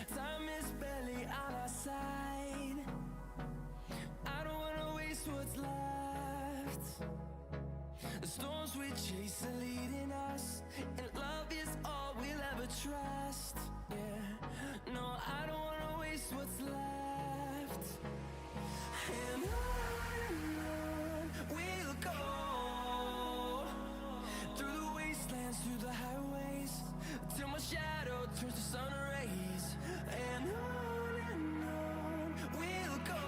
Time is barely on our side. I don't wanna waste what's left. The storms we chase are leading us, and love is all we'll ever trust. Yeah, no, I don't wanna waste what's left. And on we'll go, through the wastelands, through the highways, till my shadow turns to sun rays. And on we'll go,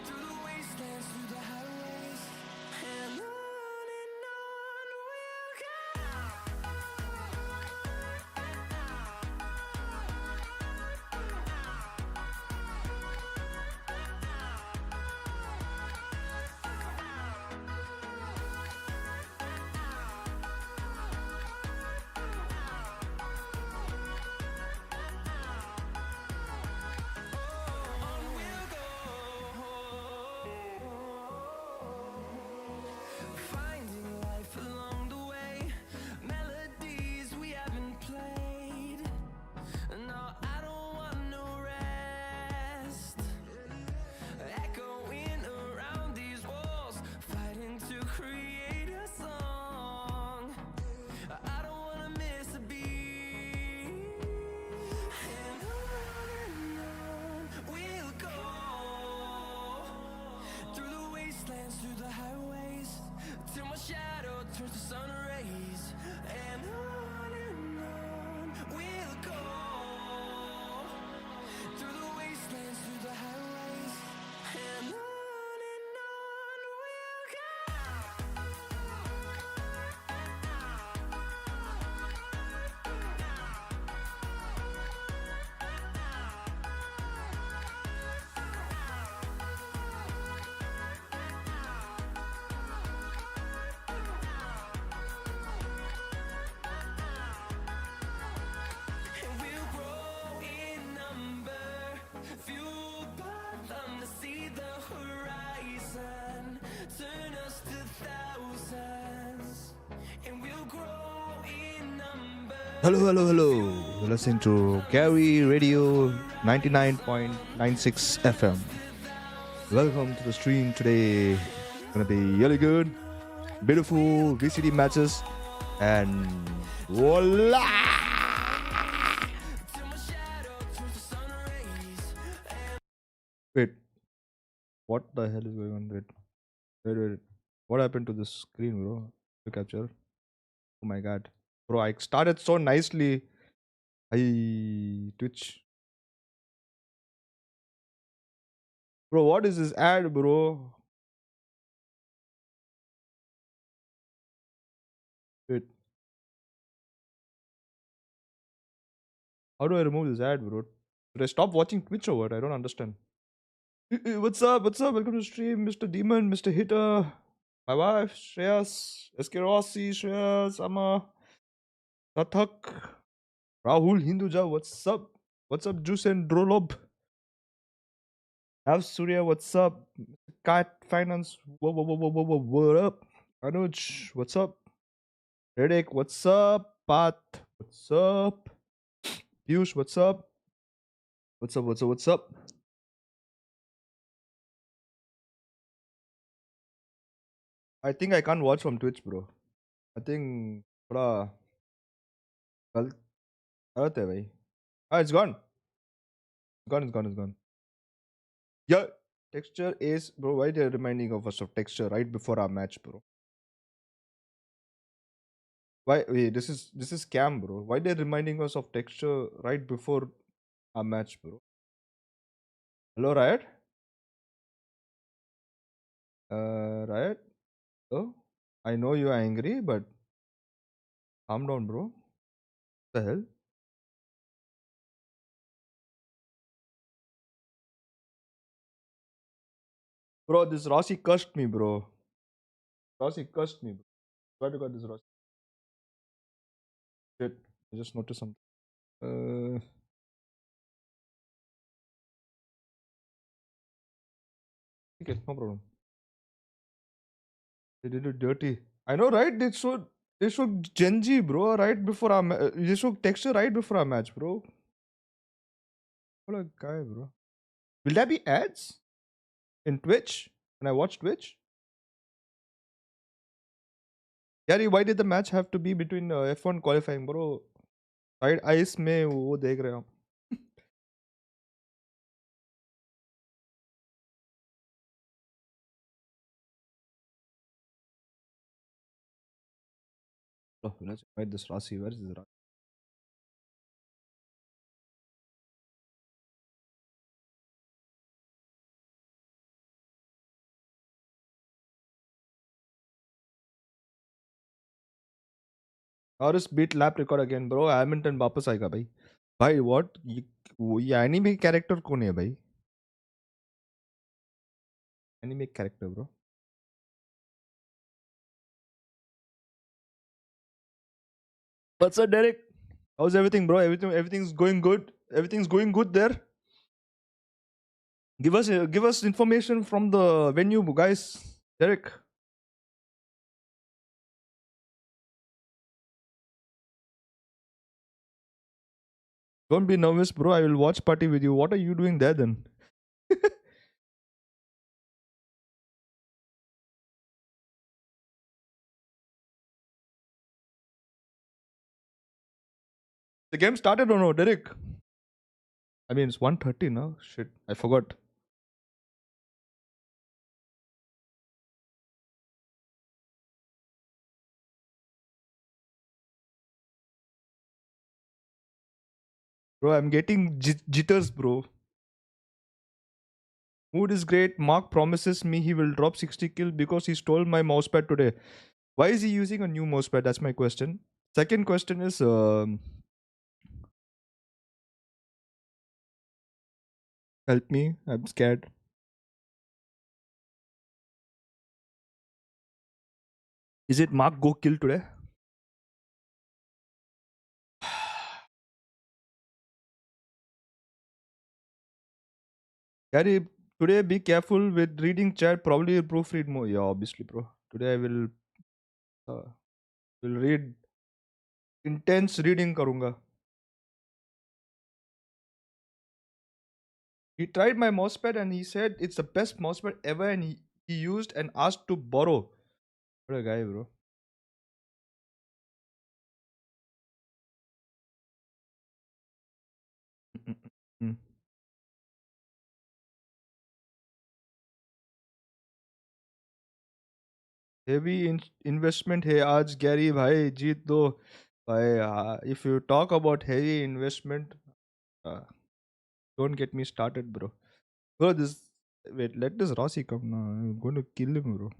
through the wastelands, through the highways, and on we'll go. On we'll go, finding life along the way, melodies we haven't played. No, I don't want no rest, echoing around these walls, fighting to create a song. I don't wanna miss a beat. And on we'll go, through the wastelands, through the highways, till my shadow turns to sun rays. And on we'll go, through the wastelands, through the highways, and on we'll go. And we'll grow in number, fueled by them to see the horizon, turn us to thousands. And we'll grow in number. Hello, hello, hello. You're listening to Gary Radio 99.96 FM. Welcome to the stream today. Gonna be really good. Beautiful VCT matches. And voila! Wait, what the hell is going on? Wait. What happened to this screen, bro? To capture. Oh my god. Bro, I started so nicely. Twitch. Bro, what is this ad, bro? Wait. How do I remove this ad, bro? Should I stop watching Twitch or what? I don't understand. What's up? What's up? Welcome to stream, Mr. Demon, Mr. Hitter, my wife, Shreyas, SK Rossi, Shreyas, Amma, Tathak, Rahul Hinduja, what's up? What's up, Juice and Drolob? Av Surya, what's up? Cat Finance, what up? Anuj, what's up? Redek, what's up? Pat, what's up? Piyush, what's up? What's up? I think I can't watch from Twitch, bro. I think थोड़ा गलत है भाई. Ah, it's gone. It's gone. Yeah, texture is, bro. Why they're reminding of us of texture right before our match, bro? Why? Wait, this is scam, bro. Why they're reminding us of texture right before our match, bro? Hello, Riot. Riot. Oh, I know you are angry, but calm down, bro. What the hell? Bro, this Rossi cursed me, bro. Rossi cursed me, bro. Swear to God, this Rossi. Shit, I just noticed something. Okay, no problem. They did it dirty. I know, right? They so They showed Genji, bro, right before our they showed texture right before our match, bro. What a guy, bro. Will there be ads in Twitch when I watch Twitch? Gary, why did the match have to be between F1 qualifying, bro? Side ice में वो देख रहे हैं हम. Oh, let's invite this Rasi. Where is this Rasi? और इस beat lap record again, bro. Hamilton वापस आएगा भाई. भाई what? ये anime character कौन है भाई? Anime character, bro. What's up, Derek? How's everything, bro? Everything's going good. Everything's going good there. Give us information from the venue, guys. Derek. Don't be nervous, bro. I will watch party with you. What are you doing there then? The game started or no, Derek? I mean, it's 1:30 now. Shit, I forgot. Bro, I'm getting jitters, bro. Mood is great. Mark promises me he will drop 60 kill because he stole my mousepad today. Why is he using a new mousepad? That's my question. Second question is, help me. I'm scared. Is it Mark go kill today? Gary, today be careful with reading chat. Probably proofread more. Yeah, obviously, bro. Today I will read intense reading karunga. He tried my mousepad and he said it's the best mousepad ever and he used and asked to borrow. What a guy, bro. Mm. Heavy investment है आज Gary भाई जीत दो भाई. If you talk about heavy investment, uh, don't get me started, bro. Bro, this wait, let this Rossi come now. I'm going to kill him, bro.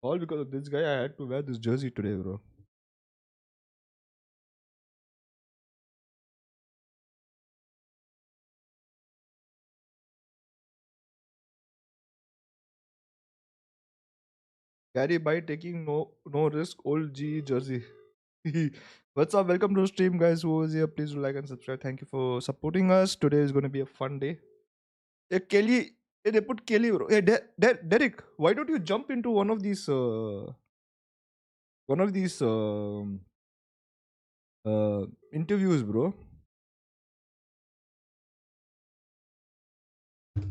All because of this guy, I had to wear this jersey today, bro. Gary by taking no risk, old G jersey. What's up? Welcome to the stream, guys. Who is here? Please do like and subscribe. Thank you for supporting us. Today is going to be a fun day. Hey, Kelly. Hey, they put Kelly, bro. Hey, Derek, why don't you jump into one of these interviews, bro?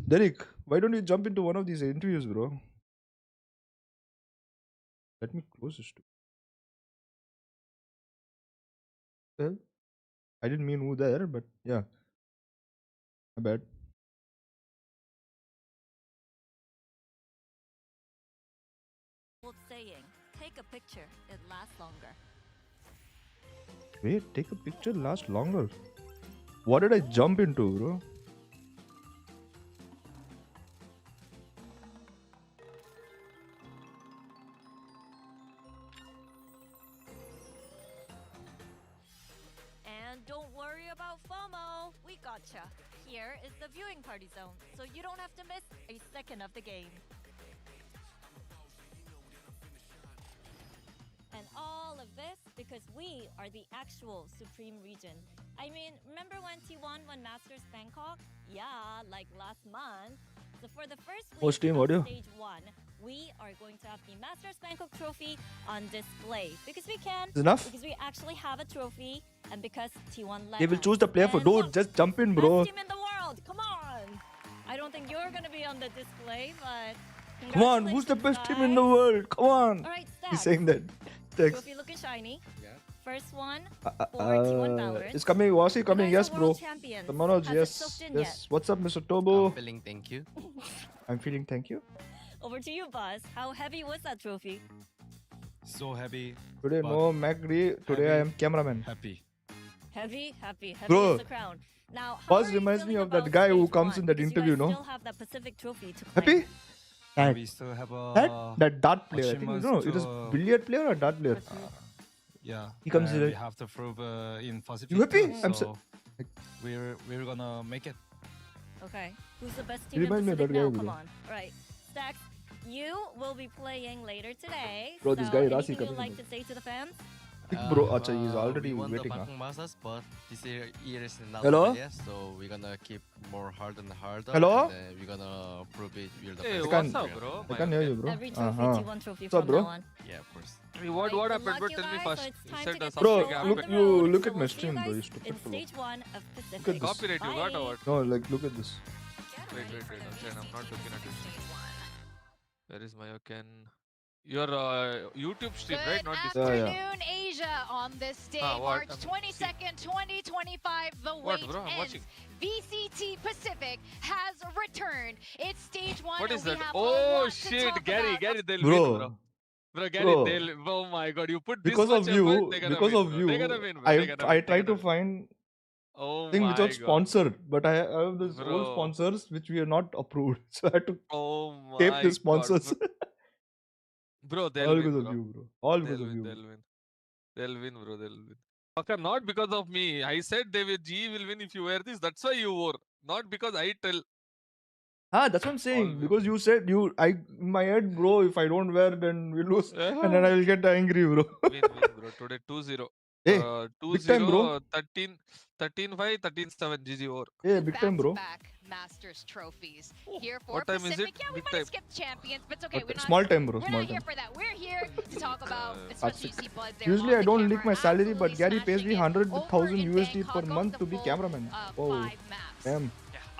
Derek, why don't you jump into one of these interviews, bro? Let me close this. Well, I didn't mean who there, but yeah, my bad. Old saying, take a picture, it lasts longer. Wait, take a picture, last longer. What did I jump into, bro? And don't worry about FOMO, we gotcha. Here is the viewing party zone, so you don't have to miss a second of the game. And all of this because we are the actual Supreme region. I mean, remember when T1 won Masters Bangkok? Yeah, like last month. So for the first week stream of audio. stage 1, we are going to have the Masters Bangkok trophy on display. Because we can, Is enough? because we actually have a trophy, and because T1 led They will us. choose the player for And dude. look, Just jump in, bro. best team in the world, come on! I don't think you're gonna be on the display, but Come on, who's the best team in the guys. world? Come on. Alright, He's stats. saying that. Text. Trophy looking shiny. Yeah. First one for T1 Valorant. It's coming. Was he coming? You guys Yes, are bro. world champions. The Manoj, Has it yes. soaked in Yes. What's up, Mr. I'm Tobo? feeling thank you. I'm feeling thank you. Yet? Over to you, Buzz. How heavy was that trophy? So happy, Today, But- no Macri. Today, I Happy. am cameraman. happy. Heavy Bro, is the crown. Now, how Buzz are you reminds me feeling of that about guy who stage comes 1? in that Because interview, you guys no? still have that Pacific trophy to claim. Happy? That, We still have that dart player. I think, achievements no, it is to- billiard player or dart player? yeah. He comes we here. have to prove in Pacific. You happy? too, I'm so we're gonna make it. Okay. Who's the best team in Remind me of Pacific that guy, now? bro. Come on. Alright. Stacks, you will be playing later today. Bro, this so guy Rasi anything coming you'd like in. to say to the fans? Big bro. Acha, he's already we won waiting. the Huh? Bangkok Masters, but this year is in Hello? Australia, so we're gonna keep more hard and harder. Hello? And then we're gonna prove it. We're the Hey, best. can't- what's up, bro? I can't hear you, bro. Every trophy, T1 trophy What's up, from bro? now on. Yeah, of course. Hey, what Right, happened, good bro? luck, Tell me you guys. first. So it's You time said to get Bro, the something show look, on happened. the you road. look So at my we'll see you stream, bro. guys You stupid in fellow. stage 1 of Pacific. Look at this. Copyright, you got or what? No, like, look at this. Wait, one second. I'm not looking at it. Where is my account? Your YouTube stream, Good right? Not this. Yeah, yeah. afternoon, Asia. On this day, what? March I'm 22nd, 2025, the What, wait bro? I'm ends. watching. VCT Pacific has returned. It's stage 1. What is and we that? have a Oh lot to shit, talk Gary, about. Gary, they'll win, bro. Bro, Bro, Gary, Bro. they'll. Oh my god, you put this because much of effort, you, they're gonna because win, of bro. you, They're gonna win, bro. They're gonna I win, try they're to gonna win. find Oh thing my without god. sponsored, but I have those old Bro. sponsors which we are not approved, so I had to Oh my tape the god, sponsors. Bro, they'll All win, because bro. of you, bro. All They'll because of win, you. they'll win. They'll win, bro. They'll win. Fucker, not because of me. I said they will GE will win if you wear this. That's why you wore. Not because I tell. Ah, that's what I'm saying. All Because you said in my head, bro, if I don't wear, then we lose, and then I will get angry, bro. Win, bro. Today 2-0. Hey, 2-0, big time, bro. 13-5, 13-7 GG over. Hey, big time, bro. Back-to-back Masters trophies here for What time is Pacific. it? Yeah, we Big might time. have skipped champions, but it's okay. But small time, bro. We're Small not here time. for that. We're here to talk about, Uh, especially you sick. see Buzz there Usually on I the don't leak camera, my salary, but absolutely Gary pays me smashing it 100,000 over in USD per Bangkok, month to the be full, cameraman. Whoa, 5 maps. damn.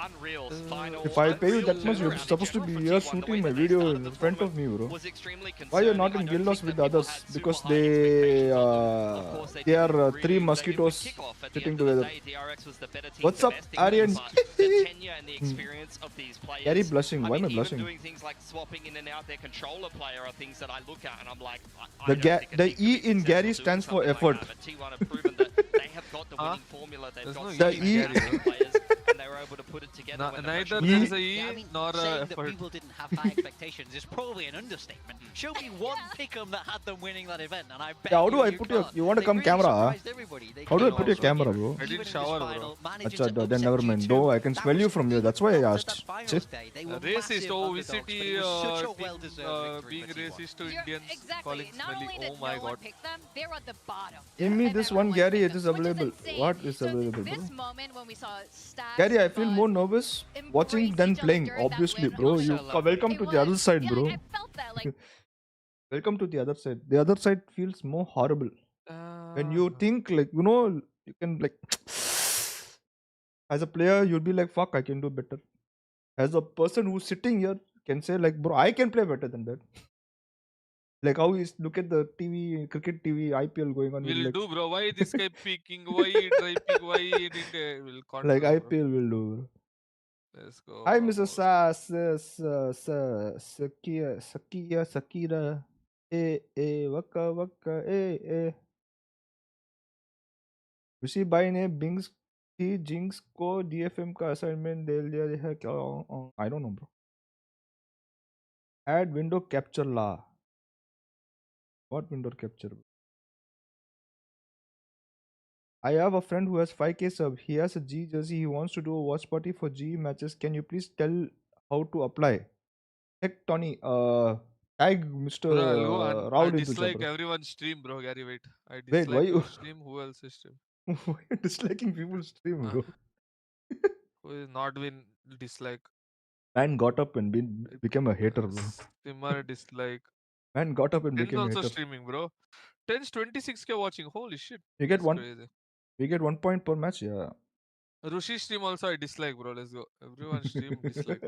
Unreal final. If I pay you that much, Unreal you're supposed to be turnaround here for T1. The way shooting my that they video started in the front of tournament me, bro. was extremely Why you're concerning. not I in don't guild loss think with that the people others? had super Because high they expectations of them. Of course, they are didn't three really mosquitoes kick off at the sitting end of the together. day. DRX was the better team, What's the up, best team, Aryan? but the tenure and the experience of these players. Gary blushing. Why am I even blushing? doing things like swapping in and out their controller player are things that I look at and I'm like, I The don't Ga- think a the team could E be in Gary successful doing stands for something like effort. that, but T1 have proven that they have got the winning formula. They've There's got no some The E in fantastic Gary, bro. players, and they were able to put it together. when the Neither pressure E- there is a E Yeah, I mean, nor a saying that effort. people didn't have high expectations is probably an understatement. Show me one pick'em that had them winning that event, and I bet Yeah, how do you, I you put your- can't. you want to They come really camera, huh? surprised everybody. They How do I came put your out camera, even bro? I didn't in this shower, bro. final, managing Acha, to then upset never mind. G2. No, I can That smell was you from here. That's why I performance asked. at that finals Chip. day. They were Racist, massive oh, underdogs, but VCT it was such a team, well-deserved victory being for T1. racist to You're- Indians, exactly. calling Not smelly. only did Oh my no one god. pick them, they were at the bottom. Give me And this one, everyone Gary. picked It is them, which available. insane. What is So available, this bro? moment when we saw stats, Gary, I feel Buzz more nervous watching embrace than each other playing. during that Obviously, win. bro. Oh, You so welcome It to the other was. side, Yeah, bro. I felt that. Like, Welcome to the other side. The other side feels more horrible. When you think like you can like as a player you'll be like fuck, I can do better. As a person who's sitting here can say like bro, I can play better than that. Like how we look at the TV, cricket TV, IPL going on. we'll Will like, do, bro. Why this guy peeking? Why he try pick? Why he didn't? Will control, like bro. IPL will do, bro. Let's go. Hi, Mr. Sakira. Waka waka, You see, भाई ने बिंग्स की jinx को DFM का assignment दे दिया है क्या? I don't know, bro. Add window capture la. What window capture? I have a friend who has 5k sub. He has a G jersey. He wants to do a watch party for G matches. Can you please tell how to apply? Check Tony. Tag Mr. Bro, I'll go and I Raul into dislike chat, bro. everyone's stream, bro. Gary, wait. I Wait, why dislike you your stream. Who else's stream? why you disliking people's stream, bro? Who is not been dislike? Man got up and became a hater, bro. Streamer dislike. Man got up and Ten's became a also hater. streaming, bro. 10's 26k watching. Holy shit. You get That's one. crazy. We get 1 point per match, yeah. Rushi stream also I dislike, bro. Let's go. Everyone stream dislike.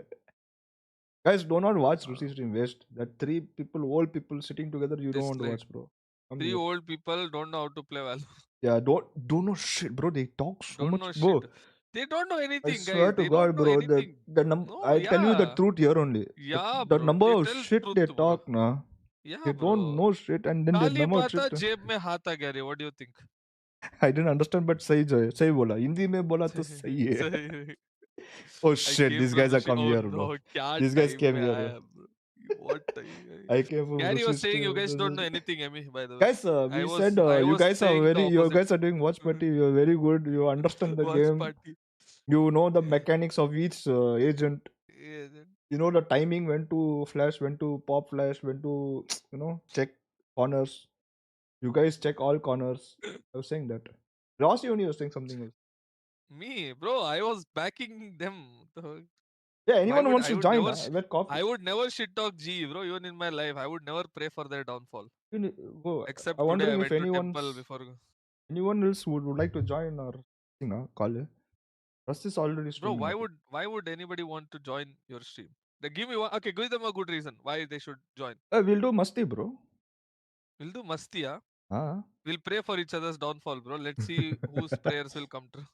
Guys, do not watch Uh, Rusi stream. Waste. That 3 people, old people sitting together, you don't want to Dislike. watch, bro. Come 3 here. old people don't know how to play Valorant. Yeah, don't know shit, bro. They talk so Don't much, know bro. shit. They don't know I anything, swear guys. to They God, don't know bro. anything. No, I tell you the yeah. truth here only. Yeah, The bro. number They of tell shit they truth, bro. talk, nah. Yeah, They bro. don't know shit and then they Kali number पाता shit. जेब में हाथ आ गया रे. What do you think? I didn't understand, but सही जो है, सही बोला. हिंदी में बोला तो सही है. सही. Oh I shit, came these from guys are Rushi. come Oh here, no, bro. क्या These guys time came में here, आया, bro. What time? I came from Gary was Rusi saying you stream. guys don't know anything, Emi, by the way. Guys, I we was- said I you was guys are saying the very, you opposite. guys are doing watch party. You're very good. You understand the Watch game. party. You know the mechanics of each agent. Yeah, then- You know the timing, when to flash, when to pop flash, when to check corners. You guys check all corners. I was saying that. Rossi only was saying something else. Me, bro, I was backing them. Yeah, anyone would- wants I to would join. never sh- We're coffee. I would never shit talk G, bro. Even in my life, I would never pray for their downfall. Go. Except I'm today, I wondering went if to temple before. anyone else would like to join our call. Russ is already Bro, streaming. I think. why would anybody want to join your stream? Like, give me one. Okay, give them a good reason why they should join. We'll do Masti, bro. We'll do masti, yeah. Ah. We'll pray for each other's downfall, bro. Let's see whose prayers will come true.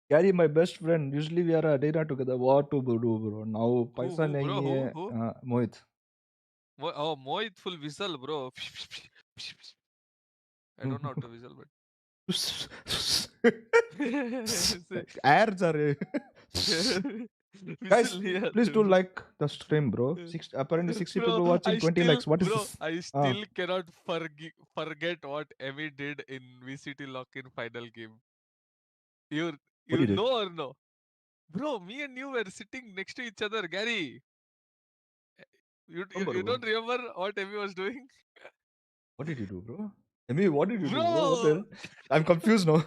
Gary, my best friend. Usually we are at dinner together. What to do, bro? Now, paisa who, bro? nahi hai. Who? Mohit. Oh, Mohit full whistle, bro. I don't know how to whistle, but Airs are. Guys, Whistle, yeah. please do like the stream, bro. Apparently 60 Bro, people watching, I 20 still- likes. What is bro, this? I still cannot forget what Emmy did in VCT lock-in final game. You What he did? know or no? Bro, me and you were sitting next to each other, Gary. You Remember, bro. don't remember what Emmy was doing? What did you do, bro? I mean, what did you do, bro? What the Bro! hell? I'm confused now.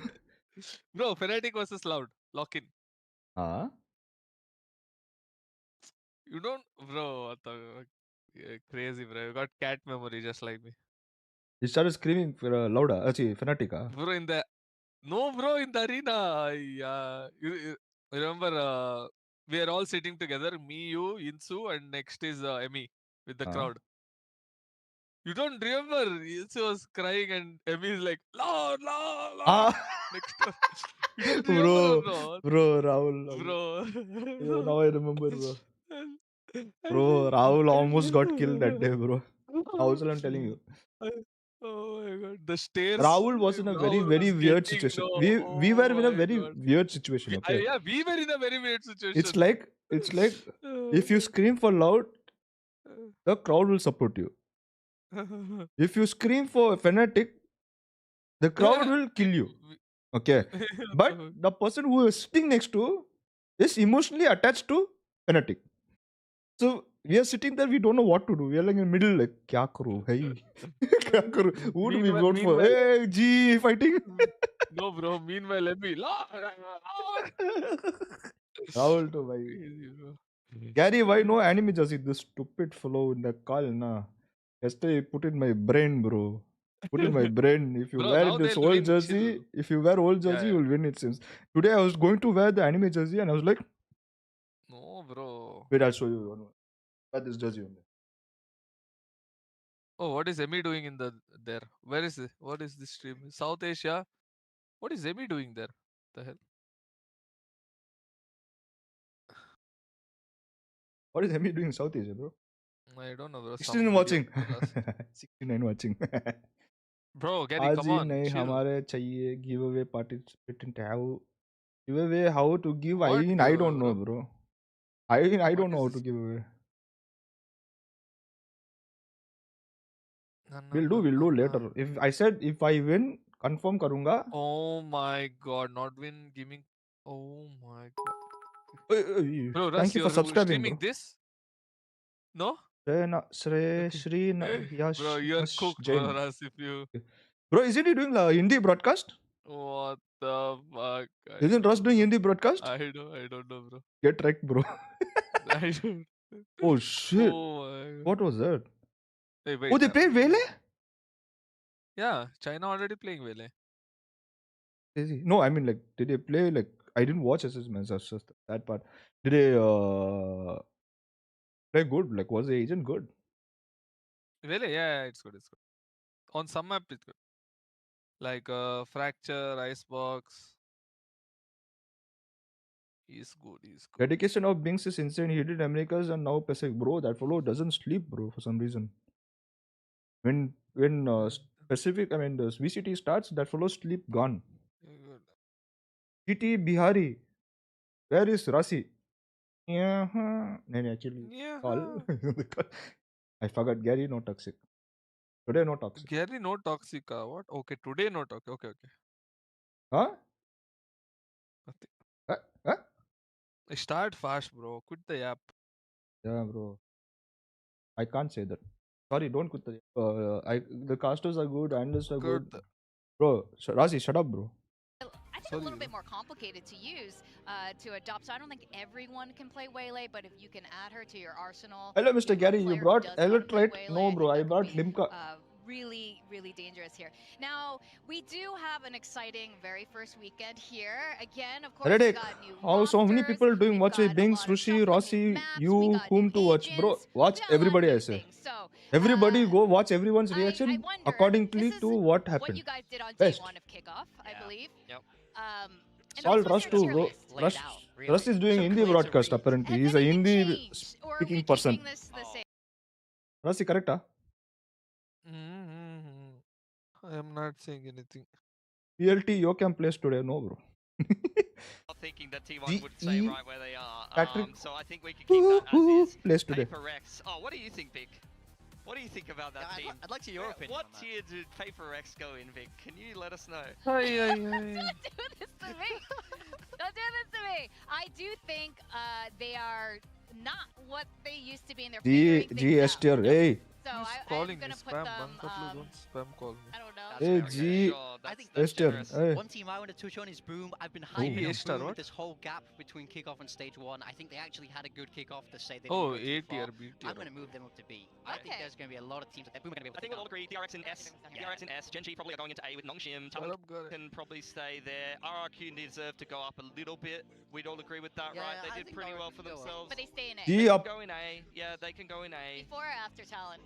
Bro, Fnatic versus Loud. Lock-in. Ah. You don't... Bro, what the... Yeah, crazy, bro. You got cat memory just like me. He started screaming for louder. Actually, Fnatic. Bro, in the... No, bro, in the arena. Yeah. You remember, we are all sitting together. Me, you, Insu, and next is Emmy with the crowd. You don't remember? Insu was crying and Emmy is like, Lord, Lord, Lord. Ah. Next to... You don't remember or no? Bro, Rahul. Bro. Yo, now I remember, bro. Bro, Rahul almost got killed that day, bro. Also, I'm telling you. Oh my god, the stairs. Rahul was in a very, Rahul very was weird getting situation. low. We were in a my very God. weird situation. Okay. Yeah, we were in a very weird situation. It's like if you scream for loud, the crowd will support you. If you scream for Fnatic, the crowd will kill you. Okay. But the person who is sitting next to is emotionally attached to Fnatic. So we are sitting there, we don't know what to do. We are like in the middle, like, kya karu, hey? Kya karu? Who do we vote for? Hey, GEfighting. No, bro. Meanwhile, Emmy. Rahul to bhai. Gary, why no anime jersey? This stupid fellow in the call, na. Yesterday, put in my brain, bro. Put in my brain. If you Bro, wear now this they'll old win, jersey, chill. if you wear old jersey, Yeah. you will win it. Since today, I was going to wear the anime jersey, and I was like, No, bro. wait, I'll show you one. Wear this jersey only. Oh, what is Emmy doing in there? Where is it? What is this stream? South Asia? What is Emmy doing there? The hell? What is Emmy doing in South Asia, bro? I don't know, bro. Some 69 video watching. told us. 69 watching. Bro, Gary, आज come he on. नहीं chill. हमारे चाहिए giveaway participant how giveaway how to give I What mean I giveaway, don't know bro? bro. I don't What know how is to this? give away. No, no, We'll no, do no, later. no. If I said if I win confirm करूँगा. Oh my god, not win gaming. Oh my god. Bro, Russ, Thank you for you're subscribing, streaming bro. this? No? Bro, you're cooked, bro, Russ, if you... Bro, isn't he doing Hindi broadcast? What the fuck? Isn't Russ doing Hindi broadcast? I don't know, bro. Get wrecked, bro. I don't... Oh shit. Oh my god. What was that? Hey, wait. Oh, they played Vele? Yeah, China already playing Vele. Crazy. No, I mean, like, did they play, like, I didn't watch SS Man, that's just that part. Did they play good? Like, was the agent good? Vele, yeah, it's good, it's good. On some map, it's good. Like Fracture, Icebox. He's good, he's good. Dedication of Binks is insane. He did Americas and now Pacific. Bro, that fellow doesn't sleep, bro, for some reason. When Pacific, I mean, the VCT starts, that fellow sleep gone. Good. GT Bihari. Where is Rasi? Yeah, no, actually, Yeah. call. I forgot Gary, no toxic. Today, no toxic. Gary, no toxic. What? Okay, today no toxic. Okay. Huh? Nothing. Huh? Start fast, bro. Quit the app. Yeah, bro. I can't say that. Sorry, don't quit the. The casters are good, analysts are good. Bro, Rasi, shut up, bro. I think a little bit more complicated to use, to adopt. So I don't think everyone can play Waylay, but if you can add her to your arsenal. Hello, Mr. if one Gary. You player brought does wanna play Electrite? Waylay, No, I bro. think I that brought could be, Limca. really, really dangerous here. Now, we do have an exciting very first weekend here. Again, of course, we Reddick, got new how so many monsters, people doing we've watch got a Binks, lot of Rushi, stuff with new Rossi, maps, we you, got whom new to watch. Bro, agents, watch we got a lot of everybody, new I say. things. So, Everybody go watch everyone's I reaction wonder, accordingly this is to what what happened. you guys did on Best. day one of kickoff, I believe. Yep. And All also Rush your too, tier bro. list. Laid out, really. Rush is doing So Hindi clear to broadcast read. apparently. Has He's a anything Hindi changed, or are speaking we person. keeping this the same? Rasi, correct? Huh? I am not saying anything. PLT, your camp plays today. No, bro. Not thinking that T1 would stay GE right where they are. Patrick. So I think we can keep that as is. Plays today. Paper Rex. Oh, what do you think, Vic? What do you think about that team? I'd like to hear your opinion. What on that. tier did Paper Rex go in, Vic? Can you let us know? Don't do this to me. Don't do this to me. I do think they are not what they used to be, and they're figuring things out. GSTR. Hey. So Who's I'm calling gonna me? put Spam. them. Don't spam call me. I don't know. That's Hey, very G. good. Sure, I think that's Esther. generous. Hey. One team I want to touch on is Boom. I've been hyping Star, on Boom what? with this whole gap between kickoff and stage 1. I think they actually had a good kickoff to say they Oh, didn't go A too tier, far. B tier. I'm going to move them up to B. I think Okay. there's going to be a lot of teams that Boom are going to be able I to think pick we'll all up. agree DRX in S. DRX in S. Gen G probably are going into A with Nongxiam. Got Talon up, got it. can probably stay there. RRQ deserve to go up a little bit. We'd all agree with that, Yeah, right? I They did think pretty RRQ well for go up. themselves. But they stay in it. G They up. can go in A. Yeah, they can go in A. Before or after Talon?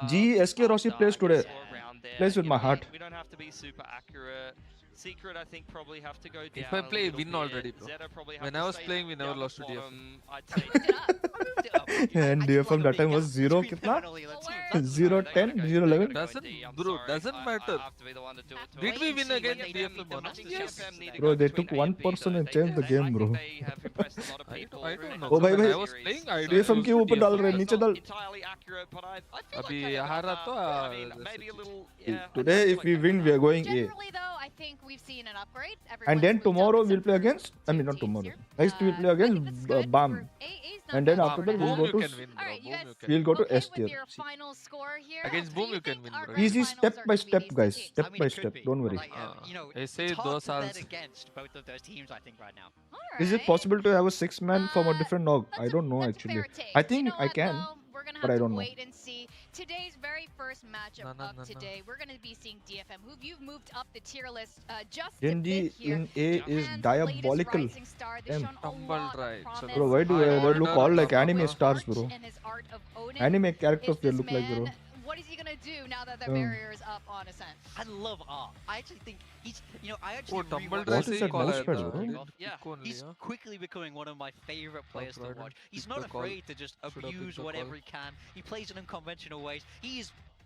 G, SK Rossi After, plays I guess, today. or around there. Plays with You my know, heart. We don't have to be super accurate. Secret, I think, probably have to go down. If I a play, little win bit. already, bro. Zeta probably have When to I was stay playing, we never down lost to the DFM. bottom. I'd say Moved it up. Moved it up. And I just DFM like a that big time gap was 0 between kitna? them and only the Oh, teams. word. That's 0 They 10 gotta 0 go 11 D, Doesn't- I'm bro, sorry. doesn't I matter. have to be the one to do it. Did we win When against they DFM need the or not? Masters Yes. champion need to Bro, go they between took A one and B, person though. and They changed the did. game, I bro. think they have impressed a lot of people. I don't know. Oh, bhai, When bhai. I was playing, I DFM के ऊपर डाल रहे हैं, नीचे डाल. Entirely accurate, but I feel अभी like हारा तो I mean, maybe a little. Yeah, I Today, feel if like we win, we are going A. Generally, though, I think we've seen an upgrade. And Everyone's then moved up tomorrow we'll except play for against. I mean, two not teams tomorrow. here. Next we'll play I think against that's good. BAM. We're- A is not And then bad. after that, we'll Boom, go you to can win, bro. All right, you Boom, guys you can. we'll go to okay S with tier. your final score here? Against Do Boom, you you can think win, our bro. grand Easy finals step are by gonna be step, these two guys. teams? Step I mean, by it could step. be. Don't worry. Like, you know, ऐसे it's दो hard to साल bet से. against both of those teams, I think, right now. All Is it right. possible to have a 6-man from a Uh, different nog? I That's don't know that's a actually. fair take. I You think know I what, can. though? We're gonna but have I to don't know. wait and see. Today's very first matchup No, no, of no, no. today, we're gonna be seeing DFM, who you've moved up the tier list just a Genji bit here. in A is Japan's diabolical. latest rising star. They've Damn. shown a Tumbled lot of right. promise. Bro, why do I they look order all like blah, blah, anime blah. stars, bro? And his art of Onin. Anime characters Is they this look like, bro. man- What is he gonna do now that the Um, barrier is up on Ascent? I love art. I actually think he's, you know, I Oh, actually tumbled rewatched What rice is he that call mouse आया pad, था. bro? Click Yeah. only, He's huh? quickly becoming one of my favorite players to right, watch. He's pick not the call. afraid to just Should have picked abuse the whatever call. he can. He plays in unconventional ways. He is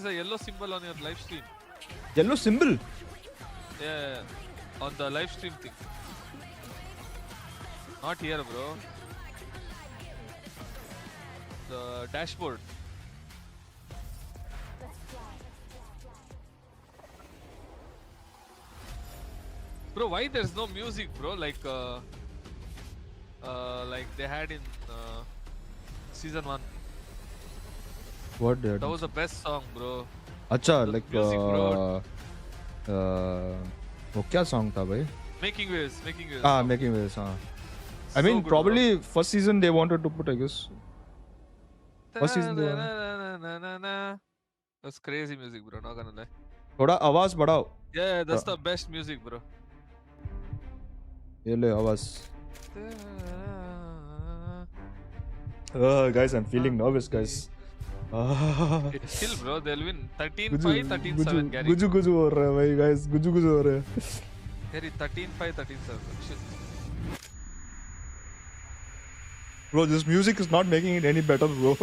is a yellow symbol on your live stream. Yellow symbol. Yeah, on the live stream thing. Not here, bro. The dashboard. Bro, why there's no music, bro? Like they had in season 1. What did? That was the best song, bro. Acha, the like music, bro. वो क्या song था भाई? Making Waves. Ah, Making Waves. I mean, good, probably first season they wanted to put, I guess. First season they That's crazy music, bro. Not gonna lie. थोड़ा आवाज बढ़ाओ. Yeah, that's the best music, bro. ये ले आवाज. Guys, I'm feeling nervous, guys. Chill, bro. They'll win 13-5, 13-7. Gary. गुजु हो रहा है भाई, guys. गुजु हो रहा है. Gary, 13-5, 13-7. Chill. Bro, this music is not making it any better, bro.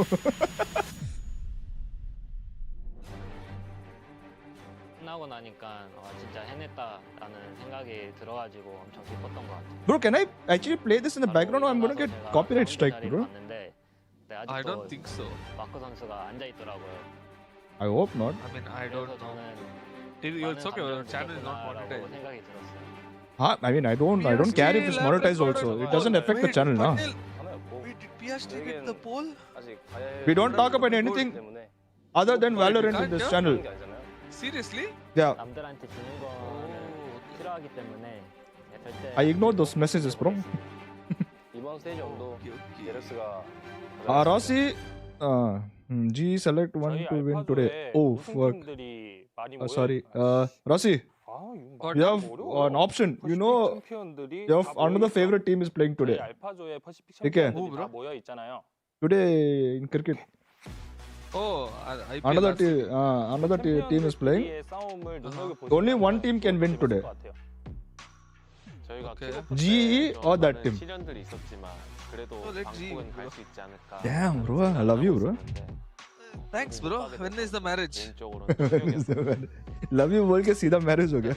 끝나고 나니까 진짜 해냈다라는 생각이 들어가지고 엄청 기뻤던 것 같아요. Bro, can I actually play this in the background or I'm gonna get copyright strike, bro? I don't think so. 마크 선수가 앉아 있더라고요. I hope not. I mean, I don't know. It's okay. Your channel is not monetized. 생각이 들었어요. I mean, I don't care if it's monetized also. It doesn't affect the channel, nah. Wait, did PSG get the poll? We don't talk about anything other than Valorant in this channel. Seriously? Yeah. 남들한테 주는 거는 싫어하기 때문에 절대. I ignore those messages, bro. 이번 스테이지도 제르스가 Rossi, G select one to win today. Oh fuck. Sorry. Rossi, you have an option. You know, your another favorite team is playing today. Okay. Today in cricket. Oh, Another team is playing. Only one team can win today. Okay. GE or that team. Damn, bro. I love you, bro. Thanks, bro. When is the marriage? Love you बोल के सीधा marriage हो गया.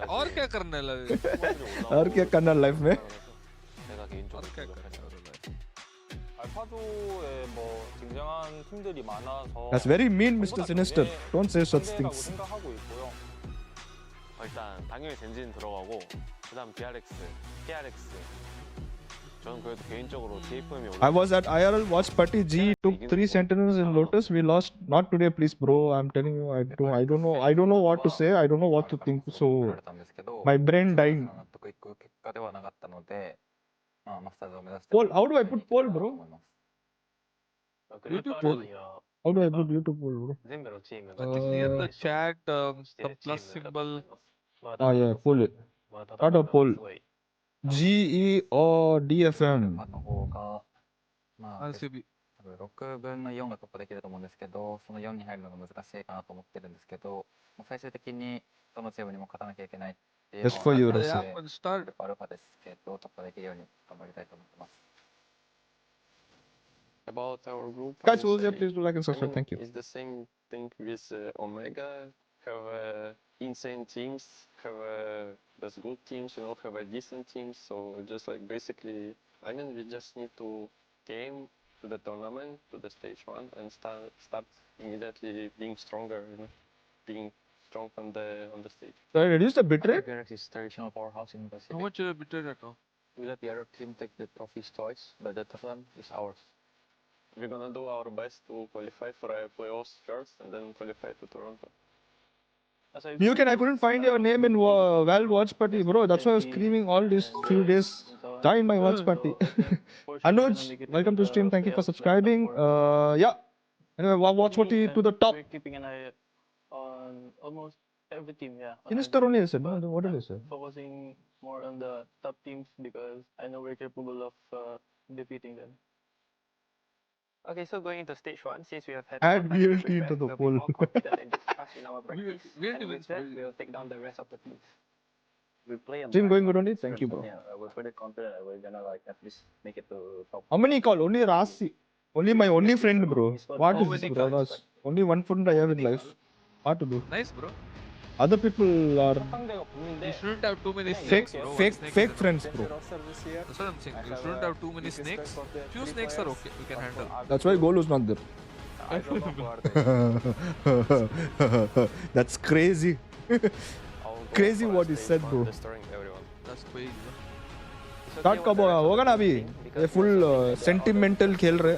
और क्या करना है love you? और क्या करना life में? और क्या करना है life? 알파조에 뭐 쟁쟁한 팀들이 많아서 That's very mean, Mr. Sinister. Don't say such things. 생각하고 있고요. 일단 당연히 젠진 들어가고 그다음 DRX, KRX. 저는 그래도 개인적으로 DFM이 I was at IRL watch party. G took 3 sentinels in Lotus. We lost. Not today, please, bro. I'm telling you, I don't know. I don't know what to say. I don't know what to think. So my brain dying. Poll. How do I put poll, bro? YouTube poll. How do I put YouTube poll, bro? I think near the chat, the plus symbol. Ah, yeah, poll it. Start a poll. GE or DFM? RCB. 6分の4が突破できると思うんですけど、その4に入るのが難しいかなと思ってるんですけど、最終的にどのチームにも勝たなきゃいけないっていうの Just for you, は Rossi. アルファですけど、突破できるように頑張りたいと思ってます。 About our group, Guys, who is there? Please do like and subscribe. Thank you. It's the same thing with Omega. Have insane teams, have those good teams, you know, have decent teams. So just like basically, I mean, we just need to game to the tournament, to the stage 1, and start immediately being stronger, you know, being strong on the stage. So I reduced the bitrate. DRX is traditional powerhouse in Pacific. How much bitrate right now? We let the other team take the trophies twice, but the tournament is ours. We're gonna do our best to qualify for playoffs first, and then qualify to Toronto. You can. I couldn't find your name in Val watch party, bro. That's why I was screaming all these few days. Join my watch party. Anuj, welcome to stream. Thank you for subscribing. Yeah. Anyway, watch party to the top. We're keeping an eye on almost every team, yeah. Sinister only I said. No, what did I say? Focusing more on the top teams because I know we're capable of defeating them. Okay, so going into stage 1, since we have had Add VLT into the poll. We'll take down the rest of the teams. We play on Stream going good only? Thank you, bro. Yeah, we're pretty confident that we're gonna like at least make it to top. How many call? Only Rasi. Only my only friend, bro. What is this, bro? Only one friend I have in life. What to do? Nice, bro. Other people are You shouldn't have too many fake, snakes, bro. fake friends, bro. That's what I'm saying. You shouldn't have too many snakes. Few snakes are okay. We can handle. That's why Golu's not there. That's crazy. Crazy what he said, bro. That's crazy, bro. Start कब होगा ना अभी? ये full sentimental खेल रहे.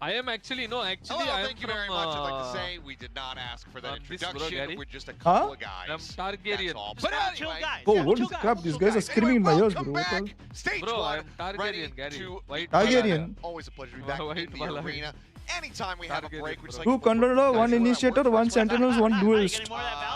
I am actually no. Actually, Hello, I am thank you from, very much. I'd like to say we did not ask for that this bro, introduction. Gary. We're just a couple Huh? of guys. I'm Targaryen. That's all. Just But two anyway, guys. Oh, yeah, holy two guys. crap, these two guys are screaming in my ears, welcome bro. back. Stage Bro, one, I'm Targaryen, ready Gary. to White usher Balada. in. Always a pleasure to be back White in the Balada. arena. anytime we have a break, which is like 2 controller, 1 initiator, 1 sentinels, 1 duelist.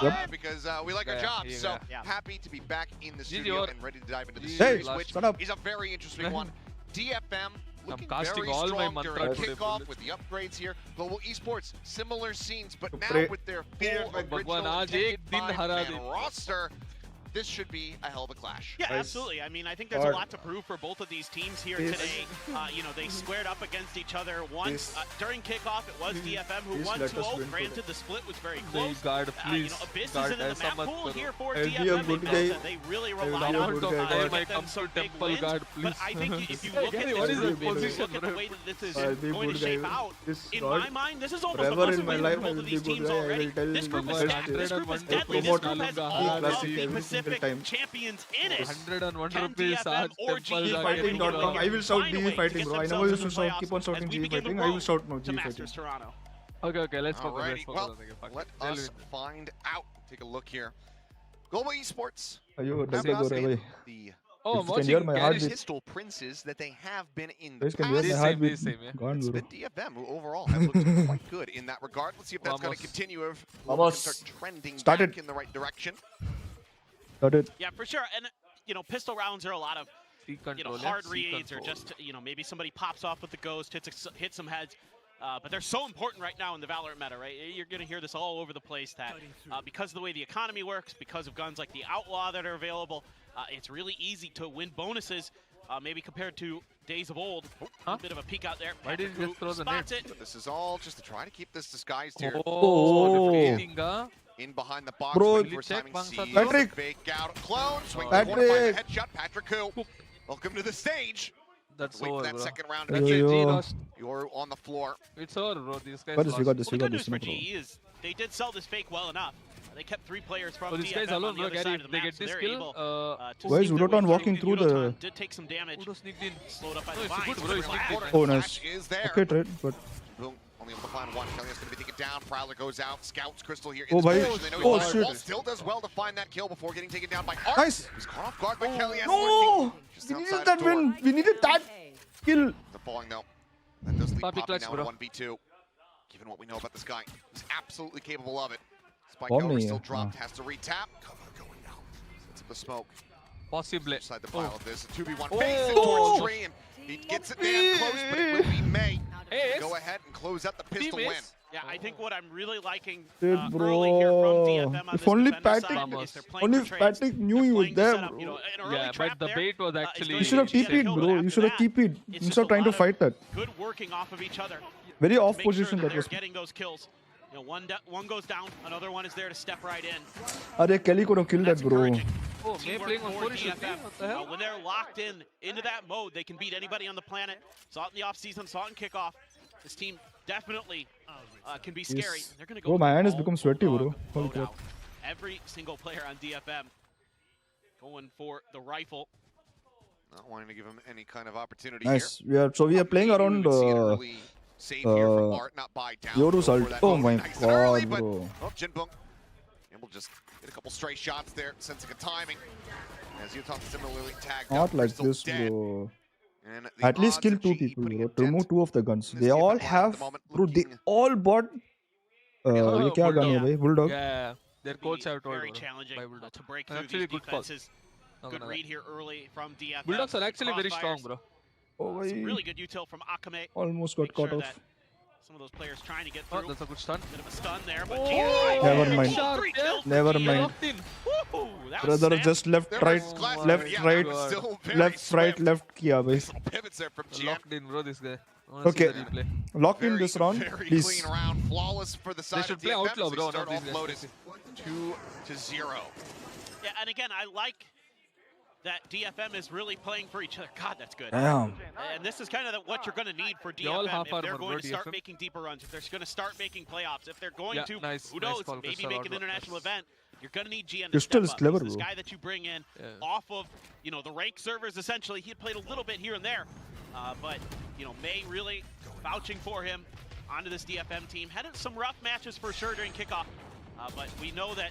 Yep. because we like our jobs. So happy to be back in the studio and ready to dive into the Hey, series, which shut up. is a very interesting one. DFM looking casting very all my strong during mantra today, kickoff bullets. with the upgrades here. Global Esports, similar scenes, but now pray. with their full Bhagwan, original aaj ek din intended hara five-man de. roster. This should be a hell of a clash. Yeah, absolutely. I mean, I think there's a lot to prove for both of these teams here today. You know, they squared up against each other once. During kickoff, it was DFM who won 2-0. Granted, the split was very close. Guard, You know, Abyss isn't in the map pool here for DFM. They really rely on my come temple guard, please. But I think if you look at this, look at the way that this is going to shape out, in my mind, this is almost a must-win for both of these teams already. This group is stacked. This group is deadly. This group has all of the Pacific champions in it. 101 Can rupees. DFM or GEfighting.com. I will shout GEfighting, bro. I know you should shout, keep on shouting GEfighting. I will shout no GEfighting. Toronto. Okay, let's focus. Alrighty, well, let us find out. Take a look here. Global Esports. Ayo, have go not away. been the Can hear my heartbeat. pistol princes that they have been in the Guys, can hear my past. heartbeat. Gone, It's bro. been DFM who overall have looked quite good in that regard. Let's see if that's going to continue. If we can start trending back in the right direction. Started. Yeah, for sure. And, you know, pistol rounds are a lot of, you know, hard reads or just, you know, maybe somebody pops off with the ghost, hits some heads. But they're so important right now in the Valorant meta, right? You're going to hear this all over the place that because of the way the economy works, because of guns like the Outlaw that are available, it's really easy to win bonuses, maybe compared to days of old. A bit of a peek out there. Why did you just throw the net? But this is all just to try to keep this disguised here. In behind the box, Bro, waiting for timing C. Patrick. Fake out, clone, swing Patrick. the corner, finds a headshot. Patrick who? Welcome to the stage. That's Wait for over, that bro. second round. That's it, G lost. You're on the floor. It's over, bro. These guys We got lost. this. The good news for GE is they did sell this fake well enough. They kept 3 players from these guys DFM alone, on the bro, other Gary, side if of the they map, get so this they're kill, able to Why is sneak their Udotan way walking through. through the- Udotan did take some damage. Udo sneaked in. Slowed up by the No, it's vines. good, bro. It's good. Oh, nice. Is there. Okay, trade, but Boom. Only able to find one. Kelly's going to be taken down. Prowler goes out. Scouts Crystal here Oh, in bhai. this position. They know Oh, he's shit. Wall still does well to find that kill before getting taken down by Art. Nice. He's caught off guard by Kelly. No! We needed that win. We needed that kill. The falling though. That does leave Poppy Poppy clutch, now bro. in 1v2. Given what we know about this guy, he's absolutely capable of it. Spike Bomb over nahi still hai. dropped. Has to retap. Sets up the smoke. Possibly. Inside the pile of this. 2v1 Oh. facing towards Tree, and he gets it damn close, but it will be May. Ace. Go ahead and close out the pistol Team win. ace. Yeah, I think what I'm really liking Dude, early here from bro. DFM on If this only defender Patrick, side is they're playing only for trades. Patrick knew They're he was playing to there, set up, you know, bro. an early Yeah, trap but the there, bait was is actually. going You should have to get TP'd, killed, bro. but You after should have that, TP'd it's instead just of trying a to lot fight that. Good working off of each other. Very off Make sure position that they're was. getting those kills. You know, one goes down, another one is there to step right in. Are Kelly could have killed that, bro. Oh, May Teamwork playing on for 4 should be. DFM. What the hell? When they're locked into that mode, they can beat anybody on the planet. Saw it in the offseason, saw it in kickoff. This team definitely can be scary. Yes. They're going to go Bro, my hand has all become sweaty, bro. bulldog Holy mode crap. out. Every single player on DFM going for the rifle. Not wanting to give him any kind of opportunity Nice. We are playing around Save here from Art, not buy down. Yoru's Go for ult. that Oh moment my nice and early, god, but, bro. oh, Jinbung able to just get a couple stray shots there, sensing a timing. As Utah similarly tagged Not up, like Crystal this, dead. bro. And the At least odds kill of 2 GE people, putting bro. a dent Remove 2 of the guns. in They this all DFM line at the have, moment, bro. They looking- all bought. ये क्या gun है भाई? Bulldog. Yeah, their coach have told Very bro, challenging by Bulldog. to break through Actually, these good call. defenses. Not Good gonna read here early from DFM. Bulldogs are actually very strong, Crossfires. bro. Oh, Some bhai. really good util from Akame. Almost got Make caught sure off. that some of those players trying to get Oh, through. that's a good stun. Bit of a stun there, but Oh, Never mind. Three kills for Never GE. mind. Locked in. Woo, that was Brother snap. just left, There right, was glass- left, yeah, right, but still very left, right, swift. left किया भाई. Little pivots there from GM. Locked in, bro, this guy. I wanna Okay. see the replay. Lock in Very, this round, very please. clean round, flawless for the side should of play DFM. Outlaw, They bro, start not off these Lotus guys. 2-0. Yeah, and again, I like that DFM is really playing for each other. God, that's good. Damn. And this is kind of what you're going to need for They all DFM half if they're armor, going bro, to start DFM. making deeper runs, if they're going to start making playoffs, if they're going Yeah, to, nice, who nice knows, call, maybe Crystal, make an outlaw. international Nice. event. You're going to need GN to Crystal step is up. clever, He's this bro. guy that you bring in Yeah. off of, you know, the rank servers, essentially. He had played a little bit here and there, but, you know, May really vouching for him onto this DFM team. Had some rough matches for sure during kickoff, but we know that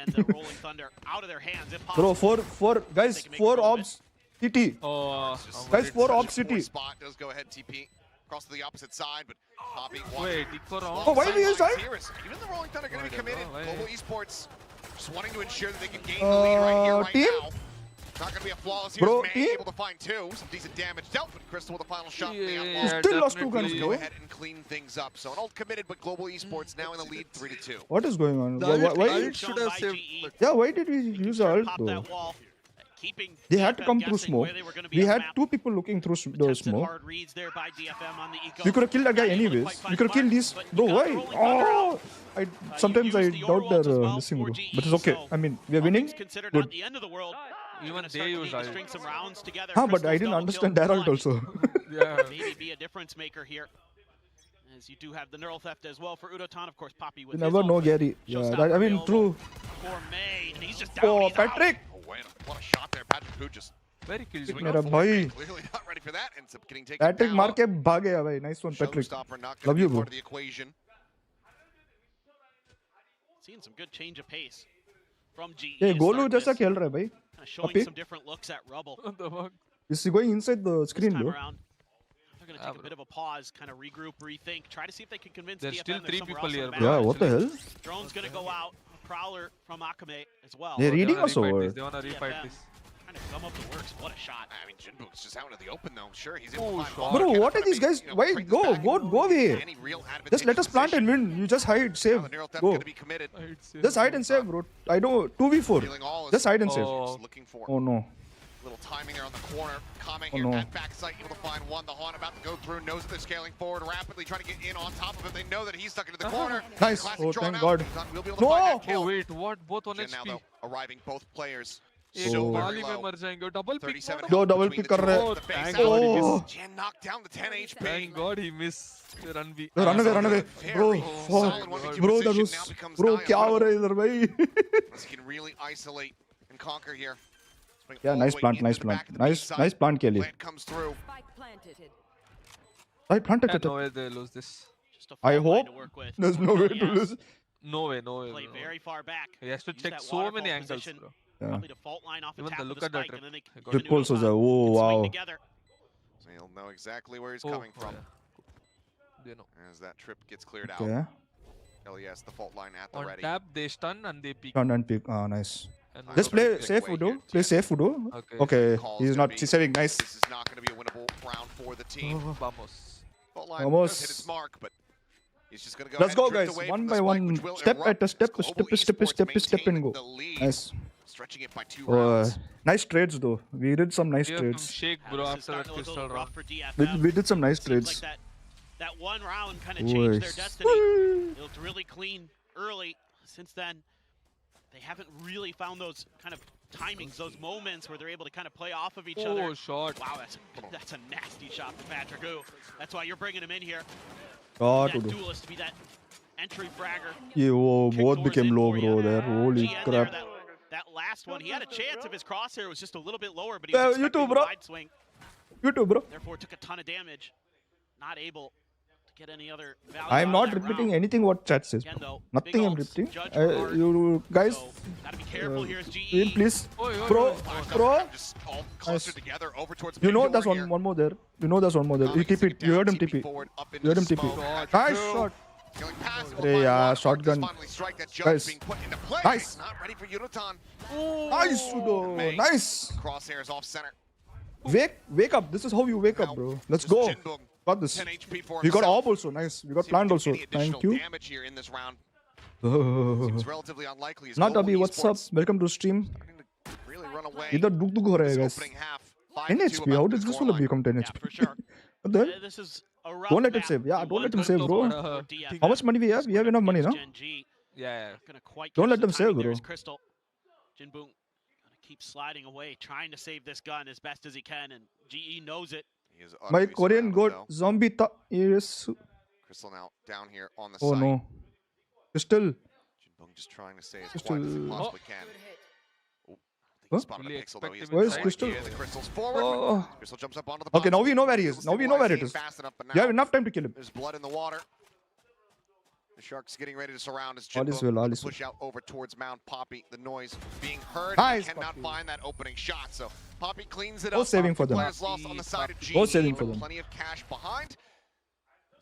and the Rolling Thunder out of their hands if Bro, possible. four guys, 4 orbs. CT. Oh, guys, 4 orbs Poor CT. spot does go ahead TP across to the opposite side, but Poppy. wait, for Oh, why did you start? Even the Rolling Thunder going to be committed. Global Esports Just wanting to ensure that they can gain the lead right here, right team? now. Not going to be a flawless here. Bro, May team? able to find two. Some decent damage dealt, but Crystal with the final shot. Yeah, still lost 2 guns, Go bro. ahead and clean things up. So an ult committed, but Global Esports now in the lead 3-2. What is going on? Why should have saved. yeah, why did we use the ult though? They had to come through smoke. We had 2 people looking through the smoke. We could have killed that guy anyways. We could have killed these. Bro, why? Oh! Sometimes I doubt they're missing, bro. But it's okay. I mean, we are winning. Good. Even they use ult. Huh, but I didn't understand their ult also. Yeah. Maybe be a difference maker here. As you do have the neural theft as well for Udotan, of course, Poppy with You never know, Gary. Yeah, I mean, true. For May, and he's just down. Oh, He's Patrick! Oh, wait, what a shot there. Patrick who just Very kills. Mera bhai. clearly not ready for that. Ends up getting taken Patrick down. मार के भाग गया भाई. Nice one, Patrick. Showstopper not Love gonna you, be bro. part of the equation. Seeing some good change of pace from GE. Hey, to Golu start जैसा this. खेल रहा है भाई. Kinda showing Puppy. some different looks at Rubble. What the fuck? Is he going inside the screen, Time bro? around, they're going to take a bit of a pause, kind of regroup, rethink, try to see if they can convince There's DFM still 3 somewhere people else on here, the bro. Yeah, map. what the hell? Drone's going to go out. Prowler from Akame as well. They're reading They wanna us refight over. this, They wanna refight DFM this. trying to gum up the works. What a shot. I mean, Jinbook's just out in the open though. Sure, he's able Oh, to find shot. a Bro, ball. what are these guys? Why? Go away. Any real Just let us plant and win. You just hide, save, Now the neural theft go. gonna be committed. Just hide and save, bro. I don't. 2v4. Feeling all is Just hide and save. just looking for Oh no. little timing there on the corner. Comment Oh, here no. at backside, able to find one. The Haunt about to go through, knows that they're scaling forward rapidly, trying to get in on top of him. They know that he's stuck into the corner. Nice. Classic Oh, drawn thank out. God. We'll be able to find that No. kill. Oh wait, what? Both on Gen now HP. though, arriving both players. एक So बाल very ही में low. मर जाएंगे. Double pick. 37 Yo, health double between pick the कर two. रहे Oh, the Thank face God he out. missed. Jen knocked down the 10 HP. Thank God he missed. Run B. Run away, run away. Bro, Very solid fuck. 1v2 Bro, that position was. now becomes Bro, nigh क्या हो on रहा है इधर भाई? As he can really isolate and conquer here. Swing Yeah, all the nice way plant, into nice the plant. back of the B Nice, side. nice plant के लिए. Plant comes through. I planted Yeah, it. no way they lose this. Just a I fault line hope to work with. there's no way to Yes. lose. No way, no way. Play No. very far back. He has to Use check that so waterfall many angles, position. bro. Yeah. Probably the fault line off the Even tap the of look the at that spike, rip. and then they He go got into Rip also Udotan. there. Oh, Can swing wow. together. So he'll know exactly where he's Oh, coming oh, from yeah. They know. as that trip gets cleared out. Okay. LES, the fault line at the On ready. tap, they stun and they peek. Turn and pick. Ah, nice. And Just Very play big safe, way Udo. here. Play safe, Udo. Okay. Okay, Call's he's gonna not. be- He's saving. Nice. This is not going to be a winnable round for the team. Vamos. Fault line Vamos. does hit its mark, but he's just going to go Let's ahead go, and drift guys. away One from the by spike, one. which will Step erupt at a as step, Global step, Esports step and maintain go. the lead, Nice. stretching it by 2 Oh, rounds. nice trades though. We did some nice DFM trades. shake, bro, This is after that starting to look a crystal little round. rough for DFM. We did some nice Seems trades. like that one round kind of changed their Nice. destiny. It looked really clean early. Since then, they haven't really found those kind of timings, those moments where they're able to kind of play off of each other. Oh, shot. Wow, that's a nasty shot from Patrick. Ooh, that's why you're bringing him in here. God, That Udo. duelist to be that entry fragger. Yeah, oh, Kick both doors became in low, for bro. you. There. Holy GN crap. there, that last one, he had a chance if his crosshair was just a little bit lower, but he Yeah, was you expecting too, the bro. wide swing. You too, bro. Therefore, took a ton of damage. Not able to get any other value I'm out not of that repeating round. anything what chat says. Again, though, Nothing big I'm ults, repeating. Judge Bernard. You guys, So, gotta be careful here as GE. Win, please. Oi, oi, Bro, oi. bro. Just all clustered together over towards You know Major there's here. one more there. You know there's one more there. He Comics TP. take it You heard down, him TP. forward, up into You heard him the TP. smoke. Nice Two. shot. Going past, Arey, we'll find yeah, one. shotgun. Finally strike that jump Guys. being put into play. Nice. Not ready for Udotan. Nice, Udo. May. Nice. Crosshairs off center. Wake up. This is how you wake up, bro. Let's Just go. Jinbung, Got this. 10 HP for We got himself. orb also. Nice. We got See if we plant can also. do any additional Thank you. damage here in this round. Oh. Seems relatively unlikely as Not Global Abhi, what's up? Esports Welcome to stream. starting to really run away. इधर दुख दुख हो रहा है This guys. opening half, 10 5-2 HP. How about did the this scoreline. will become 10 Yeah, HP? for sure. What the hell? This is a rough Don't let him map. save. Yeah, You don't let want him to save, go bro. for DFM. How much money we have? We have enough money, no? Gen G. Yeah, Not gonna quite Don't catch let the them save, timing there bro. as Crystal. Jinboong gonna keep sliding away, trying to save this gun as best as he can, and GE knows it. He is My utterly Korean surrounded, god though. zombie yes. Crystal now down here on the Oh site. no. Crystal. Jinboong just trying to stay as Crystal. quiet as he possibly can. Oh, I think Huh? he spotted a Really pixel though. He is expect him Where is no Crystal? idea. The Crystal's forward. Oh. Crystal jumps up onto the Okay, box. now we know where he is. Crystal Now we know where it stabilizing is. fast enough, but We have now enough time to kill him. there's blood in the water. The Sharks getting ready to surround as All is Jinboong well, all looking is to well. push out over towards Mount Poppy. The noise being heard. Nice, He cannot Poppy. find that opening shot. So Poppy cleans it Go up. saving for them. Players lost on the side of G. Go saving for them. Plenty of cash behind.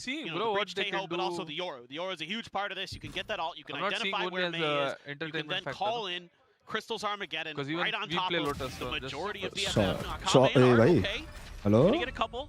seeing, you know, bro, the what bridge they can Tail, but also do. the Yoru. The Yoru is a huge part of this. You can get that ult. You can I'm not seeing identify only where as Mei a is. You can then entertainment factor. call in Crystal's Armageddon 'Cause even right on we top play of Lotus, the so just- majority of So, DFM. so, Akame and Art, bhai. okay. Hello? Gonna get a couple.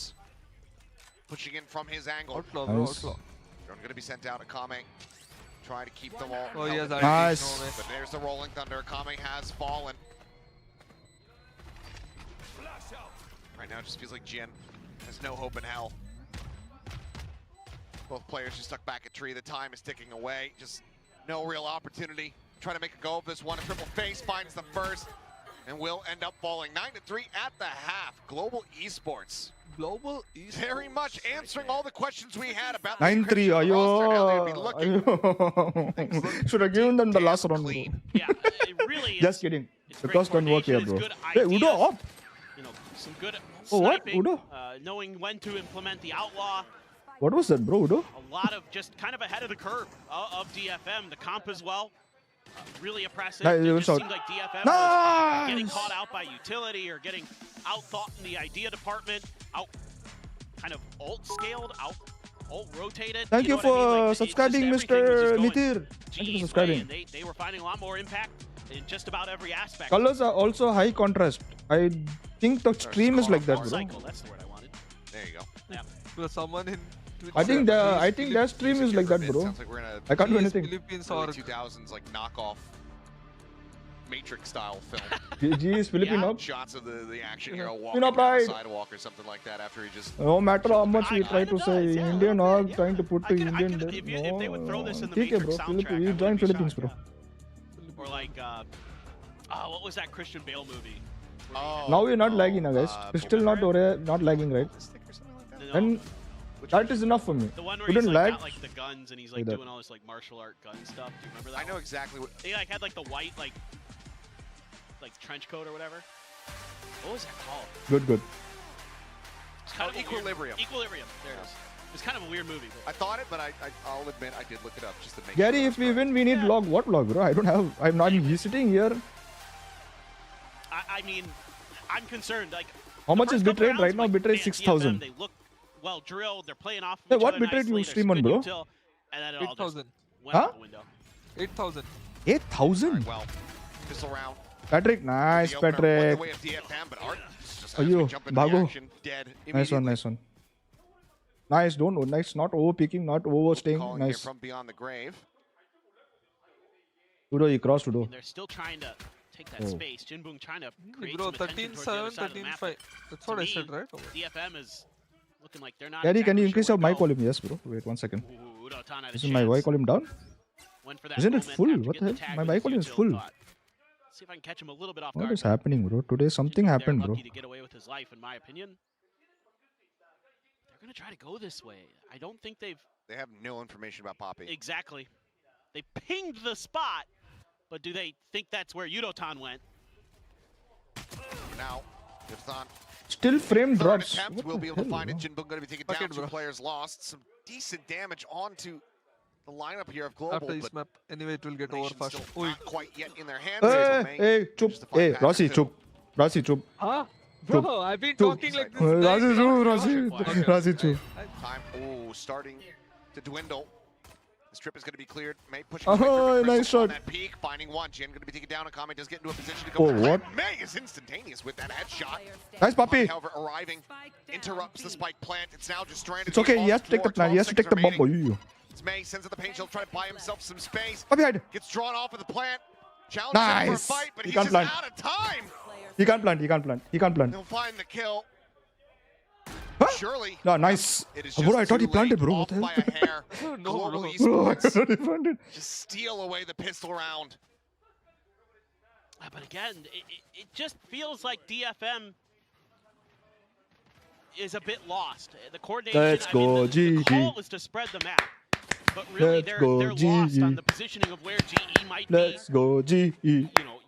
Lotus pushing in from his angle. Outlaw, bro, Nice. outlaw. Drone going to be sent out. Akame trying to keep them all. Oh, he has held RT, in. Nice. no way. But there's the rolling thunder. Akame has fallen. Right now, it just feels like Jin has no hope in hell. Both players just stuck back at tree. The time is ticking away. Just no real opportunity. Trying to make a go of this one. A triple face finds the first and will end up falling 9-3 at the half. Global Esports. Global Esports. Very much answering all the questions we had about 9-3. Ayo. Should have given them the last round, bro. Yeah, it really is. Just kidding. The cross don't work here, bro. Hey, Udo up. You know, some good Oh, what? sniping, Udo? knowing when to implement the outlaw. What was that, bro, Udo? A lot of just kind of ahead of the curve of DFM. The comp as well. Really oppressive. Nice, It even just shot. seemed like DFM was getting caught out by utility or getting outthought in the idea department. Kind of alt scaled, alt rotated. Thank you know what I mean? for Like, subscribing, just everything was Mr. just going Nitir. Thank you for subscribing. and they were finding a lot more impact in just about every aspect. Colors are also high contrast. I think the stream is like that, bro. Cycle, that's the word I wanted. There you go. Yeah. There's someone in Twitch. I think their stream is like that, bro. Sounds like we're in a I can't do anything. Philippines early or 2000s like knockoff Matrix style film. GG is Philippine up. Shots of the action hero You walking know, down the pride. sidewalk or something like that after he just. No matter how much we try to say Indian or trying to put to Indian there. If they would throw this in the Okay, bro. Matrix soundtrack, We I join wouldn't be Philippines, shocked. bro. Or like, what was that Christian Bale movie? Oh, Now we're not lagging, now, guys. It's still not lagging, right? And that is enough for me. The one where We he's didn't like, lag. got like the guns and he's like Like that. doing all this like martial art gun stuff. Do you remember that? I know exactly what. He like had like the white like trench coat or whatever. What was that called? Good. It's kind of a weird- Equilibrium. Equilibrium. There it is. It's kind of a weird movie. I thought it, but I'll admit I did look it up just to make Gary, sure. if we win, we need log. What log, bro? I don't have. I'm not sitting here. I mean, I'm concerned. Like, How much is first couple bitrate right rounds, now? like, Bitrate man, 6,000. DFM, They look well drilled. They're playing off. Of Hey, each what other bitrate you nicely, stream there's on, good bro? util, and then it all just 8,000. went Huh? out the window. 8,000. 8,000? Well, pistol round. Patrick, nice, The opener went Patrick. the way of DFM, but Art just has Ayo, to jump into the Bago. action, dead Nice one, immediately. nice one. Nice, nice, not over peeking, not overstaying. Calling here Nice. from beyond the grave. Udo, he crossed Udo. And they're still trying to take that Oh. space. Jinbung trying to create Bro, some attention towards the other 13-7, side of the map. 13-5. That's what To I me, said, right? DFM is looking like they're not. Gary, can you exactly increase sure your where mic to go. volume? Yes, bro. Wait 1 second. Ooh, Udotan had a Is my mic chance. volume down? Went for that Isn't it moment full? after What getting the the hell? tag My with mic his volume is util, full. thought, see if I can catch him a little bit off What guard. is happening, bro? Today something They're happened, bro. lucky to get away with his life, in my opinion. They're gonna try to go this way. I don't think they've They have no information about Poppy. exactly. They pinged the spot, but do they think that's where Udotan went? Now, Yudotan, Still frame third drops. attempt, What will the be able to hell, find it. bro? Jinbung going to be taken Fuck down. it, Two bro. players lost. Some decent damage onto the lineup here of Global, After this but map, anyway, it will get over Nation's fast. still Oi. not quite yet in their hands. Hey, chup. Just to find Hey, Patrick Rossi, too. chup. Rossi, chup. Huh? Chup. Bro, I've been Chup. talking like this. Rossi, like, chup. Okay. Rossi, chup. Time, starting to dwindle. The strip is going to be cleared. May push. Oh, nice shot. That peak, finding one. Jin going to be taken down. Akame does get into a position to go. Oh, what? May is instantaneous with that headshot. Nice, Poppy. However, arriving interrupts the spike plant. It's now just stranded. It's okay. He has to take the plan. He has to take the bomb. Oh, you. It's May sends out the paint shield, try to buy himself some space. Poppy, hide. Gets drawn off of the plant. Challenges him for a Nice. fight, but He he's can't just plant. out of time. He can't plant. He can't plant. He can't plant. He'll find the kill. Huh? Surely. No, nice. It is Oh, bro, I just thought he too planted, late, bro. off What the by hell? a hair. No, Global bro. Bro, I Esports thought he planted. just steal away the pistol round. But again, it just feels like DFM is a bit lost. The coordination. Let's I mean, go, the call GG. is to spread the map, but really Let's they're go, lost on GG. the positioning of where GE might Let's go, GE. be. You know,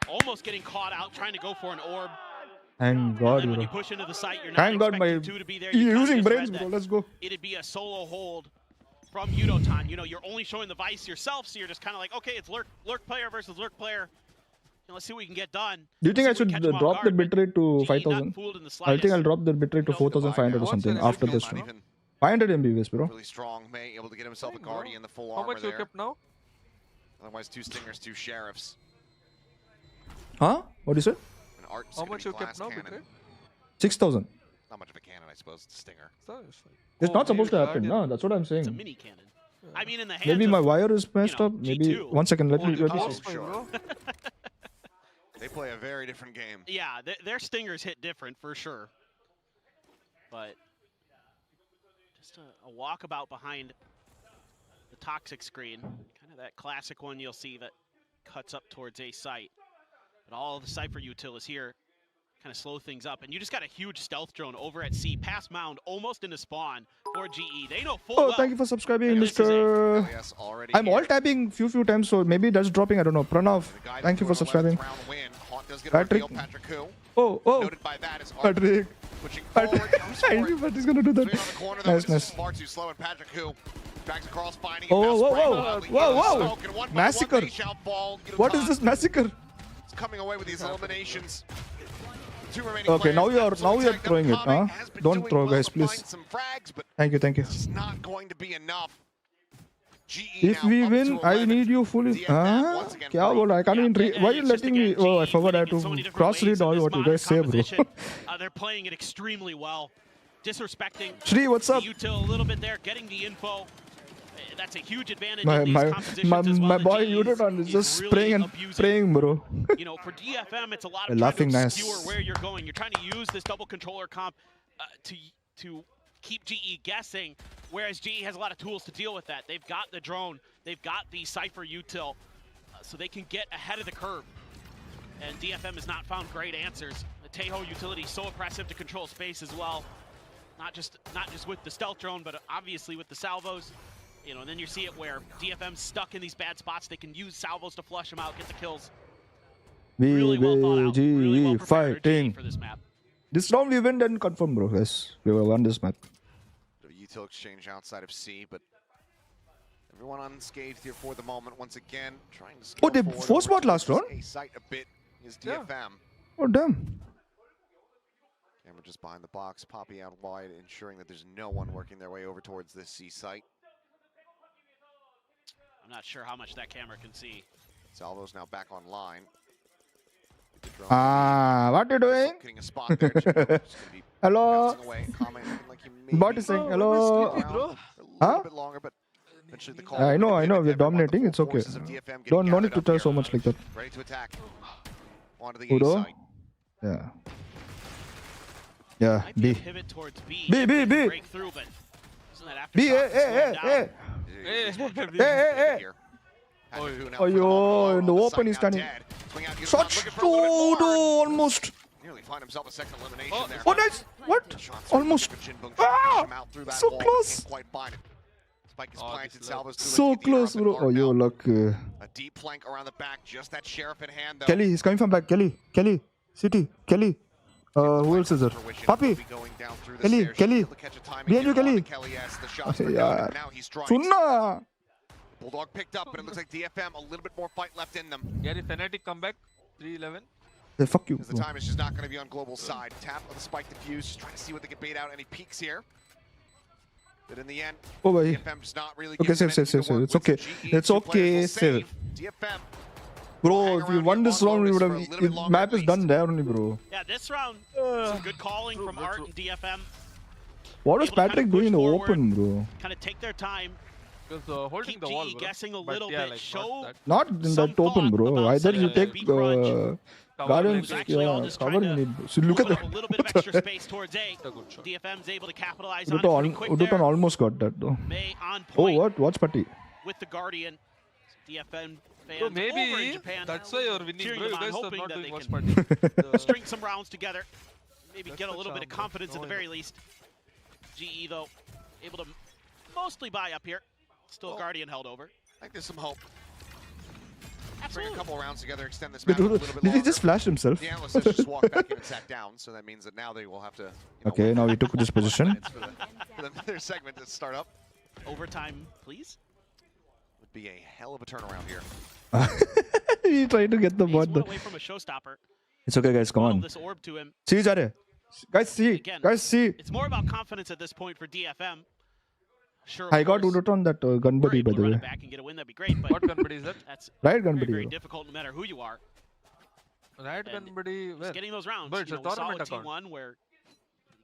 almost getting caught out trying to go for an orb. Thank God, And when bro. you push into the site, you're not Thank God my expecting two to be there. You kinda using just brains, read bro. that Let's go. It'd be a solo hold from Udotan. You know, you're only showing the Vice yourself, so you're just kind of like, okay, it's lurk player versus lurk player. You know, let's see what we can get done. Do you think I Let's see should if we can catch 'em off drop the guard, but bitrate to GE not 5,000? fooled in the I think I'll slightest. drop the bitrate to 4,500 or something after this Not one. even 500 MBs, bro. really strong. May able to get himself a Dang, bro. guardian, the full How armor much you there. kept now? Otherwise, two stingers, two sheriffs. Huh? What is it? And Art's How gonna much be you kept glass now, cannon. bitrate? 6,000. Not much of a cannon, I suppose. It's a stinger. So it's fine. It's Oh, not supposed to maybe happen, Guardian. no. That's what I'm It's a saying. mini cannon. I mean, in the hands Maybe my of, wire is messed know, up. Maybe G2. 1 second. Let me Oh, see. that's fine, bro. They play a very different game. yeah, their stingers hit different for sure. but just a walkabout behind the toxic screen. Kind of that classic one you'll see that cuts up towards A site. But all of the Cypher util is here. Kind of slow things up. And you just got a huge stealth drone over at C. Past mound, almost into spawn for GE. They know full well. Thank you for subscribing, Mr. I'm all tapping few times, so maybe that's dropping. I don't know. Pranav, thank you for subscribing. Patrick. Oh. Patrick. Thank you, Patrick's gonna do that. Nice. Far too slow, and Patrick who drags across, finding Whoa. Massacre. What is this massacre? It's coming away with these eliminations. Okay, now you're throwing it, huh? Don't throw, guys, please. Thank you. It's not going to be enough. If we win, I need you fully. Kya bola? I can't even read. Why are you letting me? Oh, I forgot I had to cross-read all what you guys say, bro. They're playing it extremely well. Disrespecting Shri, what's up? Util a little bit there, getting the info. That's a huge advantage my in these competitions as well. My boy Udoton is just spraying and praying, bro. You know, for DFM, it's a lot of laughing trying to nice. obscure where you're going. You're trying to use this double controller comp to keep GE guessing, whereas GE has a lot of tools to deal with that. They've got the drone, they've got the Cypher util, so they can get ahead of the curve. And DFM has not found great answers. The Tejo utility is so oppressive to control space as well. Not just with the stealth drone, but obviously with the salvos. You know, and then you see it where DFM's stuck in these bad spots. They can use salvos to flush them out, get the kills. Really well thought out, really well prepared GE for this map. This round we win, then confirm, bro. Yes, we will win this map. Util exchange outside of C, but everyone unscathed here for the moment. Once again, trying to. Oh, they force spot last round. A site a bit is DFM. Oh damn. Camera just behind the box, Poppy out wide, ensuring that there's no one working their way over towards this C site. I'm not sure how much that camera can see. Salvo's now back online. What are you doing? Getting a spot there. Hello. Bot is saying hello. Huh? I know. We're dominating. It's okay. No need to tell so much like that. Ready to attack. Onto the Udo? Yeah. Yeah. B. B. Break through, but B. Hey. Oh, yo, in the open he's standing. Such almost. Nearly find himself a second elimination there. Oh, nice. What? Almost. So close. Spike is planted. Salvos So close, bro. Oh, yo, look. A deep flank around the back. Just that sheriff in hand, though. Kelly, he's coming from back. Kelly. City. Kelly. Who else is there? Papi. Kelly. Behind you, Kelly. Yeah. Sunna. Bulldog picked up, but it looks like DFM a little bit more fight left in them. Gary Fnatic comeback, 3-11. Hey, fuck you. Because the time is just not going to be on global side. Tap of the spike diffuse, just trying to see what they can bait out. Any peaks here? But in the end, DFM's not really. Okay, save. It's okay. It's okay. Save. DFM. Bro, if we won this round, we would have. Map is done there only, bro. Yeah, this round, some good calling from Art and DFM. What was Patrick doing in the open, bro? Kind of take their time. Holding the wall, bro. Guessing a little bit. Like, show not in that open, bro. Either you take Guardians, cover you need. So look at that. A little bit of extra space towards A. DFM's able to capitalize on it pretty quick there. Udoton almost got that though. May on Oh, point what? Watch Patti. with the Guardian. DFM fans So over in maybe Japan, that's why you're winning, cheering bro. You them on, guys are hoping not that doing they much can party. string some rounds together. Maybe That's get a the little bit of charm, bro. confidence at the No, very least. GE though, able to mostly buy up here. Still Guardian held over. I think there's some hope. Bring Absolutely. a couple of rounds together, extend this match a little bit longer. Did he just flash himself? The analyst has just walked back in and sat down, so that means that now they will have to. Okay, now we took this position. For their segment to start up. Overtime, please. Would be a hell of a turnaround here. He tried to get the bot. Away from a showstopper. It's okay, guys. Come on. This orb to him. See, guys, see. Again, Guys, see. It's more about confidence at this point for DFM. Sure. I got Udoton that gun buddy, by the way. Back and get a win, that'd be great. But What gun buddy is that? That's Right gun very, buddy. very difficult no matter who you are. Right gun buddy. Just Where? getting those rounds. But it's you a know, tournament solid account. T1 where you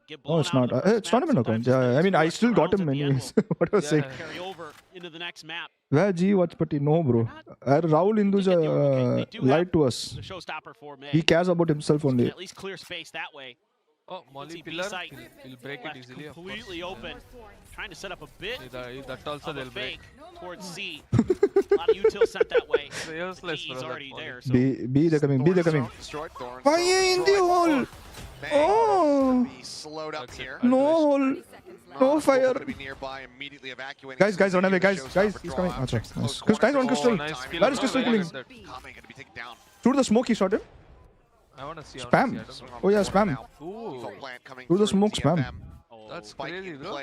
get Oh, blown it's out not. in the first It's not map. even account. Sometimes Yeah, I mean, I it's still got rounds him at the end anyways. will What I was saying. Carry over into the next map. Where G watch Patti? No, bro. Rahul Hinduja lied to us. The showstopper for May. He cares about himself only. At least clear space that way. Oh, Molly see pillar. B-site He'll break it left easily. Of completely course. open. Trying to set up a bit That also of a they'll break. fake towards C. A lot of util sent that way. Useless, He's bro, already that there. So B, they're coming. B, they're coming. Destroyed. Thorns Fire in the hole! Oh! be slowed up here. No hole! No fire! Gonna be nearby, immediately evacuating. Guys, run away, guys, he's coming. Achha, nice. Nice one, Crystal. Nice kill, Where is bro, Crystal very killing? good. Kame gonna be taken down. Shoot the smoke, he shot him. I wanna see. Spam. Oh yeah, spam. Ooh. Do the smoke, spam. That's crazy, bro.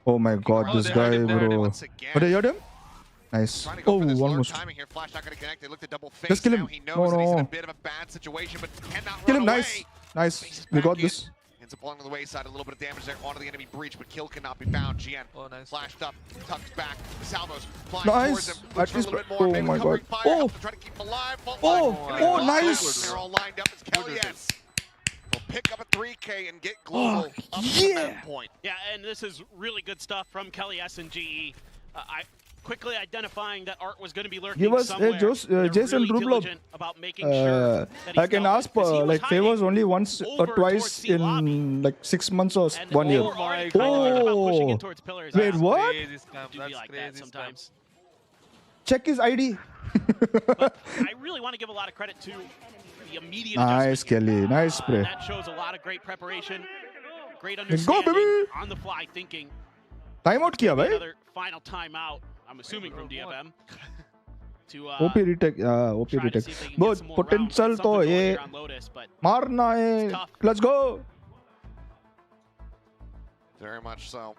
Oh my god, this guy, bro. But they heard him? Nice. Oh, almost. Just kill him. No. Kill him, nice. Nice. We got this. Ends up along the wayside, a little bit of damage there onto the enemy breach, but kill cannot be found. GN flashed up, tucks back. Salvos flying towards him. At least, more, oh my god. Oh! Try to keep him alive. Oh, nice. They're all lined up as Kellyes will pick up a 3K and get global up to that point. yeah, and this is really good stuff from Kelly S and GE. I quickly identifying that Art was going to be lurking Give us somewhere. They're Jason really Rublov. diligent about making sure that he's I can dealt ask with, 'cause he for was like favors only once or over twice towards C lobby. in like 6 months or And 1 year. they were already kind of thinking about pushing in towards pillars. Wait, what? Do be like that sometimes. Check his ID. I really want to give a lot of credit to the immediate Nice, Kelly. Nice spray. that shows a lot of great preparation, great Let's go, understanding, baby. on the fly thinking. Timeout kiya, bhai. Another final timeout, I'm assuming from DFM. To OP retake. OP try to retake. see if they can get But some more potential rounds, to something going ye here on Lotus, but marna hai. tough. Let's go. Very much so.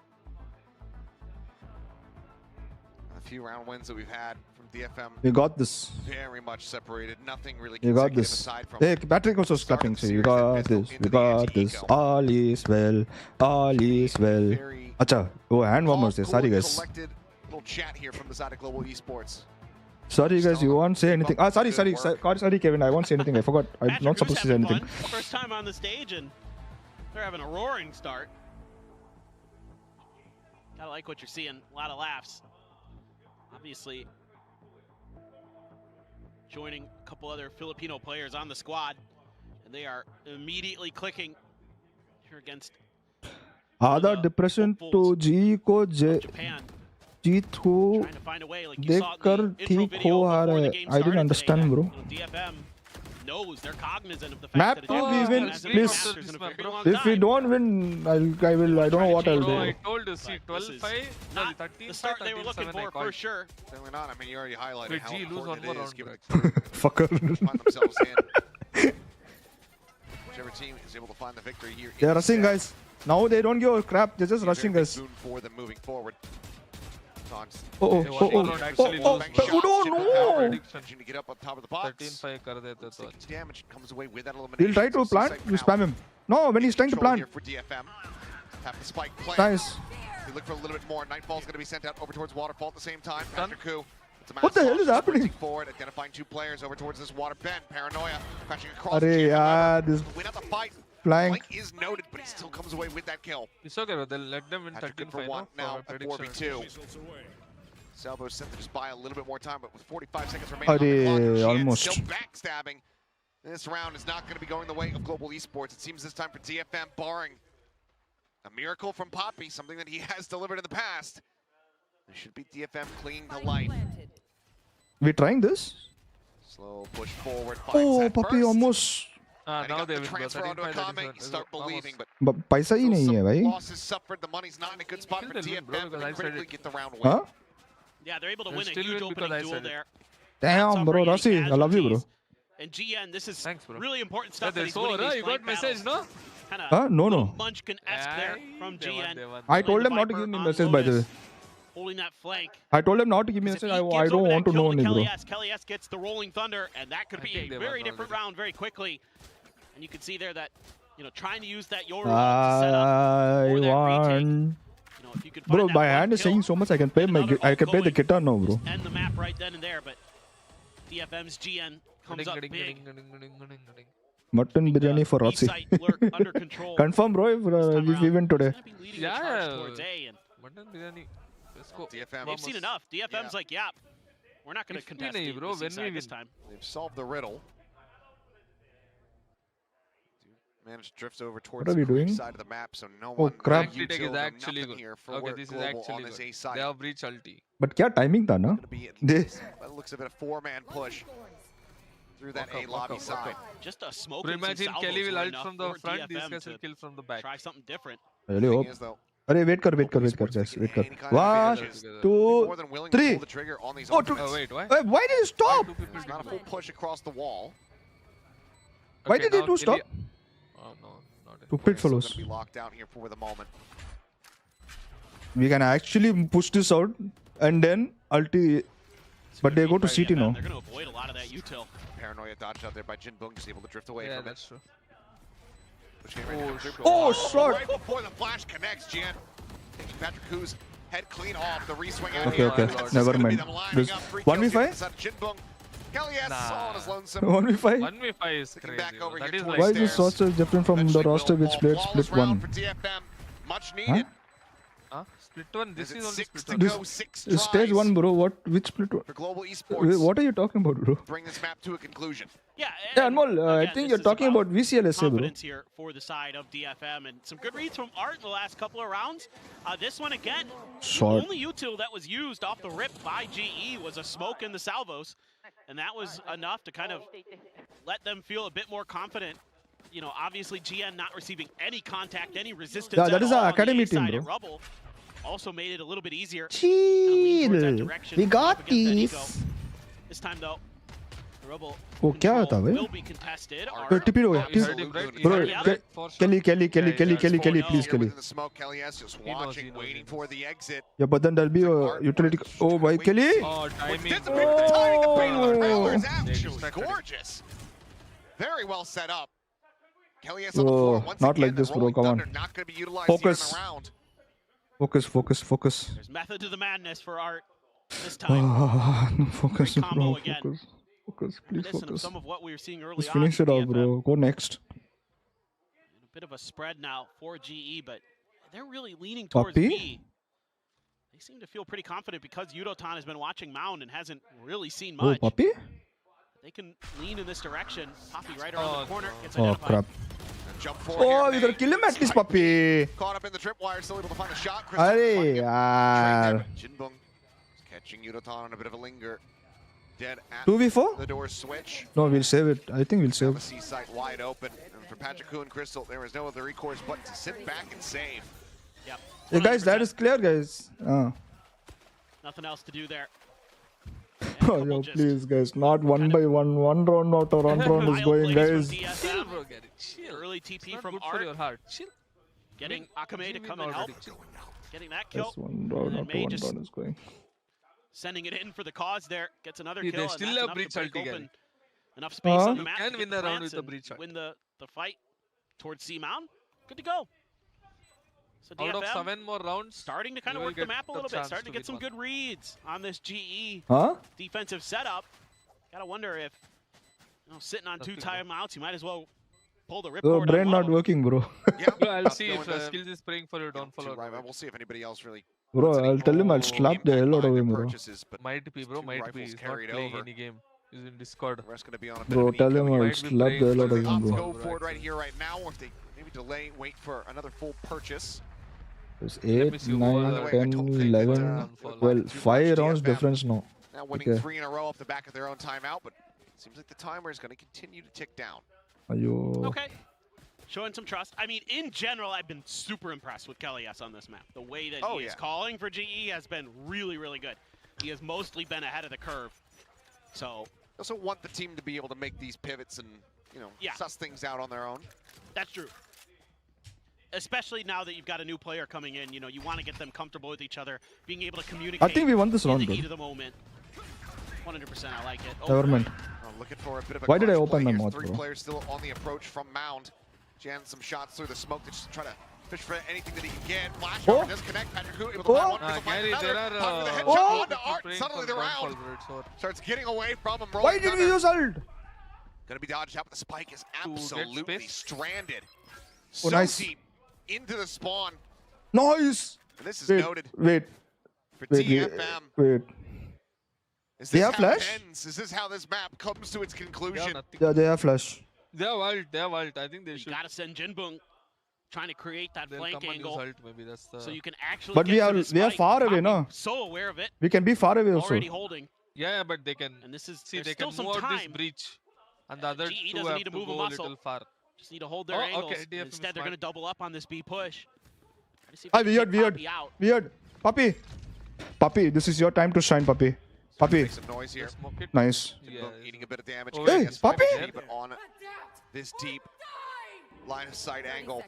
A few round wins that we've had from DFM. We got this. Very much separated. Nothing really We got consecutive this. aside from Hey, Patrick also clapping. So we got this. We got this. All is well. All is well. Acha. Oh, hand warmers there. Sorry, guys. collected little chat here from the side of Global Esports. Sorry, guys. You won't say anything. Sorry, Kevin. I won't say anything. I forgot. I'm not supposed to say anything. First time on the stage, and they're having a roaring start. Gotta like what you're seeing. A lot of laughs. Obviously, joining a couple other Filipino players on the squad, and they are immediately clicking here against आधा depression तो जी को जीत हो देखकर ठीक हो आ रहा है. I didn't understand, bro. DFM knows they're cognizant of the fact Map that team, we it's win, been please. Masters in a very long If we time. don't win, I don't know what I'll Bro, I do. told you, see, 12-5, Not 13 the start they were looking for sure. Certainly not. I mean, you already highlighted Wait, how G, lose important one it more is round, given Fucker. find themselves in. Whichever team is able to find the victory here. They're rushing, guys. Now they don't give a crap. They're just rushing, guys. Boon for them moving forward. Oh, no! To get up on top of the box. 13-5 कर देते तो अच्छा. Damage comes away with that elimination. He'll try to plant. You spam him. No, when he's trying to Control plant. here for DFM. Have the spike plant. Nice. They look for a little bit more. Nightfall's going to be sent out over towards Waterfall at the same time. Patrick Koo. What the hell is happening? Forward, identifying two players over towards this water bend. Paranoia crashing across. Arey yaar, this win out the fight. flank. Is noted, but he still comes away with that kill. It's okay, bro. They'll let them win Patrick good 13-5 for one no? now For at prediction. 4v2. Salvo sent to just buy a little bit more time, but with 45 seconds remaining on the clock, Arey, Sheehan almost. still backstabbing. This round is not going to be going the way of Global Esports. It seems this time for DFM, barring a miracle from Poppy, something that he has delivered in the past. It should be DFM clinging to life. We trying this? Slow push forward. Oh, Puppy almost. Now they the will go transfer onto 13-5. Akame, you start believing, but But paisa ही नहीं है भाई. losses suffered. The money's not in a good spot for Still they'll win, bro, DFM, but because they I said critically it. get the round win. Huh? Yeah, they're able to They'll win a still huge win because opening I duel said it. there. Damn, bro, Rossi, I love you, bro. And GN, this is Thanks, bro. really important Yeah, stuff that they're he's so winning right. these You got flank message, no? Kinda Huh? No. Munchkin-esque there from They won, GN. they won. I told the them not to Viper give me on message, by the way. Lotus, holding that flank. I told them not to give me If message. he I gives don't over want that to know kill any, bro. Kelly S gets the rolling thunder, and that could I be think a they very won different already. round very quickly. And you can see there that, trying to use that Yoru to set up I for that retake. want. If you could Bro, find that my one hand is kill, saying so much. I can play I can play the guitar now, bro. end the map right then and there, but DFM's GN comes up big. Mutton biryani for Rossi. B-site lurk under control. Confirm, bro, if we win today. Leading the charge towards A, and Mutton biryani. Let's go. DFM. they've seen enough. DFM's like, yeah, we're not going to contest nahi, bro, this when we this win. time. They've solved the riddle. Managed drifts over towards are the we Greek doing? side of the map, so no Oh, one. crap. no Tech is util, no actually nothing good. here for Okay, this is Global actually on this good. A side. They have breach ulti. But क्या timing था ना? Be at They least, by the looks of it, a 4-man push through that A lobby side. Just a smoke. But and some imagine salvos Kelly will were ult enough from the for front, these DFM guys to will kill from the back. Try something different. I really hope. Is, though, अरे wait कर wait कर. One, two, three. Pull the trigger on these Oh, two. ultimates. wait, why? Why did you stop? There's not a full push across the wall. Why Okay, did they now do stop? Oh no, not it. Stupid Still fellows. gonna be locked down here for the moment. We can actually push this out and then ulti. But they go to CT now. They're going to avoid a lot of that util. Paranoia dodged out there by Jinbung, just able to drift away Yeah, from that's it. true. Oh, shot. Right before the flash connects, Jan. Taking Patrick Ku's head clean off. The reswing out Okay, here. okay. This is Never gonna be mind. them lining This up. 3 kills 1v5? here inside Jinbung. Kelly S on his lonesome. 1v5? 1v5 is crazy. Back over That here is towards like Why is this stairs. roster different from the roster which played Flawless split round 1? for DFM. Much Huh? needed. Huh? Split one. This Is is it only 6 split to one. go? 6 This stage tries 1, bro. What? Which split 1? for Global Wait, Esports. what are you talking about, bro? Bring this map to a conclusion. Yeah, Yeah, and Anmol, I again, think this you're is talking about VCLSA, bro. confidence here for the side of DFM, and some good reads from Art in the last couple of rounds. This one again, Short. the only util that was used off the rip by GE was a smoke in the salvos, and that was enough to kind of let them feel a bit more confident. You know, obviously GN not receiving any contact, any resistance. Yeah, that at is all our on the academy A team, side, bro. and Rubble also made it a little bit easier. Chill. We got this. This time though, Rubble Oh, क्या था भाई? will be contested. Wait, TP हो गया. You Please. heard him, right? You Bro, heard him, right? For sure. Kelly, Yeah, yeah, Kelly, please, Here Kelly. within the smoke, Kelly S just watching, waiting for the exit. Yeah, but then there'll be a utility. Oh, by Kelly. Oh, timing. Anticipate the timing. The fate of the Prowler is Oh. actually Distracted. gorgeous. Very well set up. Kelly S on the floor Bro, once not again. like this, the bro. Rolling Come on. Thunder not going to be utilized here in Focus. the round. Focus. There's method to the madness for Art this time. No, focus, Great combo bro. again. Focus, please Reminiscent of focus. some of what we were seeing early Just on. finish for it off, DFM. bro. Go next. A bit of a spread now for GE, but they're really leaning towards Puppy? B. They seem to feel pretty confident because Yudotan has been watching Mound and hasn't really seen Oh, much. puppy? They can lean in this direction. Poppy right around the corner gets Oh, identified. crap. Jump forward Oh, here, we gotta Nate. kill him at least, puppy. Caught up in the tripwire, still able to find a shot. Crystal Arey, trying to get yaar. trained there, but Jinbung is catching Yudotan on a bit of a linger. Dead at 2v4? the door switch. No, we'll save it. I think we'll The save. C site wide open. And for Patrick Kuhn and Crystal, there was no other recourse but to sit back and save. Yep. Hey, guys, that is clear, guys. Nothing else to do there. Oh, yo, please, guys. Not one by one. One round after one round is going, guys. Chill, bro, get it. Chill. Early TP Not from good Art. for your heart. Chill. Getting Akame to Win come and help. already. Chill. Getting that kill. Yes, one round And then after May one just round is going. sending it in for the cause there. Gets another See, kill. they And still that's have enough breach to break ulti, Gary. open enough space on the You map can to win get the round plants with the and breach ulti. win the fight towards C-Mound. Good to go. So Out of DFM 7 more rounds, starting to kind you of will work the get map a the little bit. chance Starting to get win some one. good reads on this GE Huh? defensive setup. Gotta wonder if, sitting on 2 timeouts, you might as well pull the Oh, ripcord on brain one not of them. working, bro. Yeah, Bro, I'll not see going if to- Skills is praying for your downfall or Right, not. we'll see if anybody else really Bro, puts any I'll tell him I'll slap the hell out of him, bro. purchases, but Might be, bro, two might be. rifles He's not carried playing over. any game. He's in Discord. The rest going to be on a bit Bro, of an tell eco. him He I'll might be slap praying the hell for out of his him, Let's bro. go bro, for it right actually. here, right now, or if they maybe delay, wait for another full purchase. There's me 8, see who 9, are the- 10, I don't think that, 11, will 12, matter too 5 much. rounds DFM difference now. Now winning Okay. 3 in a row off the back of their own timeout, but it seems like the timer is going to continue to tick down. Ayo. Okay. Showing some trust. I mean, in general, I've been super impressed with Kelly S on this map. The way that he is calling for GE has been really, really good. He has mostly been ahead of the curve. So I also want the team to be able to make these pivots and, suss things out on their own. that's true. Especially now that you've got a new player coming in, you want to get them comfortable with each other, being able to communicate. I think we won this in round, the bro. heat of the moment. 100%, I like it. Never mind. Looking for a bit of a Why did I clutch open play my here. mouth, 3 bro? players still on the approach from Mound. Jan some shots through the smoke to just try to fish for anything that he can get. Flash over, disconnect. Patrick Hu able to find one, Crystal finds Gary, another. there are Hunt with a headshot people onto Art. praying Suddenly for the downfall, round bro. It's over. starts getting away from him. Why Rolling did Thunder. you use ult? Gonna be dodged out, but the spike is get absolutely space. stranded. Oh, So nice. deep into the spawn. Nice! And this is Wait, noted wait. for Wait, TFM. wait. Is They this have how it flash? ends? Is this how this map comes to its conclusion? Yeah, they have flash. They're wild. They're wild. I think they You should. gotta send Jinbung trying to create that They'll flank come and use angle. ult, maybe that's the. So you can actually But get we to are this we are spike. far away, Poppy no? So aware of it. We can be far away also. Already holding. Yeah, but they can. And this is See, there's they still can some move out this time. breach, and the other GE two doesn't have need to to move a go a muscle. little far. Just need to hold their Oh, angles. okay, DFM Instead, is they're going to smart. double up on this B push. Try to see if Ah, they can weird, take weird, Poppy out. weird. Puppy, puppy, this is your time to shine, puppy. Puppy, Make some noise here. nice. Jinbung eating a bit of damage. Oh, Getting hey, his Poppy! 5G, but on this deep line of sight angle.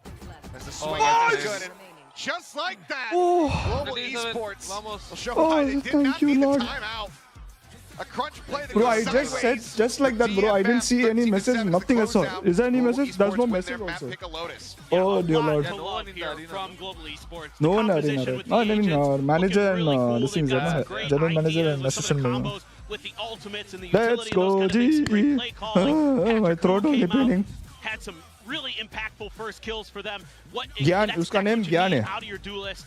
As the swing What? is good. And just like that, Oh. Global 37, Esports vamos. will show Oh, why they did thank not you, need Lord. the timeout. A crunch play that Bro, goes I just said sideways. just like that, bro. I didn't see any message, nothing I saw. Is there any message? There's no message also. Oh dear lord. To love here from Global Esports. No The one arena, composition right? with No, the I mean agents manager looking really and cool. this They've is got some great general manager ideas and with some of the assistant. combos, with the ultimates and the Let's utility of go, those kind of things. Great GE. play calling. My Patrick throat Wu only came out, paining. had some really impactful first kills for them. Gyan, that's uska name what you Gyan need hai. out of your duelist.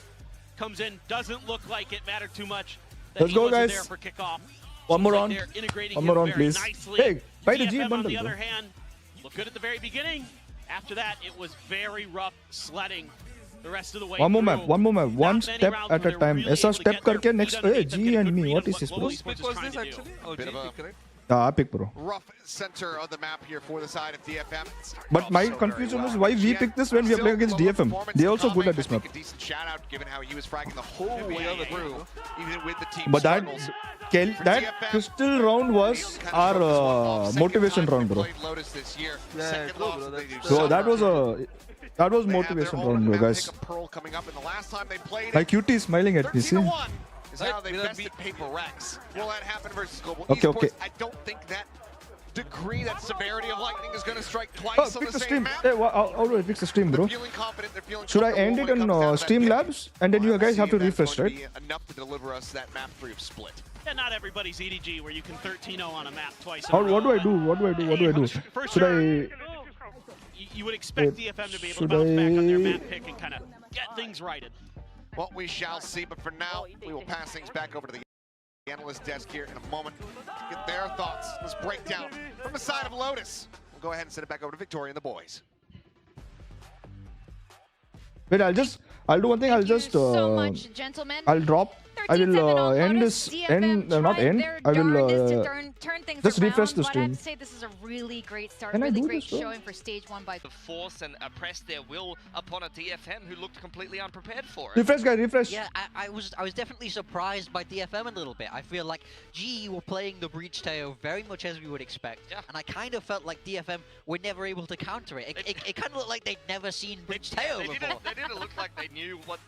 Comes in, doesn't look like it mattered too much. That Let's he go, wasn't guys. there for kickoff. One more Seems like round. they're integrating One more him round, very please. nicely. Hey, buy the G DFM, on bundle, the bro. other hand, looked good at the very beginning. After that, it was very rough sledding the rest of the way One more through. map, one more map. One Not many step rounds at where a they were time. really ऐसा able to step get their करके feet next. underneath Hey, them, G get a and good me. read What on is this, what bro? Global Esports is trying to do. Oh, Bit of GP, a- correct? Pick, bro. Rough center of the map here for the side of DFM. But my confusion is why we pick this when we are playing against DFM. They are also good at this map. A decent shout out given how he was fragging the whole way through, even with the team But that struggles. that crystal round was our motivation round, bro. Played Lotus this year. Yeah, Second cool, loss bro, they do that's- So so that was well. that was They have motivation their own round, bro, map guys. pick of Pearl coming up, and the last time they played My it, cutie is smiling at me. See? 13-1 is how Right, they with a bested Paper Rex. Will that happen versus Global Okay, Esports? okay. I don't think that degree, that severity of lightning is going to strike twice Oh, on fix the the same stream. map. Hey, how do I fix the stream, bro? They're feeling confident. They're feeling Should I comfortable end it when on comes down to that pick. Streamlabs and then you guys have to See if that's refresh, going to right? be enough to deliver us that map 3 of Split. Yeah, not everybody's EDG where you can 13-0 on a map twice. How, what do I do? What do I do? What do I do? For Should sure. I? You would expect Wait, DFM to be able to should bounce back on their I- map pick and kind of get things righted. Well, we shall see, but for now, we will pass things back over to the analyst desk here in a moment to get their thoughts. Let's break down from the side of Lotus. We'll go ahead and send it back over to Victoria and the boys. Wait, I'll do one thing. I'll just so much, gentlemen. I'll drop. I will 13-7 on end Lotus. this. DFM Not tried end. their I will darndest to turn things just refresh around, the but I stream. have to say this is a really great start, Can I really do great this, bro? showing for stage 1 by Force and press their will upon a DFM who looked completely unprepared for it. Refresh, guys. Refresh. Yeah, I was definitely surprised by DFM a little bit. I feel like GE were playing the Breach Tail very much as we would expect, and I kind of felt like DFM were never able to counter it. It kind of looked like they'd never seen Breach Tail They before. didn't look like they knew what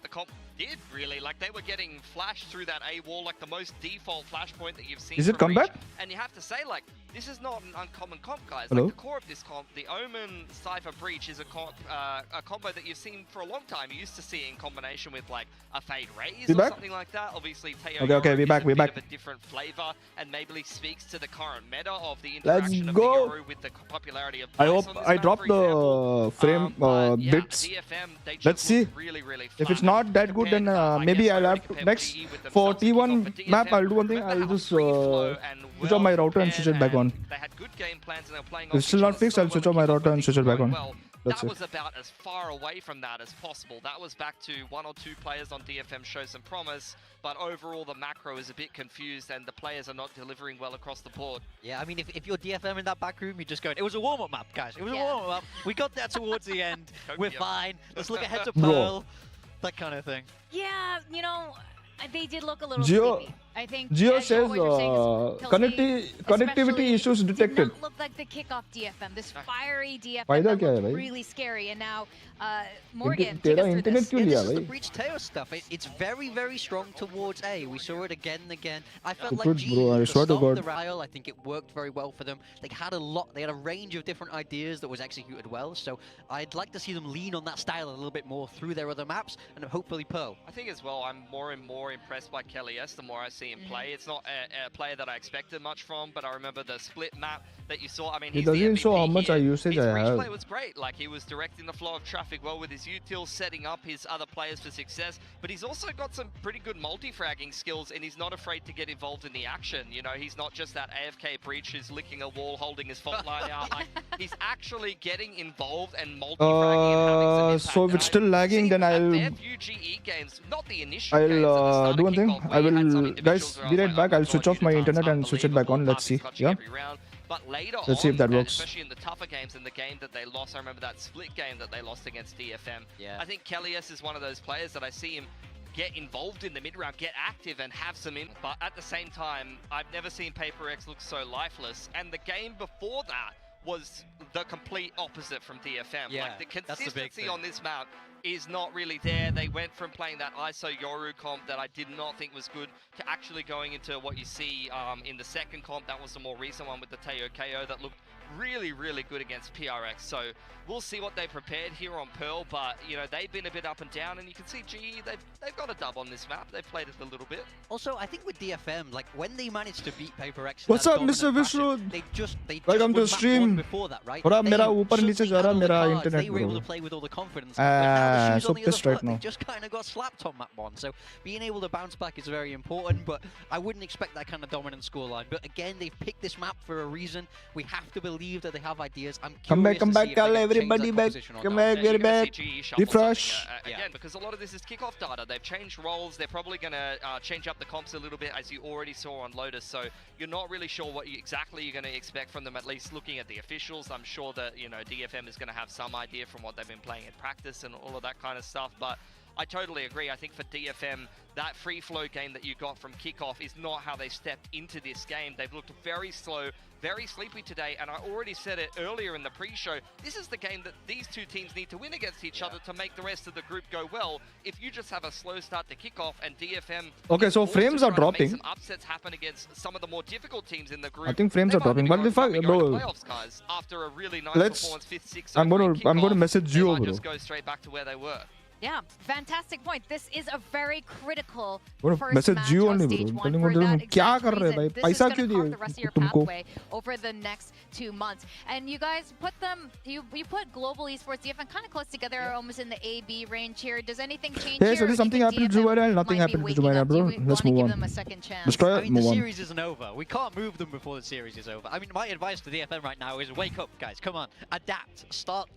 the comp did really. Like they were getting flashed through that A wall, like the most default flashpoint that you've seen. Is it from Reach. combat? And you have to say, like, this is not an uncommon comp, guys. Hello? Like the core of this comp, the Omen Cypher Breach is a combo that you've seen for a long time. You used to see it in combination with like a Fade Raise We or back? something like that. Obviously, Teo Okay, Yoru we is back, a we bit back. of a different flavor and maybe speaks to the current meta of the Let's interaction of go. the Yoru with the popularity of I Dice hope on this I map, drop for example. the frame Yeah, bits. DFM, they just Let's see. look really, really If it's not that good, then maybe I'll have to, next for T1 map. I'll do one thing. I'll just switch off my router and switch it back on. They had good game plans and they were playing If it's still not fixed, I'll switch off my router and switch it back on. That's that it. was about as far away from that as possible. That was back to 1 or 2 players on DFM show some promise, but overall the macro is a bit confused and the players are not delivering well across the board. Yeah, I mean, if you're DFM in that back room, you're just going, it was a warm-up map, guys. It was a warm-up map. We got there towards the end. We're fine. Let's look ahead to Bro. Pearl. That kind of thing. Yeah, you know, they did look a little Geo- sleepy. I think Geo Angelo, says what you're saying is Kelsey connectivity especially issues did detected. not look like the kickoff DFM. This fiery DFM फायदा that क्या है looked भाई? really scary. And now Morgan, take तेरा us through internet this. क्यों Yeah, लिया this is the भाई? Breach Tail stuff. It's very, very strong towards A. We saw it again and again. I felt It like would, GE bro, I for swear to Storm the God. Rial, I think it worked very well for them. They had a range of different ideas that was executed well. So I'd like to see them lean on that style a little bit more through their other maps and hopefully Pearl. I think as well, I'm more and more impressed by Kelly S the more I see see him play. It's not a player that I expected much from, but I remember the split map that you saw. I mean, It doesn't show how much usage his I reach have. play was great. Like, he was directing the flow of traffic well with his util, setting up his other players for success. But he's also got some pretty good multi-fragging skills, and he's not afraid to get involved in the action. You know, he's not just that AFK breach who's licking a wall, holding his fault line out. Like, he's actually getting involved and multi-fragging and having some impact. So if it's still lagging, then I'll do one thing. I will, guys, be right back. I'll switch off my internet and switch it back on. Let's see. Yeah. But later Let's see if that works. Especially in the tougher games, in the game that they lost, I remember that split game that they lost against DFM. Yeah. I think Kellyus is one of those players that I see him get involved in the mid-round, get active and have some in. But at the same time, I've never seen Paper X look so lifeless. And the game before that was the complete opposite from DFM. Yeah, like, the that's the big consistency thing. on this map is not really there. They went from playing that ISO Yoru comp that I did not think was good to actually going into what you see in the second comp. That was the more recent one with the Teo KO that looked really, really good against PRX. So we'll see what they prepared here on Pearl, but you know, they've been a bit up and down, and you can see GE, they've got a dub on this map. They've played it a little bit. Also, I think with DFM, like when they managed to beat Paper X, What's up, Mr. Vishnu? Welcome to the stream. Before that, right? थोड़ा मेरा ऊपर नीचे जा रहा मेरा internet They were able bro. to play with all the confidence. So pissed right now. They just kind of got slapped on map 1. So being able to bounce back is very important, but I wouldn't expect that kind of dominant scoreline. But again, they've picked this map for a reason. We have to believe that they have ideas. I'm Come back, curious to see if they Carl, can change everybody that back. composition or Come not. back, get back. Refresh. Again, because a lot of this is kickoff data. They've changed roles. They're probably going to change up the comps a little bit, as you already saw on Lotus. So you're not really sure what exactly you're going to expect from them, at least looking at the officials. I'm sure that, you know, DFM is going to have some idea from what they've been playing in practice and all of that kind of stuff. But I totally agree. I think for DFM, that free flow game that you got from kickoff is not how they stepped into this game. They've looked very slow, very sleepy today, and I already said it earlier in the pre-show. This is the game that these two teams need to win against each other to make the rest of the group go well. If you just have a slow start to kickoff and DFM, Okay, so frames are dropping. some upsets happen against some of the more difficult teams in the group. I think frames are dropping, but if I bro, Playoffs, guys, after a really nice performance, 5th, 6th, I'm gonna message you, bro. just go straight back to where they were. Yeah, fantastic point. This is a very critical Bro, first message match you on only, stage bro. 1 Telling for them, that क्या exact कर रहे reason. भाई? This is पैसा going क्यों to दिए carve the rest of your तुमको? pathway over the next 2 months. And you guys put them, you put Global Esports DFM kind of close together, almost in the A-B range here. Does anything change Hey, here? so something happened to Juvenile, nothing happened to Juvenile, bro. Let's move on. Destroy I it, mean, the move on. series isn't over. We can't move them before the series is over. I mean, my advice to DFM right now is wake up, guys. Come on, adapt. Stop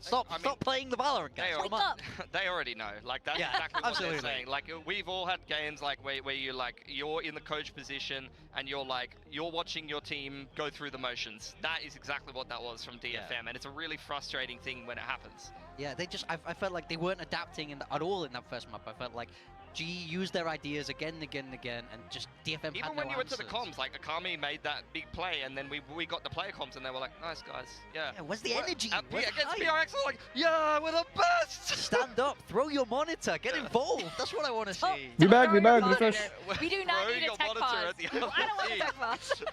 playing the Valorant, guys. Come on. They already know. Like, that's exactly what they're saying. Like, we've all had games like where you you're in the coach position and you're watching your team go through the motions. That is exactly what that was from DFM, and it's a really frustrating thing when it happens. Yeah, they just, I felt like they weren't adapting at all in that first map. I felt like GE used their ideas again and again and again, and just DFM Even had when no you went to the answers. comms, like Akami made that big play, and then we got the player comms, and they were like, nice guys, yeah. Where's the energy? Where's Against hype? PRX, they're like, yeah, we're the best! Stand up, throw your monitor, get involved. That's what I want to see. Be back, refresh. We do not need a tech pause. I don't want a tech pause.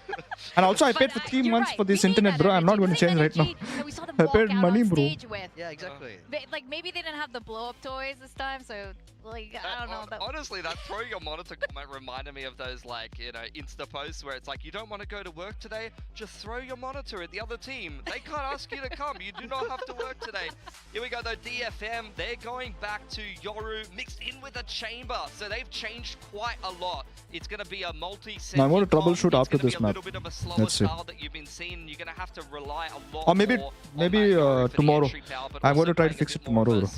And also, I paid for 3 months for this internet, bro. I'm not going to change right now. We saw them I walk paid out money, on bro. stage with. Yeah, exactly. Like, maybe they didn't have the blow-up toys this time, so, like, I don't know. Honestly, that throw your monitor comment reminded me of those, like, you know, Insta posts where it's like, you don't want to go to work today? Just throw your monitor at the other team. They can't ask you to come. You do not have to work today. Here we go, though. DFM, they're going back to Yoru mixed in with a chamber. So they've changed quite a lot. It's going to be a multi-set. I'm going to troubleshoot after this map. Let's see. That you've been seeing. You're going to have to rely a lot Or maybe more tomorrow. I'm going to try to fix it tomorrow, bro.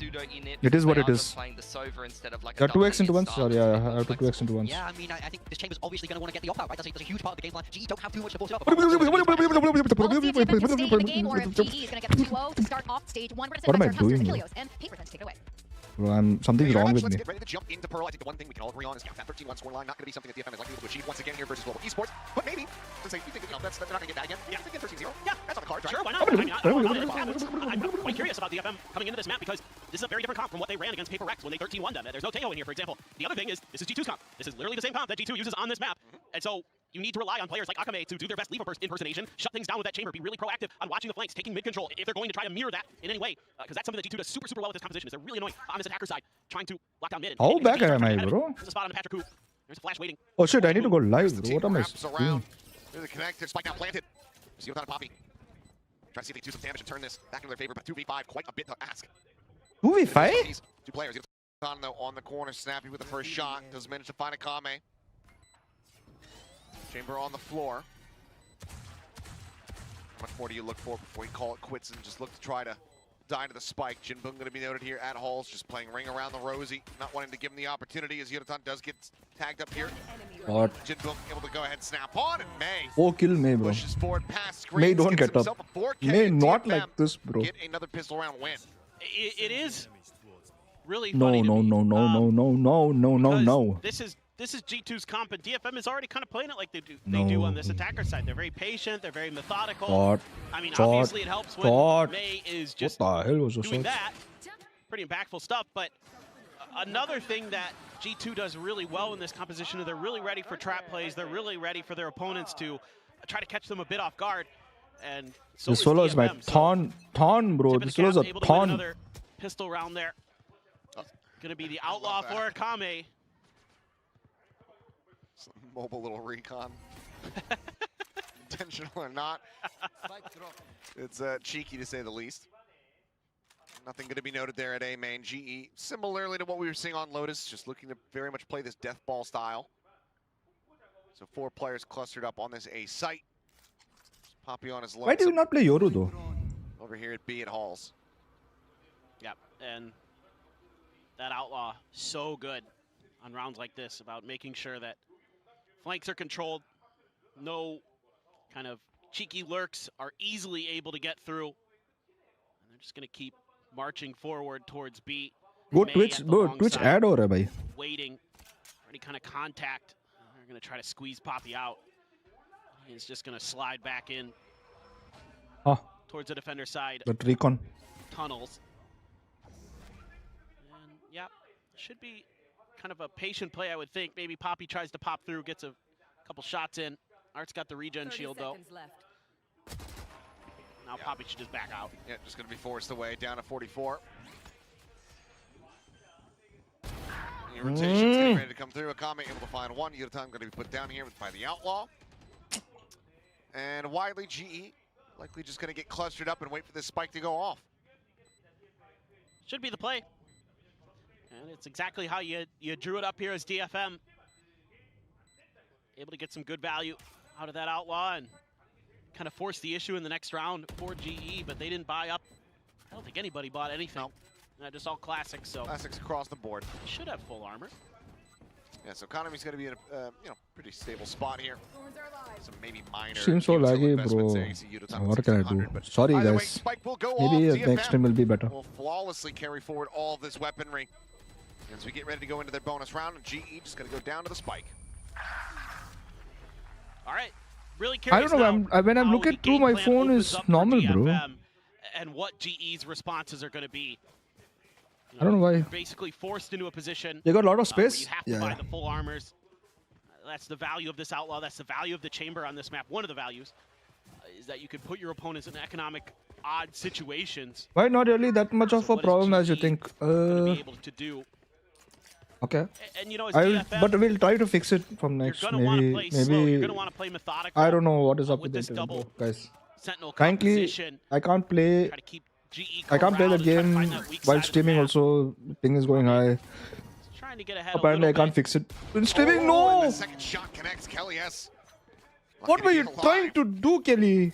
It is what it is. Yeah, 2x into 1. Sorry, I have to 2x into 1. Yeah, I mean, I think this chamber's obviously going to want to get the op out, right? That's a huge part of the game plan. GE don't have too much to force it up. We'll see if DFM can stay in the game, or if GE is going to get 2-0 to start off stage 1. What am I doing, bro? And Paper Fence take it away. Bro, something's wrong with Let's me. get ready to jump into Pearl. I think the one thing we can all agree on is that 13-1 scoreline not going to be something that DFM is likely to achieve once again here versus Global Esports. But maybe, since you think they're not going to get that again, yeah, think 13-0. Yeah, that's on the cards, right? Sure, why not? I mean, I don't know if it happens. I'm quite curious about DFM coming into this map because this is a very different comp from what they ran against Paper X when they 13-1 them. There's no Teo in here, for example. The other thing is, this is G2's comp. This is literally the same comp that G2 uses on this map. And so you need to rely on players like Akame to do their best lever burst impersonation, shut things down with that chamber, be really proactive on watching the flanks, taking mid control if they're going to try to mirror that in any way. Because that's something that G2 does super well with this composition. Is they're really annoying on this attacker side, trying to lock down mid. How back am I, bro? There's a spot on Patrick who There's a flash waiting. Oh shit, I need to go live, bro. What am I doing? There's a connected spike now planted. See what's on Poppy. Try to see if they can do some damage and turn this back into their favor, but 2v5, quite a bit to ask. 2v5? Two players. On the corner, Snappy with the first shot. Doesn't manage to find a Kame. Chamber on the floor. How much more do you look for before you call it quits and just look to try to die to the spike? Jinbung going to be noted here at Halls, just playing ring around the Rosie, not wanting to give him the opportunity as Yodotan does get tagged up here. What? Jinbung able to go ahead and snap on, and May 4 kill May, bro. pushes forward past screens, May don't gets get up. himself a 4K May and not DFM like this, bro. Get another pistol round win. It is really No, funny to no, me. no, no, no, no, no, no, no, no. This is G2's comp, and DFM is already kind of playing it like they do on this attacker side. They're very patient. They're very methodical. Shot. I mean, Shot. obviously it helps when Shot. May is just What the hell was doing that? that. Pretty impactful stuff. But another thing that G2 does really well in this composition is they're really ready for trap plays. They're really ready for their opponents to try to catch them a bit off guard. And so This solo is my DFM. thon, bro. This solo is a Able to win thon. another pistol round there. Gonna be the outlaw for Akame. Some mobile little recon. Intentional or not. It's cheeky to say the least. Nothing going to be noted there at A main. GE, similarly to what we were seeing on Lotus, just looking to very much play this death ball style. So 4 players clustered up on this A site. Poppy on his low. Why do you not play Yoru though? Over here at B at Halls. Yep, and that outlaw so good on rounds like this about making sure that flanks are controlled, no kind of cheeky lurks are easily able to get through, and they're just going to keep marching forward towards B. Go May Twitch, at the bro. long Twitch side, ad ho raha hai, bhai. waiting for any kind of contact. They're going to try to squeeze Poppy out. He's just going to slide back in towards the defender side. That recon. Tunnels. And yeah, should be kind of a patient play, I would think. Maybe Poppy tries to pop through, gets a couple shots in. Art's got the regen shield though. Now Poppy should just back out. Yeah, just going to be forced away down to 44. Rotation's getting ready to come through. Akame able to find one. Yodotan going to be put down here by the outlaw. And Wiley GE likely just going to get clustered up and wait for this spike to go off. Should be the play. And it's exactly how you drew it up here as DFM. Able to get some good value out of that outlaw and kind of force the issue in the next round for GE, but they didn't buy up. I don't think anybody bought anything. Just all classics, so. Classics across the board. They should have full armor. Yeah, so Economy's going to be in a pretty stable spot here. Some maybe minor. Seems so laggy, bro. What can I do? Sorry, guys. Maybe the next stream will be better. Will flawlessly carry forward all of this weaponry as we get ready to go into their bonus round. And GE just going to go down to the spike. All right, really I curious. don't know. When I'm looking through my phone, is normal, bro. And what GE's responses are going to be. I don't know why. You're basically forced into a position. They got a lot of where space. you have to buy the full armors. That's the value of this outlaw. That's the value of the chamber on this map. One of the values is that you could put your opponents in economic odd situations. Why not really that much of a problem as you think? Be able to do. Okay. And you know, as I will, DFM, but we'll try to fix it from next. You're gonna want to play slow. You're Maybe. gonna want to play methodical. I don't know what is up with this that, double guys. sentinel Frankly, composition. I can't play. Try to keep GE I can't play the game while streaming. Also, ping is going high. Trying to get ahead Apparently, I can't fix it. In streaming, no. And the second shot connects. Kelly S. What were you trying to do, Kelly?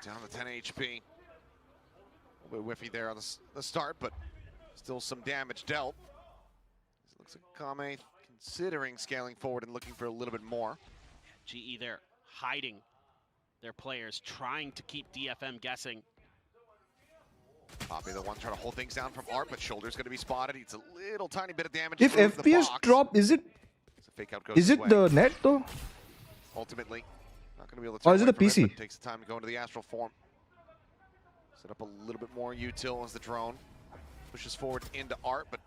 Down to 10 HP. A little bit whiffy there on the start, but still some damage dealt. Looks like Kame considering scaling forward and looking for a little bit more. GE there hiding their players, trying to keep DFM guessing. Poppy the one trying to hold things down from Art, but shoulder's going to be spotted. It's a little tiny bit of damage. If through the FPS box. drop, is it? So fake out goes Is his it way. the net though? Ultimately, not going to be able to. Or turn is it away the from PC? but takes the time to go into the astral form. Set up a little bit more util as the drone pushes forward into Art, but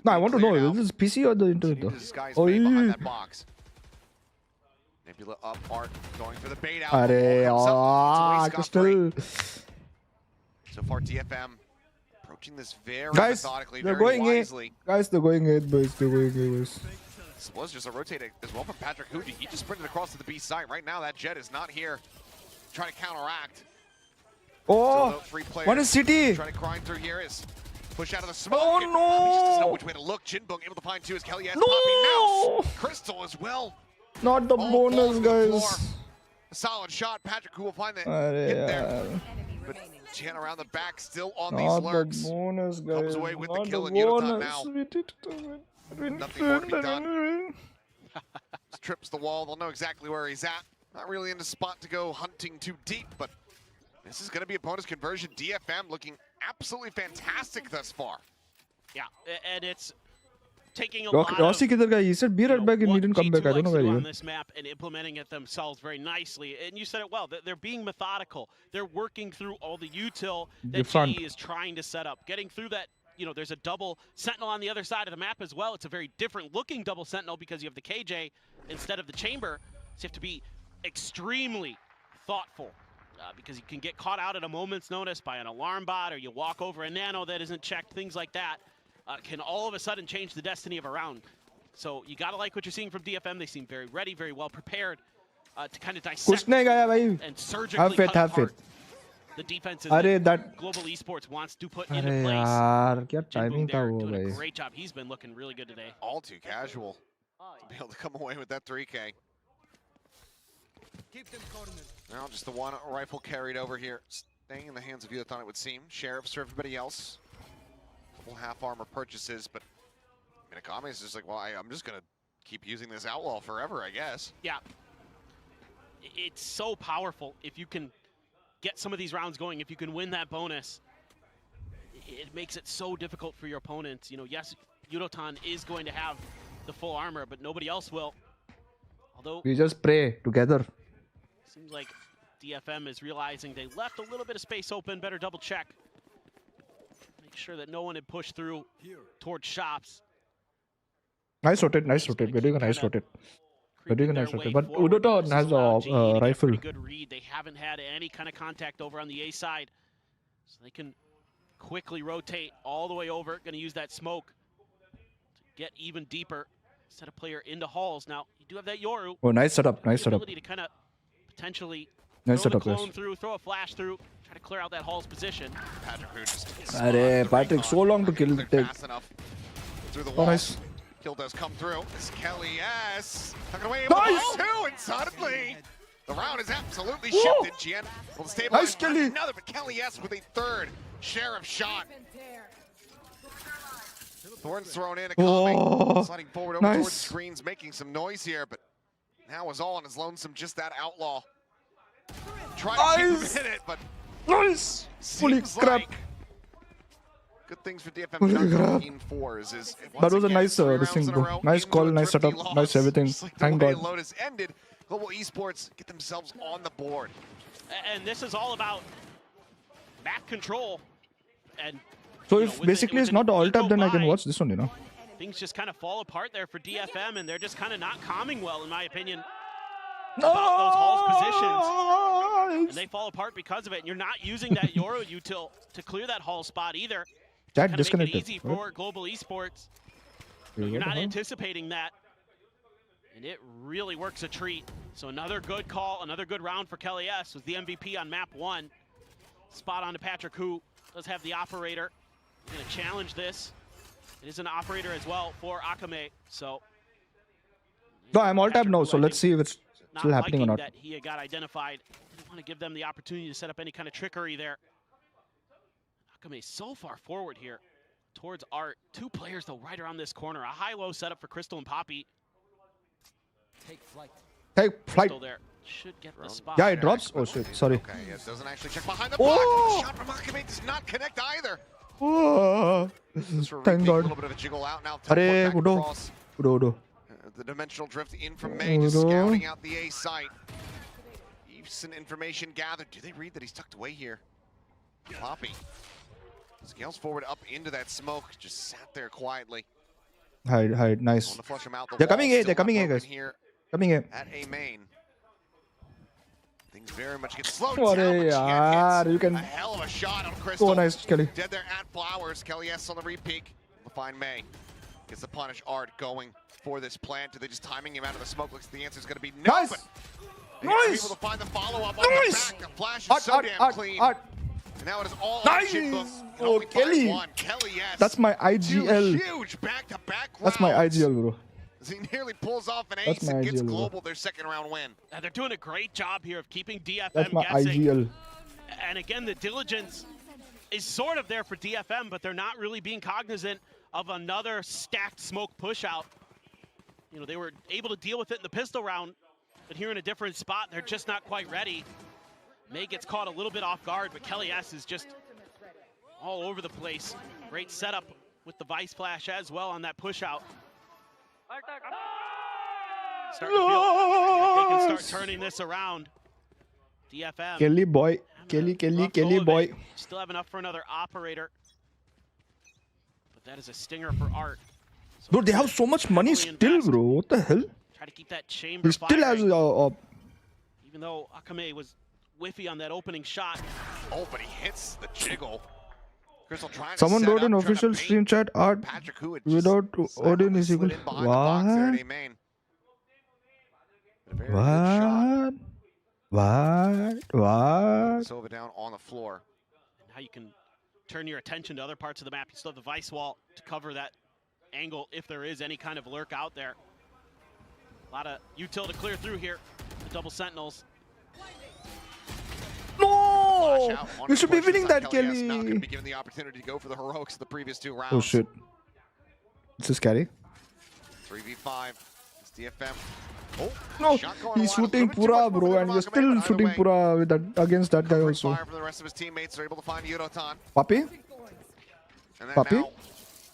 No, I want to know. Is this PC or the internet? Though? disguise Oh, behind yeah. that box. Nebula up, Art going for the bait out. Arey, Crystal. So far, DFM approaching this very Guys, methodically, they're very going in. wisely. Guys, they're going in, boys. They're going in, boys. This was just a rotate as well from Patrick Huji. He just sprinted across to the B side. Right now, that Jet is not here. Trying to counteract. Oh, one is CT. Trying to grind through here is push out of the smoke. Oh, and he just doesn't know no. which way to look. Jinbong able to find two as Kelly S. No. Poppy now. Crystal as well. Not the All balls bonus, to the floor. guys. A solid shot. Patrick who will find the Arre hit there. yaar. But Jen around the back still on Not these the lurks. bonus, guys. Comes away with the Not kill the in Unotan bonus. now. We did it. Nothing more to be done. Trips the wall. They'll know exactly where he's at. Not really in a spot to go hunting too deep, but this is going to be a bonus conversion. DFM looking absolutely fantastic thus far. Yeah, and it's taking a lot of Rossi kidhar gaya? He said be right back and he didn't come back. I don't know where he on went. this map and implementing it themselves very nicely. And you said it well. They're being methodical. They're working through all the util that GE is trying to set up. Getting through that, there's a double sentinel on the other side of the map as well. It's a very different looking double sentinel because you have the KJ instead of the chamber. So you have to be extremely thoughtful because you can get caught out at a moment's notice by an alarm bot, or you walk over a nano that isn't checked. Things like that can all of a sudden change the destiny of a round. So you got to like what you're seeing from DFM. They seem very ready, very well prepared to kind of dissect and surgically cut apart the defenses that Global Esports wants to put into place. यार क्या timing था वो Doing a भाई. great job. He's been looking really good today. All too casual to be able to come away with that 3K. Now just the one rifle carried over here, staying in the hands of Unotan, it would seem. Sheriffs for everybody else. Couple half armor purchases, but Minakami is just like, well, I'm just gonna keep using this outlaw forever, I guess. Yeah. It's so powerful if you can get some of these rounds going, if you can win that bonus. It makes it so difficult for your opponents. Yes, Unotan is going to have the full armor, but nobody else will. Although We just pray together. seems like DFM is realizing they left a little bit of space open. Better double check. Make sure that no one had pushed through towards shops. Nice rotate. We're doing a nice rotate. But Unotan has a rifle. Good read. They haven't had any kind of contact over on the A side, so they can quickly rotate all the way over. Going to use that smoke to get even deeper. Set a player into halls. Now you do have that Yoru. Oh, nice setup. Nice setup. Ability to kind of potentially Nice throw the setup, yes. clone through, throw a flash through, try to clear out that hall's position. Patrick who just Arre, Patrick, so long to kill the take. fast enough through the Oh, wall. nice. Kill does come through. It's Kelly S. Tucking away Nice! two, and suddenly the round is absolutely shifted. Gian will stabilize Nice, Kelly. another, but Kelly S with a third Sheriff shot. Thorns thrown in, Oh, sliding forward over nice. towards screens, making some noise here, but now was all on his lonesome, just that outlaw. Try to Nice. keep him in it, but Nice! Holy seems crap. like good things for DFM Holy not crap. coming in fours. Is That was a again, nice 3 this rounds thing, in a bro. row Nice into call, a nice thrifty setup, loss. nice everything. Just like the Thank way God. Lotus ended, Global Esports get themselves on the board. And this is all about map control. And So if basically it's not the alt tab, then I can watch this one, things just kind of fall apart there for DFM, and they're just kind of not calming well, in my opinion, No! about those halls positions. And they fall apart because of it. And you're not using that Yoru util to clear that hall spot either. Chat Kind of make it disconnected. easy for Global Esports. You're not anticipating that. And it really works a treat. So another good call, another good round for Kelly S. Was the MVP on map 1. Spot on to Patrick, who does have the operator. He's going to challenge this. It is an operator as well for Akame. So No, I'm alt tab now, so let's see if it's not still happening or liking not. that he had got identified. Didn't want to give them the opportunity to set up any kind of trickery there. Akame so far forward here towards Art. 2 players though right around this corner. A high-low setup for Crystal and Poppy. Take flight. Crystal there should get the spot. Yeah, it drops. Oh shit, sorry. Okay, it doesn't actually check behind the block. Oh! Shot from Akame does not connect either. Oh, For thank repeat, a God. little bit of a jiggle out now. Arre, Back Udo. across. Udo. The dimensional drift in from May, just Udo. scouting out the A site. Decent information gathered. Do they read that he's tucked away here? Poppy scales forward up into that smoke, just sat there quietly. Hide, nice. Want to flush him out. The They're wall coming here, still they're not coming here, broken guys. Here Coming here. at A main. Things very much get slowed Arre, down, but yaar, Gian you can- hits a hell of a shot on Crystal. Oh, nice, Kelly. Dead there at Flowers. Kelly S on the repeat. We'll find May. Gets the punish Art going for this plant. Do they just timing him out of the smoke? Looks like the answer is going to be no. Nice! But Nice! able to find the follow-up on the back. The flash is so damn clean. And now it is all Nice! Oh, Kelly. Kelly, yes. That's my IGL. Huge back-to-back rounds. That's my IGL, bro. As he nearly pulls off an That's ace and my gets IGL, bro. Global their second round win. And they're doing a great job here of keeping DFM That's my guessing. IGL. And again, the diligence is sort of there for DFM, but they're not really being cognizant of another stacked smoke push out. You know, they were able to deal with it in the pistol round, but here in a different spot, they're just not quite ready. May gets caught a little bit off guard, but Kelly S is just all over the place. Great setup with the Vice Flash as well on that push out. Starting to feel like they can start turning this around. DFM. Kelly boy. Kelly boy. Still have enough for another operator. But that is a stinger for Art. So Bro, they have so much money still, bro. What the hell? try to keep that chamber He still has even though Akame was whiffy on that opening shot. Oh, but he hits the jiggle. Crystal trying Someone to set wrote an up, trying to official bait stream chat Art Patrick, who had without Odin is equal. What? What? Silva down on the floor. Now you can turn your attention to other parts of the map. You still have the Vice Wall to cover that angle if there is any kind of lurk out there. A lot of util to clear through here. The double Sentinels. No! You should be winning that, Not Kelly. going to be given the opportunity to go for the heroics the previous two rounds. Oh shit. This is carry. 3v5. It's DFM. Oh, No, shot going he's wide, a shooting little bit too Pura, much bro, for and we're Akame, still but shooting either way, Pura with that, against that guy also. fire from the rest of his teammates. They're able to find Yudotan. Papi? And then Papi? now,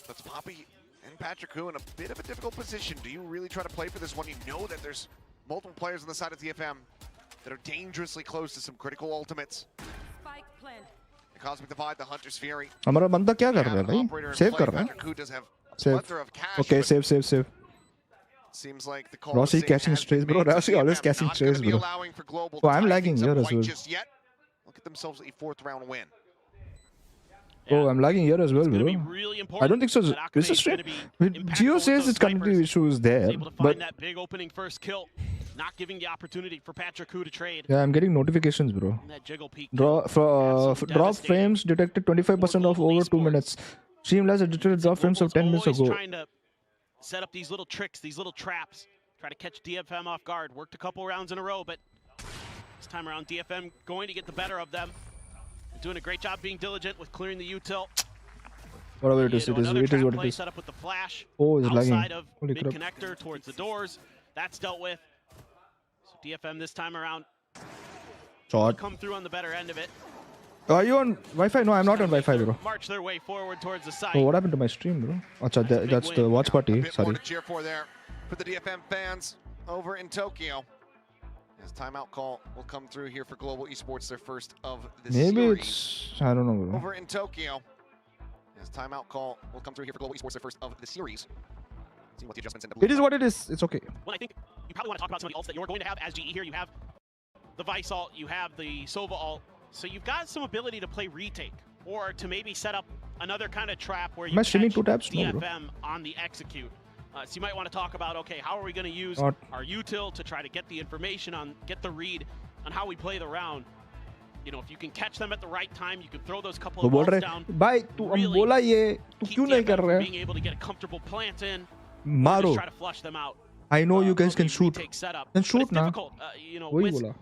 that's Poppy and Patrick who in a bit of a difficult position. Do you really try to play for this one? You know that there's multiple players on the side of DFM that are dangerously close to some critical ultimates. The Cosmic Divide, the Hunter's Fury. हमारा बंदा क्या कर रहा है भाई? Save कर रहा है? Patrick who does have a Save. plethora of cash, Okay, but save. seems like the call Rossi to save catching has strays, been bro. made, so Rossi always DFM catching not gonna strays, be bro. allowing for Global Oh, to I'm tie lagging things here up as quite well. just yet. Look at themselves a 4th round win. Oh, I'm lagging here as well, bro. Really I don't think so. This is straight. Geo says its connectivity issue is there, Able to but find that big opening first kill, not giving the opportunity for Patrick Hu to trade. yeah, I'm getting notifications, bro. And that jiggle peak. Drop drop frames detected 25% of over 2 minutes. Streamlabs detected drop frames of 10 minutes Always ago. trying to set up these little tricks, these little traps, try to catch DFM off guard. Worked a couple rounds in a row, but this time around DFM going to get the better of them. Doing a great job being diligent with clearing the util. Whatever it is, it is what it is. Set up with the flash. Oh, it's lagging. Outside of Holy mid crap. connector towards the doors. That's dealt with. So DFM this time around Shot. come through on the better end of it. Are you on Wi-Fi? No, I'm not on Wi-Fi, bro. March their way forward towards the site. Oh, what happened to my stream, bro? Acha, that's the watch party. More Sorry. to cheer for there for the DFM fans over in Tokyo. As timeout call will come through here for Global Esports, their first of the Maybe series. it's I don't know, bro. Over in Tokyo. As timeout call will come through here for Global Esports, their first of the series. See what the adjustments in the It is what it is. It's okay. Well, I think you probably want to talk about some of the ults that you're going to have as GE here. You have the Vice ult, you have the Sova ult. So you've got some ability to play retake or to maybe set up another kind of trap where you Am I streaming catch 2 tabs? No, bro. DFM on the execute. So you might want to talk about, okay, how are we going to use Not- our util to try to get the information on, get the read on how we play the round. You know, if you can catch them at the right time, you can throw those couple वो of बोल balls रहे down. भाई तू हम बोला ये तू क्यों नहीं कर रहा Being है? able to get a comfortable plant in. मारो. Just try to flush them out. I know you guys can shoot. Setup. Then But shoot it's ना. difficult, you know, वही with बोला.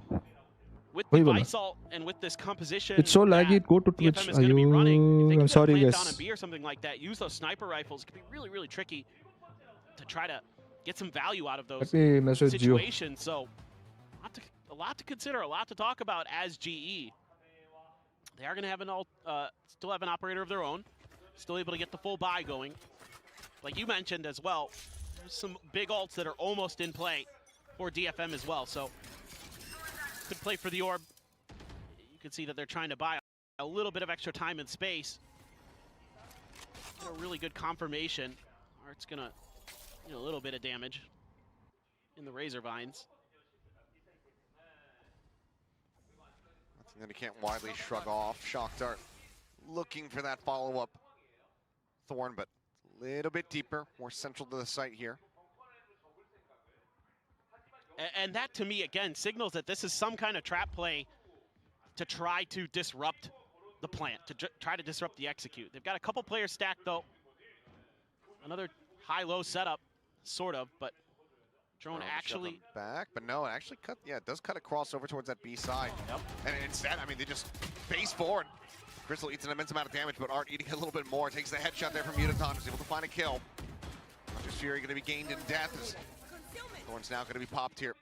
with वही the बोला. Vice ult and with this composition. It's so laggy. Go to Twitch. DFM is going to be running. If they I'm can sorry, plant down a guys. B or something like that, use those sniper rifles. It can be really, really tricky to try to get some value out of those Let me message Gio. situations. So a lot to consider, a lot to talk about as GE. They are going to have still have an operator of their own, still able to get the full buy going. Like you mentioned as well, there's some big ults that are almost in play for DFM as well. So could play for the orb. You can see that they're trying to buy a little bit of extra time and space. Get a really good confirmation. Art's gonna, a little bit of damage in the Razor Vines. Nothing that he can't widely shrug off. Shock Dart looking for that follow-up Thorn, but A little bit deeper, more central to the site here. And that, to me, again, signals that this is some kind of trap play to try to disrupt the plant, to try to disrupt the execute. They've got a couple players stacked, though. Another high-low setup, sort of, but drone actually back, but no, it actually cut. Yeah, it does cut across over towards that B side. Yep. And instead, I mean, they just face forward. Crystal eats an immense amount of damage, but Art eating a little bit more. Takes the headshot there from Mutaton, who's able to find a kill. Just Fury going to be gained in death. As Thorn's now going to be popped here,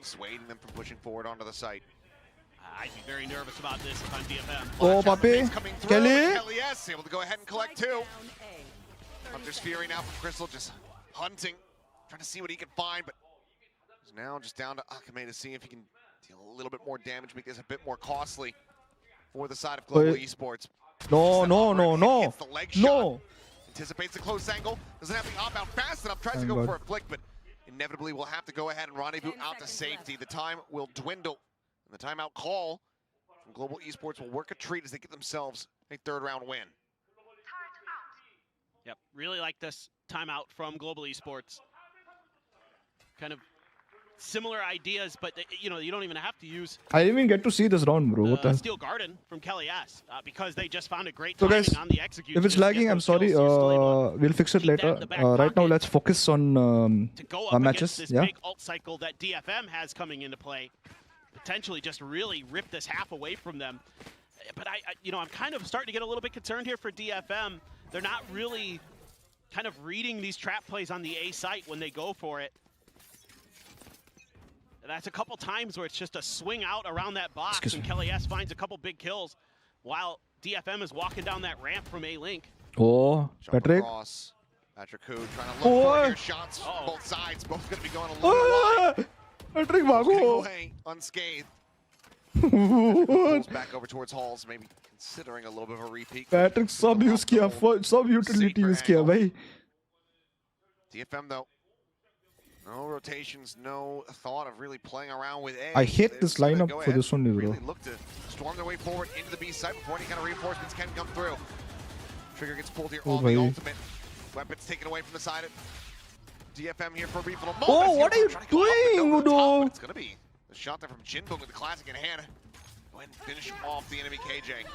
dissuading them from pushing forward onto the site. I'd be very nervous about this if I'm DFM. Oh, Papi. Kelly. Kelly S able to go ahead and collect two. Hunter's Fury now from Crystal, just hunting, trying to see what he can find, but he's now just down to Akame to see if he can deal a little bit more damage, make this a bit more costly for the side of Global Esports. No. The leg shot. Anticipates the close angle, doesn't have the op out fast enough, tries to go for a flick, but inevitably will have to go ahead and rendezvous out to safety. The time will dwindle, and the timeout call from Global Esports will work a treat as they get themselves a third round win. Yep, really like this timeout from Global Esports. Kind of similar ideas, but you know, you don't even have to use I didn't even get to see this round, bro. What the hell? Steel Garden from Kelly S because they just found a great So timing guys, on the execution. if it's lagging, I'm sorry. We'll fix it later. Right now, let's focus on our matches. This Yeah. big ult cycle that DFM has coming into play, potentially just really rip this half away from them. But I'm kind of starting to get a little bit concerned here for DFM. They're not really kind of reading these trap plays on the A site when they go for it. That's a couple times where it's just a swing out around that box and Kelly S finds a couple big kills while DFM is walking down that ramp from A-Link. Oh, Patrick. Patrick who trying to look for your shots from both sides. Both going to be going a little bit wide. Patrick, Getting away unscathed. Pulls back over towards Halls, maybe considering a little bit of a repeat. Patrick सब use किया, सब utility use किया भाई. DFM though, no rotations, no thought of really playing around with A. I hate this lineup for this one, bro. Really look to storm their way forward into the B site before any kind of reinforcements can come through. Trigger gets pulled here on the ultimate. Weapons taken away from the side of DFM here for a brief little moment. Oh, what are you doing, Udo? It's going to be the shot there from Jinbong with the classic in hand. Go ahead and finish off the enemy KJ.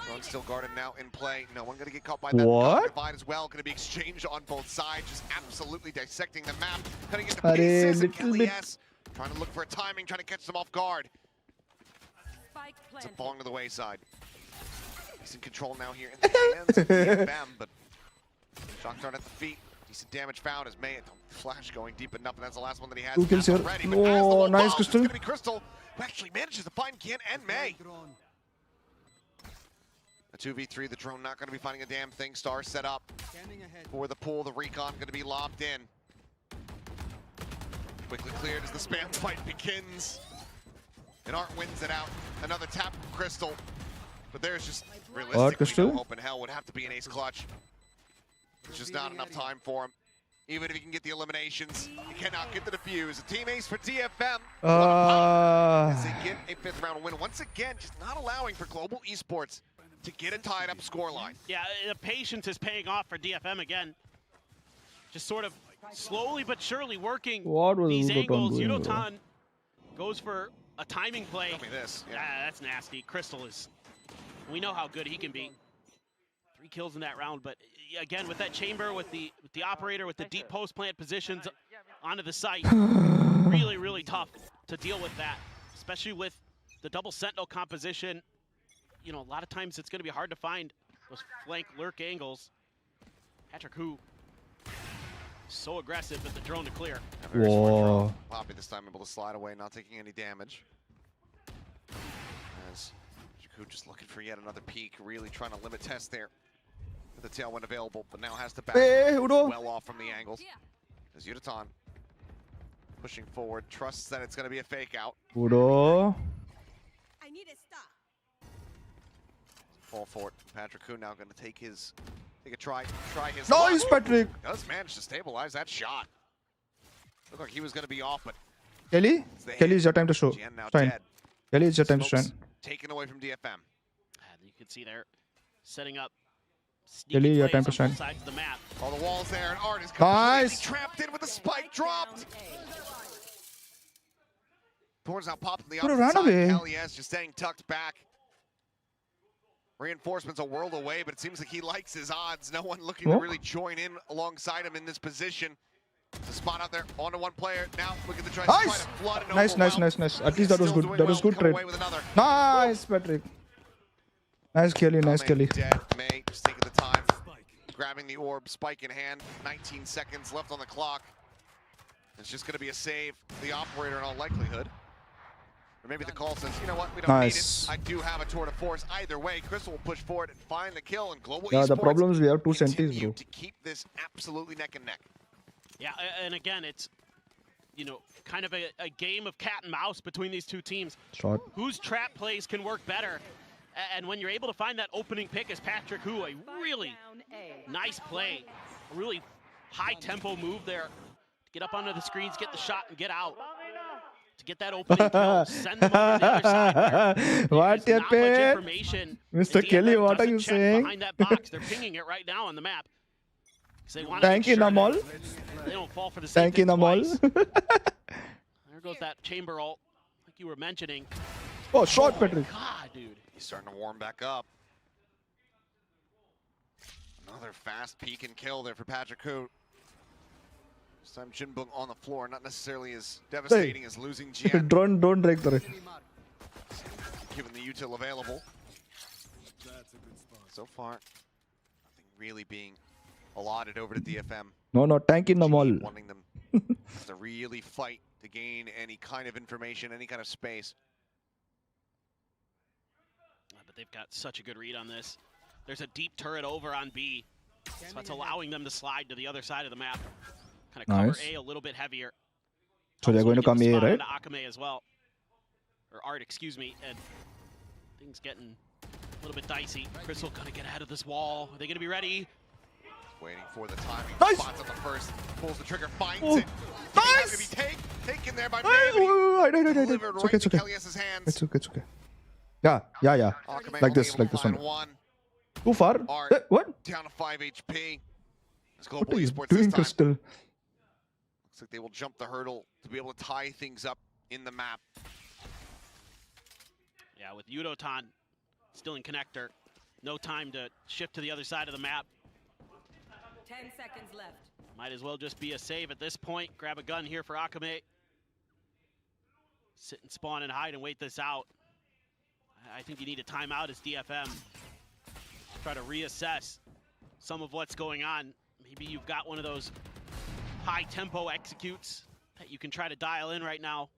Run still guarded now in play. No one going to get caught by that. What? Divide as well. Going to be exchanged on both sides. Just absolutely dissecting the map. Cutting into pieces. And Kelly S trying to look for a timing, trying to catch them off guard. It's a falling to the wayside. He's in control now here in the hands of DFM, but shock dart at the feet. Decent damage found as May flash going deep enough, and that's the last one that he has. 2 kills here. Already, Oh, nice, Crystal. It's going to be Crystal, who actually manages to find Kian and May. A 2v3, the drone not going to be finding a damn thing. Star set up for the pool. The recon going to be lobbed in. Quickly cleared as the spam fight begins. And Art wins it out. Another tap from Crystal. But there's just realistically no hope in hell. Would have to be an ace clutch. There's just not enough time for him. Even if he can get the eliminations, he cannot get the defuse. A team ace for DFM. As they get a 5th round win. Once again, just not allowing for Global Esports to get a tied up scoreline. Yeah, the patience is paying off for DFM again. Just sort of slowly but surely working these angles. Yudotan goes for a timing play. Tell me this. Yeah, that's nasty. Crystal is, we know how good he can be. 3 kills in that round, but again, with that chamber, with the operator, with the deep post plant positions onto the site, really, really tough to deal with that, especially with the double sentinel composition. You know, a lot of times it's going to be hard to find those flank lurk angles. Patrick who so aggressive with the drone to clear. Whoa. Poppy this time able to slide away, not taking any damage. As Jakku just looking for yet another peek, really trying to limit test there. The tailwind available, but now has to back well off from the angles. As Yudotan pushing forward, trusts that it's going to be a fake out. Udo. I need a stop. Fall for it. Patrick Kuhn now going to take a try his Nice, luck. Patrick. Does manage to stabilize that shot. Looked like he was going to be off, but Kelly, it's your time to show. GN now Shine. dead. Kelly, it's your time to Smokes shine. Taken away from DFM. You can see there, setting up Kelly, your time to shine. Sides of the map. All the walls there, and Art is completely Nice. trapped in with the spike dropped. Thorns now popped on the Bro, opposite ran side. away. Kelly's just staying tucked back. Reinforcements a world away, but it seems like he likes his odds. No one looking to really join in alongside him in this position. The spot out there onto one player. Now look at the try. Nice. Nice. At least that was good. That was good trade. Nice, Patrick. Nice Kelly. Nice Kelly. Dead. May just taking the time, grabbing the orb, spike in hand. 19 seconds left on the clock. It's just going to be a save for the operator in all likelihood. Or maybe the call says, you know what, we don't need it. I do have a tour de force. Either way, Crystal will push forward and find the kill. And Global Yeah, the Esports problem is we have 2 centis, bro. to keep this absolutely neck and neck. Yeah, and again, it's, you know, kind of a game of cat and mouse between these two teams. Shot. Whose trap plays can work better? And when you're able to find that opening pick as Patrick Hu, a really nice play, a really high-tempo move there. To get up onto the screens, get the shot, and get out. To get that opening kill, send them over to the other side there. What There's not much happened? information. Mr. DFM Kelly, what are doesn't you check saying? Behind that box. They're pinging it right now on the map. They want Thank you, Namal. they don't fall for the same Thank you, thing Namal. twice. There goes that chamber ult, like you were mentioning. Oh, shot, Patrick. God, dude. He's starting to warm back up. Another fast peek and kill there for Patrick Hu. This time Jinbung on the floor, not necessarily as devastating as losing Jian. Don't break the. Given the util available. So far, nothing really being allotted over to DFM. No, thank you, Namal. Wanting them to really fight to gain any kind of information, any kind of space. But they've got such a good read on this. There's a deep turret over on B. So that's allowing them to slide to the other side of the map. Kind of cover Nice. A a little bit heavier. So they're going to come here, right? Akame as well. Or Art, excuse me. And things getting a little bit dicey. Crystal gonna get ahead of this wall. Are they gonna be ready? Waiting for the timing. Nice. Spots on the first. Pulls the trigger, finds Oh. it. Nice. Gonna be taken there by Hey, Maybe. wait. Delivered It's right okay, it's to okay. Kelly's hands. It's okay. Yeah. Akame Like only this able to one. find Too far? Art What? down to 5 HP. It's What Global are you Esports doing, this time. Crystal? Looks like they will jump the hurdle to be able to tie things up in the map. Yeah, with Yudotan still in connector. No time to shift to the other side of the map. 10 seconds left. Might as well just be a save at this point. Grab a gun here for Akame. Sit and spawn and hide and wait this out. I think you need a timeout as DFM. Try to reassess some of what's going on. Maybe you've got one of those high tempo executes that you can try to dial in right now.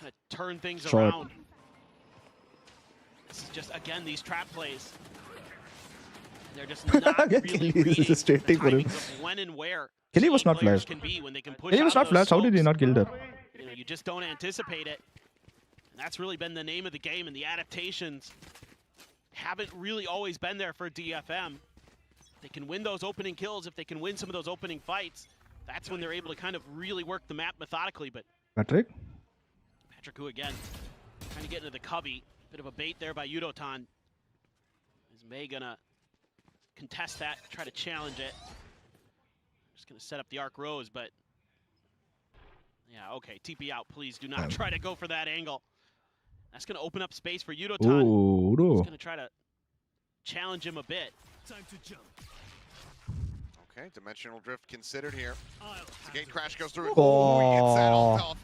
Kind of turn things Short. around. This is just, again, these trap plays. They're just not really reading the Just waiting for him. timings of when and where Kelly was not players flashed. can be when they can push Kelly was out not of flashed. those How did he slopes. not kill her? You know, you just don't anticipate it. And that's really been the name of the game, and the adaptations haven't really always been there for DFM. They can win those opening kills, if they can win some of those opening fights, that's when they're able to kind of really work the map methodically. But Patrick? Patrick Hu again, trying to get into the cubby. Bit of a bait there by Yudotan. Is May gonna contest that, try to challenge it? Just gonna set up the arc rose, but yeah, okay, TP out, please do not try to go for that angle. That's gonna open up space for Yudotan. Ooh, He's no. gonna try to challenge him a bit. Time to jump. Okay, dimensional drift considered here. The gate crash goes through. Oh. He gets that ult health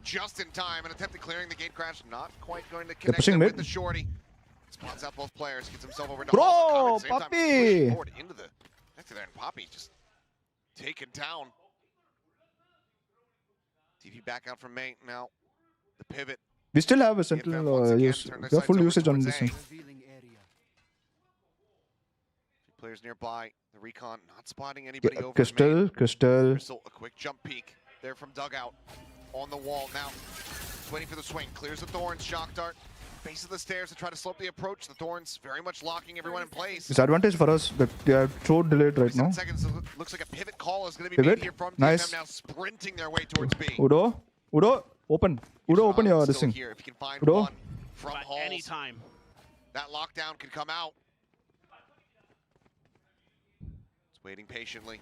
just in time. An attempt at clearing the gate crash, not quite going to connect pushing him mid. with the shorty. Spots out both players, gets himself over to Bro, Halls at the same time, Poppy! pushing forward into the connector there, and Poppy just taken down. TV back out from May now. The pivot. We still have a DFM sentinel once again use. turn their We have sights full over usage on towards this A. one. Players nearby. The recon not spotting anybody over. Crystal. Crystal, a quick jump peek there from dugout on the wall now. Waiting for the swing, clears the thorns, shock dart, base of the stairs to try to slope the approach. The thorns very much locking everyone in place. Disadvantage for us that they are so delayed right 7 now. seconds, looks like a pivot call is going to be Pivot, made here from nice. DFM now, sprinting their way towards B. Udo, open. Udo, open your this Still thing. here, if you can find Udo. one from Halls. Anytime. That lockdown could come out. Waiting patiently.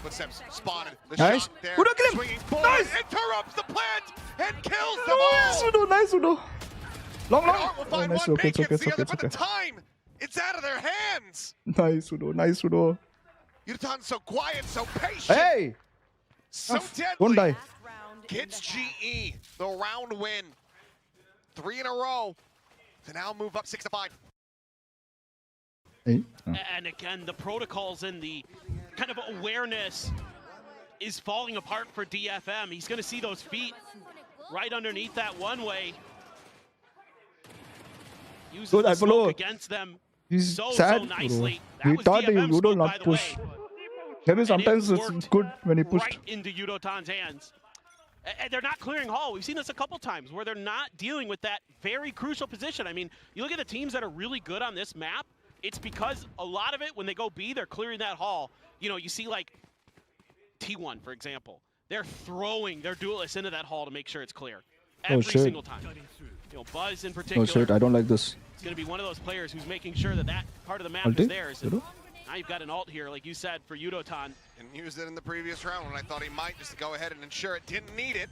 Footsteps spotted. The Nice. shot there. Udo, kill him. Swinging forward. Nice. Interrupts the plant and kills them Nice all. Udo, nice Udo. Long, And long. Art will Oh, find nice, one, okay, Bacon it's okay, the other, it's but the okay. time, it's out of their hands. Nice Udo, nice Udo. Yudotan's so quiet, so patient, Hey! so deadly. Don't die. Gets GE the round win. 3 in a row to now move up 6-5. Hey. And again, the protocols and the kind of awareness is falling apart for DFM. He's going to see those feet right underneath that one-way. Uses Good, the I follow. smoke against them He's so sad, nicely. bro. He That was thought DFM Udo smoke, by not the push. way. Maybe And sometimes it it's worked good when he pushed. right into Yudotan's hands. And they're not clearing Hall. We've seen this a couple times where they're not dealing with that very crucial position. I mean, you look at the teams that are really good on this map, it's because a lot of it, when they go B, they're clearing that Hall. You know, you see like T1, for example. They're throwing their duelists into that Hall to make sure it's clear. Every shit. single time. You know, Buzz in particular. Oh shit, I don't like this. It's going to be one of those players who's making sure that that part of the map Ulti? is theirs. And Udo? now you've got an ult here, like you said, for Yudotan. And used it in the previous round when I thought he might, just to go ahead and ensure it didn't need it.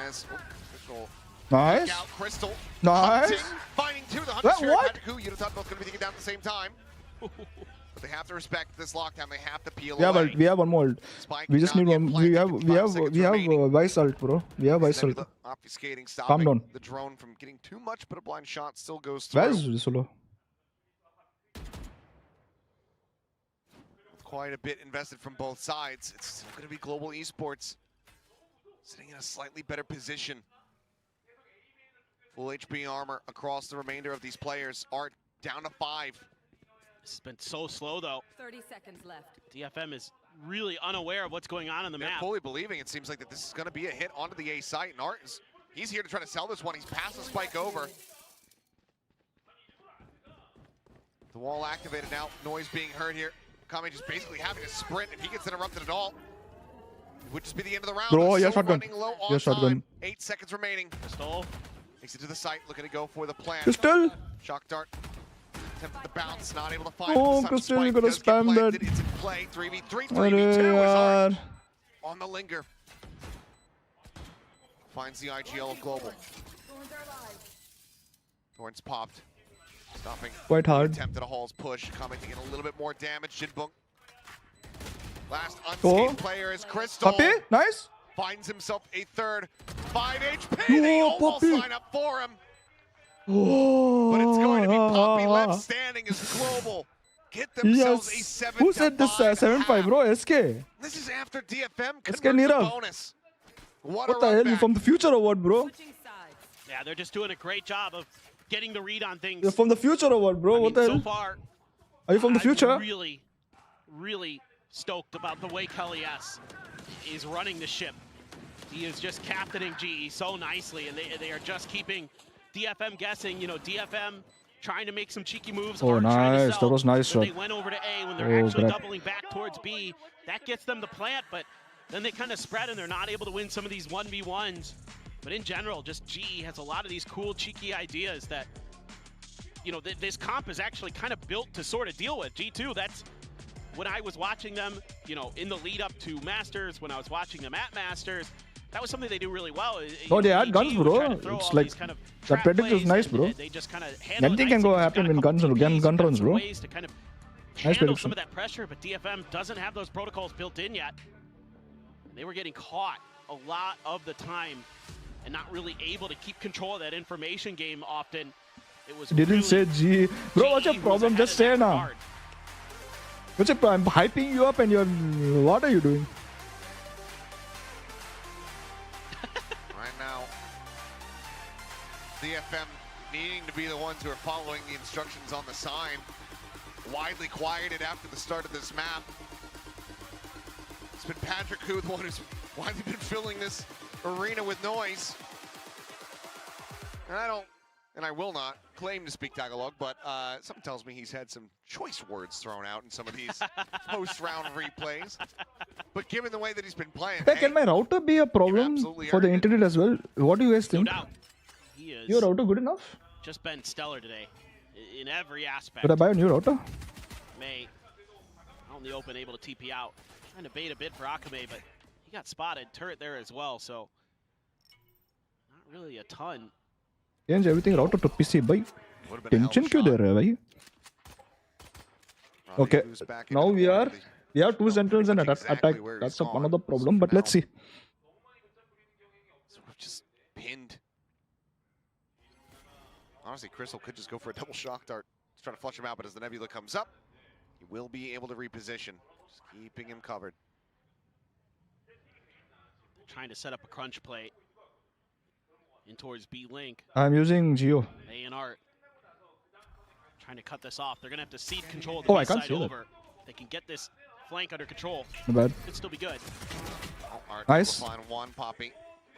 As Crystal Nice. back out, Crystal Nice. hunting, finding two. The Hunter's here. What? Taku, Yudotan both going to be taken down at the same time. But they have to respect this lockdown. They have to peel Yeah, away. but we have one more ult. Spike We just not need yet one. planted, We 55 seconds have remaining. Vice ult, bro. We have Vice ult. Nebula obfuscating, Calm stopping down. the drone from getting too much, but a blind shot still goes through. Where is Solo? Quite a bit invested from both sides. It's still going to be Global Esports sitting in a slightly better position. Full HP armor across the remainder of these players. Art down to 5. This has been so slow, though. 30 seconds left. DFM is really unaware of what's going on in the They're map. fully believing it seems like that this is going to be a hit onto the A site, and Art is he's here to try to sell this one. He's passed the spike over. The wall activated now. Noise being heard here. Kami just basically having a sprint. If he gets interrupted at all, it would just be the end of the round. Bro, Still yeah, shotgun. running low on Yeah, shotgun. time. 8 seconds remaining. Pistol. Takes it to the site, looking to go for the plant. Crystal. Shock dart. Attempted to bounce, not able to find Oh, it. The Crystal, you spike gotta does get spam planted. that. It's in play. 3v3, Arey 3v2 is Art yaar. on the linger. Finds the IGL of Global. Thorns popped. Stopping. Quite hard. Attempted a Hall's push. Coming to get a little bit more damage. Jinbunk. Last unscathed Oh. player is Crystal. Puppy, nice. Finds himself a third. 5 HP. Oh, They almost Puppy. line up for him. Oh, But it's going to be Poppy left standing as Global get themselves a Yes. 7 Who said this 7-5, bro? SK. This is after DFM SK converts the Nirav. bonus. What What a the run hell? You back. from the future or what, bro? Yeah, they're just doing a great job of getting the read on things. You're from the future or what, bro? I What mean, the hell? so far, Are you from the I'm future? really, really stoked about the way Kelly S is running the ship. He is just captaining GE so nicely, and they are just keeping DFM guessing. You know, DFM trying to make some cheeky moves. Oh, Art trying to nice. sell. That was nice Then shot. they went over to A when they're Oh, actually great. doubling back towards B. That gets them the plant, but then they kind of spread and they're not able to win some of these 1v1s. But in general, just GE has a lot of these cool, cheeky ideas that, you know, this comp is actually kind of built to sort of deal with. G2, that's when I was watching them, you know, in the lead up to Masters, when I was watching them at Masters, that was something they do really well. Oh, they had guns, bro. It's like that predict is nice, bro. They just kind of handle Anything it can nicely. go They've happen got a when couple gun runs, bro. ways to kind of Nice handle some prediction. of that pressure, but DFM doesn't have those protocols built in yet. They were getting caught a lot of the time and not really able to keep control of that information game often. It was Didn't really say G. Bro, what's your GE was problem? ahead Just in say that now. regard. What's your problem? I'm hyping you up and you're... What are you doing? Right now, DFM needing to be the ones who are following the instructions on the sign. Widely quieted after the start of this map. It's been Patrick who, the one who's widely been filling this arena with noise. And I will not claim to speak Tagalog, but something tells me he's had some choice words thrown out in some of these post-round replays. But given the way that he's been playing, Hey, can my router be a problem for the internet as well? What do you guys think? He is Your router good enough? just been stellar today in every aspect. Should I buy a new router? May out in the open, able to TP out. Trying to bait a bit for Akame, but he got spotted. Turret there as well, so not really a ton. Change everything router to PC, bhai. Tension क्यों दे रहे हैं भाई? Okay, now we have two centrals and attack. That's another problem, but let's see. Sort of just pinned. Honestly, Crystal could just go for a double shock dart. Just trying to flush him out, but as the Nebula comes up, he will be able to reposition. Just keeping him covered. Trying to set up a crunch play in towards B-Link. I'm using Geo. A and Art trying to cut this off. They're going to have to cede control of the Oh, I can't side see that. over. They can get this flank under control. Not bad. Could still be good. Oh, Art Nice. able to find one, Poppy.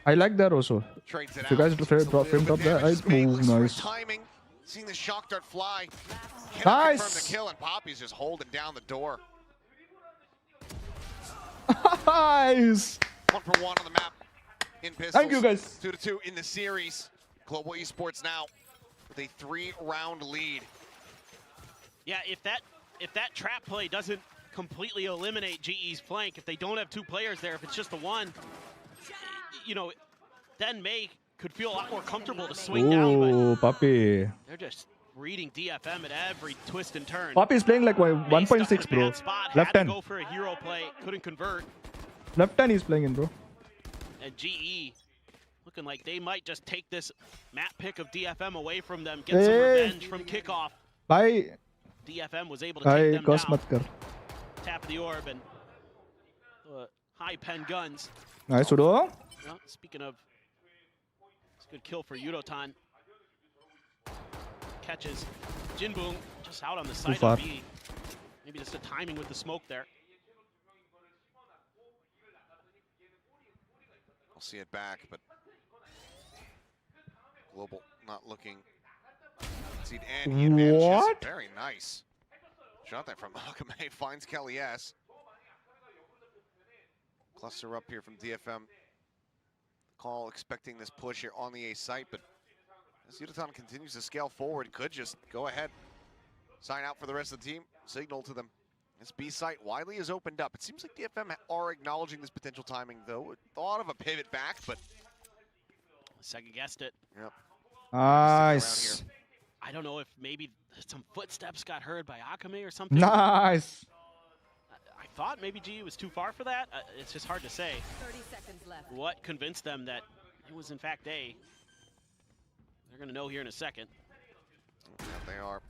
I like that also. Trades it If you guys out. frame drop that, nice. Timing. Seeing the shock dart fly. Cannot Nice. confirm the kill, and Poppy's just holding down the door. Nice. 1 for 1 on the map in pistols. Thank you, guys. 2-2 in the series. Global Esports now with a 3-round lead. Yeah, if that trap play doesn't completely eliminate GE's flank, if they don't have two players there, if it's just the one, you know, then May could feel a lot more comfortable to swing down, Ooh, but Papi. they're just reading DFM at every twist and turn. Papi is playing like 1.6, bro. Spot, Left had to 10. go for a hero play, couldn't convert, Left 10 he's playing in, bro. and GE looking like they might just take this map pick of DFM away from them, get some revenge from kickoff. Bye. DFM was able to take them Cos down. mat kar. Tap of the orb and high pen guns. Nice, Udo. Well, speaking of, it's a good kill for Yudotan. Catches Jinboong just out on the side far. of B. Maybe just the timing with the smoke there. We'll see it back, but Global not looking. And he advantages. What? Very nice. Shot that from Akame, finds Kelly S. Cluster up here from DFM. Call expecting this push here on the A site, but as Yudotan continues to scale forward, could just go ahead, sign out for the rest of the team, signal to them. This B site widely has opened up. It seems like DFM are acknowledging this potential timing, though. Thought of a pivot back, but Second guessed it. Yep. Nice. I don't know if maybe some footsteps got heard by Akame or something. Nice. I thought maybe GE was too far for that. It's just hard to say. 30 seconds left. What convinced them that it was in fact A? They're going to know here in a second. Yeah, they are.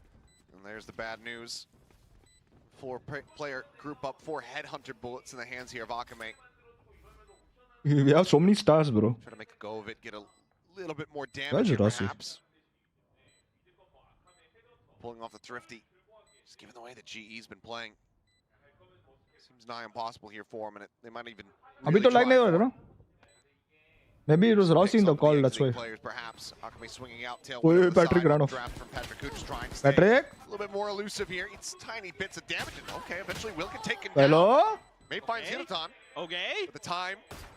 And there's the bad news. 4-player group up, 4 headhunter bullets in the hands here of Akame. We have so many stars, bro. Try to make a go of it, get a little bit more Where's damage here, Rossi? perhaps. Pulling off the Thrifty. Just given the way that GE's been playing. Seems nigh impossible here for him, and they might even Abhi to like nahi ho raha na. Maybe it was Rossi in the call, that's why. players, perhaps. Akame swinging out, tail Oi, on the Patrick side. ran off. Draft from Patrick, who just trying to stay Patrick? a little bit more elusive here. It's tiny bits of damage. And okay, eventually Will can take him Hello? down. May finds Yudotan. Okay. But the time,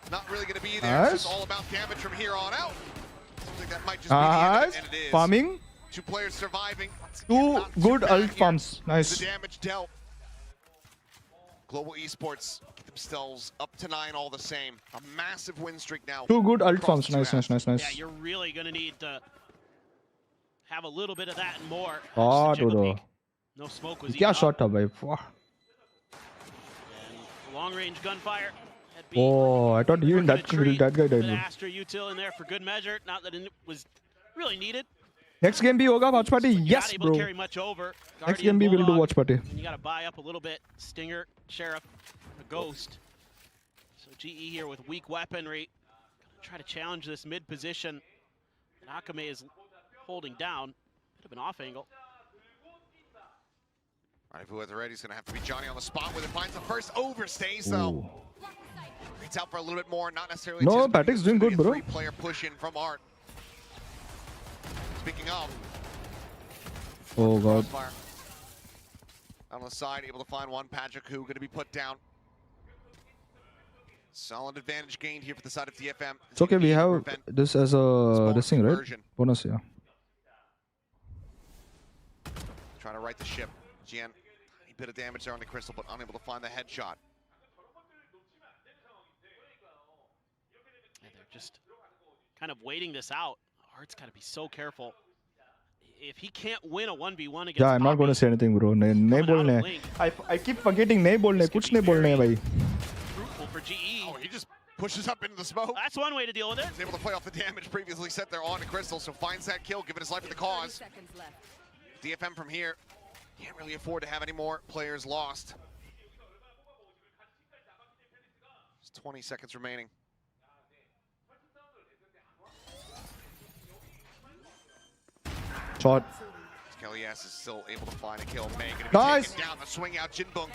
not really going to be there. Nice. It's just all about damage from here on out. Seems like that might just be the end of Nice. it, and it is. Farming. 2 players surviving. Two Not too good bad ult here. farms. Nice. The damage dealt. Global Esports get themselves up to 9 all the same. A massive win streak now. Two good ult across farms. the two Nice, halves. nice, nice, Yeah, nice. you're really going to need to have a little bit of that and more. Ah, Just a jiggle Dodo. peek. No smoke was क्या even shot up. था भाई? Wow. And long-range gunfire. At B. Oh, I thought even that guy died. Bit of Bro. Astra util in there for good measure. Not that it was really needed. Next game भी होगा watch party. You're Yes, not able bro. to carry much over. Next Guardian, game भी we'll do Bulldog, watch party. And you got to buy up a little bit. Stinger, Sheriff, a Ghost. So GE here with weak weaponry. Gonna try to challenge this mid position. And Akame is holding down. Bit of an off angle. All right, who at the ready is going to have to be Johnny on the spot with it. Finds the first, overstays though. It's out for a little bit more, not necessarily. No, anticipating Patrick's this doing to be good, a bro. 3-player push in from Art. Speaking of, Oh god. Crossfire on the side, able to find one. Patrick, who going to be put down. Solid advantage gained here for the side of DFM. It's okay. We have this as a this thing, right? conversion. Bonus, yeah. Trying to right the ship. Gian, a bit of damage there on the Crystal, but unable to find the headshot. Yeah, they're just kind of waiting this out. Art's got to be so careful. If he can't win a 1v1 against Yeah, I'm not going to say anything, bro. नहीं बोलने. I keep forgetting नहीं बोलने. कुछ नहीं बोलने है भाई. Fruitful for GE. Oh, he just pushes up into the smoke. That's one way to deal with it. He's able to play off the damage previously set there on the Crystal, so finds that kill, giving his life to the cause. DFM from here can't really afford to have any more players lost. Just 20 seconds remaining. Shot. Kelly S is still able to find a kill. May gonna be Nice. taken down. The swing out. Jinbung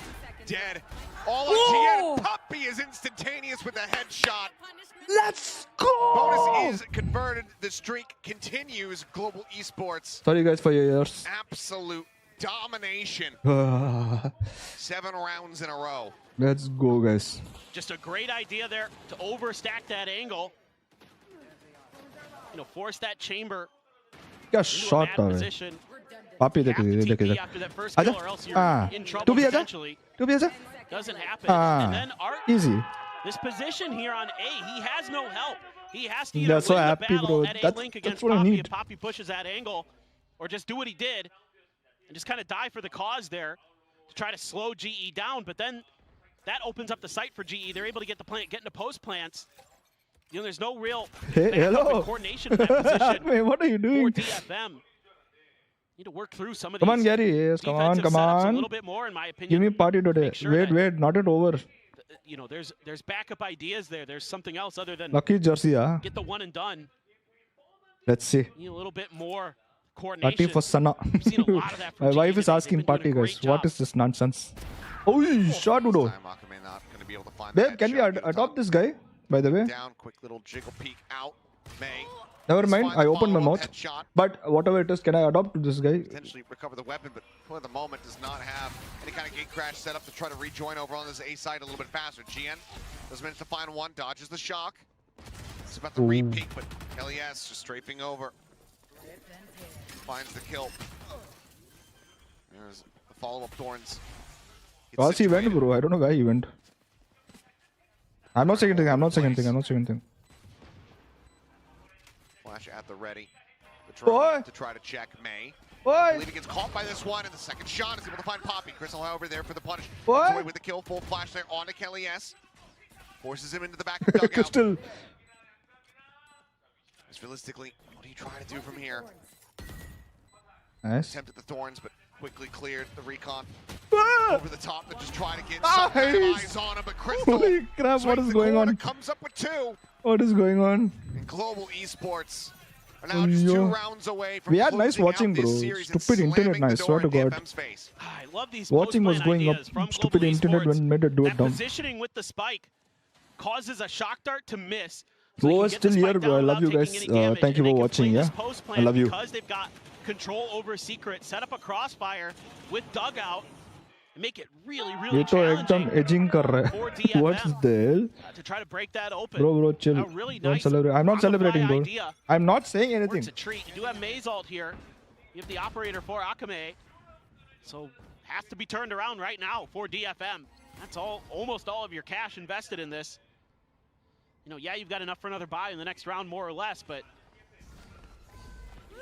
dead. All of GN. Puppy is instantaneous with a headshot. Let's go. Bonus is converted. The streak continues. Global Esports. Sorry guys for your ears. Absolute domination. 7 rounds in a row. Let's go, guys. Just a great idea there to overstack that angle. You know, force that chamber क्या into a shot bad था वे. position. पापी देख देख After that first आजा. kill, or else you're in हाँ. trouble तू भी आजा. potentially. तू भी आजा. Doesn't happen. And then हाँ. Art, Easy. this position here on A, he has no help. He has to either That's so win the happy, battle bro. at A That's link against what I Poppy need. if Poppy pushes that angle, or just do what he did and just kind of die for the cause there to try to slow GE down. But then that opens up the site for GE. They're able to get the plant, get into post plants. You know, there's no real Hey, backup hello. and coordination in that position Man, what are you for doing? DFM. Need to work through some of Come these on, Gary. Yes, come on, defensive come setups a on. little bit more, in my opinion. Give me party today. Make sure Wait, that, wait, not yet over. you know, there's backup ideas there. There's something else other than Lucky jersey, ah. get the one and done. Let's see. You need a little bit more Party coordination. for Sana. We've seen a lot of that from My GE wife is today. asking They've been party, doing a guys. great What is this nonsense? Oh, shot, Udo. Babe, can we adopt this guy? By the way. Down, quick little jiggle peek out. May Never mind. I opened my mouth. headshot. But whatever it is, can I adopt to this guy? Potentially recover the weapon, but for the moment does not have any kind of gate crash set up to try to rejoin over on this A side a little bit faster. GN does manage to find one, dodges the shock. It's about the re-peek, but LES just strafing over. Finds the kill. There's the follow-up Thorns. Gets Last he went, situated. bro. I don't know why he went. I'm not saying anything. I'm not saying anything. I'm not saying anything. Flash at the ready. The drone to try to check May. I believe he gets caught by this one, and the second shot is able to find Poppy. Crystal, however, there for the punish. Comes away with the kill. Full flash there on to Kelly S. Forces him into the back of the dugout. Crystal. Just realistically, what do you try to do from here? Nice. Attempted the Thorns, but quickly cleared the recon. Over the top to just try to get some kind of eyes on him, but Crystal Holy crap, what swings is the going corner, on? comes up with 2. What is going on? And Global Esports are now just 2 Yo. rounds away from We had nice closing out watching, this bro. series and Stupid internet, slamming the I swear door to in God. DFM's face. I love these Watching was post-plan going up. ideas from Stupid Global internet Esports. when made it do it That down. positioning with the spike causes a shock dart to miss. Bro, still here, bro. I love you guys. Thank you for watching. Yeah, I love you. Because they've got control over Secret, set up a crossfire with dugout, and make it really, really ये तो एकदम challenging edging कर रहा for है. What's DFM the hell? to try to break that open. Bro, chill. A really Don't nice celebrate. I'm not celebrating, bro. idea. I'm not saying anything. Works a treat. You do have Maze ult here. You have the operator for Akame. So has to be turned around right now for DFM. That's almost all of your cash invested in this. You know, yeah, you've got enough for another buy in the next round, more or less, but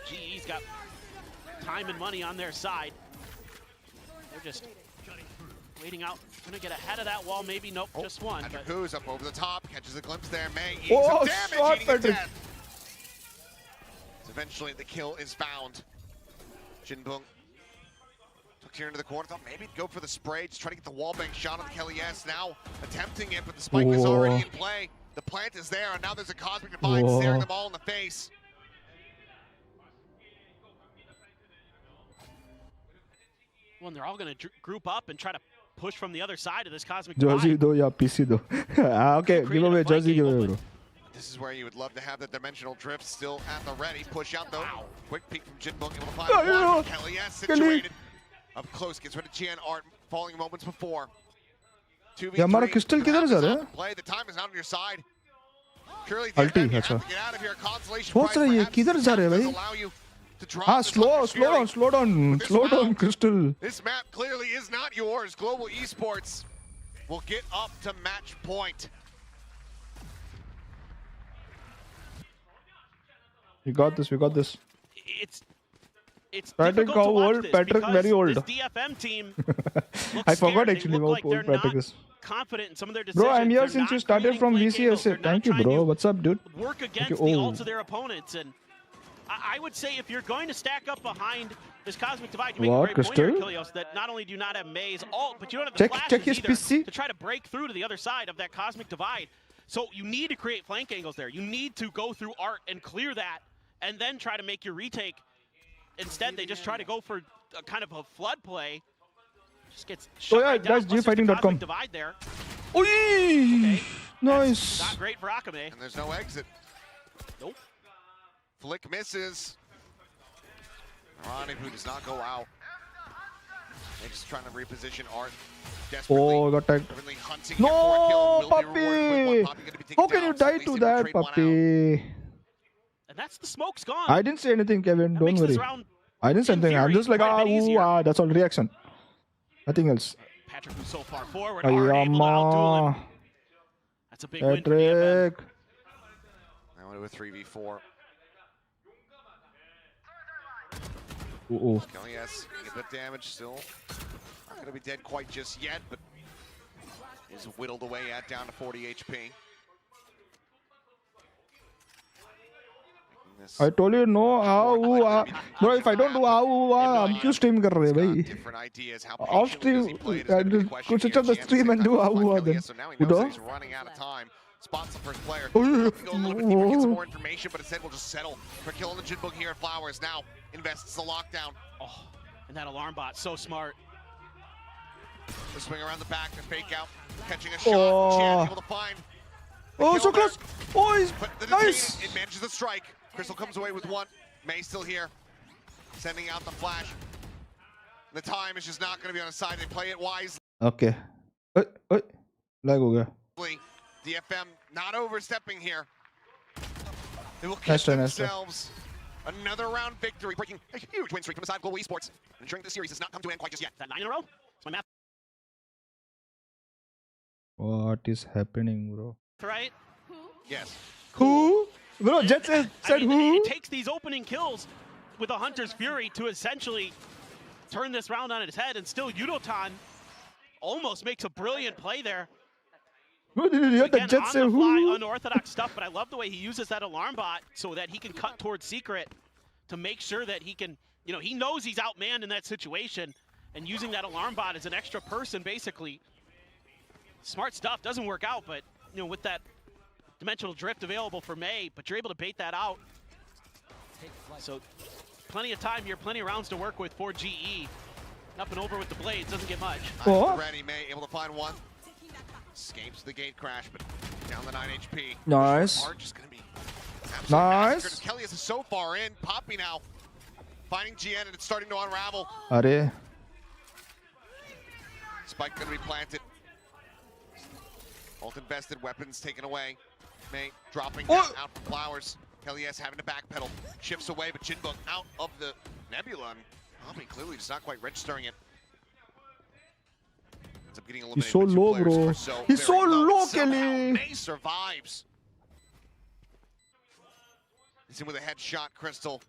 GE's got time and money on their side. They're just waiting out, gonna get ahead of that wall, maybe, nope, just one. Patrick But Who's up over the top, catches a glimpse there. May eating Oh, some shot, damage, eating a Patrick. death. So eventually the kill is found. Jinbung took here into the corner, thought maybe he'd go for the spray, just try to get the wallbang shot on Kelly S. Now attempting it, but the spike is already in play. The plant is there, and now there's a Cosmic Divine staring them all in the face. well, they're all gonna group up and try to push from the other side of this Cosmic Jersey Divide. do या PC do. Okay, give away jersey, give away, bro. This is where you would love to have the dimensional drift still at the ready. Push out though. Quick peek from Jinbung, able to find one. Kelly S situated. Up close, gets rid of GN Art, falling moments before. 2v3. ये हमारा crystal किधर जा रहा है? Play. The time is not on your side. Purely Ulti, DFM, you अच्छा. have to get out of here. Consolation सोच prize रहा है ये perhaps किधर जा रहे हैं does भाई? allow you to drop. Slow down, Crystal. This map clearly is not yours. Global Esports will get up to match point. We got this. It's Patrick, difficult to how watch old? this Patrick, because very old. This DFM team I looks forgot scared. actually They how look like old they're Patrick not is. confident in some of their decisions. Bro, I'm here They're since not you started creating from flank angles. VCT. They're not Thank you, trying bro. to What's up, dude? work against Okay, the oh. ults of their opponents. And I would say if you're going to stack up behind this Cosmic Divide, you make What, a great point here, Crystal? Achilles, that not only do you not have May's ult, but you don't have the Check his flashes either PC. to try to break through to the other side of that Cosmic Divide. So you need to create flank angles there. You need to go through art and clear that, and then try to make your retake. Instead, they just try to go for a kind of a flood play. Just gets shut right down. Guys, Plus there's the GEfighting.com. Cosmic Divide there. Oi! Nice. Not great for Akame. And there's no exit. Nope. Flick misses. Rendezvous does not go out. They're just trying to reposition Art. Oh, got tagged. Hunting No, puppy! How can you die to that, puppy? And that's the smoke's gone. I didn't say anything, Kevin. Don't makes worry. this round, I didn't say in anything. I'm theory, just like, quite a bit easier. that's all reaction. Nothing else. Patrick who's so far forward. Art able to outduel him. Ayama. That's a big win for DFM. Patrick. Now into a 3v4. Uh-oh. Yes, a bit damage still. Not going to be dead quite just yet, but is whittled away at down to 40 HP. I told you no. Bro, if I don't do I'm क्यों stream कर रहे भाई? Off stream, could switch off the stream and do then. So now he You knows that know? he's running out of time. Spots the first player. Go a little bit deeper, get some more information, but instead we'll just settle for killing the Jinbook here at Flowers. Now invests the lockdown. Oh, and that alarm bot, so smart. The swing around the back, the fake out, catching a shot. Chan able to find. Oh, so close. Oh, he's But the nice. detain, it manages the strike. Crystal comes away with one. May still here, sending out the flash. The time is just not going to be on his side. They play it wisely. Okay. Lag हो गया. DFM not overstepping here. They will Nice get try, nice try. themselves another round victory, breaking a huge win streak from the side of Global Esports, ensuring the series has not come to an end quite just yet. Is that 9 in a row? It's my math What is happening, bro? right. Yes. Who? Bro, Jet said who? It takes these opening kills with a Hunter's Fury to essentially turn this round on its head, and still Yudotan almost makes a brilliant play there. Bro, did you hear the Again, Jet on say the fly, who? unorthodox stuff, but I love the way he uses that alarm bot so that he can cut towards Secret to make sure that he can, he knows he's outmanned in that situation, and using that alarm bot as an extra person, basically. Smart stuff, doesn't work out, but, with that dimensional drift available for May, but you're able to bait that out. So, plenty of time here, plenty of rounds to work with for GE. Up and over with the blades, doesn't get much. Ready, May able to find one. Escapes the gate crash, but down the 9 HP. Nice. Art just going to be Nice. Kelly is so far in. Poppy now finding GN, and it's starting to unravel. Arey. Spike going to be planted. Ult invested, weapons taken away. May dropping down out from Flowers. Kelly S having to backpedal. Shifts away, but Jinbook out of the Nebula. And Poppy clearly just not quite registering it. Ends up getting eliminated. He's so with two low, players bro. for so He's so very low, and somehow Kelly. May survives. He's in with a headshot, Crystal.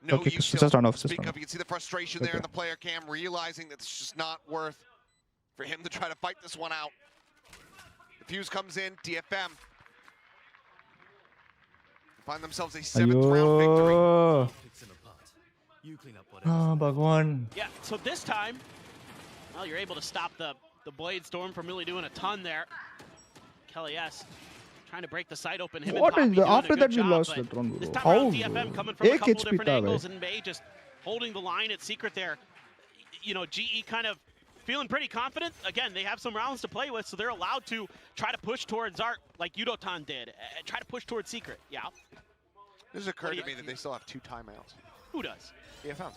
No Okay, use just run off, just speak run of. You can see the frustration there in the player cam, realizing that it's just not worth for him to try to fight this one out. The fuse comes in, DFM find themselves a 7th round victory. Bhagwan. Yeah, so this time, well, you're able to stop the Blade Storm from really doing a ton there. Kelly S trying to break the site open. Him What and is Poppy the, doing after a that good we job, lost but that round, this bro? time How, around, bro? DFM coming from a Ek couple HP different tha angles, bhai. and May just holding the line at Secret there. GE kind of feeling pretty confident. Again, they have some rounds to play with, so they're allowed to try to push towards Art like Yudotan did. Try to push towards Secret. Yeah. This has occurred to me that they still have 2 timeouts. Who does? DFM.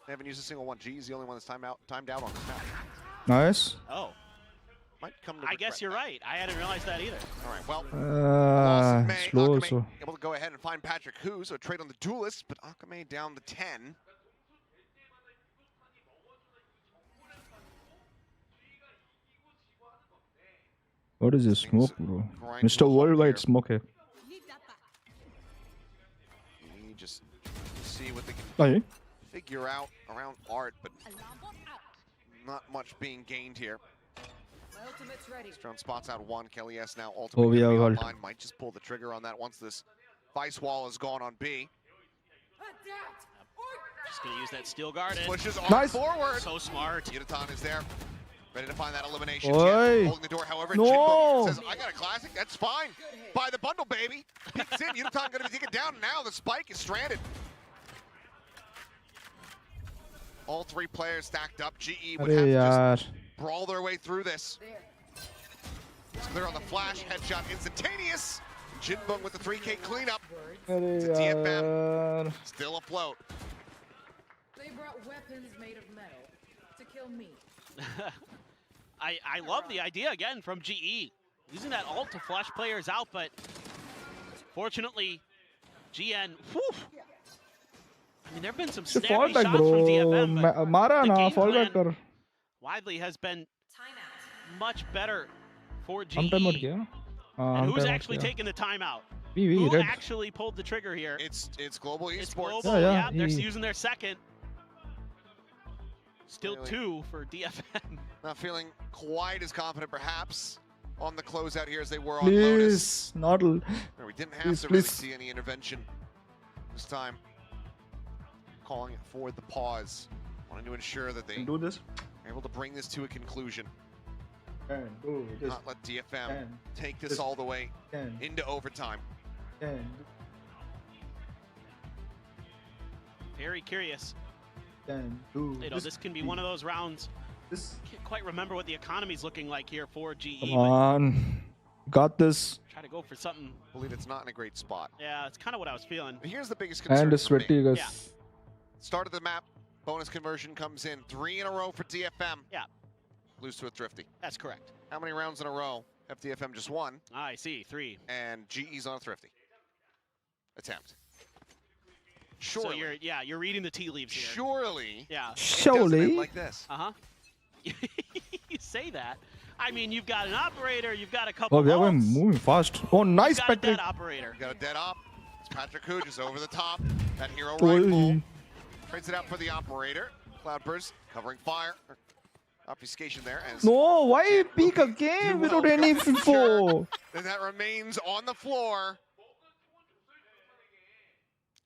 They haven't used a single one. G is the only one that's timed out on this map. Nice. Oh. might come to I guess you're right. I hadn't realized that either. All right, well, loss in May. Slow Akame also. able to go ahead and find Patrick Hu, so a trade on the Duelist, but Akame down to 10. What is this smoke, bro? Mr. Worldwide Smoke. You just see what they can Aye. figure out around Art, but not much being gained here. My ultimate's ready. Strong spots out one. Kelly S now Oh, ultimately yeah, well. online. Might just pull the trigger on that once this Vice Wall is gone on B. Just gonna use that steel guard. Pushes Art Nice. forward. So smart. Yutan is there. Ready to find that elimination. Oi. Holding the door, however, No. Jinbo says, I got a classic, that's fine. Buy the bundle, baby. Peeks in, Yutan gonna be taken down. Now the spike is stranded. All three players stacked up. GE would have Arey to yaar. just brawl their way through this. It's clear on the flash, headshot instantaneous. Jinbong with the 3K cleanup. Arey It's a DFM, yaar. still afloat. They brought weapons made of metal to kill me. I love the idea again from GE. Using that ult to flush players out, but fortunately, GN, whew. I mean, there have been some Fall snappy back, shots from bro. DFM, but Mara the na, game fall back plan kar. Widely has been much better for GE. हम time out किया? हाँ, And हम who's time out actually किया. taking the timeout? We Who red. actually pulled the trigger here? It's Global Esports. It's Global, Yeah, yeah. They're he- using their second. Still Really? 2 for DFM. Not feeling quite as confident, perhaps, on the closeout here as they were on Lotus. Please, not. We didn't have Please, to really please. see any intervention this time. Calling for the pause. Wanting to ensure that they Do this. are able to bring this to a conclusion. Can do this. Not let DFM Can. take this This. all the way Can. into overtime. Can. Very curious. Can do You know, this can be one of those rounds. This. Can't quite remember what the economy's looking like here for GE. Come but on. Got this. Try to go for something. I believe it's not in a great spot. Yeah, it's kind of what I was feeling. But here's the biggest concern And for sweaty, me. guys. Yeah. Start of the map, bonus conversion comes in. 3 in a row for DFM. Yeah, Lose to a Thrifty. that's correct. How many rounds in a row have DFM just won? I see, 3. And GE's on a Thrifty. Attempt. So Surely. you're reading the tea leaves here. Surely. Yeah. It doesn't end Surely. like this. Uh-huh. You say that. I mean, you've got an operator, you've got a couple Oh, we are ults, moving fast. Oh, nice, you've got a Patrick. dead operator. Got a dead op. It's Patrick Hu just over the top. That hero Oi. rifle. Trades it out for the operator. Cloudburst covering fire. Obfuscation there. As No, why peek again without any info? then that remains on the floor.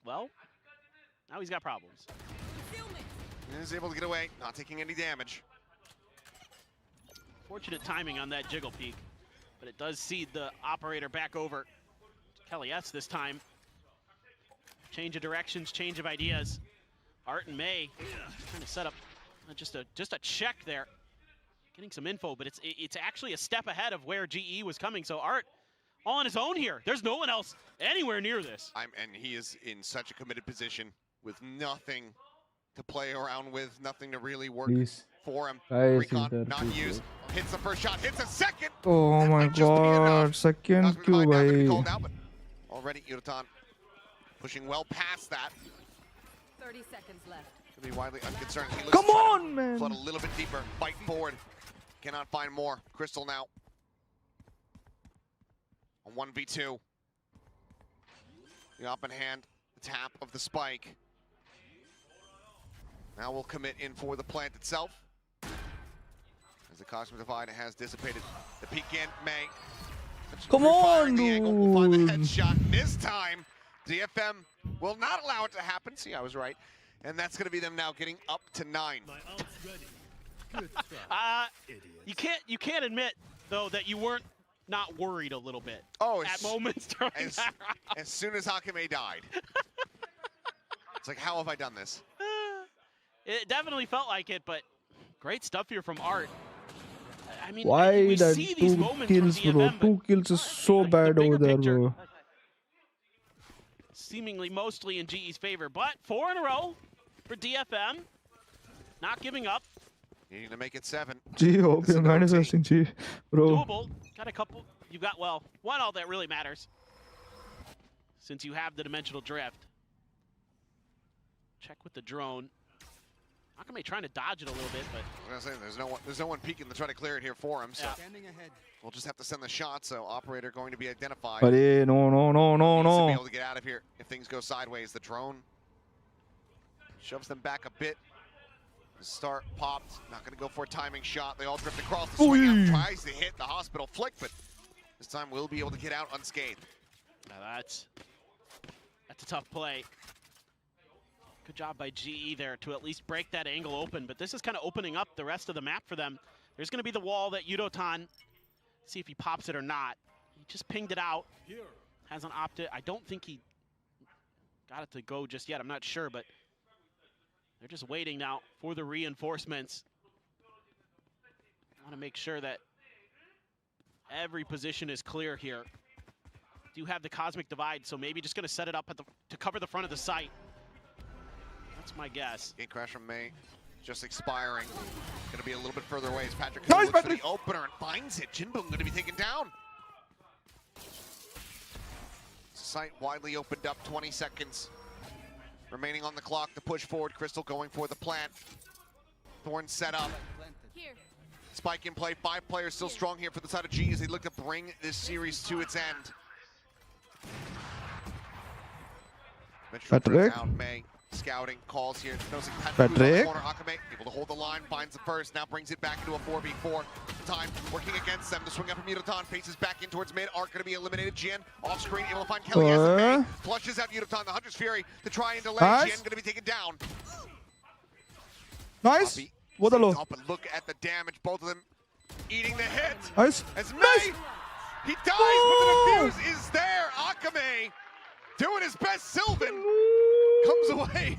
Well, now he's got problems. And is able to get away, not taking any damage. Fortunate timing on that jiggle peak, but it does seed the operator back over to Kelly S this time. Change of directions, change of ideas. Art and May trying to set up just a check there. Getting some info, but it's actually a step ahead of where GE was coming. So Art all on his own here. There's no one else anywhere near this. And he is in such a committed position with nothing to play around with, nothing to really work Please. for him. Guys, Recon is not that used. Hits the first shot, hits a second. Oh That my might just be god, enough. second Cosmic Q, Mind now gonna be called bhai. out, but already Yurutan pushing well past that. 30 seconds left. Could be widely unconcerned. He looks Come to try on, to man. flood a little bit deeper, fight forward. Cannot find more. Crystal now. On 1v2. The up in hand, the tap of the spike. Now we'll commit in for the plant itself. As the Cosmic Divide has dissipated. The peek in, May. Come on, The angle will find the dude. headshot. This time, DFM will not allow it to happen. See, I was right. And that's going to be them now getting up to 9. You can't admit though that you weren't not worried a little bit. Oh, at moments during as, that round. as soon as Hakame died. It's like, how have I done this? It definitely felt like it, but great stuff here from Art. I mean, Why we that see these 2 moments kills, from bro? DFM, but 2 kills is so bad over there, picture- bro. seemingly mostly in GE's favor, but 4 in a row for DFM. Not giving up. Needing to make it 7. G, hope you're manifesting, G. Bro. Doable. Got a couple. You got, well, one all that really matters. Since you have the dimensional drift. Check with the drone. Akame trying to dodge it a little bit, but I was gonna say, there's no one peeking to try to clear it here for him, so we'll just have to send the shot. So operator going to be identified. But no. Needs to be able to get out of here if things go sideways. The drone shoves them back a bit. The start popped. Not going to go for a timing shot. They all drift across the swing. Out, tries to hit the hospital flick, but this time we'll be able to get out unscathed. now that's a tough play. Good job by GE there to at least break that angle open, but this is kind of opening up the rest of the map for them. There's going to be the wall that Yudotan, see if he pops it or not. He just pinged it out. Hasn't opted. I don't think he got it to go just yet. I'm not sure, but they're just waiting now for the reinforcements. I want to make sure that every position is clear here. Do have the Cosmic Divide, so maybe just going to set it up at to cover the front of the site. That's my guess. Gate crash from May, just expiring. Going to be a little bit further away as Patrick Nice, looks for the opener and finds it. Jinboom going to be taken down. Site widely opened up, 20 seconds remaining on the clock to push forward. Crystal going for the plant. Thorn set up. Spike in play, 5 players still strong here for the side of G as they look to bring this series to its end. Patrick. Out, May. Scouting calls here. Noticing Patrick. Corner. Akame able to hold the line, finds the first, now brings it back into a 4v4. Time working against them. The swing up from Yudotan faces back in towards mid. Arc going to be eliminated. Jien off screen, able to find Kelly. Flushes out Yudotan, the Hunter's Fury to try and delay. Nice. Jien going to be taken down. Nice. What a low. Up and look at the damage. Both of them eating the hit. Nice. As May, he dies, but the defuse is there. Akame doing his best. Sylvan comes away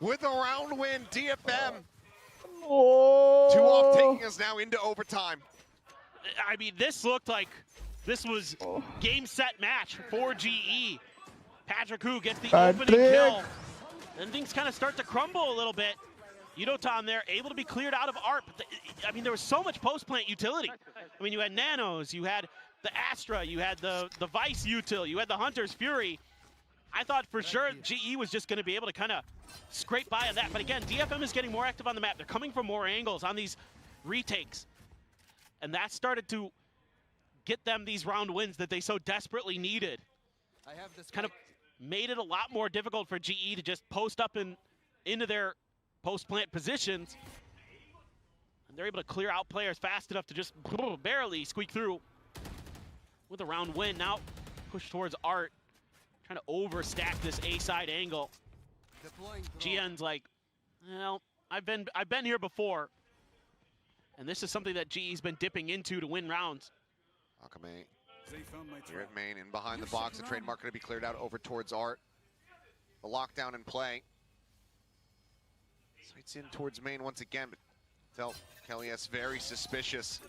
with a round win. DFM. 2 off, taking us now into overtime. I mean, this looked like this was game, set, match for GE. Patrick Hu gets the opening kill. And things kind of start to crumble a little bit. Yudotan there, able to be cleared out of ARP. I mean, there was so much post-plant utility. I mean, you had Nanos, you had the Astra, you had the Vice util, you had the Hunter's Fury. I thought for sure GE was just going to be able to kind of scrape by on that. But again, DFM is getting more active on the map. They're coming from more angles on these retakes. And that started to get them these round wins that they so desperately needed. Kind of made it a lot more difficult for GE to just post up into their post-plant positions. And they're able to clear out players fast enough to just barely squeak through with a round win. Now push towards Art. Trying to overstack this A-side angle. GN's like, well, I've been here before. And this is something that GE's been dipping into to win rounds. Akame here at main and behind the box. The trademark going to be cleared out over towards Art. The lockdown in play. Sights in towards main once again, but tell Kelly S very suspicious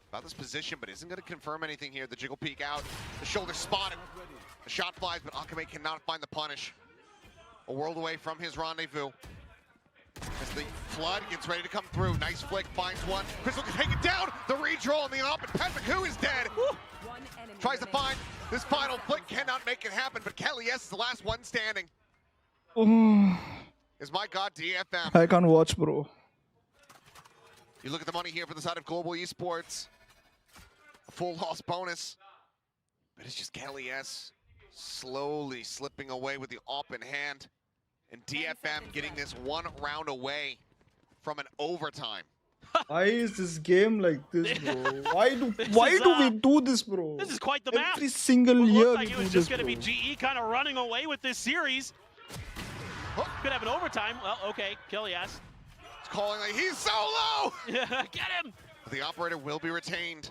about this position, but isn't going to confirm anything here. The jiggle peek out, the shoulder spotted. The shot flies, but Akame cannot find the punish. A world away from his rendezvous. As the flood gets ready to come through. Nice flick, finds one. Crystal can take it down. The redraw on the op, and Patrick Hu is dead. Tries to find this final flick, cannot make it happen, but Kelly S is the last one standing. Is my god DFM. I can't watch, bro. You look at the money here for the side of Global Esports. A full loss bonus. But it's just Kelly S slowly slipping away with the op in hand. And DFM getting this 1 round away from an overtime. Why is this game like this, bro? Why do we do this, bro? This is quite the map. Every single year Looked like we it do was this, just going to be bro. GE kind of running away with this series. Could have an overtime. Well, okay, Kelly S. It's calling like he's so low. Get him. The operator will be retained.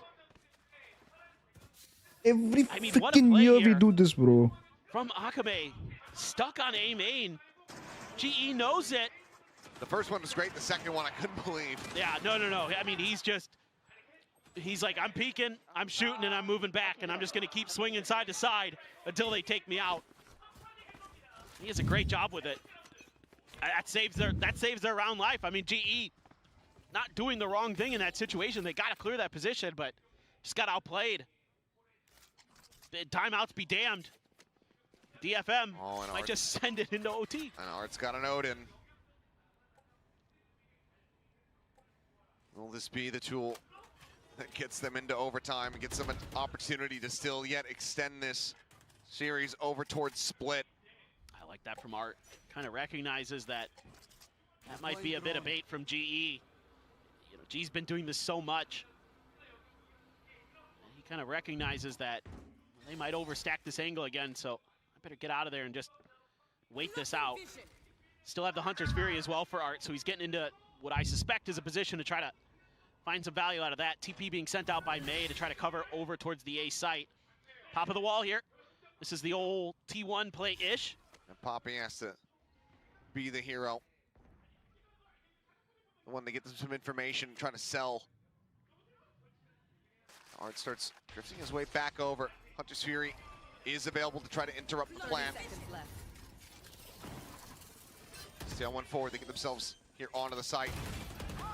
Every what a freaking play year we here do this, bro. From Akame, stuck on A main. GE knows it. The first one was great. The second one I couldn't believe. Yeah, no. I mean, he's like, I'm peeking, I'm shooting, and I'm moving back, and I'm just going to keep swinging side to side until they take me out. He does a great job with it. That saves their round life. I mean, GE not doing the wrong thing in that situation. They got to clear that position, but just got outplayed. The timeouts be damned. DFM might just send it into OT. And Art's got an Odin. Will this be the tool that gets them into overtime and gets them an opportunity to still yet extend this series over towards split? I like that from Art. Kind of recognizes that might be a bit of bait from GE. You know, G's been doing this so much. He kind of recognizes that they might overstack this angle again, so I better get out of there and just wait this out. Still have the Hunter's Fury as well for Art, so he's getting into what I suspect is a position to try to find some value out of that. TP being sent out by May to try to cover over towards the A site. Top of the wall here. This is the old T1 play-ish. And Poppy has to be the hero. The one to get them some information, trying to sell. Art starts drifting his way back over. Hunter's Fury is available to try to interrupt the plan. Stay on one forward, they get themselves here onto the site.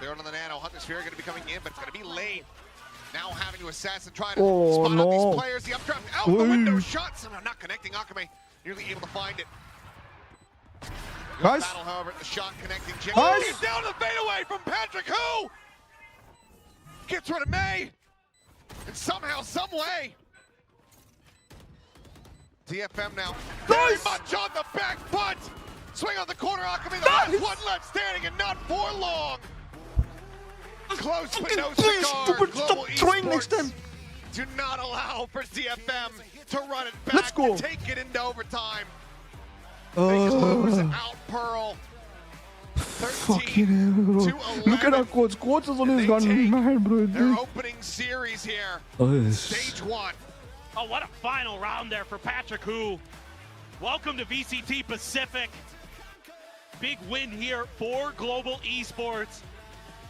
They're on the nano. Hunter's Fury going to be coming in, but it's going to be late. Now having to assess and try to spot out these players. The updraft out the window shot. Somehow not connecting. Akame nearly able to find it. Nice. Battle, however, the shot connecting. Nice. He's down to the fadeaway from Patrick, who gets rid of May. And somehow, some way, DFM now very much on the back foot. Swing on the corner, Akame, the last one left standing, and not for long. Close but no cigar. Global Esports do not allow for DFM to run it back and take it into overtime. They close out Pearl. 13 to 11. Look at our coach. Coach is on his gun. Mad, bro. Their opening series here. Stage 1. Oh, what a final round there for Patrick, who welcome to VCT Pacific. Big win here for Global Esports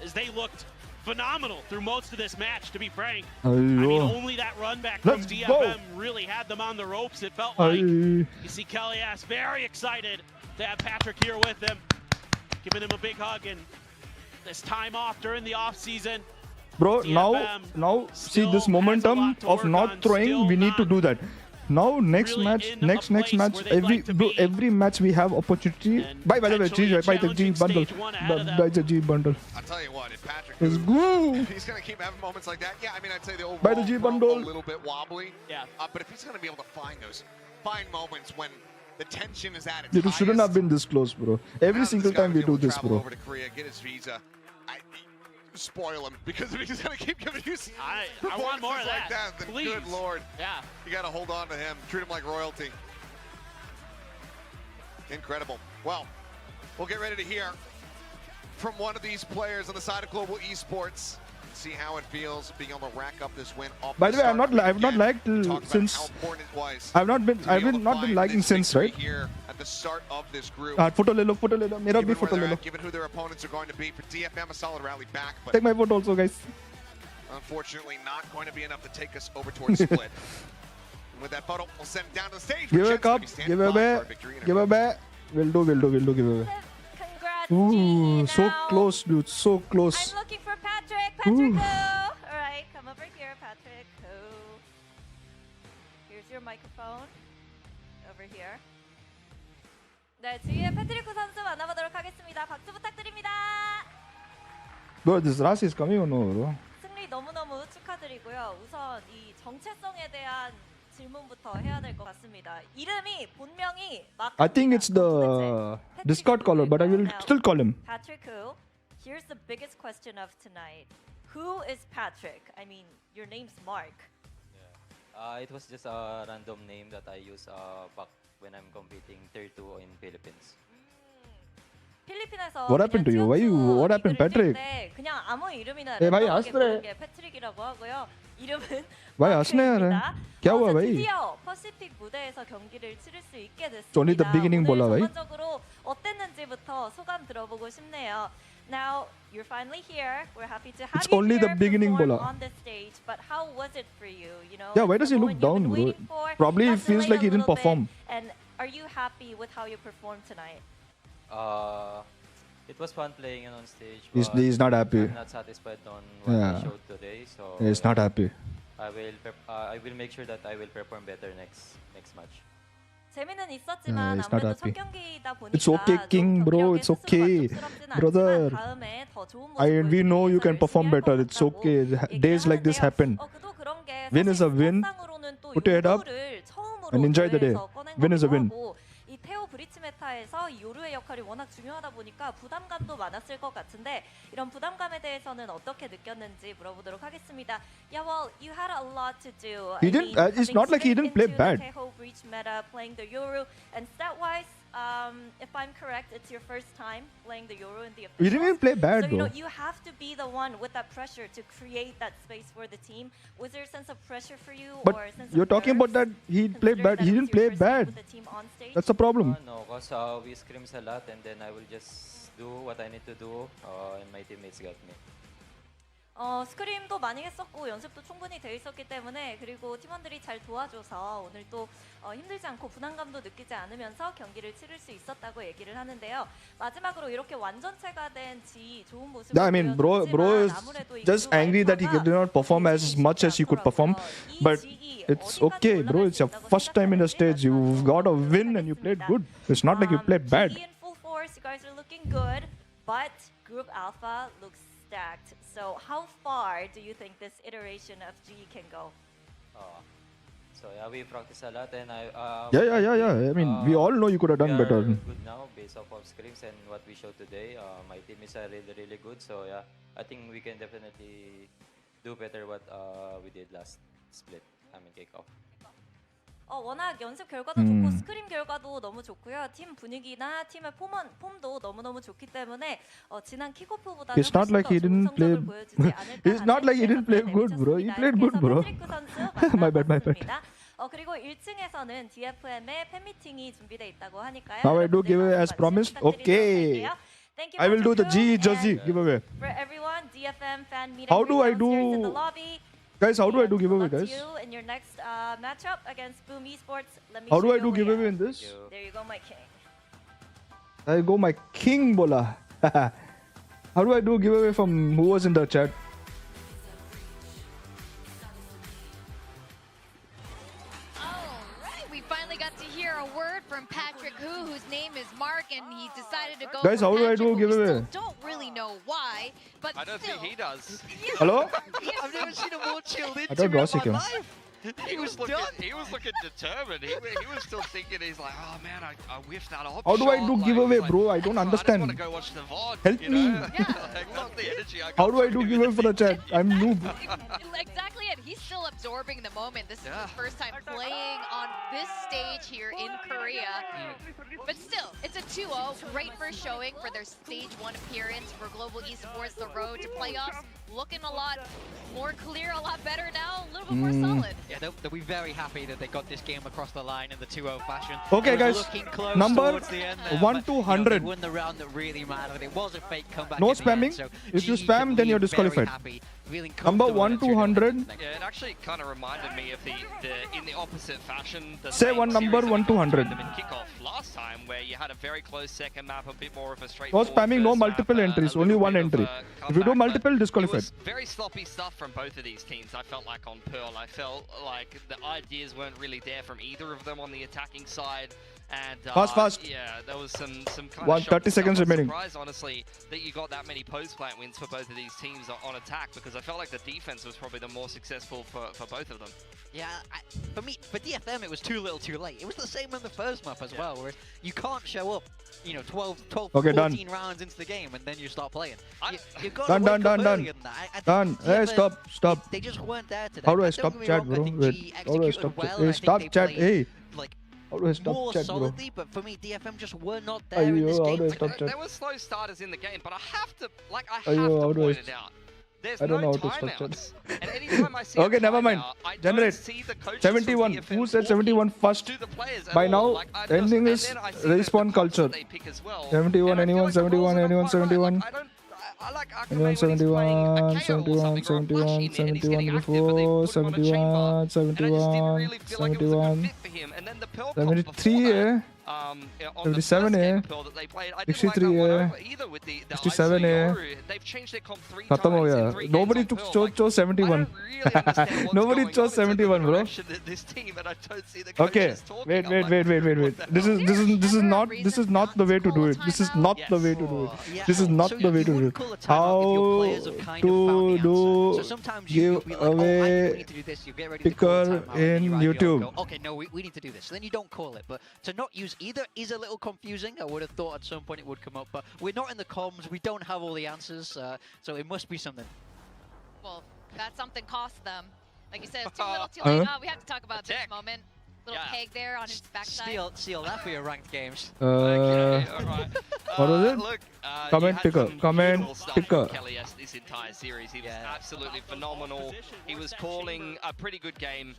as they looked phenomenal through most of this match, to be frank. I mean, only that run back from DFM really had them on the ropes, it felt like. You see Kelly-Ass very excited to have Patrick here with him, giving him a big hug, and this time off during the off season. Bro, now see this momentum of not throwing, we need to do that. Now next match, next match, every match we have opportunity. By the way, buy the G bundle. Buy the G bundle. I'll tell you what, if Patrick Let's go. if he's gonna keep having moments like that, yeah, I mean, I'd say the overall Buy the G bundle. a little bit wobbly. Yeah. But if he's gonna be able to find those moments when the tension is at its It highest, shouldn't have been this close, bro. Every single time we do this, bro. over to Korea, get his visa. Spoil him, because if he's gonna keep giving you I want more of like that. then Please. good lord, yeah, you gotta hold on to him, treat him like royalty. Incredible. Well, we'll get ready to hear from one of these players on the side of Global Esports. See how it feels being able to rack up this win. By the way, I've not liked since. I've not been liking since, right? Here at the start of this group. Photo le lo, mera bhi photo le lo. Given who their opponents are going to be, for DFM a solid rally back, but Take my photo also, guys. unfortunately not going to be enough to take us over towards split. And with that photo, we'll send it down to the stage. Give a cup, give a bet, give a bet. We'll do give a. Ooh, so close, dude, so close. I'm looking for Patrick. Patrick, go. All right, come over here, Patrick. Go. Here's your microphone. Over here. 네, 뒤에 패트리코 선수 만나보도록 하겠습니다. 박수 부탁드립니다. Bro, this Rasi is coming or no, bro? 승리 너무너무 축하드리고요. 우선 이 정체성에 대한 질문부터 해야 될 것 같습니다. 이름이 본명이 I think it's the Discord caller, but I will still call him. Patrick who? Here's the biggest question of tonight. Who is Patrick? I mean, your name's Mark. It was just a random name that I use back when I'm competing tier 2 in Philippines. 필리핀에서 What happened to you? What happened, Patrick? 그냥 아무 이름이나 भाई, 랜덤하게 हंस रहे। 부르는 게 패트릭이라고 하고요. 이름은 भाई हंसने यार क्या हुआ भाई? 드디어 퍼시픽 무대에서 경기를 치를 수 있게 됐습니다. Only the beginning 오늘 बोला भाई. 전반적으로 어땠는지부터 소감 들어보고 싶네요. Now you're finally here. We're happy to have It's you only here the beginning perform बोला. on the stage. But how was it for you? You know. Yeah, why does he the look moment you've down, been bro? waiting for, Probably got he feels delayed like a he didn't little bit. perform. And are you happy with how you performed tonight? It was fun playing on stage. He's not happy. I'm not satisfied on what I showed today, so He's not happy. I will make sure that I will perform better next match. 재미는 있었지만 it's not 아무래도 첫 happy. 경기다 보니까 It's okay, King, bro. It's okay, brother. 다음에 더 좋은 모습 We know you can perform better. It's okay. Days like this happen. Win is a win. Put your head up and enjoy the day. Win is a win. 이 테오 브리치 메타에서 이 요루의 역할이 워낙 중요하다 보니까 부담감도 많았을 것 같은데 이런 부담감에 대해서는 어떻게 느꼈는지 물어보도록 하겠습니다. Yeah, well, you had a lot to do. He didn't. It's not like he didn't play bad. Teho Breach meta, playing the Yoru, and stat-wise, if I'm correct, it's your first time playing the Yoru in the officials. He didn't even play bad, so, you know, though. you have to be the one with that pressure to create that space for the team. Was there a sense of pressure for you, But or a sense you're of talking about that he played bad. He didn't play bad. That's the problem. No, because we scrims a lot, and then I will just do what I need to do, and my teammates got me. 스크림도 많이 했었고 연습도 충분히 돼 있었기 때문에 그리고 팀원들이 잘 도와줘서 오늘 또 힘들지 않고 부담감도 느끼지 않으면서 경기를 치를 수 있었다고 얘기를 하는데요. 마지막으로 이렇게 완전체가 된 G 좋은 모습을 Yeah, I mean, bro is just angry that he did not perform as much as he could perform. But it's okay, bro. It's your first time in the stage. You got a win and you played good. It's not like you played bad. GE in full force, you guys are looking good, but Group Alpha looks stacked. So how far do you think this iteration of GE can go? So yeah, we practice a lot, and Yeah. I mean, we all know you could have done better. Good now, based off of scrims and what we showed today. My team is really good. So yeah, I think we can definitely do better what we did last split. I mean kickoff. 워낙 연습 결과도 좋고 스크림 결과도 너무 좋고요. 팀 분위기나 팀의 폼도 너무너무 좋기 때문에 지난 킥오프보다는 It's not like he didn't play. It's not like he didn't play good, bro. He played good, bro. My bad. 그리고 1층에서는 DFM의 팬미팅이 준비돼 있다고 하니까요. Now I do giveaway as promised. Okay. I will do the GE jersey giveaway. For everyone, DFM fan meeting. How do I in the do? lobby. Guys, how do I do giveaway, guys? In your next matchup against Boom Esports, let me How show do I you do a way giveaway out. in this? There you go, my king. I go my king, bola. How do I do giveaway from who was in the chat? Alright, we finally got to hear a word from Patrick whose name is Mark, and he decided to go Guys, for how do I Patrick, do but we giveaway? still don't really know why, but I don't think he does. Hello? I've never seen a more chilled I interview don't in my him. life. He was looking determined. He was still thinking. He's like, oh man, I whiffed that option. How do I do Like, giveaway, he's like, bro? I don't I just want understand. to go watch the VOD. Help you me. know? Like, that's the energy I got How do I from do him. giveaway for the chat? I'm noob. exactly it. He's still absorbing the moment. This is his first time playing on this stage here in Korea. But still, it's a 2-0. Great first showing for their stage 1 appearance for Global Esports. The road to playoffs looking a lot more clear, a lot better now, a little bit more solid. Yeah, they'll be very happy that they got this game across the line in the 2-0 fashion. Okay, It was guys. looking close Number towards the end there, 1 but, to you know, 100. they won the round that really mattered. It was a fake comeback. No in the end, spamming. so If you GE spam, can then you're be very disqualified. happy, feeling Number comfortable 1 that to you're gonna 100. Yeah, it actually kind of reminded me of the in the opposite fashion. The Say same one number, series that 1 to we 100. them in kickoff last time, where you had a very close second map, a bit more of a No straightforward. spamming, no first map, multiple entries, a only little one bit of entry. a If you do comeback, multiple, but disqualified. It was very sloppy stuff from both of these teams. I felt like on Pearl, I felt like the ideas weren't really there from either of them on the attacking side. And Fast. yeah, there was some kind of 30 seconds remaining. surprise, honestly, that you got that many post-plant wins for both of these teams on attack, because I felt like the defense was probably the more successful for both of them. Yeah, for me, for DFM, it was too little too late. It was the same in the first map as well, where you can't show up, 12, Okay, 14 done. rounds into the game and then you start playing. You've got Done. to wake up earlier than that. I think Done. Hey, DFM, stop. They just weren't there today. How do I Don't stop get me chat, wrong, I bro? think Wait. GE How do I executed stop well, chat? and I Hey, think stop they chat. played, Hey. like, How do I stop more chat, bro? solidly, but for me, DFM just were not there in this How game. do I stop chat? There were slow starters in the game, but I have to How do I point it out. There's I don't no know how to stop chat. timeouts. And anytime I see Okay, a never mind. timeout, I Generate. don't see the coaches 71. from DFM Who said talking 71 first? to the players at By all. now, Like, I just- ending and is then I see the respawn cards culture. that they pick as well. 71, And I feel anyone, like the roles 71, are not anyone, quite right. 71. Like, I like Akame Anyone when he's playing a 71, KO or 71, something, or a 71, flash in it and he's 71 getting active, but they before, put him on a chamber. 71, And I just didn't 71, really feel like it was a good 71, fit for him. And then the Pearl comp 73, before that, on the 77 first game है. of Pearl that they played. I didn't 63 like that one है. over either with the 67 है. Yoru. They've changed their comp 3 खत्म हो times in गया. 3 Nobody games took on Pearl. chose 71. Nobody chose 71, bro. This team, and I don't see the Okay. coaches talking. Wait. I'm like, This is not the way to do it. This is not the way to do it. This is not the way to do it. How to do give away picker in YouTube? Okay, no, we need to do this. Then you don't call it. But to not use either is a little confusing. I would have thought at some point it would come up. But we're not in the comms. We don't have all the answers. So it must be something. Well, that something cost them. Like you said, it's too little, too late. We have to talk about this moment. Little peg there on his backside. Steal that for your ranked games. What was it? Look, Comment picker. Comment picker. Kelly's this entire series, he was absolutely phenomenal. He was calling a pretty good game,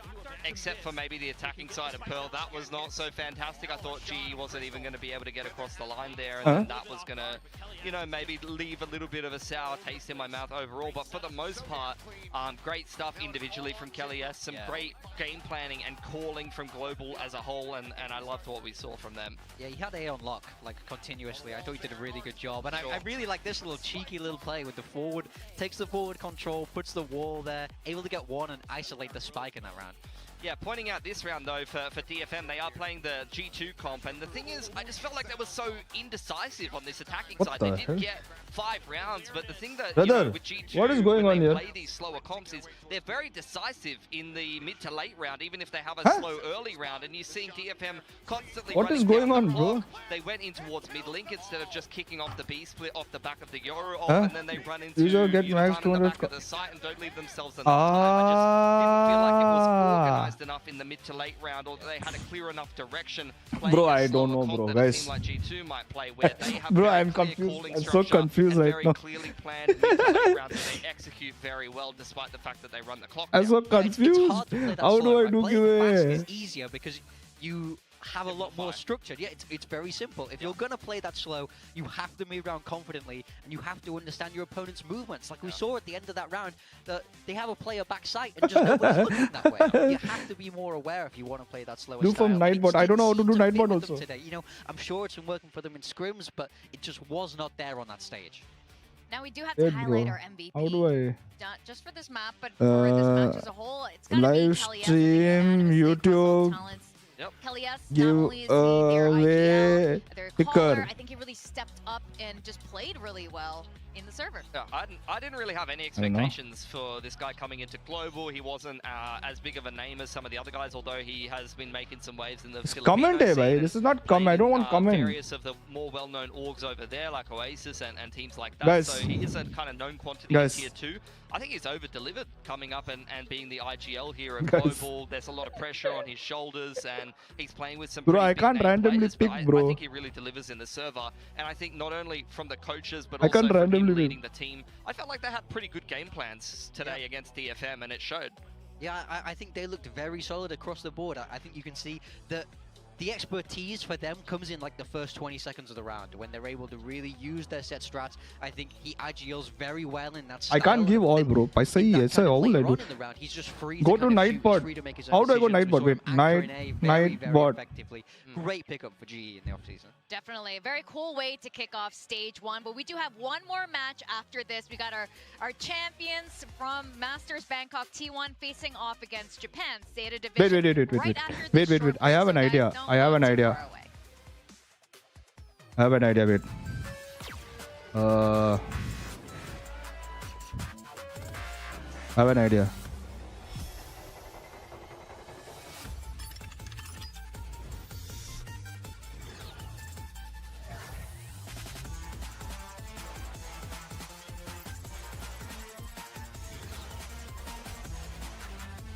except for maybe the attacking side of Pearl. That was not so fantastic. I thought GE wasn't even going to be able to get across the line there, and then that was going to, you know, maybe leave a little bit of a sour taste in my mouth overall. But for the most part, great stuff individually from Kelly S. Some great game planning and calling from Global as a whole, and I loved what we saw from them. Yeah, he had A on lock, like, continuously. I thought he did a really good job. And I really like this little cheeky little play with the forward. Takes the forward control, puts the wall there, able to get one and isolate the spike in that round. Yeah, pointing out this round though for DFM, they are playing the G2 comp, and the thing is, I just felt like they were so indecisive on this attacking side. They did get 5 rounds, but the thing that you know, with G2, what is going on here? play these slower comps is they're very decisive in the mid to late round, even if they have a slow early round, and you're seeing DFM constantly What is going on, bro? They went in towards mid link instead of just kicking off the B split off the back of the Yoru off, and then they run into get max 200 the back of the site and don't leave themselves enough time. I just didn't feel like it was organized enough in the mid to late round, or they had a clear enough direction. Bro, I don't know, bro, guys. Like G2 might play where they have Bro, I'm confused. I'm so confused right now. Clearly planned mid to late rounds that they execute very well, despite the fact that they run the clock. I'm so confused. How do I do giveaway? It's easier because you have a lot more structured. Yeah, it's very simple. If you're going to play that slow, you have to move around confidently, and you have to understand your opponent's movements. Like we saw at the end of that round, that they have a player back site and just nobody's looking that way. You have to be more aware if you want to play that slower Do from Nightbot. I don't know how to do Nightbot also. Today. You know, I'm sure it's been working for them in scrims, but it just was not there on that stage. Now we do have to highlight our MVP. How do I? Not just for this map, but for this match as a whole. It's gotta live be Kelly S. stream, YouTube. Kelly S. Give not only is their away their picker. caller, I think he really stepped up and just played really well in the server. Yeah, I didn't really have any expectations for this guy coming into Global. He wasn't as big of a name as some of the other guys, although he has been making some waves in the Comment, bhai. This is not comment. I don't want comment. Various of the more well-known orgs over there, like Oasis and teams like that. Guys. So he is a kind of known quantity in tier 2. I think he's over-delivered coming up and being the IGL here at Global. There's a lot of pressure on his shoulders, and he's playing with some Bro, I pretty can't big name randomly players, pick, but I bro. think he really delivers in the server, and I think not only from the coaches, but I also can't from him randomly leading the team. I felt like they had pretty good game plans today against DFM, and it showed. Yeah, I think they looked very solid across the board. I think you can see that the expertise for them comes in like the first 20 seconds of the round when they're able to really use their set strats. I think he IGLs very well in that style. I can't give all, bro. Paisa hi hai, sir. All I do. He's just free Go to to kind of shoot, Nightbot. free to make his own How do I go decisions. We Nightbot? saw Wait, him anchor in A very Nightbot. effectively. Great pickup for GE in the offseason. Definitely a very cool way to kick off stage 1, but we do have one more match after this. We got our champions from Masters Bangkok T1 facing off against Japan's Zeta Division. Wait. I have an idea. I have an idea. Wait. I have an idea.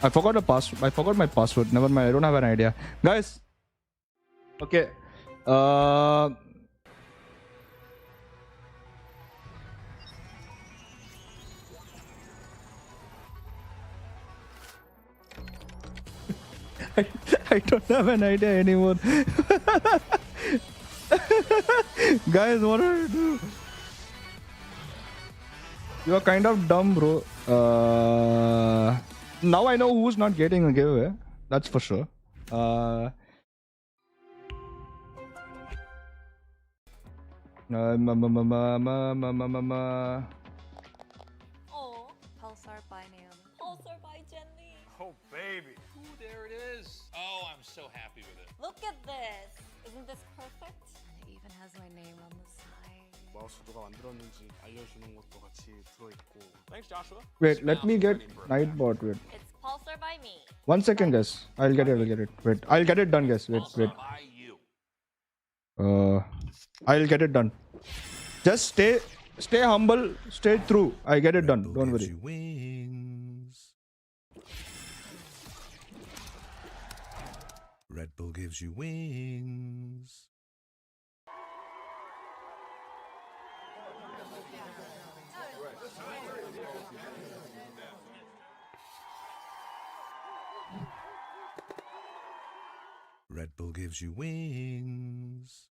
I forgot the password. I forgot my password. Never mind. I don't have an idea, guys. Okay. I don't have an idea anymore. Guys, what do I do? You are kind of dumb, bro. Now I know who's not getting a giveaway. That's for sure. Oh, Pulsar by Naomi. Pulsar by Jenny. Oh, baby. Ooh, there it is. Oh, I'm so happy with it. Look at this. Isn't this perfect? It even has my name on the side. 마우스 누가 만들었는지 알려주는 것도 같이 들어있고. Thanks, Joshua. Wait, let me get Nightbot. Wait. It's Pulsar by me. 1 second, guys. I'll get it. Wait. I'll get it done, guys. Wait. By you. I'll get it done. Just stay humble, stay true. I get it done. Don't worry. Red Bull gives you wings. Red Bull gives you wings.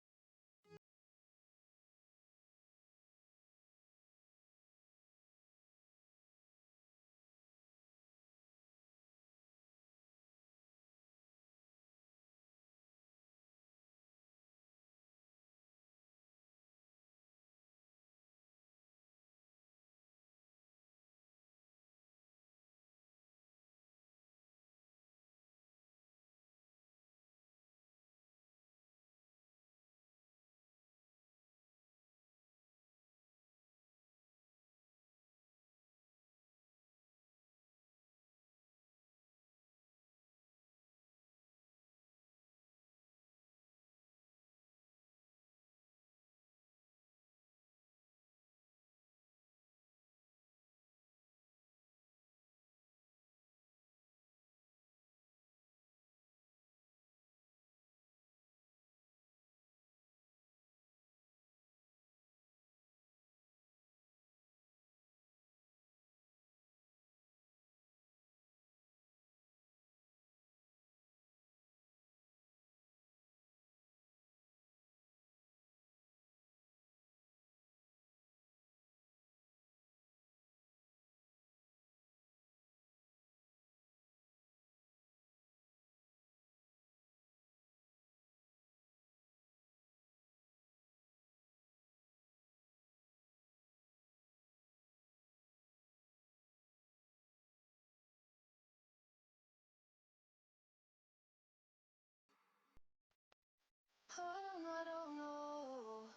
I don't know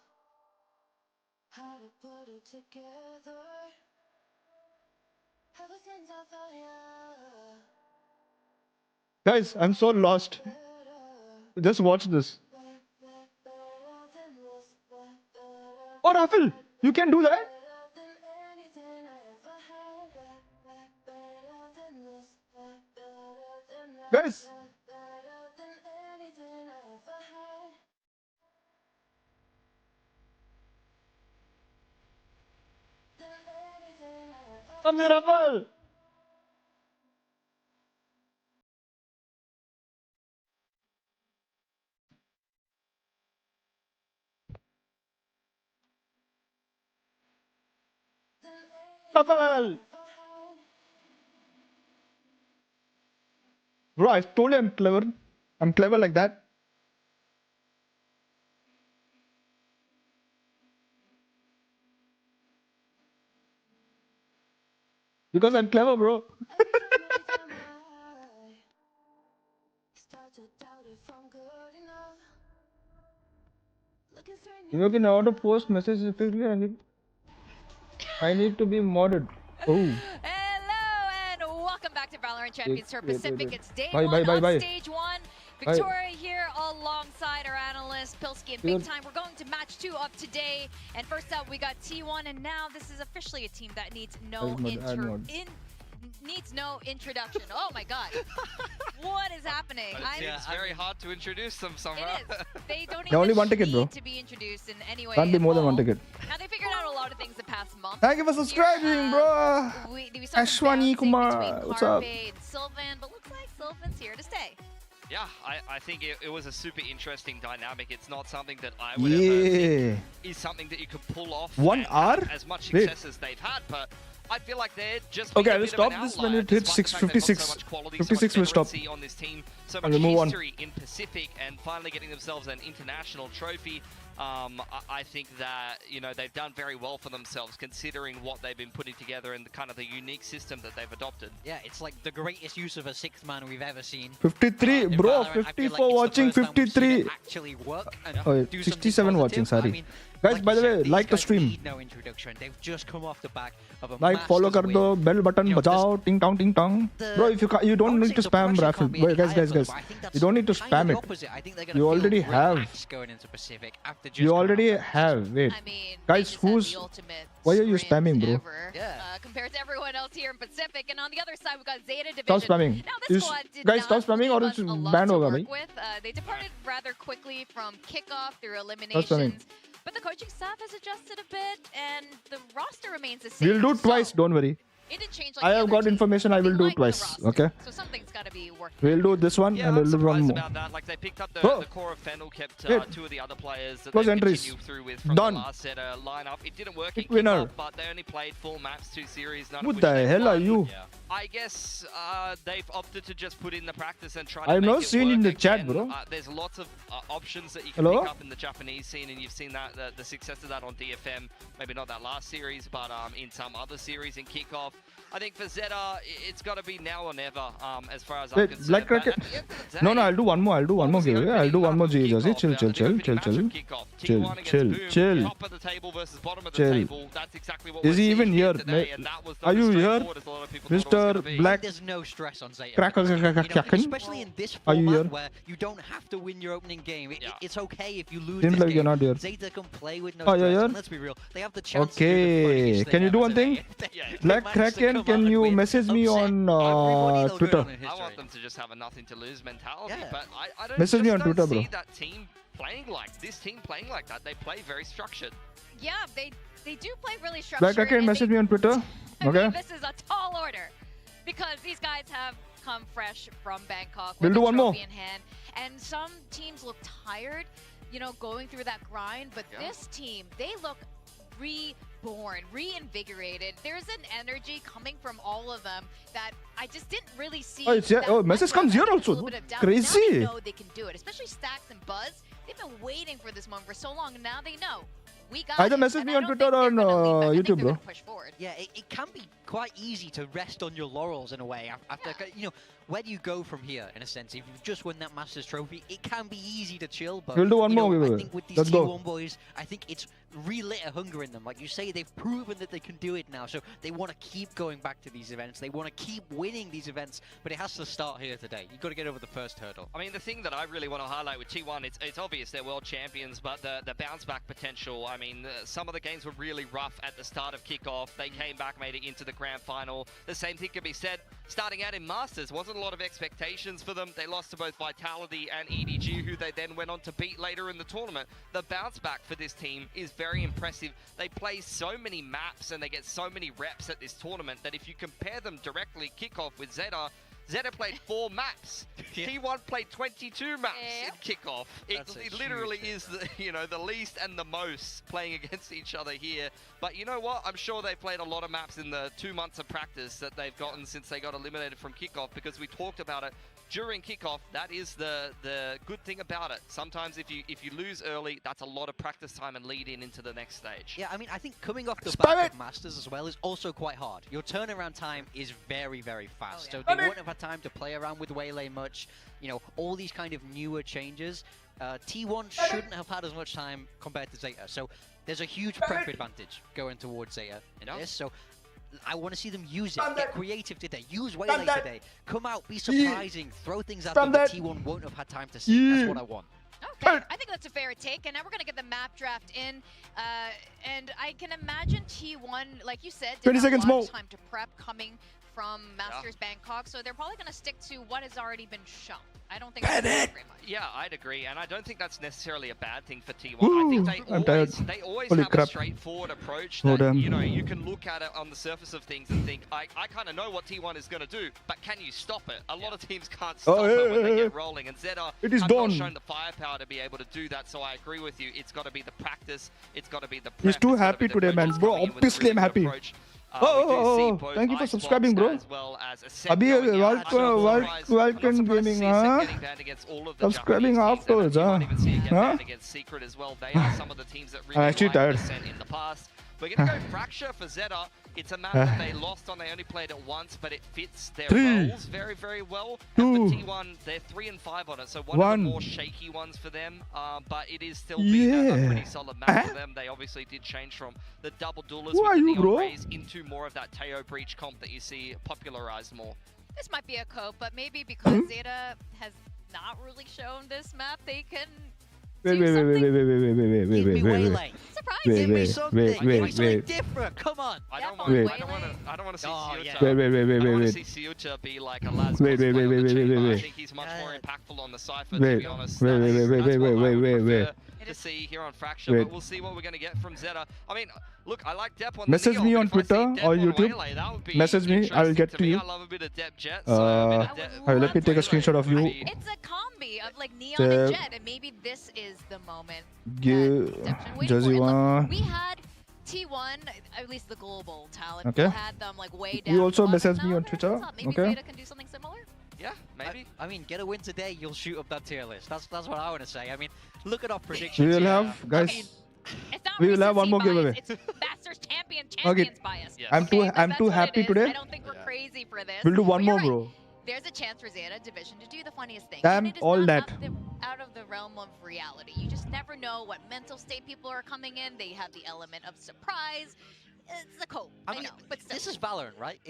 how to put it together. Ever since I found you, Guys, I'm so lost. Just watch this. Oh, Rafal, you can do that? Guys. Rafal. Rafal. Bro, I told you I'm clever. I'm clever like that. Because I'm clever, bro. You can auto post message effectively. I need to be modded. Oh. Hello and welcome back to Valorant Champions Tour Pacific. Wait. It's day Bye, one bye, of bye. stage one. Bye. Victoria here alongside our analyst Pilsky and Big Good. Time. We're going to match 2 of today. And first up, we got T1, and now this is officially a team that needs no introduction. Oh my god. What is happening? It's very hard to introduce them somewhere. It is. They don't They're only even one ticket, bro. need to be introduced in any way. Can't be at more than one all. ticket. Now they figured out a lot of things the past month. Thank you for subscribing, bro. We saw some Ashwani bouncing Kumar, between what's up? Harvey and Sylvan, but looks like Sylvan's here to stay. Yeah, I think it was a super interesting dynamic. It's not something that I would Yeah. ever think is something that you could pull off 1 and hour? have as much Wait. success as they've had, but I feel like they're just Okay, being a I will bit of an stop this when outlier, it hits despite the fact they've got 6:56. so much quality, 56 so will much stop. veterancy on this team, so And much we'll move on. history in Pacific, and finally getting themselves an international trophy. I think that, you know, they've done very well for themselves considering what they've been putting together and the kind of the unique system that they've adopted. Yeah, it's like the greatest use of a sixth man we've ever seen. 53, bro, 54 watching, 53. Actually work and Oh, do 67 watching, sorry. I mean, Guys, like by you the said, way, these like the guys stream. need no introduction. They've just come off the back of a Like, follow kar Masters do, win. bell button You know, bajao, ting tong ting tong. Bro, if you don't need to spam raffle. Wait, guys, you don't need to spam it. You already have. Going into Pacific after just You already have. Wait, guys, why are you spamming, bro? Compared to everyone else here in Pacific, and on the other side we've got Zeta Division. Stop spamming. Now this squad did Guys, not stop spamming or it's ban hoga, bhai. They departed rather quickly from kickoff through eliminations, but the coaching staff has adjusted a bit, and the roster remains the same. We'll do twice, don't worry. It didn't change like I have got information, I will do twice, okay? so something's got to be worked. We'll do this one and we'll do one more. About that. Like, they picked up the core of Fennel, kept Wait. 2 of the other players that Close they entries. continue through with from Done. the last set lineup. It didn't work Pick in winner. kickoff, but they only played 4 maps, 2 series, none What of which the they hell are won. you? I guess they've opted to just put in the practice and try to I've make not it seen work in the again. chat, bro. There's lots of options that you can Hello? pick up in the Japanese scene, and you've seen that the success of that on DFM. Maybe not that last series, but in some other series in kickoff. I think for Zeta, it's got to be now or never, as far as I'm Wait, concerned. Black But Racket. at the end of the No, day, I'll do one more. I'll do one more giveaway. I'll do one more GE jersey. Chill. Chill. top of the table versus bottom of the Chill. table. That's exactly what Is we're he even seeing here? today, and that was not Are as you here? straightforward as a lot of people thought it was Mr. gonna be. Black There's no stress on Zeta. Crackers, Especially in this Are you format here? where you don't have to win your opening game. It's okay if you lose Seems this like game. you're not here. Zeta can play with no Oh, you're stress. here? And let's be real, they have the chance to do the Okay, funniest can thing you do ever one thing? today. Black Kraken, can you message me on Twitter? I want them to just have a nothing to lose mentality, but I don't Message me just on don't Twitter, bro. see that team playing like this team playing like that. They play very structured. Yeah, they do play really structured. Black Kraken, and message me on Twitter. I Okay. mean, this is a tall order because these guys have come fresh from Bangkok We'll with do a one more. trophy in hand, and some teams look tired, you know, going through that grind. But this team, they look reborn, reinvigorated. There's an energy coming from all of them that I just didn't really see. Oh, it's here. that Oh, much message of. comes I here think there's a also. little bit of doubt, but Now Crazy. they know they can do it, especially Stacks and Buzz. They've been waiting for this moment for so long, and now they know. We got Either it, message and me I on don't Twitter or think they're gonna leave on back. I think YouTube, they're bro. gonna push forward. Yeah, it can be quite easy to rest on your laurels in a way. After you know, where do you go from here? In a sense, if you've just won that Masters trophy, it can be easy to chill. But We'll do one you know, more, I giveaway. think with these Let's go. T1 boys, I think it's relit a hunger in them. Like you say, they've proven that they can do it now. So they want to keep going back to these events. They want to keep winning these events. But it has to start here today. You've got to get over the first hurdle. I mean, the thing that I really want to highlight with T1, it's obvious they're world champions, but the bounce back potential. I mean, some of the games were really rough at the start of kickoff. They came back, made it into the grand final. The same thing can be said starting out in Masters. Wasn't a lot of expectations for them. They lost to both Vitality and EDG, who they then went on to beat later in the tournament. The bounce back for this team is very impressive. They play so many maps and they get so many reps at this tournament that if you compare them directly kickoff with Zeta, Zeta played 4 maps. T1 played 22 maps in kickoff. It literally is the, the least and the most playing against each other here. But you know what? I'm sure they played a lot of maps in the 2 months of practice that they've gotten since they got eliminated from kickoff, because we talked about it during kickoff. That is the good thing about it. Sometimes if you lose early, that's a lot of practice time and lead into the next stage. Yeah, I mean, I think coming off the back of Masters as well is also quite hard. Your turnaround time is very, very fast. So they won't have had time to play around with Waylay much. You know, all these kind of newer changes. T1 shouldn't have had as much time compared to Zeta. So there's a huge prep advantage going towards Zeta in this. So I want to see them use it. Get creative today. Use Waylay today. Come out, be surprising, throw things at them that T1 won't have had time to see. That's what I want. Okay, I think that's a fair take, and now we're going to get the map draft in, and I can imagine T1, like you said, did 20 have a seconds lot more. of time to prep coming from Masters Bangkok, so they're probably going to stick to what has already been shown. I don't think that's very much. Yeah, I'd agree, and I don't think that's necessarily a bad thing for T1. Woo, I think they always Holy have crap. a straightforward approach Oh, that, damn. you can look at it on the surface of things and think, I kind of know what T1 is going to do, but can you stop it? A lot of teams can't stop it when they get rolling, and Zeta It is have done. not shown the firepower to be able to do that, so I agree with you. It's got to be the practice, it's got to be the prep. He's too it's gotta happy be the today, man. coaches Bro, coming in with a obviously really I'm good happy. approach. Thank you for subscribing, bro. Abhi Welcome Gaming, huh? Subscribing afterwards, huh? Huh? Secret as well. They are some of the teams that I'm really actually like tired. Descent in the past. We're going to go Fracture for Zeta. It's a map that they lost on. They only played it once, but it fits their 3, roles very, very well. 2, and for T1, they're 3 and 5 on it, so one of the more shaky ones for them. But it is still been a pretty solid map for them. They obviously did change from the double duelers Who with are the you, Neon bro? Rays into more of that Teo Breach comp that you see popularized more. This might be a cope, but maybe because Zeta has not really shown this map, they can Wait. different. Come on. I don't Wait. want to see Siuta. Wait. I don't want to see Siuta be like a Laz Wait. I think he's much more impactful on the Cypher, to be honest. Wait. To see here on Fracture, but we'll see what we're going to get from Zeta. I mean, look, I like Depp on Message the me Neon, on but if I see Twitter Depp or on YouTube. Waylay, that would be Message me, I'll interesting get to you. I love a bit of Depp Jet, so a bit of let me take a screenshot of you. It's a combi of like Neon and Jet, and maybe this is the moment. Jersey one. We had T1, at least the global talent, Okay. had them like way down. You also message me on Twitter. Maybe Okay. Zeta can do something similar. Yeah, maybe. I mean, get a win today, you'll shoot up that tier list. That's what I want to say. I mean, look at our We predictions. will have, guys. We will have one more giveaway. It's Masters Champions bias. I'm too happy today. I don't think we're crazy for this. We'll do one But you're more, right. bro. There's a chance for Zeta Division to do the funniest thing. Damn And it is all not that. out of the realm of reality. You just never know what mental state people are coming in. They have the element of surprise. It's a cope. I know, but still. This is Valorant, right?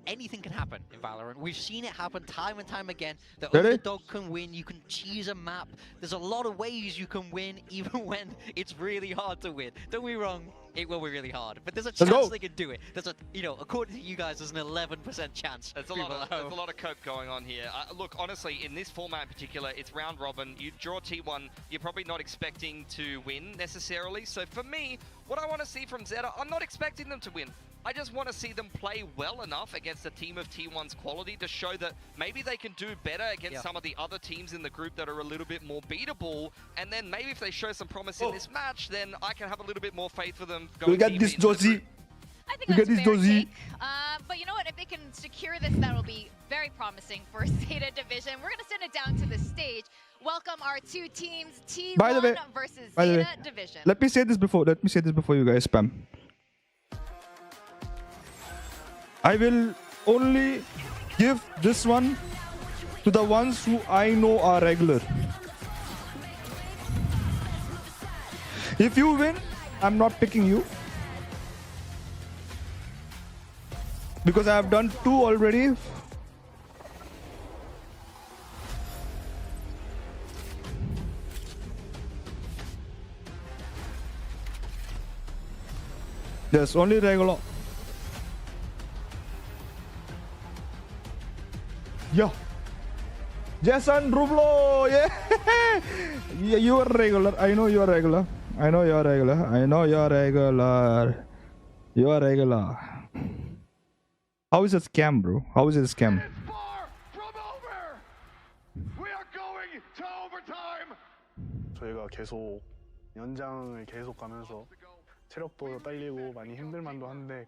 Anything can happen in Valorant. We've seen it happen time and time again. The Really? underdog can win. You can cheese a map. There's a lot of ways you can win, even when it's really hard to win. Don't be wrong, it will be really hard. But there's a Let's chance go. they can do it. There's a, according to you guys, there's an 11% chance. There's a lot of cope going on here. Look, honestly, in this format in particular, it's round robin. You draw T1, you're probably not expecting to win necessarily. So for me, what I want to see from Zeta, I'm not expecting them to win. I just want to see them play well enough against a team of T1's quality to show that maybe they can do better against some of the other teams in the group that are a little bit more beatable. And then maybe if they show some promise in this match, then I can have a little bit more faith for them going We got deep this, into the Josie. group. I think We that's got this, fair Josie. take. But you know what? If they can secure this, that'll be very promising for Zeta Division. We're going to send it down to the stage. Welcome our two teams, T1 By the way, versus by the way, Zeta Division. let me say this before you guys spam. I will only give this one to the ones who I know are regular. If you win, I'm not picking you. Because I have done 2 already. Yes, only regular. Yeah. Jason Rublo, yeah. Yeah, you are regular. I know you are regular. I know you are regular. I know you are regular. You are regular. How is it scam, bro? How is it scam? 저희가 계속 연장을 계속 가면서 체력도 딸리고 많이 힘들만도 한데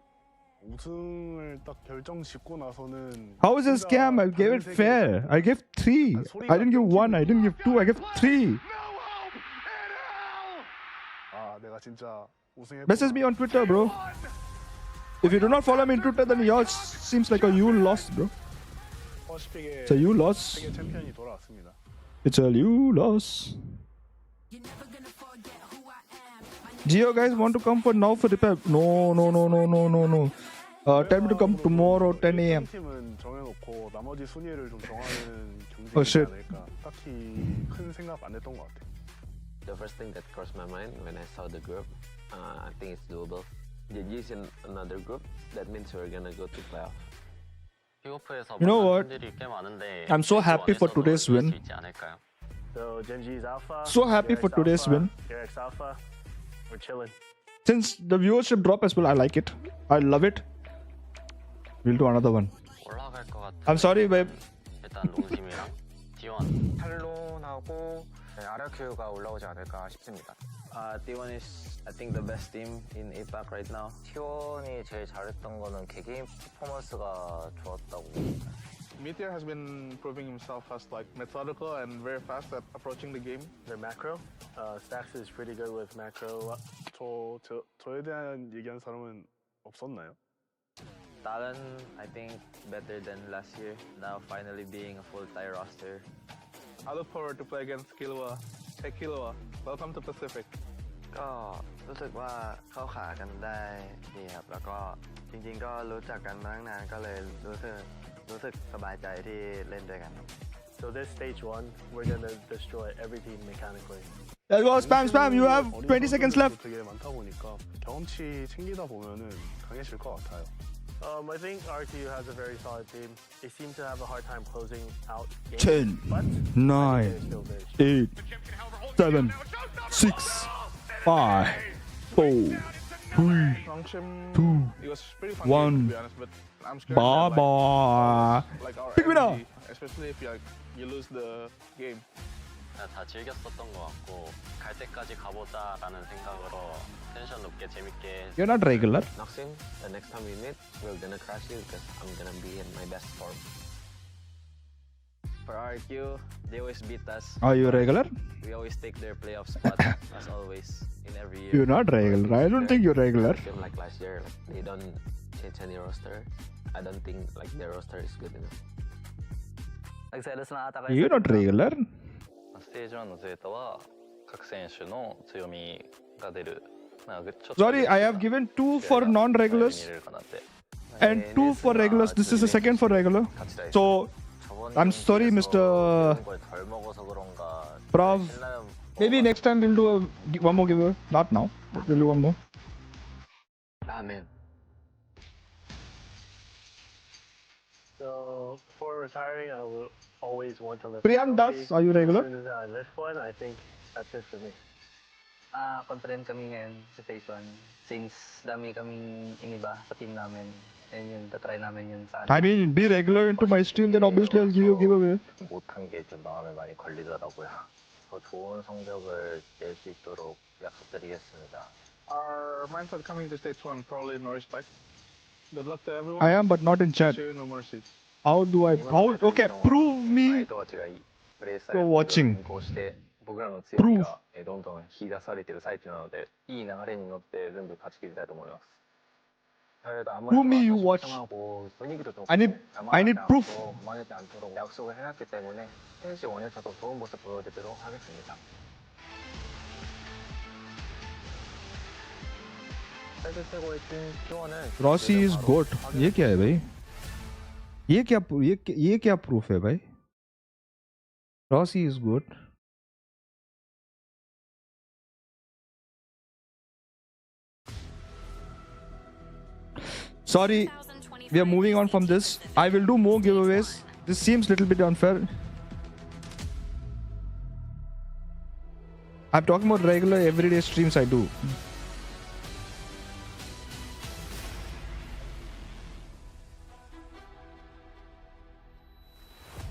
우승을 딱 결정 짓고 나서는 How is it scam? I gave it fair. I gave 3. I didn't give 1. I didn't give 2. I gave 3. 아 내가 진짜 우승했구나. Message me on Twitter, bro. If you do not follow me on Twitter, then yours seems like a you lost, bro. 퍼시픽의 It's a you loss. 세계 챔피언이 돌아왔습니다. It's a you loss. Geo guys want to come for now for repair? No. Tell me to come tomorrow 10 a.m. 팀은 정해놓고 나머지 순위를 좀 정하는 경쟁이지 Oh, shit. 않을까. 딱히 큰 생각 안 했던 것 같아. The first thing that crossed my mind when I saw the group, I think it's doable. GG's in another group, that means we're gonna go to playoff. You know what? I'm so happy for today's win. So Genji's alpha. So happy for today's win. Derek's alpha. We're chilling. Since the viewership drop as well, I like it. I love it. We'll do another one. I'm sorry, babe. 일단 농심이랑 T1 탈론하고 RRQ가 올라오지 않을까 싶습니다. T1 is, I think, the best team in APAC right now. T1이 제일 잘했던 거는 개개인 퍼포먼스가 좋았다고 봅니다. Meteor has been proving himself as like methodical and very fast at approaching the game. Their macro, Stacks is pretty good with macro. 저에 대한 얘기한 사람은 없었나요? Talon, I think, better than last year. Now finally being a full-tie roster. I look forward to play against Killua. Hey Killua, welcome to Pacific. ก็รู้สึกว่าเข้าขากันได้ดีครับแล้วก็จริงๆก็รู้จักกันมาตั้งนานก็เลยรู้สึกสบายใจที่เล่นด้วยกัน So this stage 1, we're gonna destroy every team mechanically. Let's go, spam. You have 20 seconds left. 되게 많다 보니까 경험치 챙기다 보면은 강해질 것 같아요. I think RQ has a very solid team. They seem to have a hard time closing out games. 10, but 9, 8, 7, 6, 5, 4, 3, 2, 1. Bye bye. Pick me up. Especially if you lose the game. 다 즐겼었던 것 같고 갈 때까지 가보자라는 생각으로 텐션 높게 재밌게. You're not regular. Noxim, the next time we meet, we're gonna crush you because I'm gonna be in my best form. For RQ, they always beat us. Are you regular? We always take their playoff spot as always in every year. You're not regular. I don't think you're regular. Like last year, they don't change any roster. I don't think like their roster is good enough. You're not regular. ステージ1のゼータは各選手の強みが出る。 Sorry, I have given 2 for non-regulars and 2 for regulars. This is the second for regular. So, I'm sorry, Mr. Prav. Maybe next time we'll do one more giveaway. Not now. We'll do one more. Amen. So before retiring, I will always want to lift. Priyam Das, are you regular? As soon as I lift one, I think that's it for me. Confident kami ngayon sa phase 1 since dami kaming iniba sa team namin and yun, tatry namin yun sa I mean, be regular into my stream, then obviously I'll give you a giveaway. 못한 게 좀 마음에 많이 걸리더라고요. 더 좋은 성적을 낼 수 있도록 약속드리겠습니다. Our mindset coming to stage 1, probably no respect. Good luck to everyone. I am, but not in chat. No mercy. How do I? How? Okay, prove me. You're watching. 僕らの強みがどんどん引き出されている最中なので、いい流れに乗って全部勝ち切りたいと思います。 Prove me you watch. I need proof. 약속을 해놨기 때문에 스테이지 1에서도 좋은 모습 보여드리도록 하겠습니다. 세계 최고의 팀 T1은 Rossi is good. ये क्या है भाई? ये क्या proof है भाई? Rossi is good. Sorry, we are moving on from this. I will do more giveaways. This seems a little bit unfair. I'm talking about regular everyday streams I do.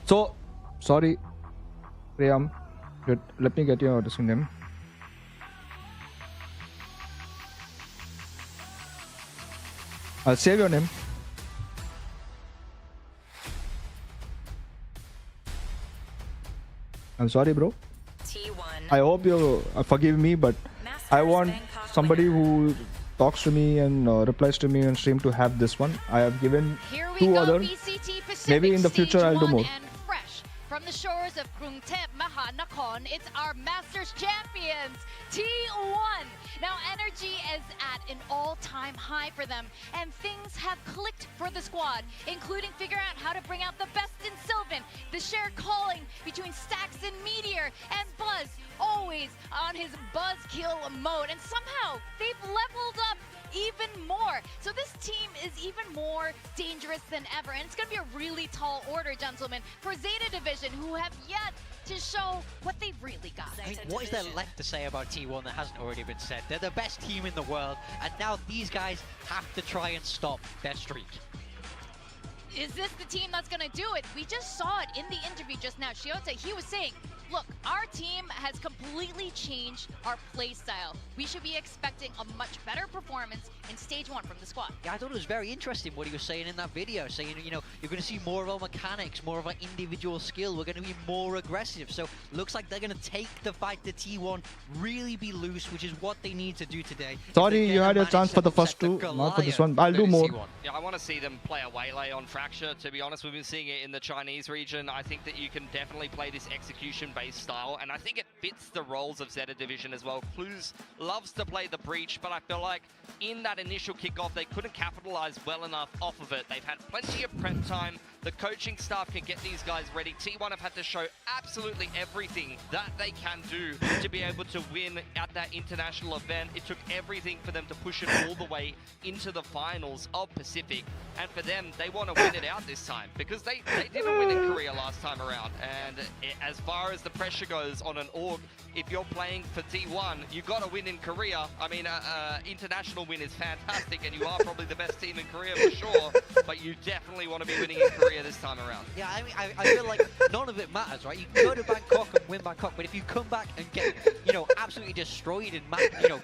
So, sorry, Priyam. Let me get your name. I'll save your name. I'm sorry, bro. I hope you forgive me, but I want somebody who talks to me and replies to me on stream to have this one. I have given 2 other. Maybe in the future I'll do more. From the shores of Krungtep Mahanakhon, it's our Masters champions, T1. Now energy is at an all-time high for them, and things have clicked for the squad, including figuring out how to bring out the best in Sylvan, the shared calling between Stacks and Meteor, and Buzz always on his buzzkill mode, and somehow they've leveled up even more. So this team is even more dangerous than ever, and it's going to be a really tall order, gentlemen, for Zeta Division, who have yet to show what they've really got. I mean, what is there left to say about T1 that hasn't already been said? They're the best team in the world, and now these guys have to try and stop their streak. Is this the team that's going to do it? We just saw it in the interview just now. Shiota, he was saying, look, our team has completely changed our play style. We should be expecting a much better performance in stage 1 from the squad. Yeah, I thought it was very interesting what he was saying in that video, saying, you know, you're going to see more of our mechanics, more of our individual skill. We're going to be more aggressive. So looks like they're going to take the fight to T1, really be loose, which is what they need to do today. Sorry, you had your chance for the first two, not for this one. I'll do more. Yeah, I want to see them play a waylay on Fracture. To be honest, we've been seeing it in the Chinese region. I think that you can definitely play this execution-based style, and I think it fits the roles of Zeta Division as well. Clues loves to play the breach, but I feel like in that initial kickoff, they couldn't capitalize well enough off of it. They've had plenty of prep time. The coaching staff can get these guys ready. T1 have had to show absolutely everything that they can do to be able to win at that international event. It took everything for them to push it all the way into the finals of Pacific. And for them, they want to win it out this time because they didn't win in Korea last time around. And as far as the pressure goes on an org, if you're playing for T1, you got to win in Korea. I mean, international win is fantastic, and you are probably the best team in Korea for sure, but you definitely want to be winning in Korea this time around. Yeah, I mean, I feel like none of it matters, right? You can go to Bangkok and win Bangkok, but if you come back and get, you know, absolutely destroyed in,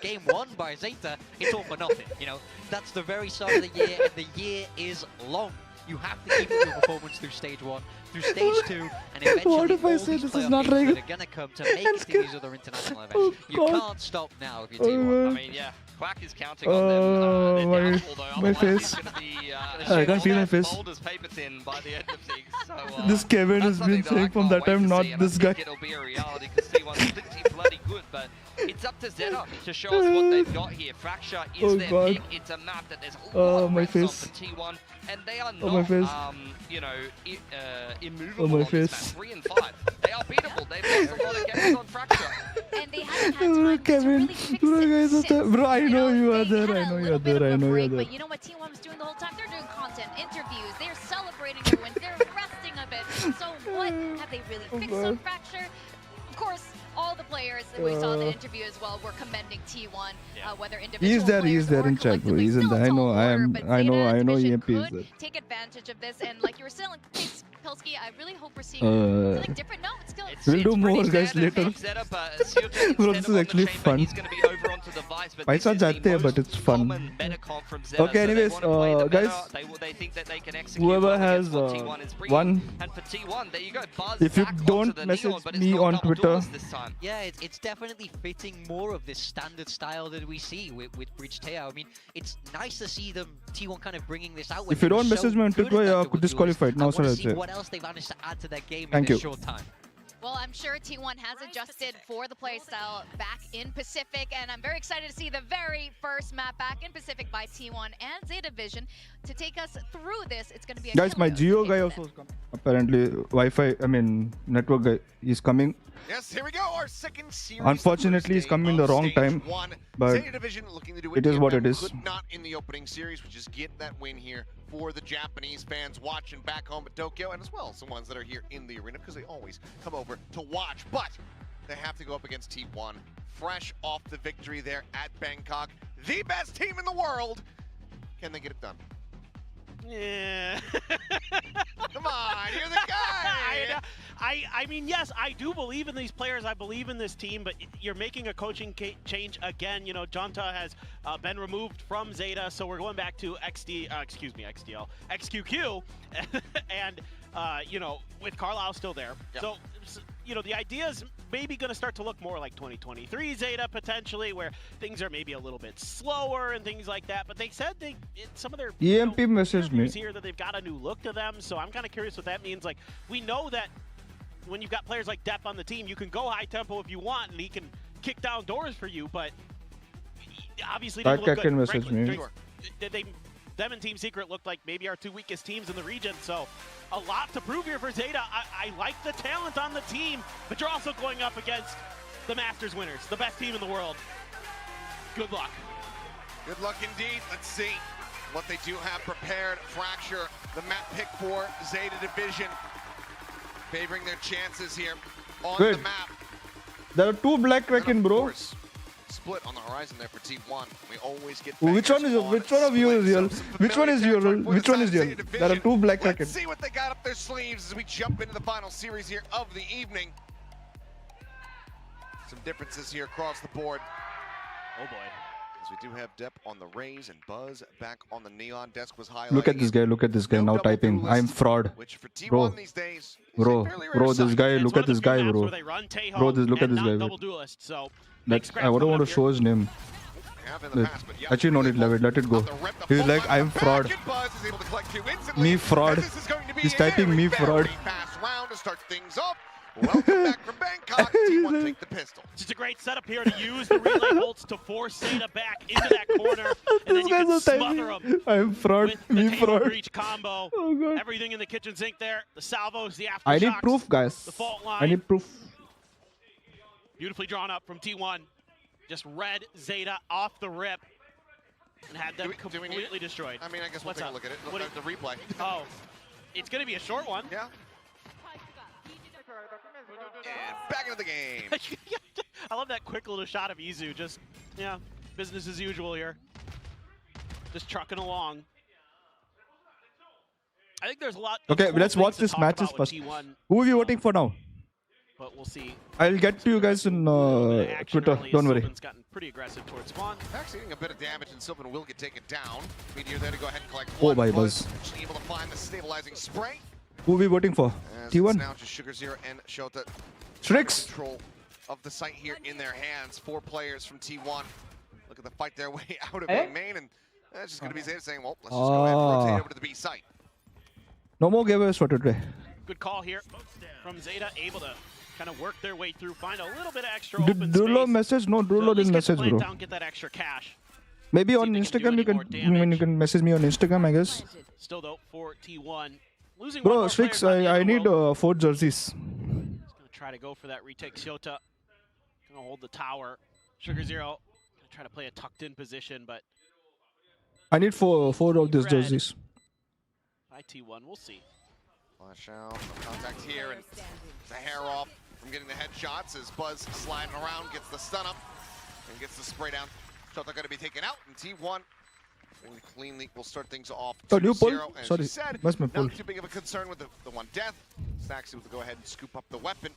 game 1 by Zeta, it's all for nothing, you know? That's the very start of the year, and the year is long. You have to keep up your performance through stage 1, through stage 2, and eventually What if I all say these this is playoff not games regular? that are going to come to make it to these other international events. You can't stop now if you're T1. I mean, yeah, Quack is counting on them. They're doubtful, though. My Otherwise, face. he's gonna be, I can't feel my face. bold as paper thin by the end of things. So, This Kevin has been saying from that time, not this guy. I think it'll be a reality because T1's pretty bloody good, but it's up to Zeta to show us what they've got here. Fracture is their pick. It's a map that there's a lot of my reps on face. for T1, and they are Oh, my not, face. immovable Oh, my on this map. face. 3 and 5. They are beatable. They've lost a lot of games on Fracture. And they haven't had time Kevin, to really fix bro, it guys, since. bro, I know you are They there. had I a know you are little bit there. of I a know you are break, there. but you know what T1 was doing the whole time? They're doing content, interviews, they're celebrating their wins, they're resting a bit. So what have they really fixed on Fracture? Of course, all the players that we saw in the interview as well were commending T1, whether individual He's there players in or chat, bro. collectively. He's in Still there. a I know, tall I order, am, but I know Zeta EMP is Division there. could take advantage of this, and like you were saying, Pilsky, I really hope we're seeing something different. No, it's still. We'll do more, guys, later. Bro, this is actually fun. Paisa jate hai, but it's fun. Okay, anyways, guys, whoever has won, and for T1, there you go. Buzz if you back onto don't the message Neon, but it's me not on double Twitter, doors this time. Yeah, it's definitely fitting more of this standard style that we see with Bridge Teo. I mean, it's nice to see them, T1 kind of bringing this out. if you don't message me on Twitter, you are disqualified. Now, I want to sir, see what else they've managed to add to their game Thank in this you. short time. Well, I'm sure T1 has adjusted for the playstyle back in Pacific, and I'm very excited to see the very first map back in Pacific by T1 and Zeta Division to take us through this. It's going to be a guys, my Geo guy also is coming. Apparently, Wi-Fi, I mean, network guy is coming. Yes, here we go. Our second series. Unfortunately, he's coming the wrong time, but Zeta Division looking to do it is what it is. Could not in the opening series, which is get that win here for the Japanese fans watching back home at Tokyo, and as well as the ones that are here in the arena, because they always come over to watch. But they have to go up against T1, fresh off the victory there at Bangkok, the best team in the world. Can they get it done? Yeah. Come on, you're the guy. I mean, yes, I do believe in these players. I believe in this team, but you're making a coaching change again. You know, Jonta has been removed from Zeta, so we're going back to XQQ, and you know, with Carlisle still there. Yep. So, you know, the idea is maybe going to start to look more like 2023 Zeta potentially, where things are maybe a little bit slower and things like that. But they said some of their EMP messaged me here that they've got a new look to them. So I'm kind of curious what that means. Like, we know that when you've got players like Depp on the team, you can go high tempo if you want, and he can kick down doors for you. But obviously, That didn't look guy good. can message Frankly, me. them and Team Secret looked like maybe our two weakest teams in the region. So a lot to prove here for Zeta. I like the talent on the team, but you're also going up against the Masters winners, the best team in the world. Good luck. Good luck indeed. Let's see what they do have prepared. Fracture, the map pick for Zeta Division, favoring their chances here on Good. the map. There are two black Kraken, bro. Split on the horizon there for T1. We always get Which one of you is real? Which one is real? Which one is real? There are two black Kraken. Let's see what they got up their sleeves as we jump into the final series here of the evening. Some differences here across the board. Oh boy. As we do have Depp on the raise and Buzz back on the Neon. Desk was highlighting. Look at this guy. Look at this guy now typing. I'm fraud. Which for T1 Bro. these days, Bro. This guy. Look at this guy, bro. Bro, look at this guy. That's, I don't want to show his name. Actually, no need. Let it go. He's like, I'm fraud. Me fraud. He's typing me fraud. Fast round to start things off. Welcome back from Bangkok. T1 take the pistol. It's a great setup here to use the relay bolts to force Zeta back into that corner, and then you can smother them. I'm fraud. Me fraud. Breach combo. Oh god. Everything in the kitchen sink there. The salvos, the aftershocks. I need proof, guys. The fault line. I need proof. Beautifully drawn up from T1. Just read Zeta off the rip and had them completely destroyed. I mean, I guess we'll What's take up? a look at it. What Look at the replay. Oh, it's going to be a short one. Yeah. And back into the game. I love that quick little shot of Izu. Just, yeah, business as usual here. Just trucking along. I think there's a lot. Okay, let's watch this matches first. Who are you voting for now? But we'll see. I'll get to you guys in Twitter. Don't worry. Sylvan's gotten pretty aggressive towards spawn. Actually getting a bit of damage, and Sylvan will get taken down. Meteor there to go ahead and collect Oh, one. bye, Buzz. Able to find the stabilizing spray. Who are we voting for? As T1? it's now just Sugar Zero and Shota. Strix. Control of the site here in their hands. 4 players from T1. Look at the fight their way out of A main, and it's just going to be Zeta saying, well, let's just go ahead and rotate over to the B site. No more giveaways for today. Good call here from Zeta, able to kind of work their way through, find a little bit of extra open Drulo space. message? No, Drulo didn't message, bro. Down, get that extra cash. Maybe on Instagram you can message me on Instagram, I guess. Still though for T1, losing one Bro, more Strix, player I need 4 jerseys. Gonna try to go for that retake. Shota gonna hold the tower. Sugar Zero gonna try to play a tucked in position, but I need 4 of these jerseys. by T1, we'll see. Flash out, no contact here, and the hair off from getting the headshots as Buzz sliding around, gets the stun up, and gets the spray down. Shota going to be taken out, and T1 cleanly will start things off 2-0. new pull? As Sorry, you said, where's my pull? not too big of a concern with the one death. Staxi will go ahead and scoop up the weapon.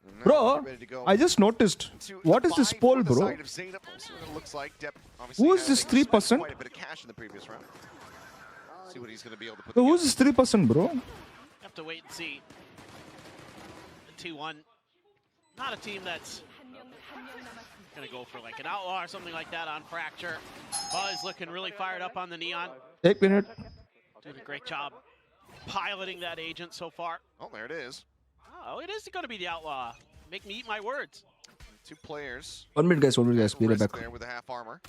And now Bro, ready to go I just noticed. What is this poll, bro? Side of Zeta. We'll see what it looks like. Depp obviously Who is this spent 3%? Quite a bit of cash in the previous round. See what he's going to be able to put So who's this 3%, bro? Have to wait and see. The T1, not a team that's gonna go for like an outlaw or something like that on Fracture. Buzz looking really fired up on the Neon. 1 minute. Doing a great job piloting that agent so far. Oh, there it is. Oh, it is gonna be the outlaw. Make me eat my words. 2 players. 1 minute, guys. 1 minute, guys. Be right back. There with a half armor.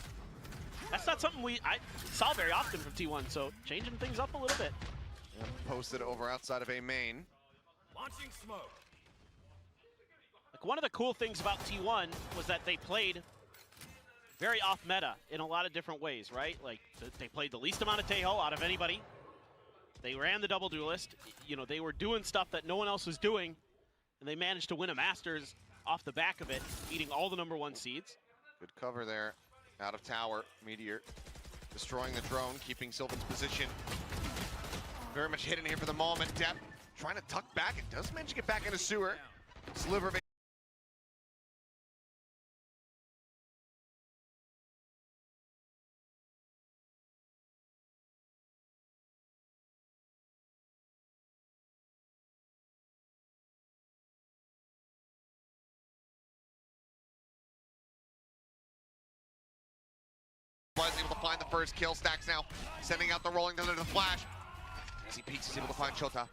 That's not something I saw very often from T1, so changing things up a little bit. And posted over outside of A main. Launching smoke. Like one of the cool things about T1 was that they played very off meta in a lot of different ways, right? Like they played the least amount of Teho out of anybody. They ran the double duelist. You know, they were doing stuff that no one else was doing, and they managed to win a Masters off the back of it, beating all the #1 seeds. Good cover there. Out of tower, Meteor destroying the drone, keeping Sylvan's position. Very much hidden here for the moment. Depp trying to tuck back. It does manage to get back into sewer. Sliver of Buzz able to find the first kill. Stacks now sending out the rolling thunder to the flash. As he peeks, he's able to find Shota.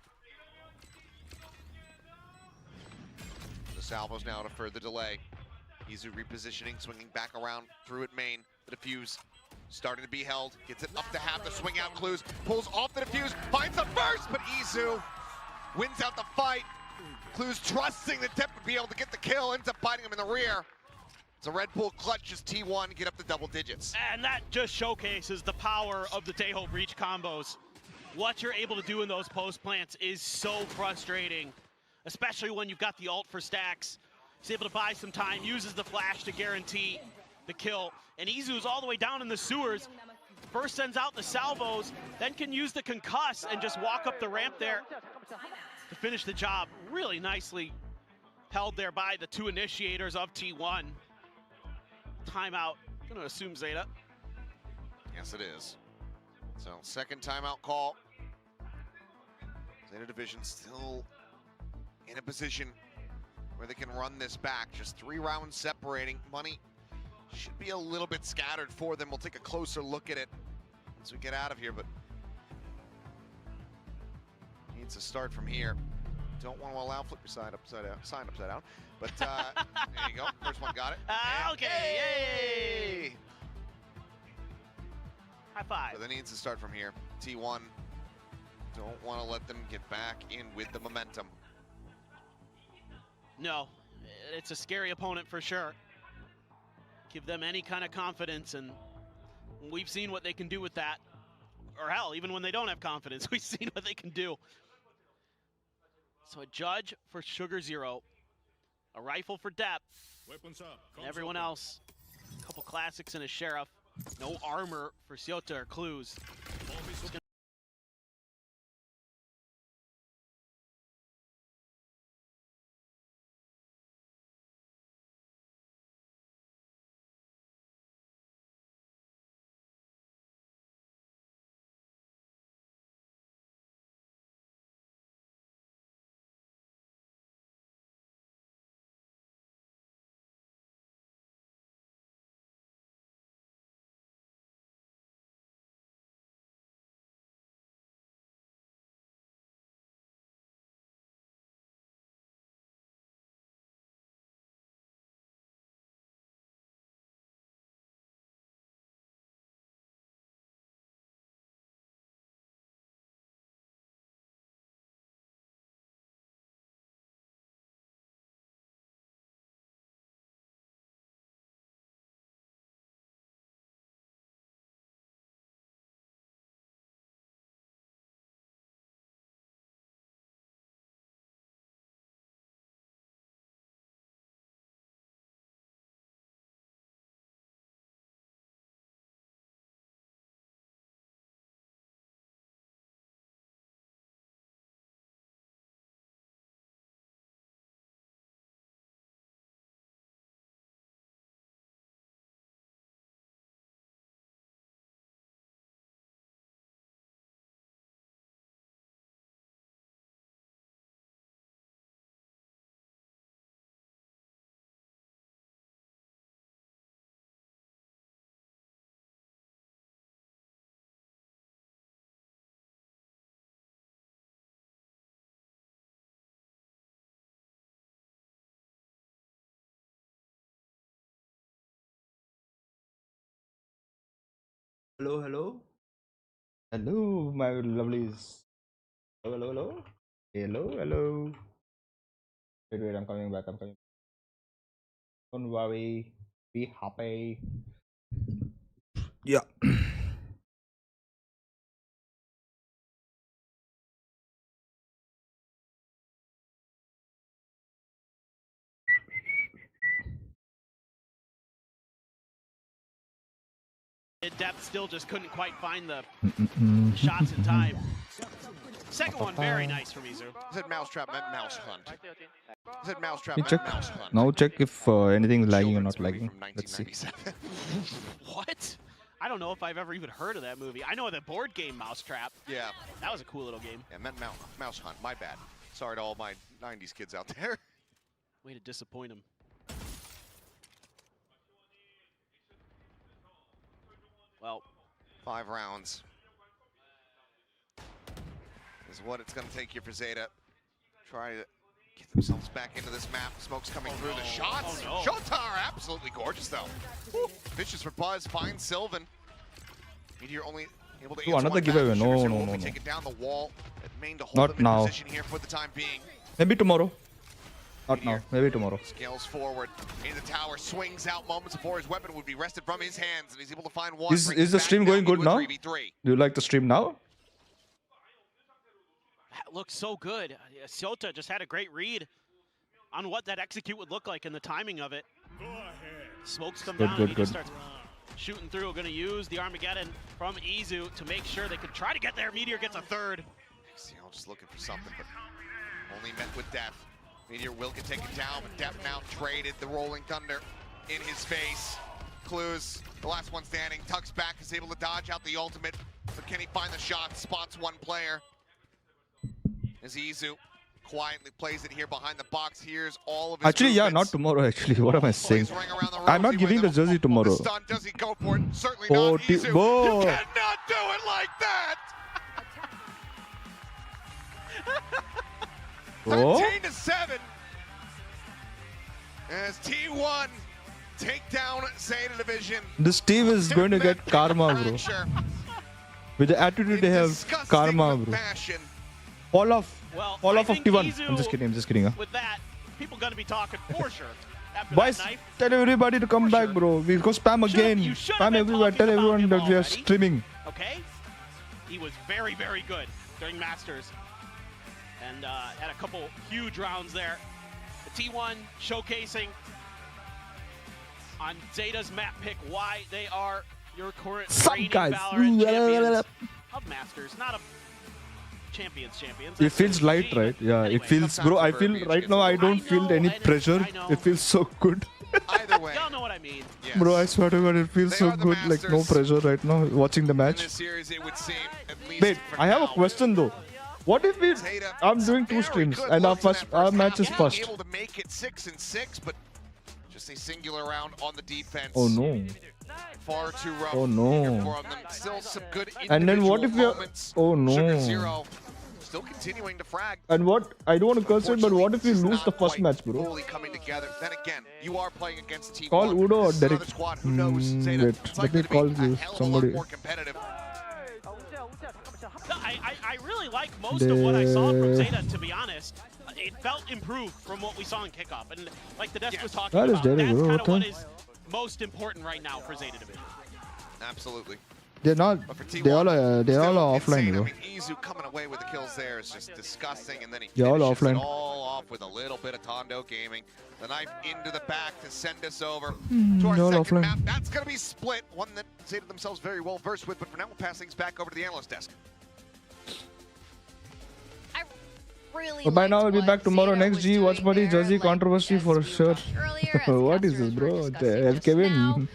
The salvos now to further delay. Izu repositioning, swinging back around through at main. The defuse starting to be held. Gets it up to half the swing out clues. Pulls off the defuse, finds the first, but Izu wins out the fight. Clues trusting that Depp would be able to get the kill, ends up biting him in the rear. It's a Red Bull clutch as T1 get up to double digits. And that just showcases the power of the Teho Breach combos. What you're able to do in those post plants is so frustrating, especially when you've got the ult for Stacks. He's able to buy some time, uses the flash to guarantee the kill. And Izu's all the way down in the sewers. First sends out the salvos, then can use the concuss and just walk up the ramp there to finish the job really nicely. held there by the two initiators of T1. Timeout, gonna assume Zeta. Yes, it is. So, second timeout call. Zeta Division still in a position where they can run this back. Just 3 rounds separating. Money should be a little bit scattered for them. We'll take a closer look at it as we get out of here, but needs to start from here. Don't want to allow flip your side upside down. But there you go. First one got it. Okay, yay! High five. So that needs to start from here. T1 don't want to let them get back in with the momentum. No, it's a scary opponent for sure. Give them any kind of confidence, and we've seen what they can do with that. Or hell, even when they don't have confidence, we've seen what they can do. So a judge for Sugar Zero, a rifle for Depth, Weapons up. and everyone else. A couple classics and a sheriff. No armor for Zeta or Clues. Hello, hello. Hello, my lovelies. Hello, hello, hello. Hello, hello. Wait, I'm coming back. Don't worry. Be happy. Yeah. Depth still just couldn't quite find the shots in time. Second one, very nice from Izu. I said mousetrap meant mouse hunt. I said mousetrap You meant check. mouse hunt. Now check if anything is lagging or not lagging. Let's see. What? I don't know if I've ever even heard of that movie. I know the board game Mousetrap. Yeah. That was a cool little game. Yeah, meant mouse hunt. My bad. Sorry to all my 90s kids out there. Way to disappoint him. Well, 5 rounds is what it's going to take here for Zeta. Try to get themselves back into this map. Smoke's coming through. The shots. Oh, no. Shota are absolutely gorgeous, though. Vicious for Buzz. Finds Sylvan. Meteor only able to answer another one giveaway. back. No, Sugar no, will no, be no. taken down the wall. At main to hold Not them in now. position here for the time being. Maybe tomorrow. Not now. Maybe tomorrow. Scales forward into the tower, swings out moments before his weapon would be wrested from his hands, and he's able to find one. Is the stream going good now? Do you like the stream now? that looks so good. Zeta just had a great read on what that execute would look like and the timing of it. Smokes come down, and he just starts shooting through. Going to use the Armageddon from Izu to make sure they could try to get there. Meteor gets a third. Just looking for something, but only met with death. Meteor will get taken down, but Depp now traded the Rolling Thunder in his face. Clues, the last one standing, tucks back, is able to dodge out the ultimate, but can he find the shot? Spots one player. As Izu quietly plays it here behind the box. Here's all of his Actually, yeah, movements. not tomorrow. Actually, what am I saying? I'm not giving the jersey tomorrow. Stun, does he go for it? Certainly Oh, not. Izu, whoa. you cannot do it like that. Oh. 13-7. As T1 take down Zeta Division. This team is going to get karma, bro. With the attitude they have, karma, bro. Fall off of T1. I'm just kidding. With that, people gonna be talking for sure. After Boys, that knife. tell everybody to come back, bro. We'll go spam again. Spam everywhere. Tell everyone that we are streaming. Okay? He was very, very good during Masters. And had a couple huge rounds there. The T1 showcasing on Zeta's map pick why they are your current reigning Valorant champions of Masters, not a champions. It feels light, right? Yeah, Anyway, it feels, bro. I feel right now I don't feel any pressure. It feels so good. Either way. Y'all know what I mean. Yes. Bro, I swear to God, it feels so good. Like no pressure right now watching the In match. this series, it would seem, at least Wait, for I have a now, question though. What if I'm doing 2 streams and our match is first? able to make it 6-6, but just a singular round on the defense. Oh no. Far too rough. Oh no. For them. Still some good And then what if we are? moments. Oh Sugar no. Zero still continuing to frag. And what? I don't want to curse it, but what if we lose the first match, bro? Fully coming together. Then again, you are playing against Team Call 1. Udo or This is Derek? another squad. Who knows? Zeta, Wait, it's let likely me to call be a you hell of a somebody. lot more competitive. No, I really like most of what I saw from Zeta, to be honest. It felt improved from what we saw in kickoff. And like the desk was talking That is about, Derek, that's bro. kind of what What is most important right now for Zeta Division. Absolutely. They're not. They're all offline, bro. I mean, Izu coming away with the kills there is just disgusting, and then he They're all finishes offline. it all off with a little bit of Tondo Gaming. The knife into the back to send us over to our they're all second offline. map. That's going to be split, one that Zeta themselves very well versed with, but for now we'll pass things back over to the analyst desk. Really But by now, liked we'll be what back tomorrow. Zeta Next was G, watch doing party, there, jersey like, controversy for sure. earlier, as What is this, casters were bro? discussing just Kevin. now.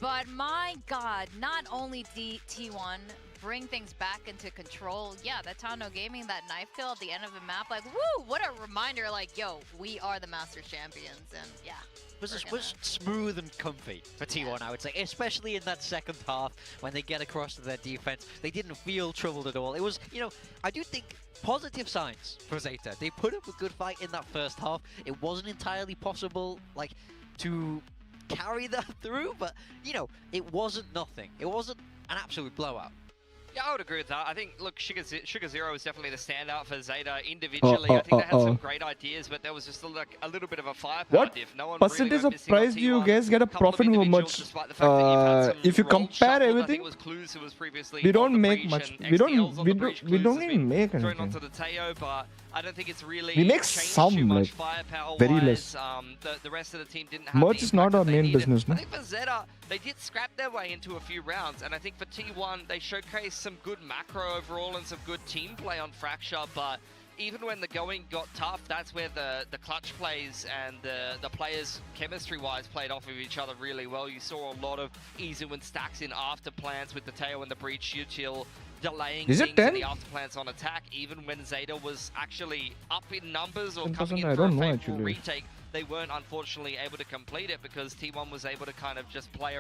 But my God, not only T1 bring things back into control. Yeah, that Tondo Gaming, that knife kill at the end of the map, like, woo, what a reminder, like, yo, we are the Masters champions, and yeah. Was smooth and comfy for T1, I would say, especially in that second half when they get across to their defense. They didn't feel troubled at all. It was, you know, I do think positive signs for Zeta. They put up a good fight in that first half. It wasn't entirely possible, like, to carry that through, but, you know, it wasn't nothing. It wasn't an absolute blowout. Yeah, I would agree with that. I think, look, Sugar Zero is definitely the standout for Zeta individually. I think they had some great ideas, but there was just a little bit of a firepower What diff. No one percentage really went of missing on price do you T1. guys get a Couple of profit how individuals, much? despite the fact that you've had some If you rolled compare shuffled, I think everything, it was Clues who was previously we on don't the make breach, much. and We XTL's don't. on We the don't. breach. We Clues don't has even been make thrown anything. onto the Teo, but I don't think it's really We make changed some, too much like, firepower very wise. less. The rest of the team didn't have Merch the is not impact our that they main needed. business, no? I think for Zeta, they did scrap their way into a few rounds, and I think for T1, they showcased some good macro overall and some good team play on Fracture, but even when the going got tough, that's where the clutch plays and the players chemistry-wise played off of each other really well. You saw a lot of Izu and stacks in after plans with the Teo and the breach util delaying Is it things 10? in the after plans on attack, even when Zeta was actually up in numbers or 10%, coming in I for a don't know, favorable actually. retake. They weren't unfortunately able to complete it because T1 was able to kind of just play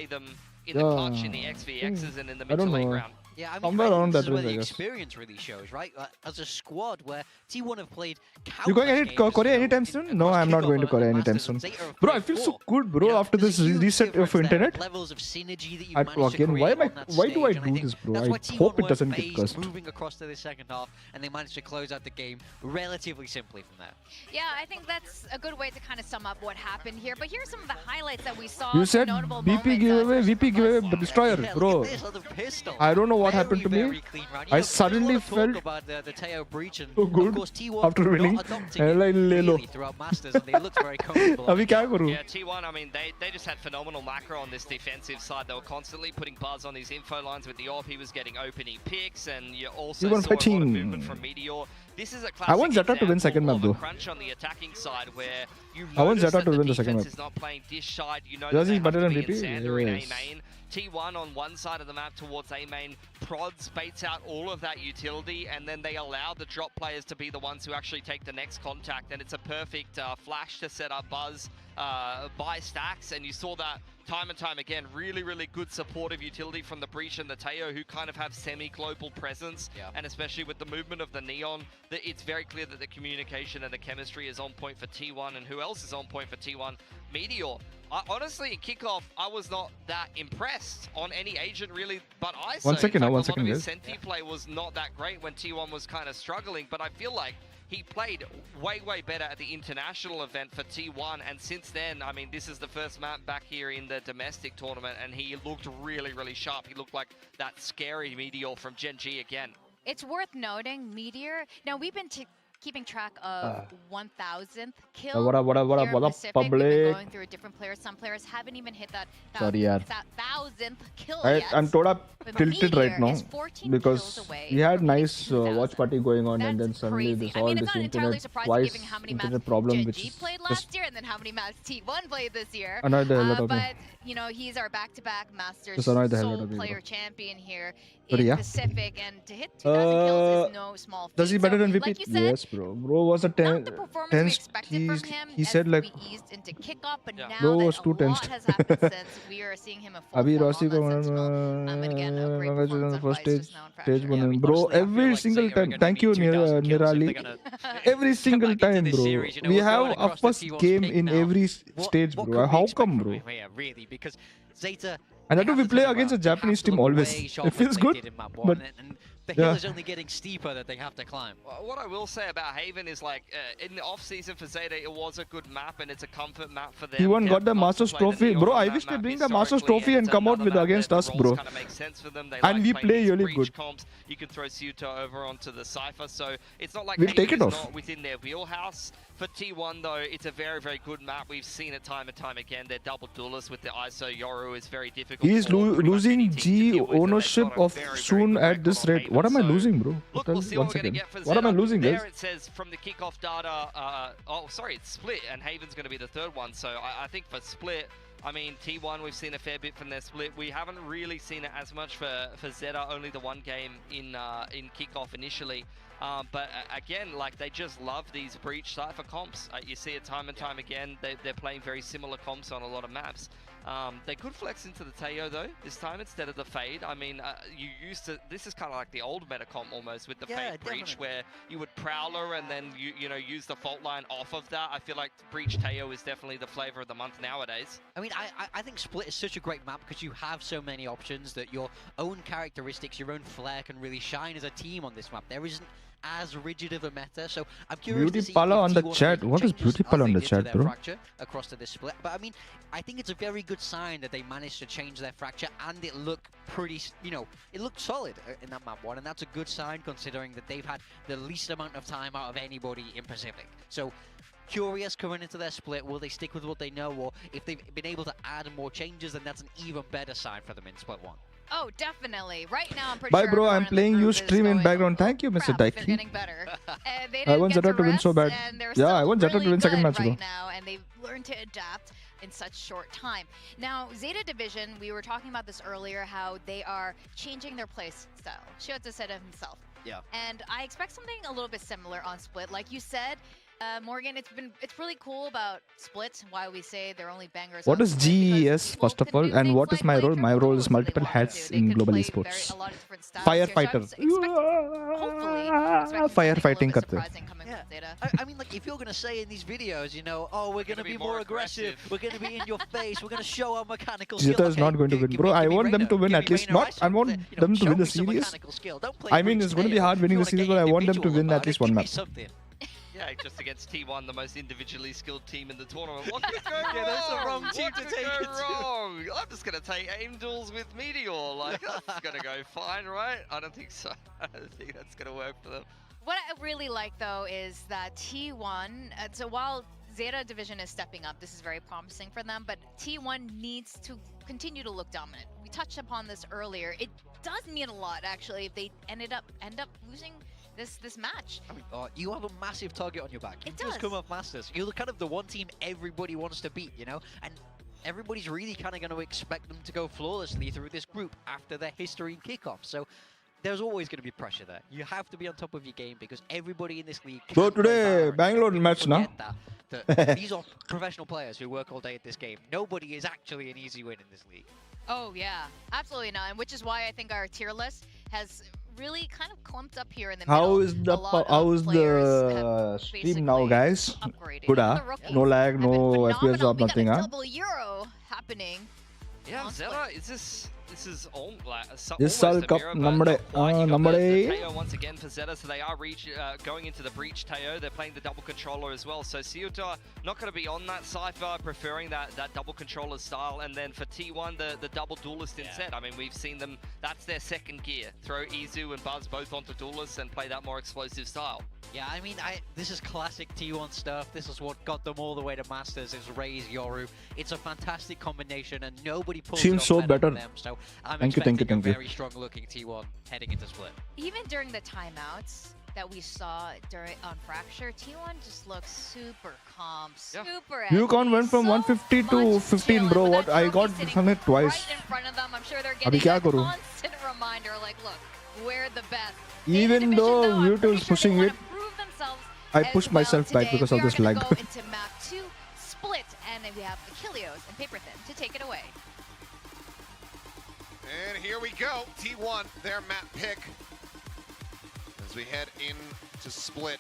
them in the clutch in the XVXs and in the I mid to don't late know. round. Yeah, I mean, Somewhere I think around this that is where range, I the guess. experience really shows, right? As a squad where T1 have played You going countless games, Korea you know, anytime soon? No, I'm not going to Korea anytime soon. Bro, I feel so good, bro, after this reset of internet. Levels of synergy that you I, managed to again, create why on that do I stage, do and think this, bro? that's I why T1 hope it were doesn't get phased cursed. moving across to the second half, and they managed to close out the game relatively simply from there. Yeah, I think that's a good way to kind of sum up what happened here. But here's some of the highlights that we saw. You some said notable BP moments, giveaway, Destroyer, bro. I don't know what happened to me. I suddenly felt about the Teo breach and so good of course T1 after winning. not adopting it really throughout Masters, and they looked very comfortable. Abhi kya karu? Yeah, T1, I mean, they just had phenomenal macro on this defensive side. They were constantly putting buzz on these info lines with the AWP. He was getting opening picks, and you also T1 saw a lot of fighting. movement from Meteor. This is a I want classic Zeta to win second map example though. of a crunch on the attacking side where you I want notice Zeta that to the win the second defense map. is not playing dish side. You know Yours that is they better have to than be in VP? Sander in A Yes. main. T1 on one side of the map towards A main, prods, baits out all of that utility, and then they allow the drop players to be the ones who actually take the next contact, and it's a perfect flash to set up Buzz by Stacks, and you saw that time and time again. Really, really good supportive utility from the Breach and the Teo, who kind of have semi-global presence, and especially with the movement of the Neon, it's very clear that the communication and the chemistry is on point for T1, and who else is on point for T1? Meteor. Honestly, in kickoff, I was not that impressed on any agent really, but ISO. 1 second, in fact, 1 a lot second, of his guys. Senti play was not that great when T1 was kind of struggling, but I feel like he played way, way better at the international event for T1, and since then, I mean, this is the first map back here in the domestic tournament, and he looked really, really sharp. He looked like that scary Meteor from Gen G again. It's worth noting, Meteor. Now, we've been keeping track of 1,000th kill what up, here in Pacific. We've been public? going through different players. Some players haven't even hit that Sorry, yaar. 1,000th kill I'm yet. toda But tilted Meteor right now is 14 because kills away we had from nice watch party going on, and then suddenly crazy. this I all mean, this it's not entirely internet surprising twice given how many internet maps problem, Gen which G is played just last year and then how many maps T1 played this year. annoyed the hell out of me. But, you know, he's our back-to-back Masters Just annoyed the hell out sole of me, bro. player champion here But in yeah. Pacific, and to hit 2,000 kills is no small feat. Does he better So, than VP? like you said, Yes, bro. Bro was a 10. performance we Tense. expected from him He as said like, we eased into kickoff, but now bro that was a too lot tensed. has happened since, we are seeing him in full Abhi form Rossi on ko that Sentinel. And again, a great performance on first Vice stage just now in pressure. stage bro. Every single time. Thank you, Nirali. Every single time, bro. We have a first game in every stage, bro. How come, bro? Yeah, really, because Zeta. And that too, we play against a Japanese team always. It feels good, but the hill is only getting steeper that they have to climb. What I will say about Haven is, like, in the off-season for Zeta, it was a good map, and it's a comfort map for them. T1 got the Love to Masters play the trophy. Neon Bro, on I that wish they map bring the Masters historically, trophy and it's come out another with map against that us, the bro. roles kinda make sense for them. They And like we playing play these really breach good. comps. You can throw Suto over onto the Cypher, so it's not like We'll Haven take it is off. not within their wheelhouse. For T1, though, it's a very, very good map. We've seen it time and time again. They're double duelists with the ISO. Yoru is very difficult. He is losing G ownership of soon at this rate. What am I losing, bro? Look, Tell we'll see one what we're going to second. get for What am I Zeta. losing, There guys? it says from the kickoff data, oh, sorry, it's Split, and Haven's going to be the third one. So I think for Split, I mean, T1, we've seen a fair bit from their Split. We haven't really seen it as much for Zeta, only the one game in kickoff initially. But again, like, they just love these Breach Cypher comps. You see it time and time again. They're playing very similar comps on a lot of maps. They could flex into the Teo though this time instead of the Fade. I mean, you used to. This is kind of like the old meta comp almost with the Fade Breach, where you would Prowler and then you know use the fault line off of that. I feel like Breach Teo is definitely the flavor of the month nowadays. I mean, I think Split is such a great map because you have so many options that your own characteristics, your own flair can really shine as a team on this map. There isn't as rigid of a meta, so I'm curious to see Beauty Pala if on the T1 chat. make What is changes Beauty as Pala on they the did to chat, their bro? fracture across to this Split. But I mean, I think it's a very good sign that they managed to change their fracture and it looked pretty, you know, it looked solid in that map one, and that's a good sign considering that they've had the least amount of time out of anybody in Pacific. So curious coming into their Split, will they stick with what they know, or if they've been able to add more changes, then that's an even better sign for them in Split 1. Oh, definitely. Right now, I'm pretty Bye, sure bro. I'm everyone in the playing you group is stream in going, background. Thank you, Mr. crap, been Daiki. getting better. They I didn't want get Zeta to win rest, so bad. and they're Yeah, I still want Zeta to really win second good match, bro. right now, and they've learned to adapt in such short time. Now, Zeta Division, we were talking about this earlier, how they are changing their play style. Shiota said it himself. Yeah. And I expect something a little bit similar on Split. Like you said, Morgan, it's really cool about Split, why we say they're only bangers. What on is Split, GES, first of all, and what is my role? My role is multiple hats in global esports. Firefighter. Firefighting karte. I mean, like, if you're going to say in these videos, you know, oh, we're going to be more aggressive, we're going to be in your face, we're going to show our mechanical skill. Zeta is not going to win, bro. I want them to win at least. Not. I want them to win the series. I mean, it's going to be hard winning the series, but I want them to win at least one map. Yeah, just against T1, the most individually skilled team in the tournament. What could go wrong? Yeah, that's the wrong team to take it to. Wrong? I'm just going to take aim duels with Meteor. Like, that's going to go fine, right? I don't think so. I don't think that's going to work for them. What I really like, though, is that T1, so while Zeta Division is stepping up, this is very promising for them, but T1 needs to continue to look dominant. We touched upon this earlier. It does mean a lot, actually, if they end up losing this match. You have a massive target on your back. You It just does. come off Masters. You're kind of the one team everybody wants to beat, you know? And everybody's really kind of going to expect them to go flawlessly through this group after their history in kickoff. So there's always going to be pressure there. You have to be on top of your game because everybody in this league So can play today, Valorant. Bangalore People match, na? forget that these are professional players who work all day at this game. Nobody is actually an easy win in this league. Oh yeah, absolutely not. And which is why I think our tier list has really kind of clumped up here in the middle. How is the stream now, guys? Good, no lag, no FPS drop, nothing, Double Euro happening. Yeah, Zeta, this is all This Sal Cup number Teo once again for Zeta, so they are going into the breach Teo. They're playing the double controller as well. So Ciuta not going to be on that Cypher, preferring that double controller style. And then for T1, the double duelist instead. I mean, we've seen them, that's their second gear. Throw Izu and Buzz both onto duelists and play that more explosive style. Yeah, I mean, this is classic T1 stuff. This is what got them all the way to Masters, is Raze, Yoru. It's a fantastic combination, and nobody pulls Seems it so off better better. than them. So I'm Thank you, expecting thank you. a very strong-looking T1 heading into Split. Even during the timeouts that we saw on Fracture, T1 just looks super calm, super at Yukon ease, went from so 150 to 15, bro. What? I got from it twice. right in front of them. I'm sure they're Abhi getting kya a karu? constant reminder, like, look, we're the best. Even though YouTube is pushing it, Prove themselves I as pushed well myself today. back because We of are this gonna lag. go into map 2, Split, and then we have Achilleos and Paperthin to take it away. And here we go, T1, their map pick. As we head into Split.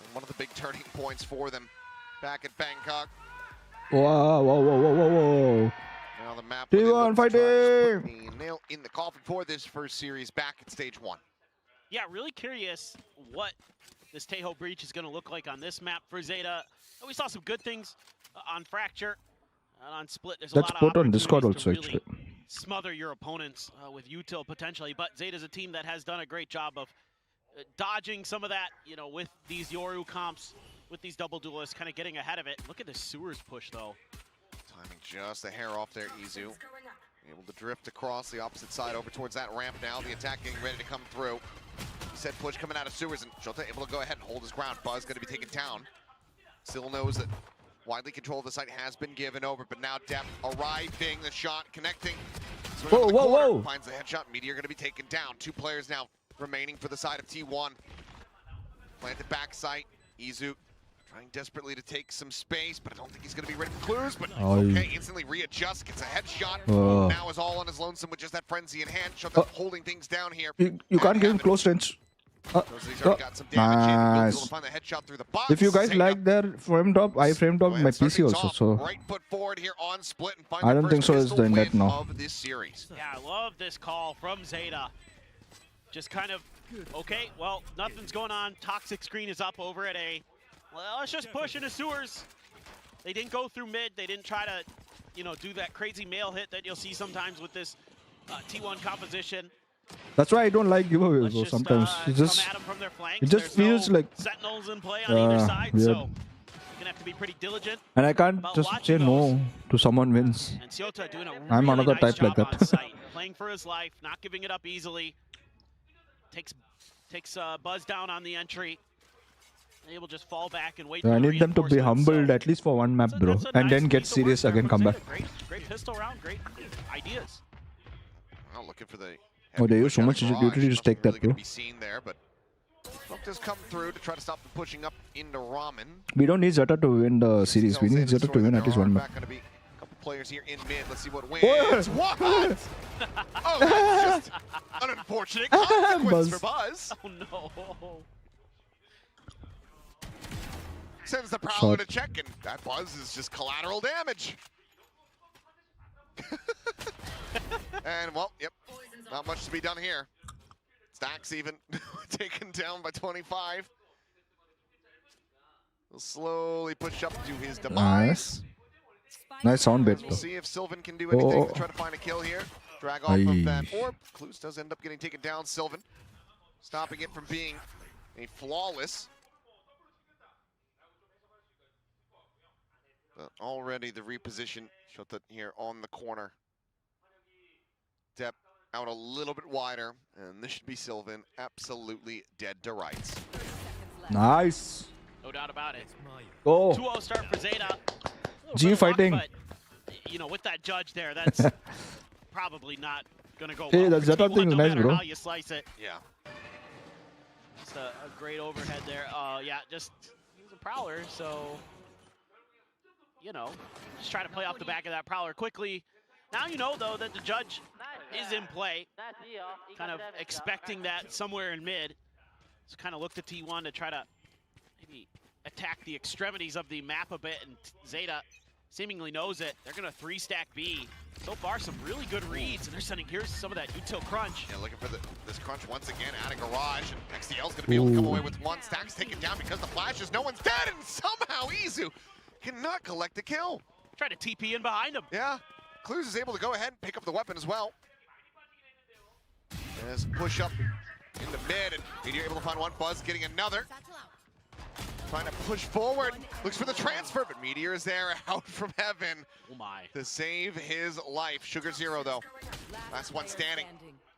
And one of the big turning points for them back at Bangkok. Wow, whoa, whoa, whoa, whoa, whoa. Now the map where they T1 look to try to fighting! put the nail in the coffin for this first series back at stage 1. Yeah, really curious what this Tejo breach is going to look like on this map for Zeta. We saw some good things on Fracture and on Split. There's That's a lot put of on Discord opportunities also, to really actually. smother your opponents with util potentially, but Zeta's a team that has done a great job of dodging some of that, you know, with these Yoru comps, with these double duelists, kind of getting ahead of it. Look at the sewers push, though. Timing just a hair off there, Izu. Able to drift across the opposite side over towards that ramp now. The attack getting ready to come through. Said push coming out of sewers, and Jota able to go ahead and hold his ground. Buzz going to be taken down. Still knows that widely control of the site has been given over, but now Depp arriving, the shot connecting. Whoa, whoa, whoa. Finds the headshot. Meteor going to be taken down. 2 players now remaining for the side of T1. Planted back sight. Izu trying desperately to take some space, but I don't think he's going to be ready for clues. But okay, instantly readjusts, gets a headshot. Now is all on his lonesome with just that frenzy in hand. Shota holding things down here. You can't get in close range. He's already got some damage in. He'll be able Nice. to find the headshot through the box. If you guys like their frame drop, I frame drop my PC also, so Right foot forward here on Split and find I the don't think first so is pistol the net win now. of this series. Yeah, I love this call from Zeta. Just kind of, okay, well, nothing's going on. Toxic screen is up over at A. Well, let's just push into sewers. They didn't go through mid. They didn't try to, you know, do that crazy mail hit that you'll see sometimes with this T1 composition. that's why I don't like giveaways, bro. Sometimes it just feels like Sentinels in play on either side, weird. so you're gonna have to be pretty diligent. And I can't just say no to someone wins. And Ciota doing a I'm really another nice type like job on that. site, playing for his life, not giving it up easily. Takes Buzz down on the entry. Able to just fall back and wait. I need them to be humbled at least for one map, bro, and then get serious again, come back. Great pistol round, great ideas. Well, looking for the Oh, they use so much utility to take that, bro. be seen there, but Smoke does come through to try to stop them pushing up into Ramen. We don't need Zeta to win the series. We need Zeta to win at least one map. Going to be a couple players here in mid. Let's see what wins. What? Oh, that's just an unfortunate consequence for Buzz. Oh no. Sends the Prowler to check, and that Buzz is just collateral damage. And, well, yep, not much to be done here. Stacks even taken down by 25. He'll slowly push up to his demise. Nice sound bit, We'll though. see if Sylvan can do anything to try to find a kill here. Drag off of that orb. Clues does end up getting taken down, Sylvan. Stopping it from being a flawless. But already the reposition, Shota here on the corner. Depp out a little bit wider, and this should be Sylvan absolutely dead to rights. Nice. No doubt about it. Oh. 2-0 start for Zeta. GEfighting. But, you know, with that judge there, that's probably not going to go Hey, well that for Zeta T1, thing is no nice, matter bro. how you slice it. Yeah. Just a great overhead there. Yeah, just he's a prowler, so, you know, just try to play off the back of that prowler quickly. Now you know, though, that the judge is in play. Kind of expecting that somewhere in mid. Just kind of looked at T1 to try to maybe attack the extremities of the map a bit, and Zeta seemingly knows it. They're going to 3-stack B. So far, some really good reads, and they're sending, here's some of that util crunch. Yeah, looking for this crunch once again out of garage, and XDL's going to be able to come away with one. Stack's taken down because the flashes, no one's dead, and somehow Izu cannot collect the kill. Try to TP in behind him. Yeah, Clues is able to go ahead and pick up the weapon as well. As push up in the mid, and Meteor able to find one. Buzz getting another. Trying to push forward, looks for the transfer, but Meteor is there out from heaven to save his life. Sugar Zero, though, last one standing,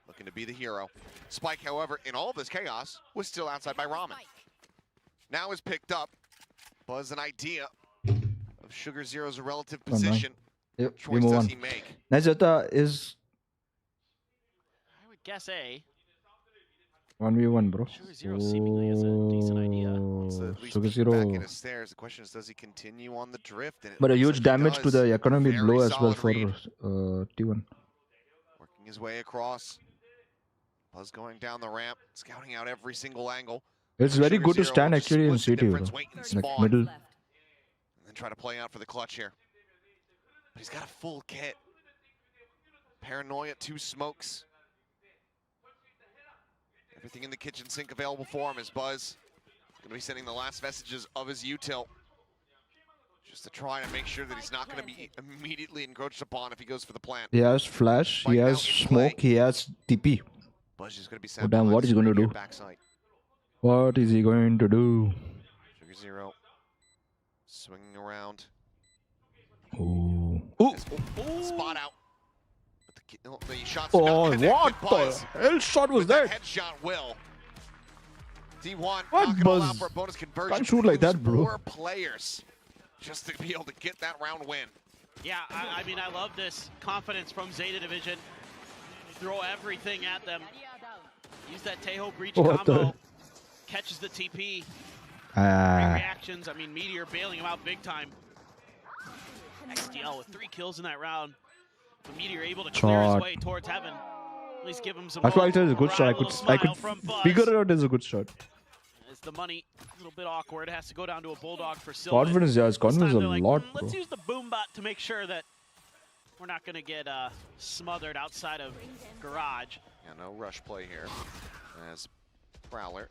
looking to be the hero. Spike, however, in all this chaos, was still outside by Ramen. Now is picked up. Buzz, an idea of Sugar Zero's relative position. Yep, Choice we move does on. he make? Nice Zeta is I would guess A. 1v1, bro. Sugar Zero seemingly is a decent idea. Sugar Back Zero. in his stairs. The question is, does he continue on the drift? And it But a looks huge like he damage to does. the economy Very blow as well solid for read. T1. Working his way across. Buzz going down the ramp, scouting out every single angle. It's very Sugar good to Zero stand will just actually in split the CT, bro. difference, wait and Like spawn, middle. and then try to play out for the clutch here. But he's got a full kit. Paranoia, 2 smokes. Everything in the kitchen sink available for him as Buzz going to be sending the last vestiges of his util. Just to try and make sure that he's not going to be immediately encroached upon if he goes for the plant. He has flash, he has smoke, he has TP. Buzz is going to be Oh sent damn, what is he going to do? backside. What is he going to do? Sugar Zero swinging around. Ooh. Spot out. But the shots Oh, not connected. what Buzz the hell shot was with that? Headshot will. D1 What, not gonna allow Buzz? for a bonus conversion. Can't shoot like Clues that, bro. 4 players just to be able to get that round win. Yeah, I mean, I love this confidence from Zeta Division. Throw everything at them. Use that Tejo breach What combo. the- Catches the TP. Great Ah. reactions. I mean, Meteor bailing him out big time. XDL with 3 kills in that round. But Meteor able to clear his Shot. way towards heaven. At least give him some That's why I said it's a good morale, shot. I a little could smile from Buzz. figure it out as a good shot. As the money a little bit awkward, it has to go down to a bulldog for Sylvan. Confidence, yeah, his This confidence time a they're like, lot, let's bro. use the boom bot to make sure that we're not going to get smothered outside of garage. Yeah, no rush play here as Prowler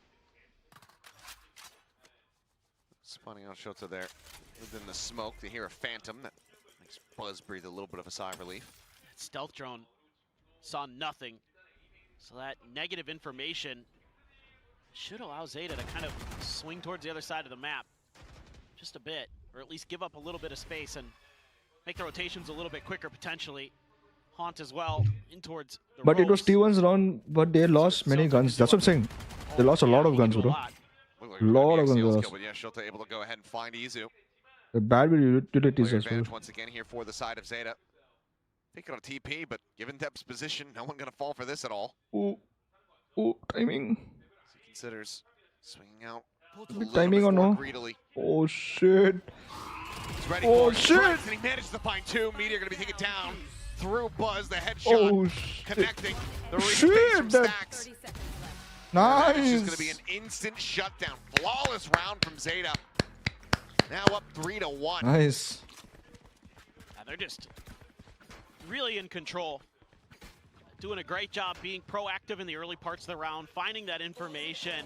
spawning out Shota there within the smoke. They hear a phantom that makes Buzz breathe a little bit of a sigh of relief. That stealth drone saw nothing. So that negative information should allow Zeta to kind of swing towards the other side of the map just a bit, or at least give up a little bit of space and make the rotations a little bit quicker potentially. Haunt as well in towards the But it was ropes. T1's round, but they lost many guns. That's what I'm saying. They lost a lot of guns, bro. Lot of guns they lost. But yeah, Shota able to go ahead and find Izu. The bad with utilities Player as well. advantage once again here for the side of Zeta. Taking on TP, but given Dep's position, no one going to fall for this at all. Ooh. Ooh, timing. As he considers swinging out a Big little timing bit or more no? greedily. Oh shit. He's ready Oh, for it. shit. Strikes, and he managed to find 2. Meteor going to be taken down through Buzz. The headshot Oh, shit. connecting the reach Shit, base from that- Stacks. Nice. It's just going to be an instant shutdown. Flawless round from Zeta. Now up 3-1. Nice. Yeah, they're just really in control. Doing a great job being proactive in the early parts of the round, finding that information,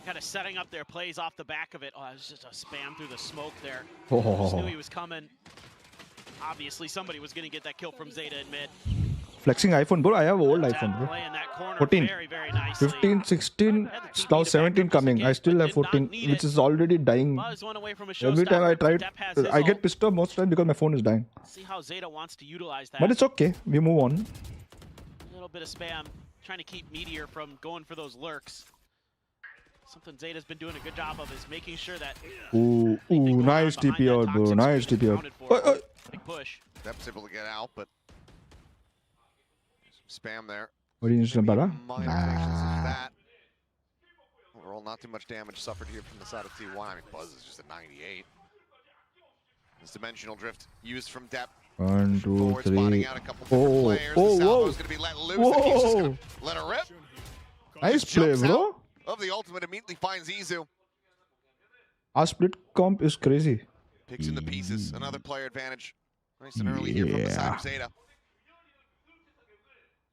kind of setting up their plays off the back of it. Oh, it was just a spam through the smoke there. Just knew he was coming. Obviously, somebody was going to get that kill from Zeta in mid. Flexing iPhone, bro. I have old iPhone, bro. Playing that corner 14, very, very nicely. 15, 16, now 17 coming. I still have 14, which is already dying. Buzz went away from a show Every time I stopper, but try, Depp has his I get ult. pissed off most time because my phone is dying. See how Zeta wants to utilize that. But it's okay. We move on. little bit of spam, trying to keep Meteor from going for those lurks. Something Zeta's been doing a good job of is making sure that. Ooh, nice TP out, bro. Nice TP out. Big push. Dep's able to get out, but some spam there. What do you need Minor Nah. fractions of that. Overall, not too much damage suffered here from the side of T1. I mean, Buzz is just at 98. This dimensional drift used from Dep. 1, 2, Forward 3. spotting out a couple different players. The salvo's going to be let loose. And he's just going to let her rip. Nice Just play, jumps bro. out of the ultimate, immediately finds Izu. Our split comp is crazy. Picks in the pieces. Another player advantage. Nice and early here from the side of Zeta.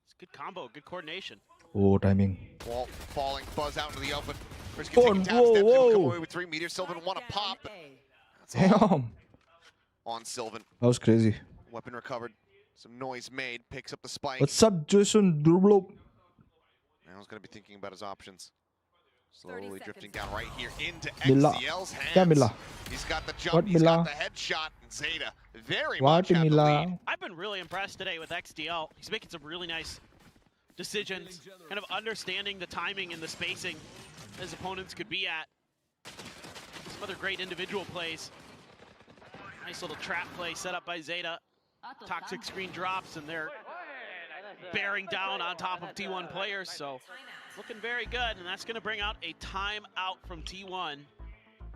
It's good combo, good coordination. Oh, timing. Wall falling, Buzz out into the open. First can take a tap step, able to come away with 3 Meteor. Sylvan want to pop, but that's all Damn. on Sylvan. That was crazy. Weapon recovered. Some noise made. Picks up the spike. What's up, Jason Drublo? Now he's going to be thinking about his options. Slowly drifting down right here into Mila. XDL's hands. Yeah, Mila. He's got the jump. What, He's Mila? got the headshot. And Zeta very What, much have the Mila? lead. I've been really impressed today with XDL. He's making some really nice decisions, kind of understanding the timing and the spacing his opponents could be at. Some other great individual plays. Nice little trap play set up by Zeta. Toxic screen drops and they're bearing down on top of T1 players, so looking very good, and that's going to bring out a timeout from T1.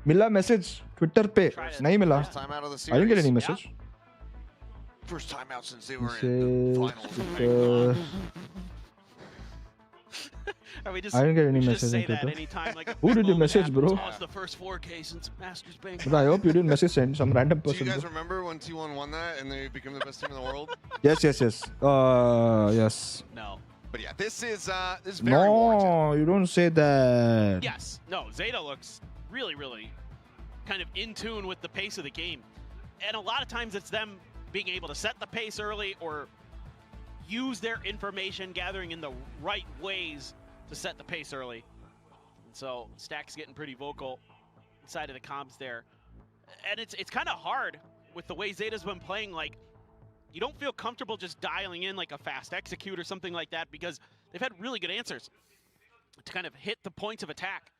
Mila message Twitter pe. Nahi mila. First time out of the I didn't get series. any message. First time out since they were in the finals. Are we just, I didn't get any we should message just say on that Twitter. anytime, like a Who did you moment message, happens. bro? Oh, it's the first 4K since Masters Bank. But I hope you didn't message send some random Do you person. guys bro. remember when T1 won that and they became the best team in the world? Yes. Yes. No. But yeah, this is very warranted. No, you don't say that. Yes. No, Zeta looks really, really kind of in tune with the pace of the game. And a lot of times it's them being able to set the pace early or use their information gathering in the right ways to set the pace early. And so Stack's getting pretty vocal inside of the comms there. And it's kind of hard with the way Zeta's been playing. Like, you don't feel comfortable just dialing in like a fast execute or something like that because they've had really good answers to kind of hit the points of attack,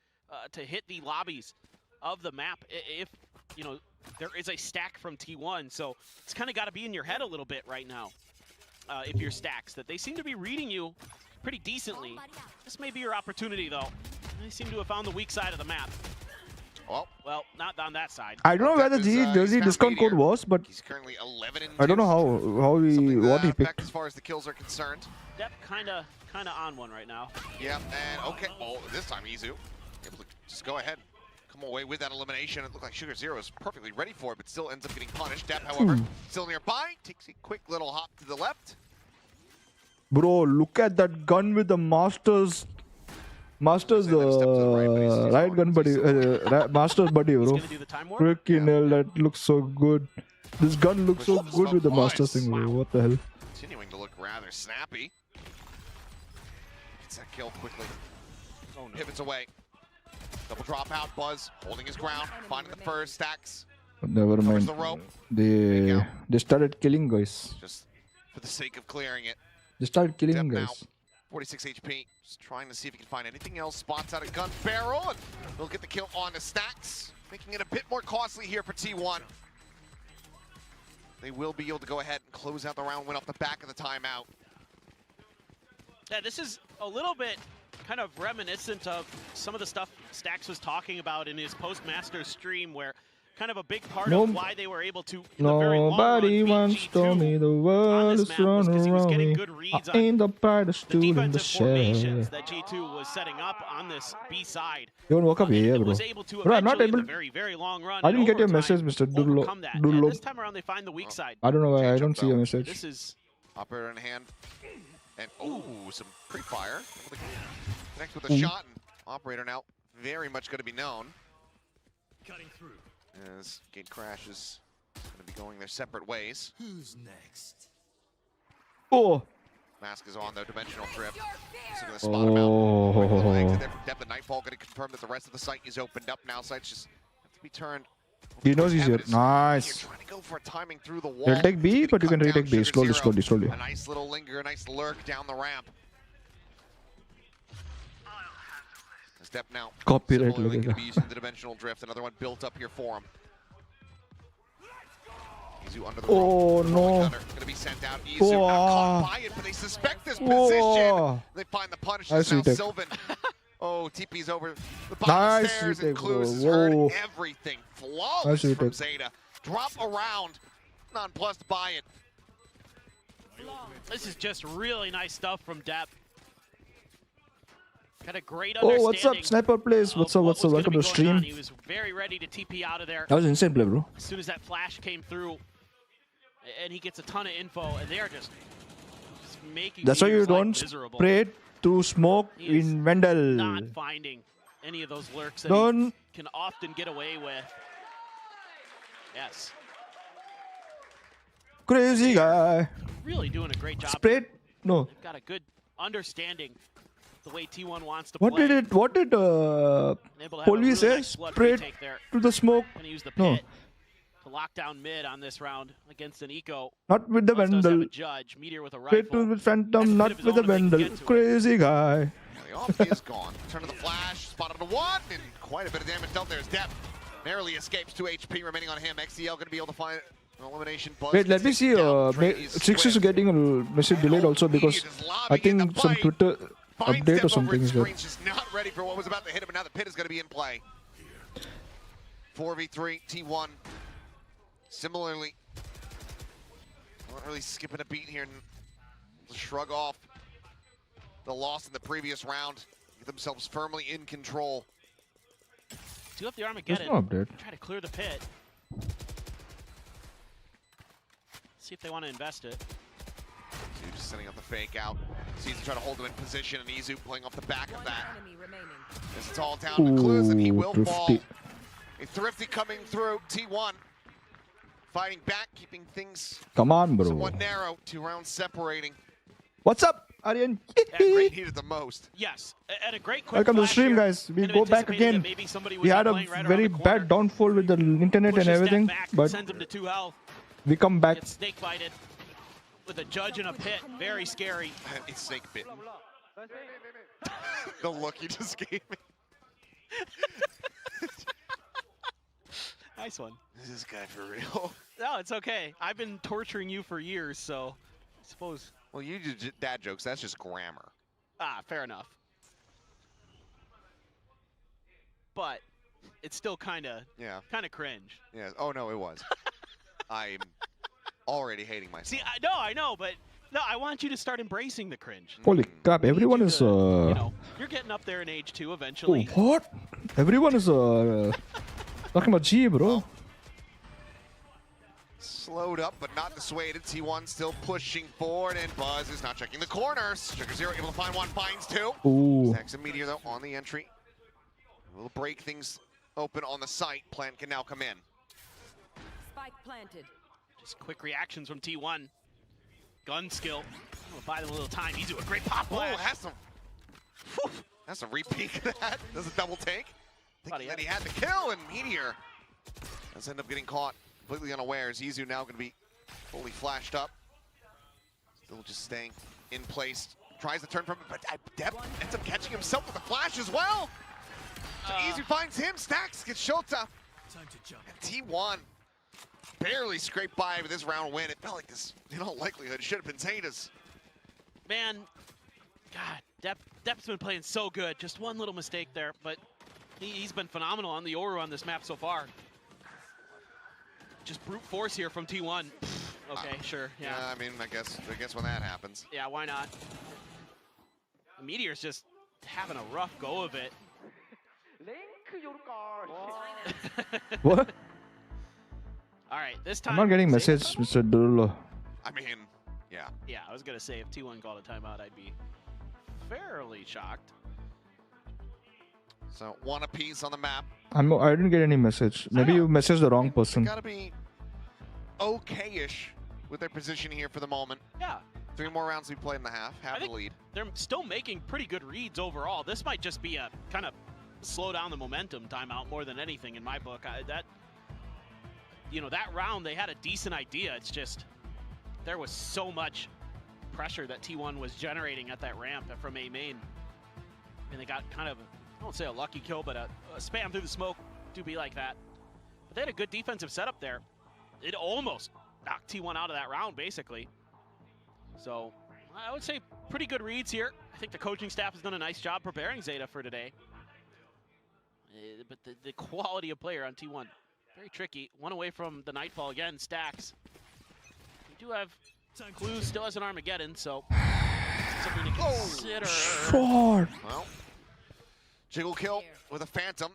to hit the lobbies of the map if, you know, there is a stack from T1. So it's kind of got to be in your head a little bit right now if you're Stacks, that they seem to be reading you pretty decently. This may be your opportunity, though. They seem to have found the weak side of the map. Well, not on that side. I don't know where the Jersey discount code was, but he's currently 11 and I don't know how he what he picked. as far as the kills are concerned. Dep kind of on one right now. Yeah, and okay. Oh, this time Izu able to just go ahead, come away with that elimination. It looked like Sugar Zero is perfectly ready for it, but still ends up getting punished. Dep, however, still nearby. Takes a quick little hop to the left. Bro, look at that gun with the Masters right gun buddy, Masters buddy, bro. Freaking hell, that looks so good. This gun looks so good with the Masters thing, bro. What the hell? Continuing to look rather snappy. Gets that kill quickly. Pivots away. Double drop out. Buzz holding his ground, finding the first Stacks. Never Covers mind. the rope. They started killing guys. Just for the sake of clearing it. They started killing Dep now, guys. 46 HP. Just trying to see if he can find anything else. Spots out a gun barrel, and we'll get the kill on the Stacks, making it a bit more costly here for T1. They will be able to go ahead and close out the round, win off the back of the timeout. Yeah, this is a little bit kind of reminiscent of some of the stuff Stacks was talking about in his post-Masters stream, where kind of a big part of why they were able to, in the very long run, Nobody beat once G2 told me the world is run around me. I ain't the brightest dude in the defensive shed. formations that G2 was setting up on this B side. You won't walk up here, bro. Was able to Bro, I'm not eventually, able. in the very, very long run, I didn't in get your overtime, message, Mr. overcome that. And Dudlo. this time around, they find the weak side. I don't know why I don't Change see up, your though. message. This is Operator in hand. And, some pre-fire. Able to connect with a Ooh. shot. And Operator now very much going to be known. Cutting through. As Gate Crash is going to be going their separate ways. Who's next? Oh. Mask is on, though. Dimensional drift. So going to spot him out. Quick little exit there from Dep. The Nightfall going to confirm that the rest of the site is opened up now. Sites just have to be turned He knows he's here. Nice. Trying to go for a timing through the wall. He'll take B, but you can retake B. Slowly, slowly, slowly. A nice little linger, a nice lurk down the ramp. Step now. Copyright. Similarly going to be using the dimensional drift. Another one built up here for him. Under the oh no! Going to be sent out. Izu not caught by it, but they suspect this position. They find the punish. Now Sylvan. Oh, TP's over the bottom stairs, and Clues has heard everything. Flawless from Zeta. Drop around, nonplussed by it. This is just really nice stuff from Depp. Got a great understanding. Oh, what's up, Sniper Plays? What's up? What's up? Welcome to the stream. He was very ready to TP out of there. That was insane play, bro. As soon as that flash came through, and he gets a ton of info, and they are just making. That's why you don't spray through smoke in Vendel. Not finding any of those lurks that he can often get away with. Yes. Crazy guy. Really doing a great job. Spray? No. They've got a good understanding the way T1 wants to play. What did Polvi say? Spray to the smoke? Use the no. To lock down mid on this round against an eco. Not with the Vendel. Judge. Meteor with a rifle. Spray with Phantom, not with the Vendel. Crazy guy. Yeah, the off is gone. Turn to the flash, spotted a one, and quite a bit of damage dealt. There's Depp. Narrowly escapes 2 HP remaining on him. XCL going to be able to find an elimination. Buzz. Wait, let me see. Six is getting a message delayed also because I think some Twitter update or something is there. Just not ready for what was about to hit him, and now the pit is going to be in play. 4v3, T1. Similarly, not really skipping a beat here and shrug off the loss in the previous round. Get themselves firmly in control. Do up the Armageddon. No update. Try to clear the pit. See if they want to invest it. Izu just sending out the fake out. Sees trying to hold him in position, and Izu playing off the back of that. This is all down to Clues, and he will fall. A Thrifty coming through. T1 fighting back, keeping things somewhat narrow. 2 rounds separating. What's up, Aryan? Great heat at the most. Yes, and a great quick welcome to the stream, guys. We go back again. We had a very bad downfall with the internet and everything, but sends him to 2 health. We come back. Gets snake bited with a judge in a pit. Very scary. It's snake bitten. The look you just gave me. Nice one. Is this guy for real? No, it's okay. I've been torturing you for years, so I suppose. Well, you do dad jokes. That's just grammar. Ah, fair enough. But it's still kind of cringe. Yeah. Oh no, it was. I'm already hating myself. See, I know, but no, I want you to start embracing the cringe. Holy crap! Everyone is. You know, you're getting up there in age too eventually. Oh, what? Everyone is talking about G, bro. Slowed up, but not dissuaded. T1 still pushing forward, and Buzz is not checking the corners. Sugar Zero able to find one, finds 2. Ooh. Stacks and Meteor though on the entry. Will break things open on the site. Plant can now come in. Spike planted. Just quick reactions from T1. Gun skill. We'll buy them a little time. He's doing a great pop blast. Oh, has some repeat of that. Does a double take. Thinking that he had the kill, and Meteor does end up getting caught completely unawares. Izu now going to be fully flashed up. Still just staying in place. Tries to turn from it, but Depp ends up catching himself with a flash as well. So Izu finds him. Stacks gets Shota. And T1 barely scraped by with this round win. It felt like this, in all likelihood, should have been Zeta's. Man, God, Depp's been playing so good. Just one little mistake there, but he's been phenomenal on the Oru on this map so far. Just brute force here from T1. Okay, sure, yeah. I mean, I guess when that happens. Yeah, why not? The Meteor's just having a rough go of it. What? All right, this time. I'm not getting message, Mr. Durulo. I mean, yeah. Yeah, I was gonna say if T1 called a timeout, I'd be fairly shocked. So 1 apiece on the map. I didn't get any message. Maybe you messaged the wrong person. Gotta be okay-ish with their position here for the moment. Yeah. 3 more rounds we play in the half. Have the lead. They're still making pretty good reads overall. This might just be a kind of slow down the momentum timeout more than anything in my book. you know, that round they had a decent idea. It's just there was so much pressure that T1 was generating at that ramp from A main. And they got kind of, I won't say a lucky kill, but a spam through the smoke. Do be like that. But they had a good defensive setup there. It almost knocked T1 out of that round, basically. So I would say pretty good reads here. I think the coaching staff has done a nice job preparing Zeta for today. But the quality of player on T1, very tricky. One away from the Nightfall again, Stacks. We do have Clues, still has an Armageddon, so something to consider. Short. Well, jiggle kill with a Phantom.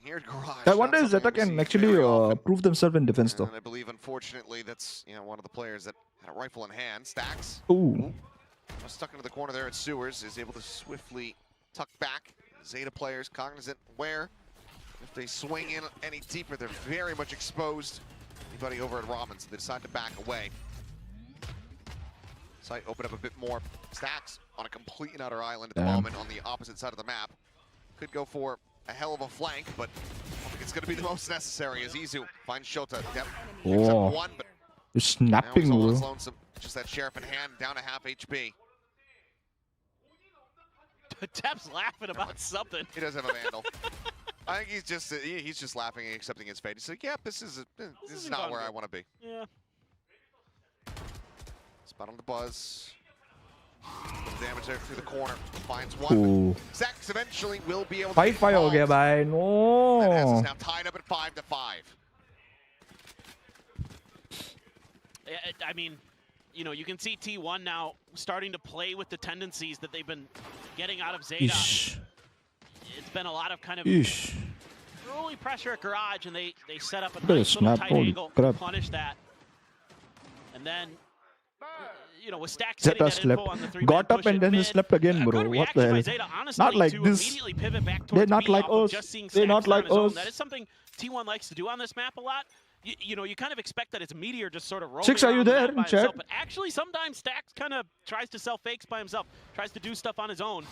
Here at Garage. I wonder if Zeta can actually prove themselves in defense though. And I believe, unfortunately, that's one of the players that had a rifle in hand. Stacks. Ooh. Stuck into the corner there at Sewers, is able to swiftly tuck back. Zeta players cognizant where if they swing in any deeper, they're very much exposed. Anybody over at Ramen, so they decide to back away. Sight open up a bit more. Stacks on a complete and utter island at the moment on the opposite side of the map. Could go for a hell of a flank, but I don't think it's going to be the most necessary as Izu finds Shota. Yep, picks up one, but you're snapping, now bro. he's lonesome. Just that sheriff in hand, down to half HP. Tep's laughing about something. He does have a Vandal. I think he's just laughing and accepting his fate. He's like, yeah, this is not where I want to be. Yeah. Spot on the buzz. Damage there through the corner. Finds one. Zax eventually will be able to 5-5 ho gaya bhai. No. And S is now tied up at 5-5. I mean, you know, you can see T1 now starting to play with the tendencies that they've been getting out of Zeta. Ish. It's been a lot of kind of Ish. early pressure at Garage, and they set up a Look at nice this little snap. tight Holy angle crap. to punish that. And then, you know, with Stacks Zeta getting that slept. info on the 3-man Got up push and in then he mid, slept again, bro. What the hell? Zeta, honestly, Not like to this. immediately pivot back They're towards not B like off of us. just seeing They're Stacks not there on like his own. us. That is something T1 likes to do on this map a lot. You know, you kind of expect that it's Meteor just sort of roaming Six, are you around the there map in by chat? himself, but actually sometimes Stacks kind of tries to sell fakes by himself, tries to do stuff on his own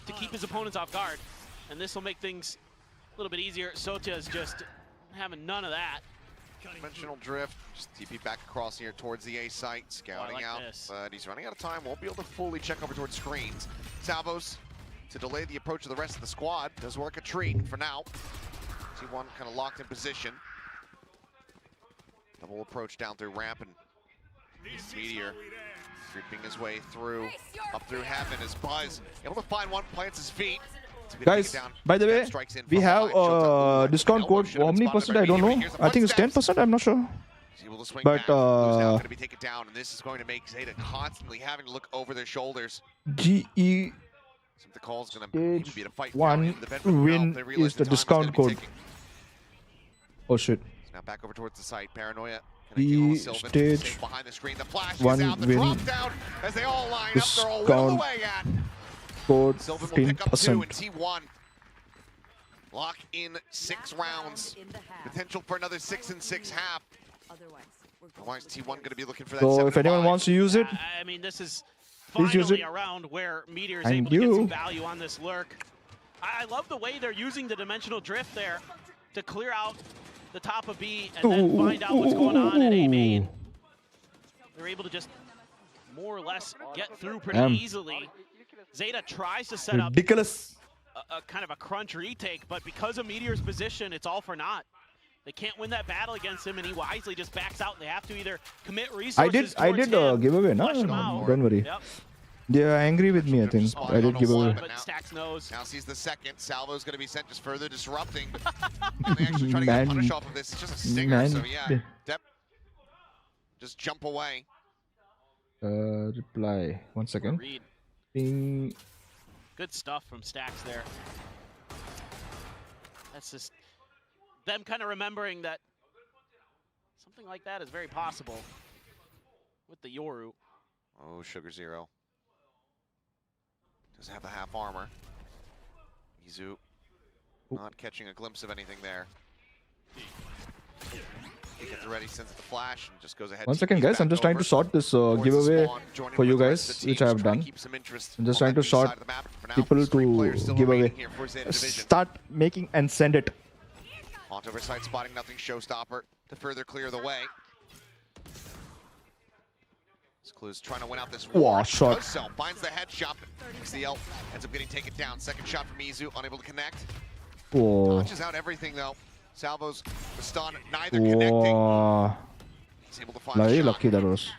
to keep his opponents off guard, and this will make things a little bit easier. Sota is just having none of that. Dimensional drift, just TP back across here towards the A site, scouting like out, this. but he's running out of time, won't be able to fully check over towards screens. Salvos, to delay the approach of the rest of the squad, does work a treat for now. T1 kind of locked in position. Double approach down through ramp, and Meteor creeping his way through, up through heaven as Buzz able to find one, plants his feet. Guys, by the way, we have discount code for how many percent? I don't know. I think it's 10%. I'm not sure. But going to be taken down, and this is going to make Zeta constantly having to look over their shoulders. GE The call's going to be to fight 1 win is the discount code. Oh shit. Now back over towards the site. Paranoia. The stage behind the screen. The flash is 1 out. The win drop down as they all line up. They're all whittled discount away at. code Sylvan will pick up 2 and 15%. T1. Lock in 6 rounds. Potential for another 6 and 6 half. Otherwise, T1 going to be looking for that. So if anyone wants to use it, I mean, this is please use finally it. a round where Meteor's And able to get you. some value on this lurk. I love the way they're using the dimensional drift there to clear out the top of B and then find out what's going on at A main. They're able to just more or less get through pretty Damn. easily. Zeta tries to set up Ridiculous. a kind of a crunch retake, but because of Meteor's position, it's all for naught. They can't win that battle against him, and he wisely just backs out. They have to either commit resources I did giveaway, no? flush him out. Don't worry. Yep. They are angry with me, I think. I did giveaway. But Stacks knows. Now sees the second. Salvo's going to be sent, just further disrupting. And they actually try to get a punish off of this. It's just a stinger, so yeah. Dep, just jump away. Reply. 1 second. Read. Ping. Good stuff from Stacks there. That's just them kind of remembering that something like that is very possible with the Yoru. Oh, Sugar Zero. Does have the half armor. Izu not catching a glimpse of anything there. He gets ready, sends it the flash, and just goes ahead. 1 second, guys. I'm just trying to sort this giveaway for you guys, which I have done. I'm just trying to sort people to give away. Start making and send it. Onto Oversight, spotting nothing, Showstopper to further clear the way. Clues trying to win out this war. Wow, shot. Does so, finds the headshot. XCL ends up getting taken down. Second shot from Izu, unable to connect. Whoa. Touches out everything though. Salvos, the stun, neither connecting. Wow. He's able to find the shot. Lucky that was.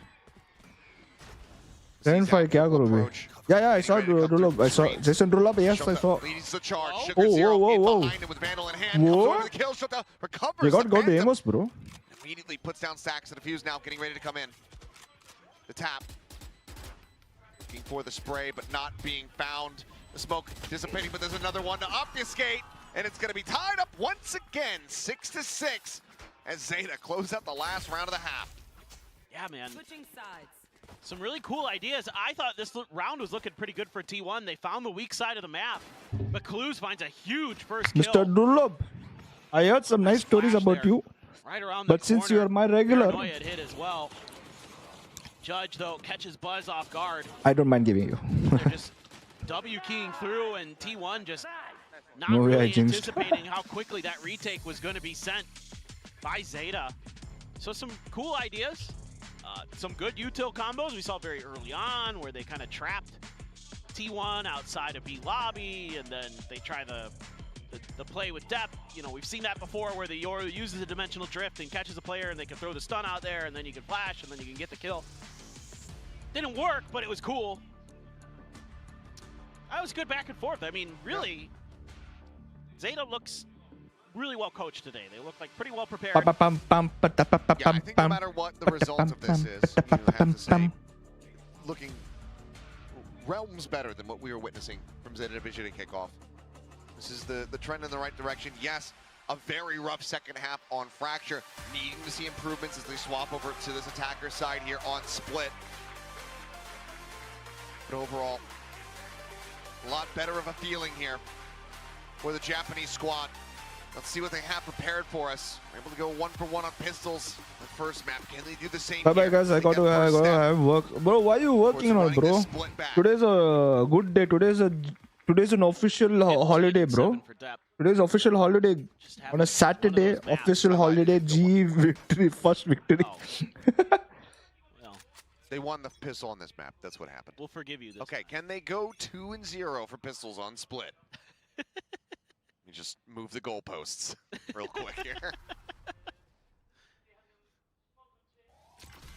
10-5 kya karoge? Yeah, I saw roll up. I saw Jason roll up. Yes, I saw. Leads the charge. Whoa. Behind him with Vandal in hand. Whoa. Over the kill. Shota recovers. They got the Phantom. Amos, bro. Immediately puts down stacks and defuse now, getting ready to come in. The tap. Looking for the spray, but not being found. The smoke dissipating, but there's another one to obfuscate. And it's going to be tied up once again, 6-6, as Zeta close out the last round of the half. Yeah, man. Switching sides. Some really cool ideas. I thought this round was looking pretty good for T1. They found the weak side of the map, but Clues finds a huge first kill. Mr. Dullab, I heard some nice stories about you. Right around But the since you corner. are my regular, Paranoia had hit as well. Judge, though, catches Buzz off guard. I don't mind giving you. They're just W keying through, and T1 just not No way I really jinxed. anticipating how quickly that retake was going to be sent by Zeta. So some cool ideas. Some good util combos we saw very early on where they kind of trapped T1 outside of B lobby, and then they try the play with depth. You know, we've seen that before where the Yoru uses a dimensional drift and catches a player, and they can throw the stun out there, and then you can flash, and then you can get the kill. Didn't work, but it was cool. That was good back and forth. I mean, really, Zeta looks really well coached today. They look like pretty well prepared. Yeah, I think no matter what the result of this is, you have to say, looking realms better than what we were witnessing from Zeta Division and kickoff. This is the trend in the right direction. Yes, a very rough second half on Fracture, needing to see improvements as they swap over to this attacker side here on Split. But overall, a lot better of a feeling here for the Japanese squad. Let's see what they have prepared for us. We're able to go 1-for-1 on pistols. The first map, can they do the same? Bye bye here? guys, I got to have work. Bro, why are you working on, bro? Today's a good day. Today's an official holiday, bro. Today's official holiday. On a Saturday, official holiday. G victory, first victory. They won the pistol on this map. That's what happened. We'll forgive you this Okay, can they go 2-0 for pistols on Split? You just move the goalposts real quick here.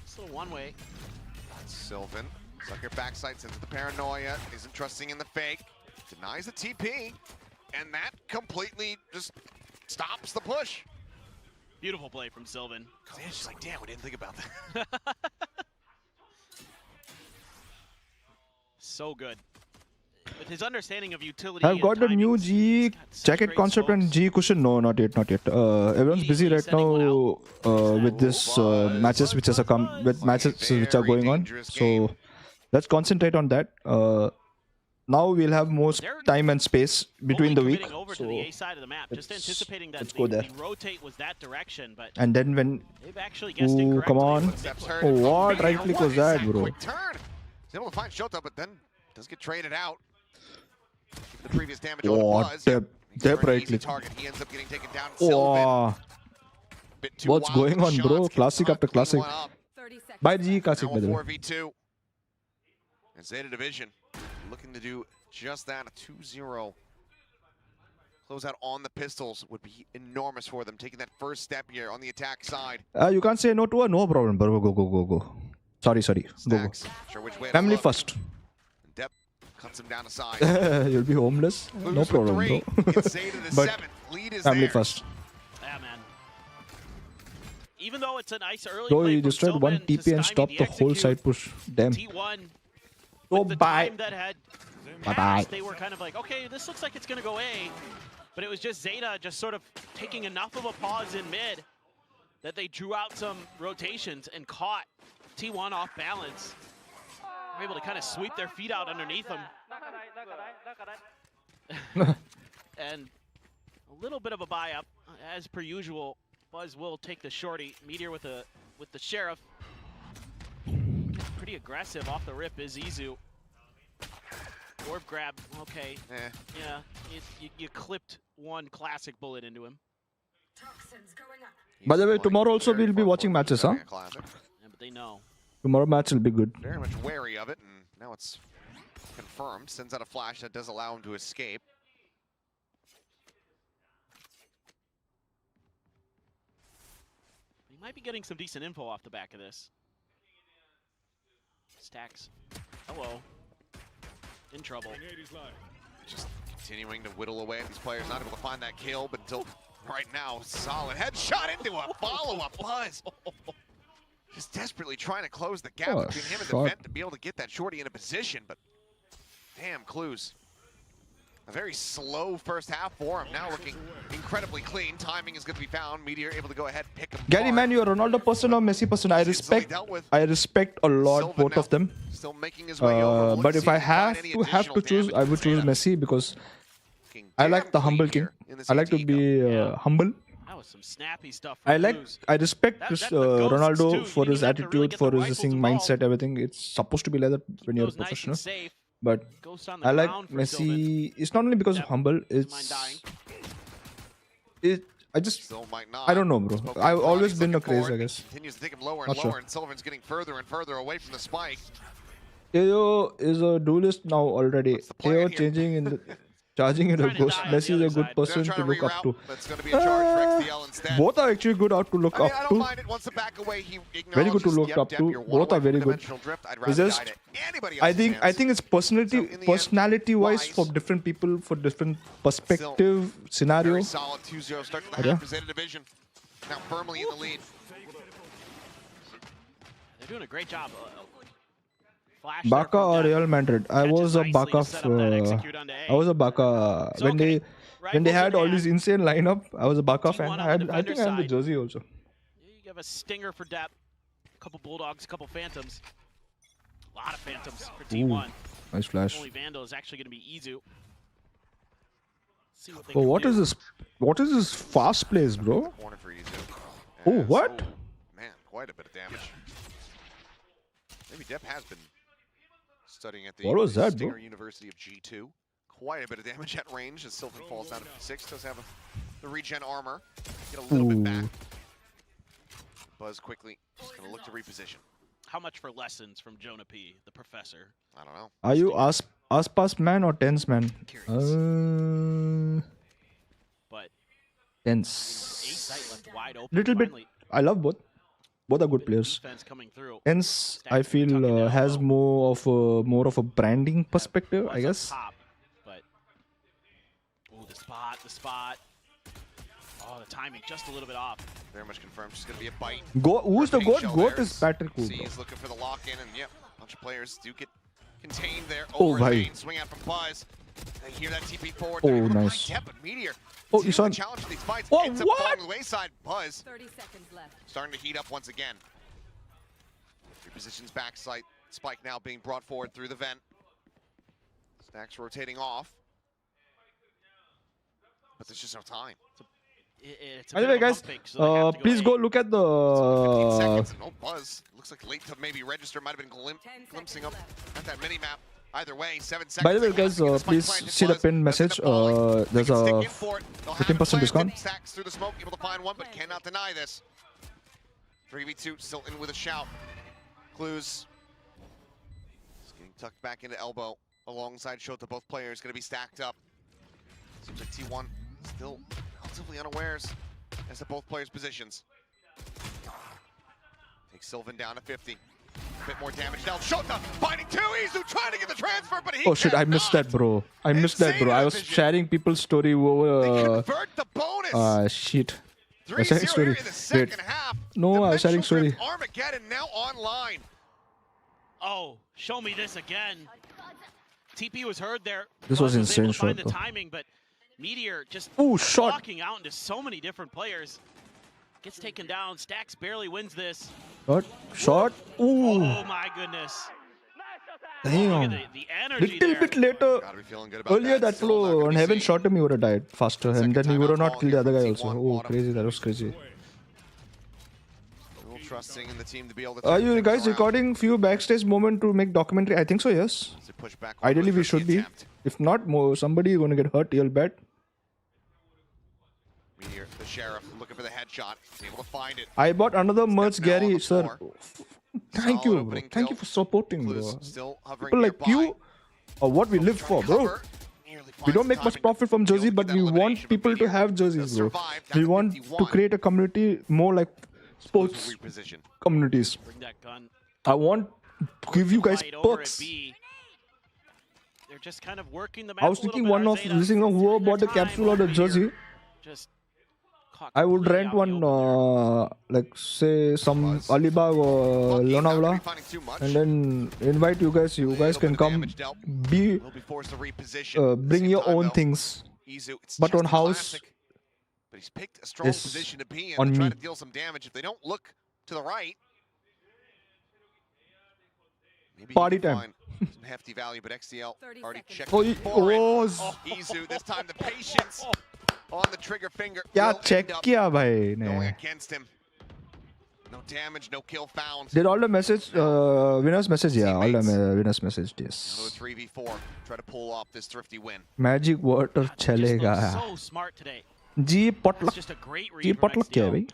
Still one way. That's Sylvan. Sucker backside sends the paranoia. Isn't trusting in the fake. Denies the TP. And that completely just stops the push. Beautiful play from Sylvan. Yeah, she's like, damn, we didn't think about that. So good. With his understanding of utility, I've got the new G jacket concept and G cushion. No, not yet, not yet. Everyone's busy right now with this matches which are going on. So let's concentrate on that. Now we'll have more time and space between the week. Over to the A side of the map, just anticipating that the rotate was that direction, but and then when they've actually guessed incorrectly. Come on, oh, what right click was that, bro? He's able to find Shota, but then does get traded out. The previous damage What the right click? Target. He ends up getting taken down. Oh, what's going on, bro? Classic after classic. Bye, G classic, by the way. 4v2. And Zeta Division looking to do just that. A 2-0 close out on the pistols would be enormous for them. Taking that first step here on the attack side. You can't say no to her. No problem, bro. Go. Sorry. Go. Sure which way Family first. Dep cuts him down aside. You'll be homeless. No problem, bro. But family first. Yeah, man. Even though it's a nice early So play you from destroyed one Sylvan to TP and stymie stopped the whole side push. Damn. T1 So with the bye. time that had Bye. passed, they were kind of like, okay, this looks like it's going to go A. But it was just Zeta just sort of taking enough of a pause in mid that they drew out some rotations and caught T1 off balance. They were able to kind of sweep their feet out underneath them. And a little bit of a buy up, as per usual. Buzz will take the shorty. Meteor with the Sheriff. Pretty aggressive off the rip is Izu. Orb grab, okay. Yeah, you clipped one classic bullet into him. By the way, tomorrow also we'll be watching matches, huh? Classic. Yeah, but they know. Tomorrow match will be good. Very much wary of it, and now it's confirmed. Sends out a flash that does allow him to escape. He might be getting some decent info off the back of this. Stacks. Hello. In trouble. Just continuing to whittle away at these players, not able to find that kill, but until right now, solid headshot into a follow-up. Buzz just desperately trying to close the gap between him and the vent to be able to get that shorty in a position, but damn, Clues. A very slow first half for him. Now looking incredibly clean. Timing is going to be found. Meteor able to go ahead and pick him. Gary, man, you're a Ronaldo person or Messi person. I respect a lot both of them. Still making his way over. But if I have to choose, I would choose Messi because I like the humble king. I like to be humble. That was some snappy stuff. I respect Ronaldo for his attitude, for his mindset, everything. It's supposed to be like that when you're a professional. But I like Messi. It's not only because of humble. I don't know, bro. I've always been a craze, I guess. Continues to take him lower and lower, and Sullivan's getting further and further away from the spike. Teo is a duelist now already. Teo changing in the charging in a ghost. Messi is a good person to look up to. Both are actually good out to look up to. Very good to look up to. Both are very good. It's just I think it's personality wise for different people, for different perspective scenario. Very solid 2-0 start to the half for Zeta Division. Now firmly in the lead. They're doing a great job. Barca or Real Madrid? I was a Barca when they had all this insane lineup. I was a Barca fan. I think I had the jersey also. You have a stinger for depth, a couple Bulldogs, a couple Phantoms. A lot of Phantoms for T1. Nice flash. Only Vandal is actually going to be Izu. Oh, what is this? What is this fast plays, bro? Corner for Izu. Oh, what? Man, quite a bit of damage. Maybe Depp has been studying at the Stinger University of G2. Quite a bit of damage at range as Sylvan falls down to 6. Does have the regen armor. Get a little bit back. Buzz quickly. Just going to look to reposition. How much for lessons from Jonah P, the professor? I don't know. Are you Aspas man or Tense man? But Tense. Little bit. I love both. Both are good players. Hence, I feel has more of a branding perspective, I guess. But the spot. Oh, the timing just a little bit off. Very much confirmed. Just going to be a bite. Who's the goat? Goat is Patrick Cool. He's looking for the lock-in, and yep, a bunch of players do get contained there. Oh, bhai. Swing out from Buzz. They hear that TP forward. Oh, nice. Meteor. Oh, you saw. Challenge these fights. Oh, ends up what? falling to the wayside. Buzz 30 seconds left. starting to heat up once again. Repositions back sight. Spike now being brought forward through the vent. Stacks rotating off. But there's just no time. By the way, guys, please go look at the. No Buzz. Looks like late to maybe register. Might have been glimpsing up at that mini map. Either way, 7 seconds. By the way, guys, please see the pinned message. There's a 15% discount. Stacks through the smoke, able to find one, but cannot deny this. 3v2 still in with a shout. Clues. Just getting tucked back into elbow alongside Shota. Both players going to be stacked up. Seems like T1 still relatively unawares as to both players' positions. Takes Sylvan down to 50. A bit more damage now. Shota finding two. Izu trying to get the transfer, but he Oh shit! I missed that, bro. I missed that, bro. I was sharing people's story over. Convert the bonus. Shit. I was sharing story. Wait. No, I was sharing story. Armageddon now online. Oh, show me this again. TP was heard there. This was insane able to find shot, the though. timing, but Meteor just shot. walking out into so many different players. Gets taken down. Stacks barely wins this. Shot. Ooh. Oh my goodness. Damn. The energy Little there. bit later. Earlier that flow on Heaven shot him, he would have died faster, and then he would have not killed the other guy also. Oh, crazy! That was crazy. Trusting in the team to be able to Are you guys recording few backstage moment to make documentary? I think so. Yes. Ideally, we should be. If not, somebody is going to get hurt real bad. Here, the sheriff looking for the headshot. He's able to find it. I bought another merch, Gary, sir. Thank Solid you, bro. opening Thank kill. you for supporting, bro. Clues still hovering People like nearby. you are what we live for, bro. We don't make much profit from jersey, but we want people to have jerseys, bro. We want to create a community more like sports communities. Bring that gun. I want to give you guys Fight over at perks. B. They're just kind of working the map I was a little thinking bit. one of Zeta listening of whoever bought the capsule or the jersey. just I would rent one, like say some Alibag or Lonavala, and then invite you guys. You guys can come, be, bring your own things, but on house But he's picked a strong is position to be in on to try me. to deal some damage. If they don't look to the right, maybe Party you can time. find some hefty value, but XTL already checked Oh, for it. oh, Izu, this time the patience on the trigger finger क्या will check end up किया भाई ने? going against him. No damage, no kill found. Did all the message, winners message? Yeah, all the winners message. Yes. Another 3v4. Try to pull off this thrifty win. Magic water चलेगा. so smart today. G potluck. Just a great read G from potluck क्या है भाई?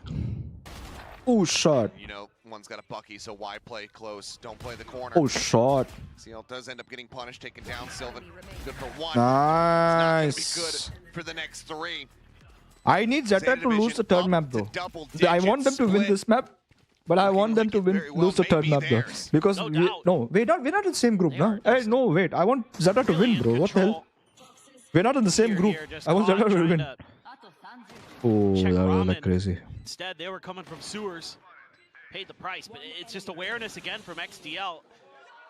Oh shot. You know, one's got a Bucky, so why play close? Don't play the corner. Oh shot. CL does end up getting punished, taken down. Sylvan, good for one. Nice. It's not gonna be good for the next three. I need Zeta to lose the third map though. I want them to win this map, but I want them to lose the third map though. Because we're not in the same group, no? Hey, no, wait. I want Zeta to win, bro. What the hell? We're not in the same group. I want Zeta to win. Oh, that was like crazy. Instead, they were coming from sewers, paid the price, but it's just awareness again from XDL.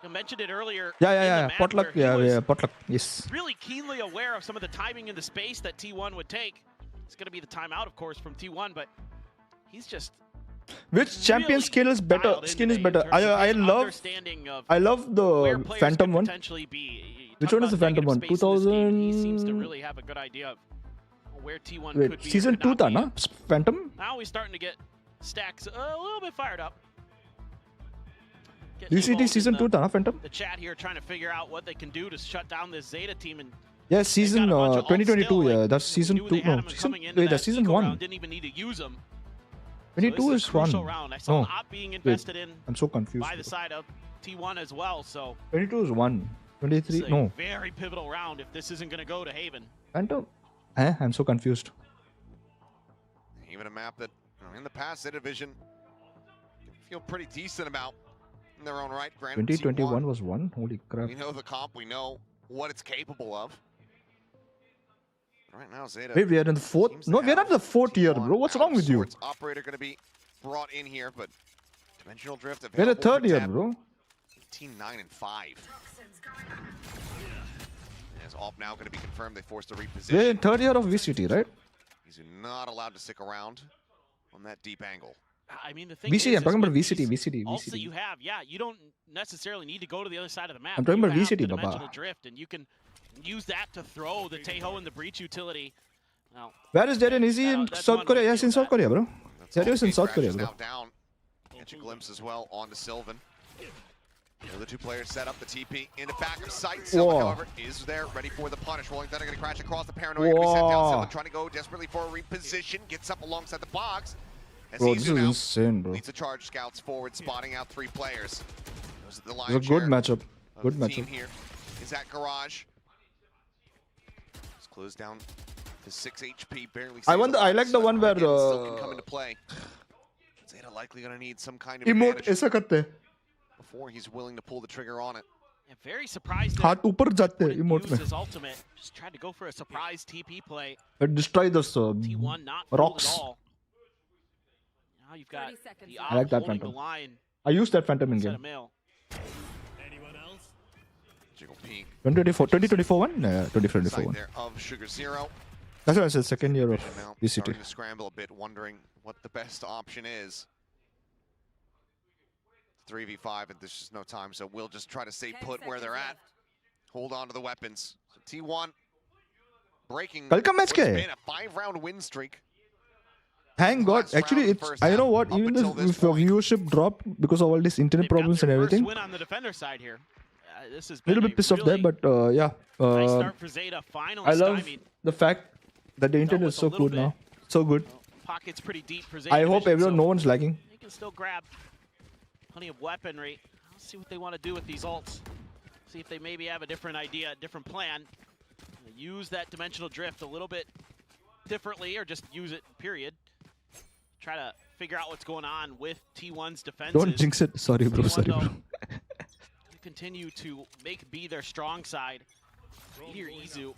You mentioned it earlier. Yeah. Potluck, yeah, potluck. Yes. Really keenly aware of some of the timing and the space that T1 would take. It's going to be the timeout, of course, from T1, but he's just. Which champion skill is better? Skin is better. I love the Phantom one. Which one is the Phantom one? 2000. He seems to really have a good idea of where T1 Wait, could be. season 2 tha na? Phantom? Now we're starting to get stacks a little bit fired up. VCT season 2 tha na, Phantom? The chat here trying to figure out what they can do to shut down this Zeta team, and Yeah, season 2022. Yeah, that's season 2. No, wait, that's season 1. didn't even need to use them. 22 is 1. Round. I saw No, Op being wait, invested in I'm so confused. by the side of T1 as well. So 22 is 1. 23, it's a no. very pivotal round if this isn't going to go to Haven. Phantom? I'm so confused. Even a map that, in the past, Zeta Division can feel pretty decent about in their own right. Granted, 2021 was 1. Holy crap. we know the comp, we know what it's capable of. Right now, Zeta. Wait, we are in the 4th? No, we're not in the 4th year, bro. What's wrong with you? Operator going to be brought in here, but Dimensional Drift We're in the available 3rd for year, tab. bro. Team 9 and 5. As Op now going to be confirmed, they forced a reposition. We're in 3rd year of VCT, right? He's not allowed to stick around on that deep angle. I mean, the thing VCT, is, I'm talking about with VCT, these VCT, ults that VCT. you have, you don't necessarily need to go to the other side of the map. I'm talking You about have VCT, the Baba. Dimensional Drift, and you can use that to throw the Teho and the Breach utility. Now, Where is Darren? Is he in South Korea? Yes, in South Korea, bro. Darren is in South Korea, bro. Now down. Catch a glimpse as well onto Sylvan. The other two players set up the TP into back of sight. Sylvan, Whoa. however, is there, ready for the punish. Rolling Thunder going to crash across the paranoia. Going to be sent down. Sylvan trying to go desperately for a reposition. Gets up alongside the box. As Bro, this Izu is now insane, bro. leads the charge scouts forward, spotting out 3 players. Those are the It's a lion's good share matchup. of Good the team matchup. here is at Garage. It's closed down to 6 HP, barely. I like the one where still can come into play. Zeta likely going to need some kind of emote advantage ऐसा करते हैं. before he's willing to pull the trigger on it. I'm very surprised that हाथ ऊपर जाते हैं emote used में. his ultimate. Just tried to go for a surprise TP play. Destroy those T1 not fooled rocks. at all. Now you've got the I like that holding Phantom. the line. I used that Phantom in Set game. of mail. Jiggle peek 2024 one? Yeah, 2024 side one. there of Sugar Zero. That's why I said 2nd year of Now VCT. starting to scramble a bit, wondering what the best option is. 3v5, and there's just no time, so we'll just try to stay put where they're at. Hold on to the weapons. So T1 breaking कल का match what's क्या है? been a 5-round win streak. Thank God. Actually, it's. I know what. Even if the viewership dropped because of all these internet problems and everything, Win on the defender side here. This has a been little bit pissed off there. But yeah, nice start for Zeta. Finally I love stymied. the fact that the internet is with a so little good now. So good. Pocket's pretty deep for Zeta I hope Division, everyone, so no one's lagging. they can still grab plenty of weaponry. Let's see what they want to do with these ults. See if they maybe have a different idea, a different plan. Use that dimensional drift a little bit differently, or just use it, period. Try to figure out what's going on with T1's defenses. Don't jinx it. Sorry, bro. T1, Sorry, though, bro. continue to make B their strong side. Here, Izu.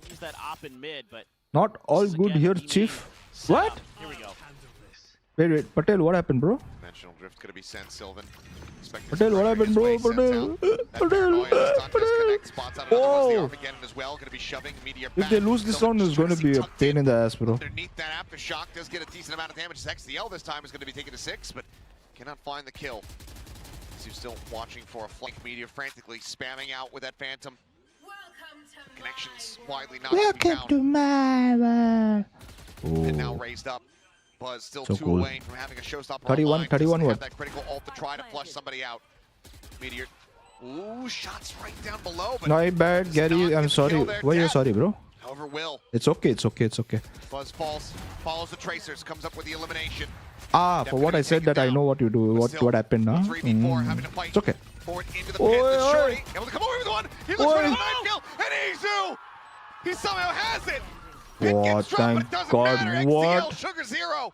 Use that op in mid, but Not all good here, Chief. What? here we go. Wait. Patel, what happened, bro? Dimensional drift going to be sent, Sylvan. Patel, what happened, bro? Patel. Oh! If they lose this round, it's going to be a pain in the ass, bro. Underneath that aftershock does get a decent amount of damage. XDL this time is going to be taken to 6, but cannot find the kill. He's still watching for a flank. Meteor frantically spamming out with that Phantom. Connections widely not to be Welcome found. to my world. And now Oh. raised up. Buzz still So too cool. away from having a showstopper 31 online. 31 Doesn't what? have that critical ult to try to flush somebody out. Meteor. Ooh, shots right down below. But Not bad, Gary. I'm sorry. Why are you sorry, bro? however, Will. It's okay. It's okay. It's okay. Buzz falls, follows the tracers, comes up with the elimination. Ah, for what I said that I know what you do. What happened, huh? 3v4 having to fight It's okay. forward into the pit. The Shorty able to come over with one. He looks for Oi. another knife kill. And Izu! He somehow has it. What? Thank God. What? Sugar Zero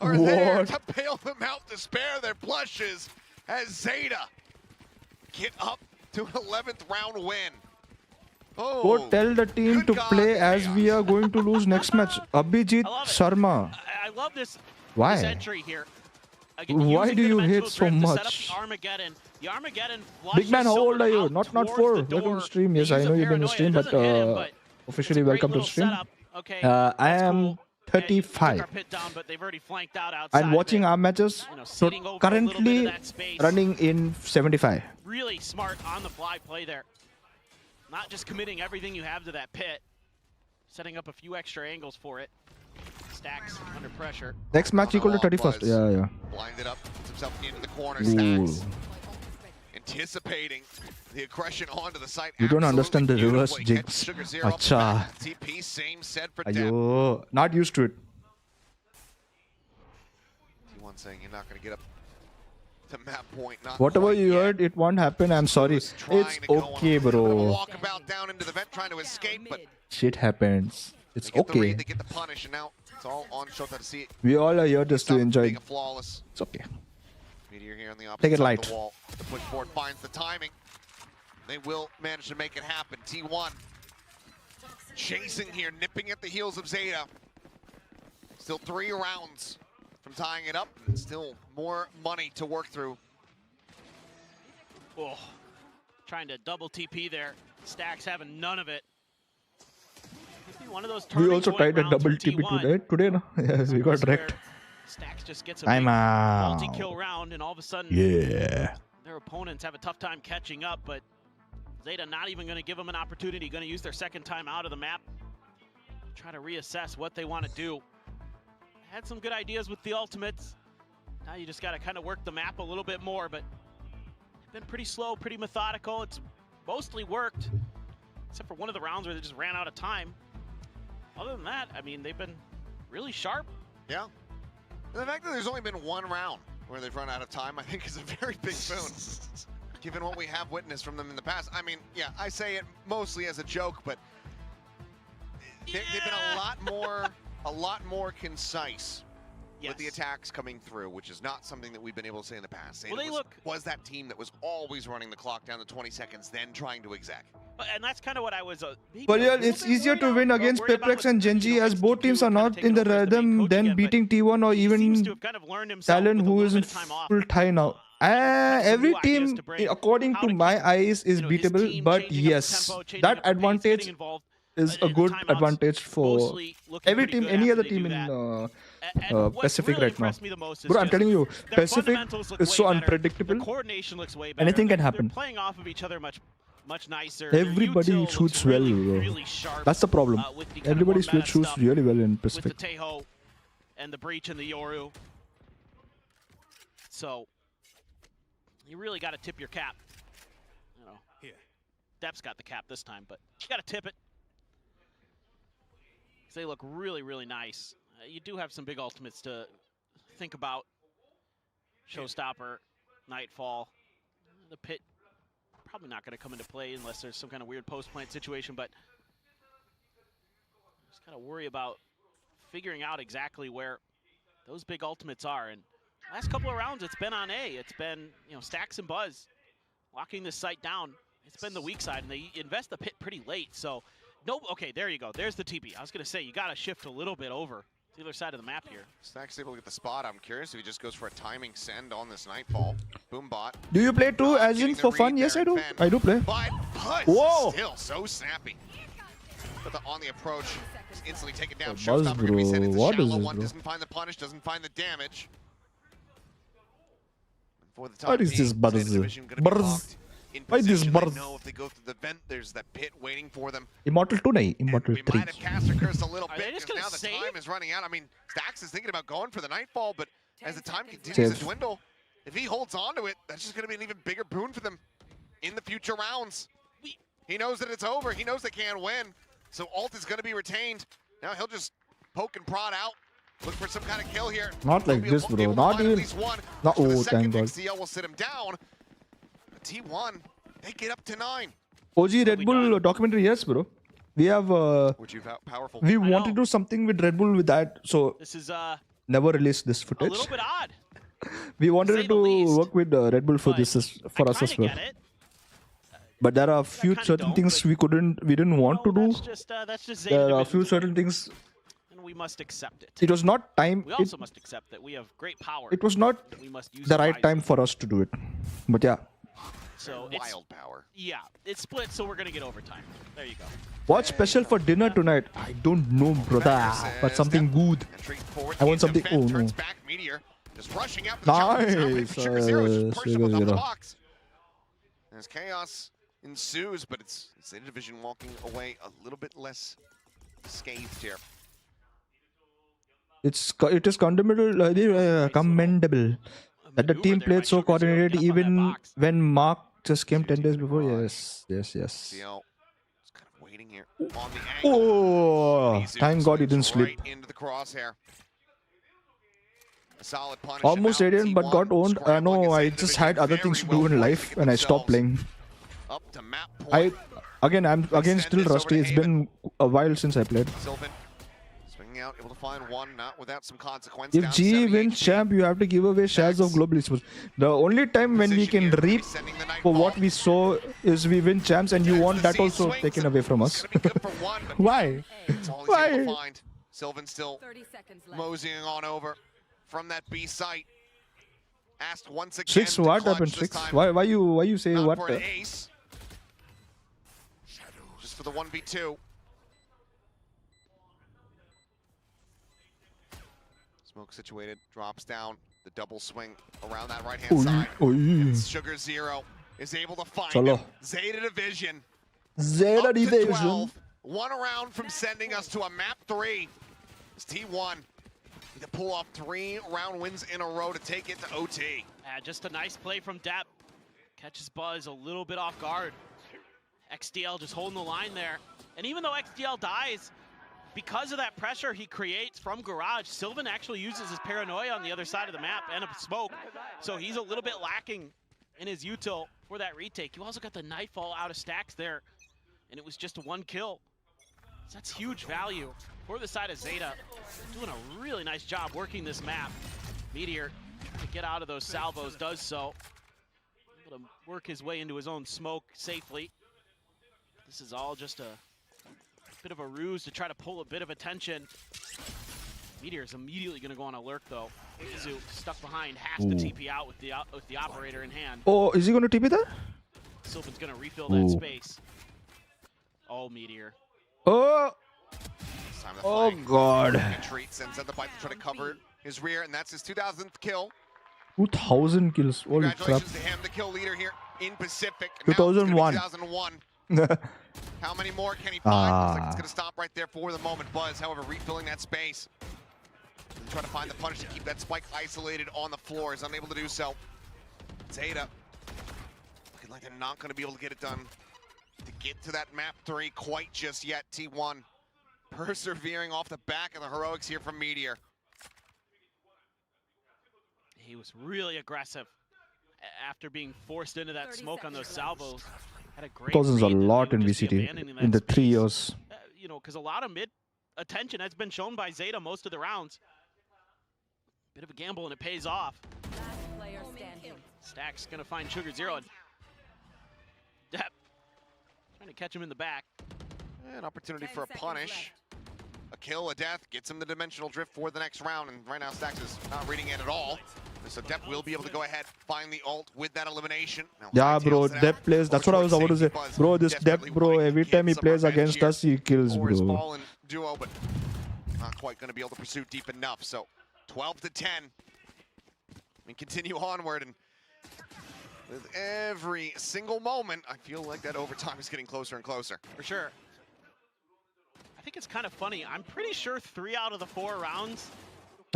are there What? to bail them out, to spare their blushes as Zeta get up to an 11th round win. Oh, Go tell the team to play as we are going to lose next match. Abhijit Sharma. I love this. Why? This entry here. Why using do the you dimensional hate so drift to set up much? the Armageddon. The Armageddon Big man, how flushes old are you? out Not towards 4. the door. Welcome to stream. Yes, I know you've been to stream, but officially welcome to stream. Okay, I am 35. I'm watching our matches. So currently running in 75. Really smart on the fly play there. Not just committing everything you have to that pit. Setting up a few extra angles for it. Stacks under pressure. Next match equal to 31st. Yeah. Blinded up, puts himself into the corner. Ooh. Stacks anticipating the aggression onto the site. You don't understand the reverse Beautifully jigs. catch Sugar Zero up the Acha. back. TP, same said for Dep. Ayo. Not used to it. T1 saying you're not going to get up to map point. Not Whatever quite you yet. heard, it won't happen. I'm sorry. It's okay, bro. Walkabout down into the vent trying to escape, but Shit happens. It's they get the read, okay. they get the punish, and now it's all on Shota to see it. We all are here just to enjoy. Being a flawless. It's okay. Meteor here on the opposite Take it side light. of the wall. The push forward finds the timing. They will manage to make it happen. T1 chasing here, nipping at the heels of Zeta. Still 3 rounds from tying it up. And still more money to work through. Oh, trying to double TP there. Stacks having none of it. Could be one of those We turning also point tried a rounds double for TP T1. today, no? Yes, we got wrecked. Stacks just gets a I'm big out. multi-kill round, and all of a sudden, Yeah. their opponents have a tough time catching up. But Zeta not even going to give them an opportunity. Going to use their second time out of the map. Try to reassess what they want to do. Had some good ideas with the ultimates. Now you just got to kind of work the map a little bit more. But been pretty slow, pretty methodical. It's mostly worked, except for one of the rounds where they just ran out of time. Other than that, I mean, they've been really sharp. Yeah. And the fact that there's only been 1 round where they've run out of time, I think is a very big boon. Given what we have witnessed from them in the past. I mean, yeah, I say it mostly as a joke, but they've been a lot more concise with the attacks coming through, which is not something that we've been able to say in the past. Zeta was that team that was always running the clock down to 20 seconds, then trying to exec. And that's kind of what I was. But yeah, it's easier to win against Peprex and Genji as both teams are not in the rhythm than beating T1 or even Talon, who is in full tie now. Every team, according to my eyes, is beatable. But yes, that advantage is a good advantage for every team, any other team in Pacific right now. Bro, I'm telling you, Pacific is so unpredictable. Coordination looks way better. Anything can happen. They're playing off of each other much nicer. Everybody shoots well, bro. That's the problem. Everybody shoots really well in Pacific. With the Teho and the Breach and the Yoru. So you really got to tip your cap. You know, Dep's got the cap this time, but you got to tip it. because they look really, really nice. You do have some big ultimates to think about. Showstopper, Nightfall, the pit probably not going to come into play unless there's some kind of weird post-plant situation, but just got to worry about figuring out exactly where those big ultimates are. And last couple of rounds, it's been on A. It's been, you know, Stax and Buzz locking this site down. It's been the weak side, and they invest the pit pretty late. So, no, okay, there you go. There's the TP. I was going to say, you got to shift a little bit over to the other side of the map here. Stax able to get the spot. I'm curious if he just goes for a timing send on this Nightfall. Boombot. Do you play too, as in for fun? Yes, I do. I do play. But Buzz Whoa! Still so snappy. But on the approach, just instantly taken down. Buzz, Showstopper gonna be sent into what is shallow this, one. bro? Doesn't find the punish, doesn't find the damage. For the time What is being, this Buzz? Zeta Division gonna be Buzz. locked in Why this position. They Buzz? know if they go through the vent, there's that pit waiting for them. Immortal 2 nahi, Immortal 3. Might have cast or cursed a little Are bit they just because gonna now the save? time is running out. I mean, Stax is thinking about going for the Nightfall, but as the time continues Save. to dwindle, if he holds on to it, that's just going to be an even bigger boon for them in the future rounds. He knows that it's over. He knows they can't win. So ult is going to be retained. Now he'll just poke and prod out. Look for some kind of kill here. Not like this, bro. Not even. Not, oh, thank God. XCL will sit him down. But T1, they get up to 9. OG Red Bull documentary, yes, bro. We have. Which you've powerful. We want to do something with Red Bull with that, so This is never release this a footage. little bit odd. We wanted to work with Red Bull for this for us as well. But there are a few certain things we didn't want to do. That's just Zeta There are a Division's few way. certain things. And we must accept it. It was not time. We also must accept that we have great power. It was not and we must use the it right wisely. time for us to do it. But yeah, So it's, Wild power. Yeah, it's split, so we're gonna get overtime. There you go. what's special for dinner tonight? I don't know, brother. But something good. I want something. Oh no. Back Meteor just rushing out to the jungle. Nice. Sugar Zero is just perched up on top of the 0-0. box. As chaos ensues, but it's Zeta Division walking away a little bit less scathed here. It is commendable that the team played so coordinated even when Mark just came 10 days before. Yes. CL is kind of waiting here on the angle. Oh, Mizu thank God he didn't slip. right into the crosshair. A solid punish. Almost and now Radiant, but got owned. No, I just had other things to do in life and I stopped playing. Up to map point. I'm still rusty. It's been a while since I played. Sylvan swinging out, able to find one, not without some consequence. If Down GE 78 wins champ, you have to give away shares of Global Esports. The only time when we can reap for what we sow is we win champs, and you want that also taken away from us. Why? That's all he's Why? able to find. Sylvan still moseying on over from that B site. Asked once again. 6 to what clutch happened? this 6? time. Why you say Not what? for an ace. Just for the 1v2. Smoke situated, drops down, the double swing around that right-hand side. It's Sugar Zero is able to find Chalo. him. Zeta Division. Zeta up to Division. 12, one around from sending us to a map 3. It's T1. Need to pull off 3 round wins in a row to take it to OT. Just a nice play from Depp. Catches Buzz a little bit off guard. XDL just holding the line there. And even though XDL dies, because of that pressure he creates from Garage, Sylvan actually uses his paranoia on the other side of the map and a smoke. So he's a little bit lacking in his util for that retake. You also got the Nightfall out of stacks there, and it was just a 1 kill. So that's huge value for the side of Zeta. Doing a really nice job working this map. Meteor, to get out of those salvos, does so. Able to work his way into his own smoke safely. This is all just a bit of a ruse to try to pull a bit of attention. Meteor is immediately going to go on alert, though. Mizu, stuck behind, has to TP out with the operator in hand. Oh, is he going to TP there? Sylvan's going to refill that space. Oh, Meteor. Oh! Oh God. Treat sends out the bite to try to cover his rear, and that's his 2000th kill. 2000 kills. Holy crap. Congratulations to him, the kill leader here in Pacific. Now it's gonna be 2001. 2001. How many more can he find? Looks like it's going to stop right there for the moment. Buzz, however, refilling that space. And try to find the punish to keep that spike isolated on the floor. Is unable to do so. Zeta looking like they're not going to be able to get it done to get to that map 3 quite just yet. T1 persevering off the back of the heroics here from Meteor. He was really aggressive after being forced into that smoke on those salvos. Had a great Cousins a read that lot they in would just be VCT abandoning in the that 3 space. years. You know, because a lot of mid attention has been shown by Zeta most of the rounds. Bit of a gamble and it pays off. Player standing. Stack's gonna find Sugar Zero. And Depp trying to catch him in the back. An opportunity for a punish. A kill, a death, gets him the dimensional drift for the next round, and right now Stax is not reading it at all. So Depp will be able to go ahead, find the ult with that elimination. Now, Yeah, bro, Depp plays. That's what I was about to say. Bro, this Depp, bro, every time he plays against us, he kills, Or his bro. fallen duo, but not quite going to be able to pursue deep enough. So 12 to 10. We continue onward, and with every single moment, I feel like that overtime is getting closer and closer. For sure. I think it's kind of funny. I'm pretty sure 3 out of the 4 rounds.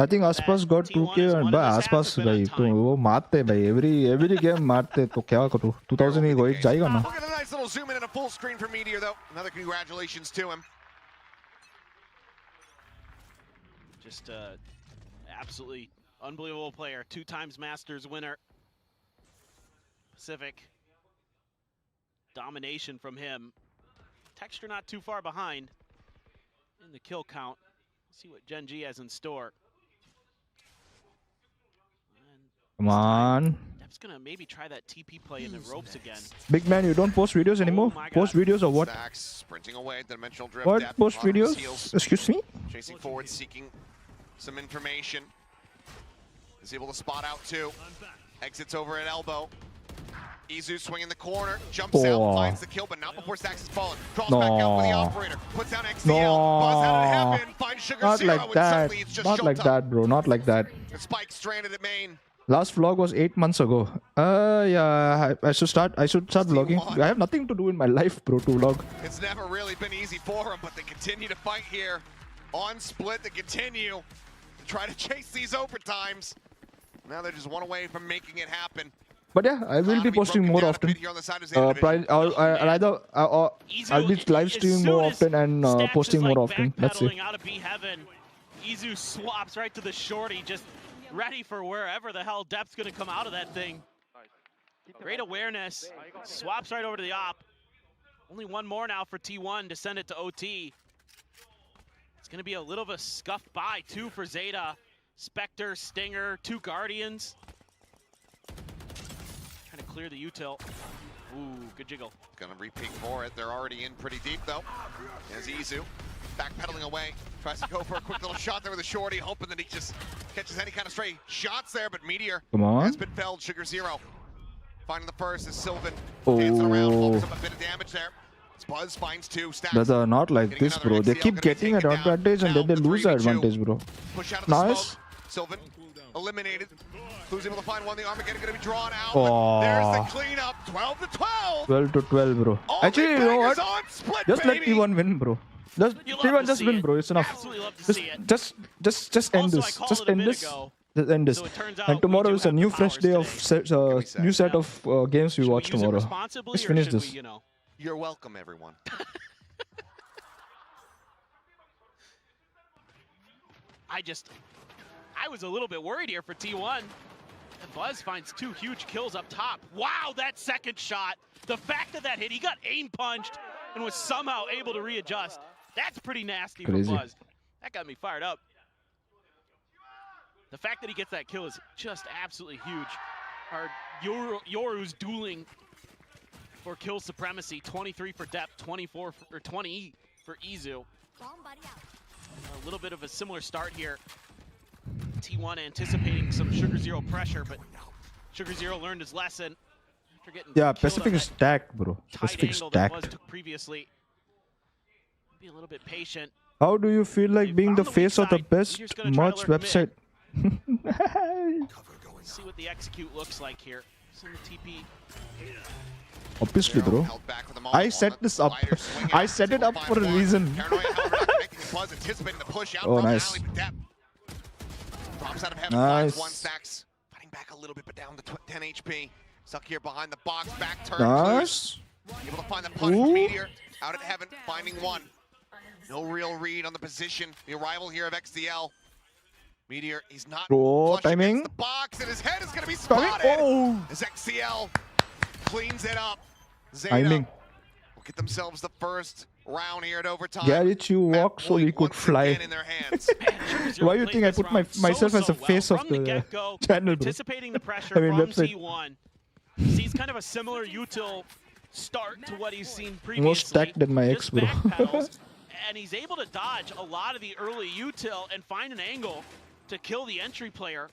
I think Aspas got 2K and by Aspas भाई तो वो मारते भाई every game मारते तो क्या करूँ 2000 ही कोई जाएगा ना. Look at a nice little zoom in and a full screen for Meteor, though. Another congratulations to him. Just absolutely unbelievable player. 2 times Masters winner. Pacific. Domination from him. Texture not too far behind in the kill count. Let's see what Gen G has in store. Come on. Depp's gonna maybe try that TP play in the ropes again. Big man, you don't post videos anymore? Post videos or what? Stax sprinting away, dimensional drift. What? Depth, Post on his videos? heels. Excuse me? Chasing forward, seeking some information. Is able to spot out too. Exits over at elbow. Izu swinging the corner, jumps out, finds the kill, but not before Stax has fallen. Draws back out with the operator, puts down XDL, buzz out of heaven, finds Sugar Not Zero, like and that. suddenly it's just Not like showtime. that, bro. Not like that. And Spike stranded at main. Last vlog was 8 months ago. Yeah, I should start vlogging. I have nothing to do in my life, bro, to vlog. It's never really been easy for them, but they continue to fight here on split. They continue to try to chase these overtimes. Now they're just one away from making it happen. But yeah, I will be posting more often. I'll be live streaming more often and posting more often. That's it. Out of B-Heaven. Izu swaps right to the shorty, just ready for wherever the hell Depp's gonna come out of that thing. Great awareness. Swaps right over to the op. Only one more now for T1 to send it to OT. It's gonna be a little of a scuffed by too for Zeta. Spectre, Stinger, 2 Guardians. Trying to clear the util. Ooh, good jiggle. Gonna re-peek for it. They're already in pretty deep though. As Izu backpedaling away, tries to go for a quick little shot there with a shorty, hoping that he just catches any kind of stray shots there, but Meteor has been felled. Sugar Zero finding the first as Sylvan dancing around, pulls up a bit of damage there. Buzz finds 2. Stacks. Brother, not like this, bro. They keep getting an advantage and then they lose the advantage, bro. Push out of the Nice. smoke. Sylvan eliminated. Who's able to find one? The Armageddon going to be drawn out. Oh. There's the cleanup. 12 to 12. 12 to 12, bro. Actually, you know what? Just let T1 win, bro. Just T1 just win, bro. It's enough. Just end this. Just end this. Just end this. And tomorrow is a new fresh day of new set of games we watch tomorrow. Just finish this. You're welcome, everyone. I was a little bit worried here for T1. And Buzz finds 2 huge kills up top. Wow, that second shot. The fact of that hit, he got aim punched and was somehow able to readjust. That's pretty nasty from Buzz. That got me fired up. The fact that he gets that kill is just absolutely huge. Our Yoru's dueling for kill supremacy. 23 for Depp, 24 or 20 for Izu. A little bit of a similar start here. T1 anticipating some Sugar Zero pressure, but Sugar Zero learned his lesson after getting Pacific is stacked, bro. Pacific is stacked. Took previously. Be a little bit patient. How do you feel like being the face of the best merch website? See what the execute looks like here. Some TP. Obviously, bro. I set this up. I set it up for a reason. Oh, nice. Drops out of heaven, nice. finds 1. Stacks fighting back a little bit, but down to 10 HP. Stuck here behind the box, back turn. Nice. Able to find the punch from Meteor. Out at heaven, finding 1. No real read on the position. The arrival here of XDL. Meteor, he's not Bro, flush timing. against the box, and his head is going to be Timing. spotted. Oh. As XCL cleans it up. Zeta Timing. will get themselves the first round here at overtime. Garrett, you walk so we could fly. In their hands. Why do you think I put myself as the face of the channel, bro? Anticipating the pressure I mean, from website. T1. Sees kind of a similar util start to what he's seen previously. More stacked than my ex, bro. Backpedals, and he's able to dodge a lot of the early util and find an angle to kill the entry player.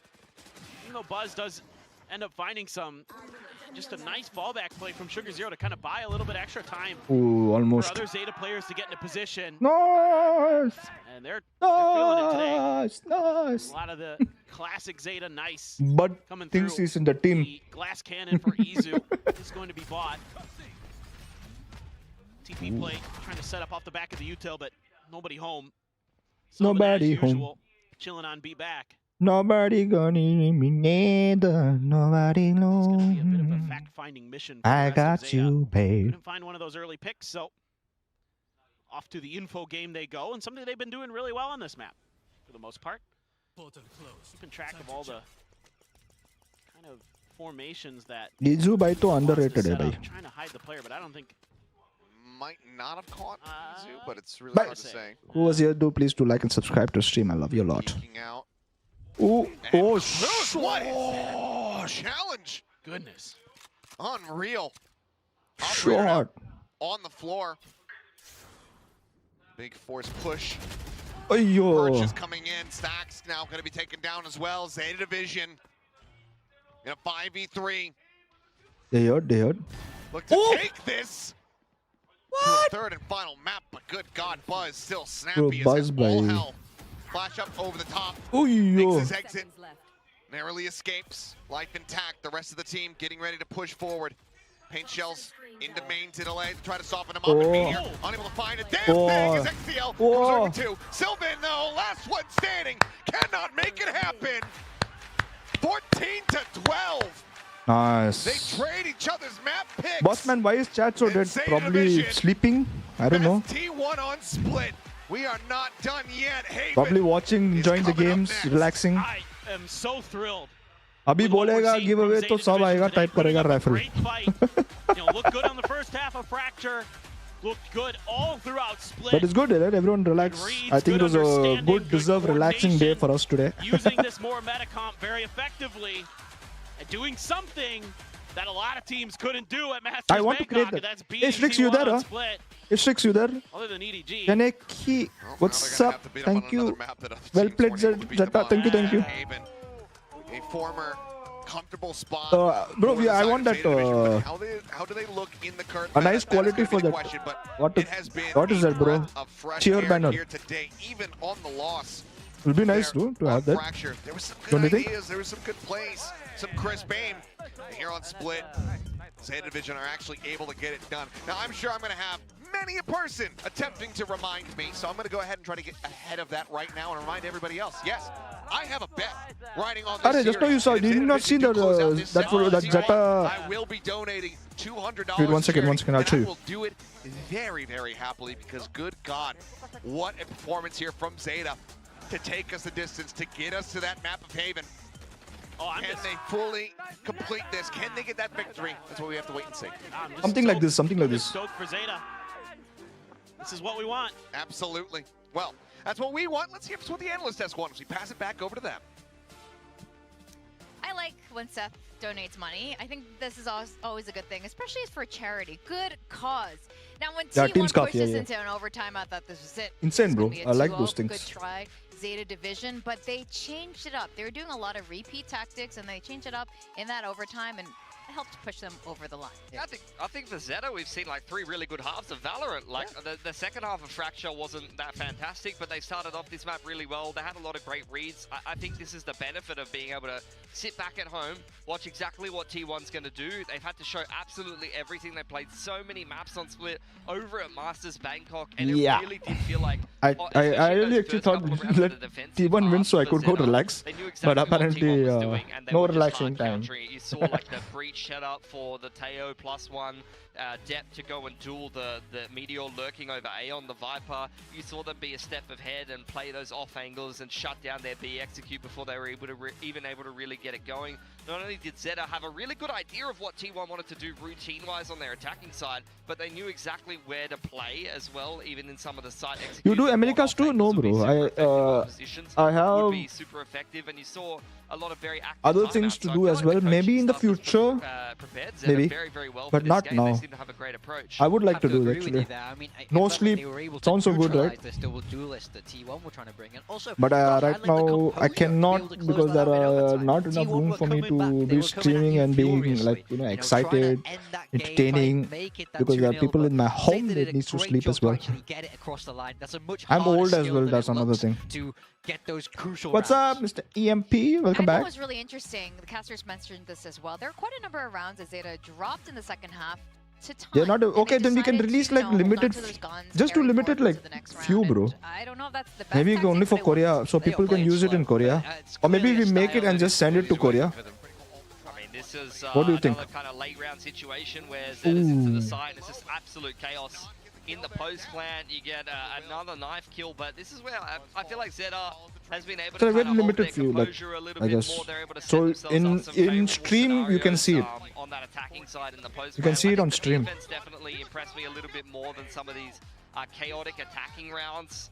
Even though Buzz does end up finding just a nice fallback play from Sugar Zero to kind of buy a little bit extra time Ooh, almost. for other Zeta players to get into position. Nice. And they're feeling it today. Nice. A lot of the classic Zeta nice But coming thinks through. he's in the team. The glass cannon for Izu is going to be bought. TP play trying to set up off the back of the util, but nobody home. Nobody as usual, home. Chilling on B back. Nobody gonna eliminate the nobody knows. A bit of a fact-finding mission. For I the rest of got Zeta. you, babe. Couldn't find one of those early picks, so off to the info game they go, and something they've been doing really well on this map, for the most part. Keeping track of all the kind of formations that Izu bhai to underrated hai bhai. trying to hide the player, but I don't think Might not have caught Zoo, but it's really Bye. hard to say. Who was here? Do please do like and subscribe to the stream. I love you a lot. Peeking out. Oh, What is challenge? Goodness. Unreal. Short. On the floor. Big force push. Ayyo. Perch is coming in. Stacks now going to be taken down as well. Zeta Division in a 5v3. They heard. Look to take this to a third and final map, but good God, Buzz still snappy Bro, as Buzz all bhai. hell. Flash up over the top. Ayyo. Makes his exit. Narrowly escapes. Life intact. The rest of the team getting ready to push forward. Paint shells into main to delay to try to soften him up. And Meteor unable to find a damn thing as XCL goes over two. Sylvan though, last one standing, cannot make it happen. 14-12. Nice. They trade each other's map picks. Bossman, why is chat so dead? Zeta Probably Division. sleeping. I don't know. T1 on split. We are not done yet. Haven Probably watching, enjoying the games, relaxing. I am so thrilled. अभी बोलेगा giveaway तो सब आएगा type करेगा rifle. Great fight. Look good on the first half of Fracture. Looked good all throughout split. But it's good, right? Everyone relax. I think it was a good, deserved, relaxing day for us today. Using this more meta comp very effectively and doing something that a lot of teams couldn't do at Masters I want to Bangkok, create that. and that's Hey, beating Strix, you T1 there? on Huh? split. Hey, Strix, you there? Other than EDG. Kaneki, what's up? Thank you. Well played, Zeta. Thank you. Haven, a former comfortable spot. Bro, I want that. How do they look in the current A nice quality for that. What is that, bro? Cheer banner. here today, even on the loss. It will be nice, bro, to have that. Fracture. There were some Don't good you think? ideas. There were some good plays. Some crisp aim. Here on split, Zeta Division are actually able to get it done. Now, I'm sure I'm going to have many a person attempting to remind me, so I'm going to go ahead and try to get ahead of that right now and remind everybody else. Yes, I have a bet riding on this Just now you saw. Did you not see that Zeta? I will be donating $200. Wait, one second, I'll show I you. will do it very, very happily because, good God, what a performance here from Zeta to take us the distance, to get us to that map of Haven. Can they fully complete this? Can they get that victory? That's what we have to wait and see. Something like this. Stoked for Zeta. This is what we want. Absolutely. Well, that's what we want. Let's see if it's what the analyst desk wants. We pass it back over to them. I like when Seth donates money. I think this is always a good thing, especially for a charity. Good cause. Now, when Yeah, T1 team's pushed coffee, this yeah. into an overtime, I thought this was it. Insane, This was bro. gonna be a I like 2-0. those things. Good try, Zeta Division, but they changed it up. They were doing a lot of repeat tactics, and they changed it up in that overtime and helped push them over the line. I think for Zeta, we've seen like 3 really good halves of Valorant. Like the second half of Fracture wasn't that fantastic, but they started off this map really well. They had a lot of great reads. I think this is the benefit of being able to sit back at home, watch exactly what T1's going to do. They've had to show absolutely everything. They played so many maps on Split over at Masters Bangkok, and it really did feel like I really actually thought let T1 win so I could go relax, but apparently no relaxing time. You saw like the breach set up for the Teo +1 depth to go and duel the Meteor lurking over A on the Viper. You saw them be a step ahead and play those off angles and shut down their B execute before they were able to even able to really get it going. Not only did Zeta have a really good idea of what T1 wanted to do routine-wise on their attacking side, but they knew exactly where to play as well, even in some of the side executions. You do Americas too? No, bro. I have would be super effective, and you saw a lot of very active other things to do as well. Maybe in the future, maybe, but not now. I would like to do that actually. No sleep sounds so good, right? But right now I cannot because there are not enough room for me to be streaming and being like excited, entertaining. Because there are people in my home that needs to sleep as well. I'm old as well. That's another thing. Get those crucial What's up, Mr. EMP? Welcome back. It was really interesting. The casters mentioned this as well. There are quite a number of rounds that Zeta dropped in the second half to time. They're not okay. Then we can release like limited, just to limited like few, bro. I don't know if that's the best maybe only for Korea, so people can use it in Korea, or maybe we make it and just send it to Korea. This is what do you think? Another kind of late round situation where Zeta's into the side. It's just absolute chaos in the post plant. You get another knife kill, but this is where I feel like Zeta has been able to kind of hold their composure a little bit more. They're able to set themselves up some in stream you can see it. On that attacking side in the post. You can see it on stream. The defense definitely impressed me a little bit more than some of these chaotic attacking rounds.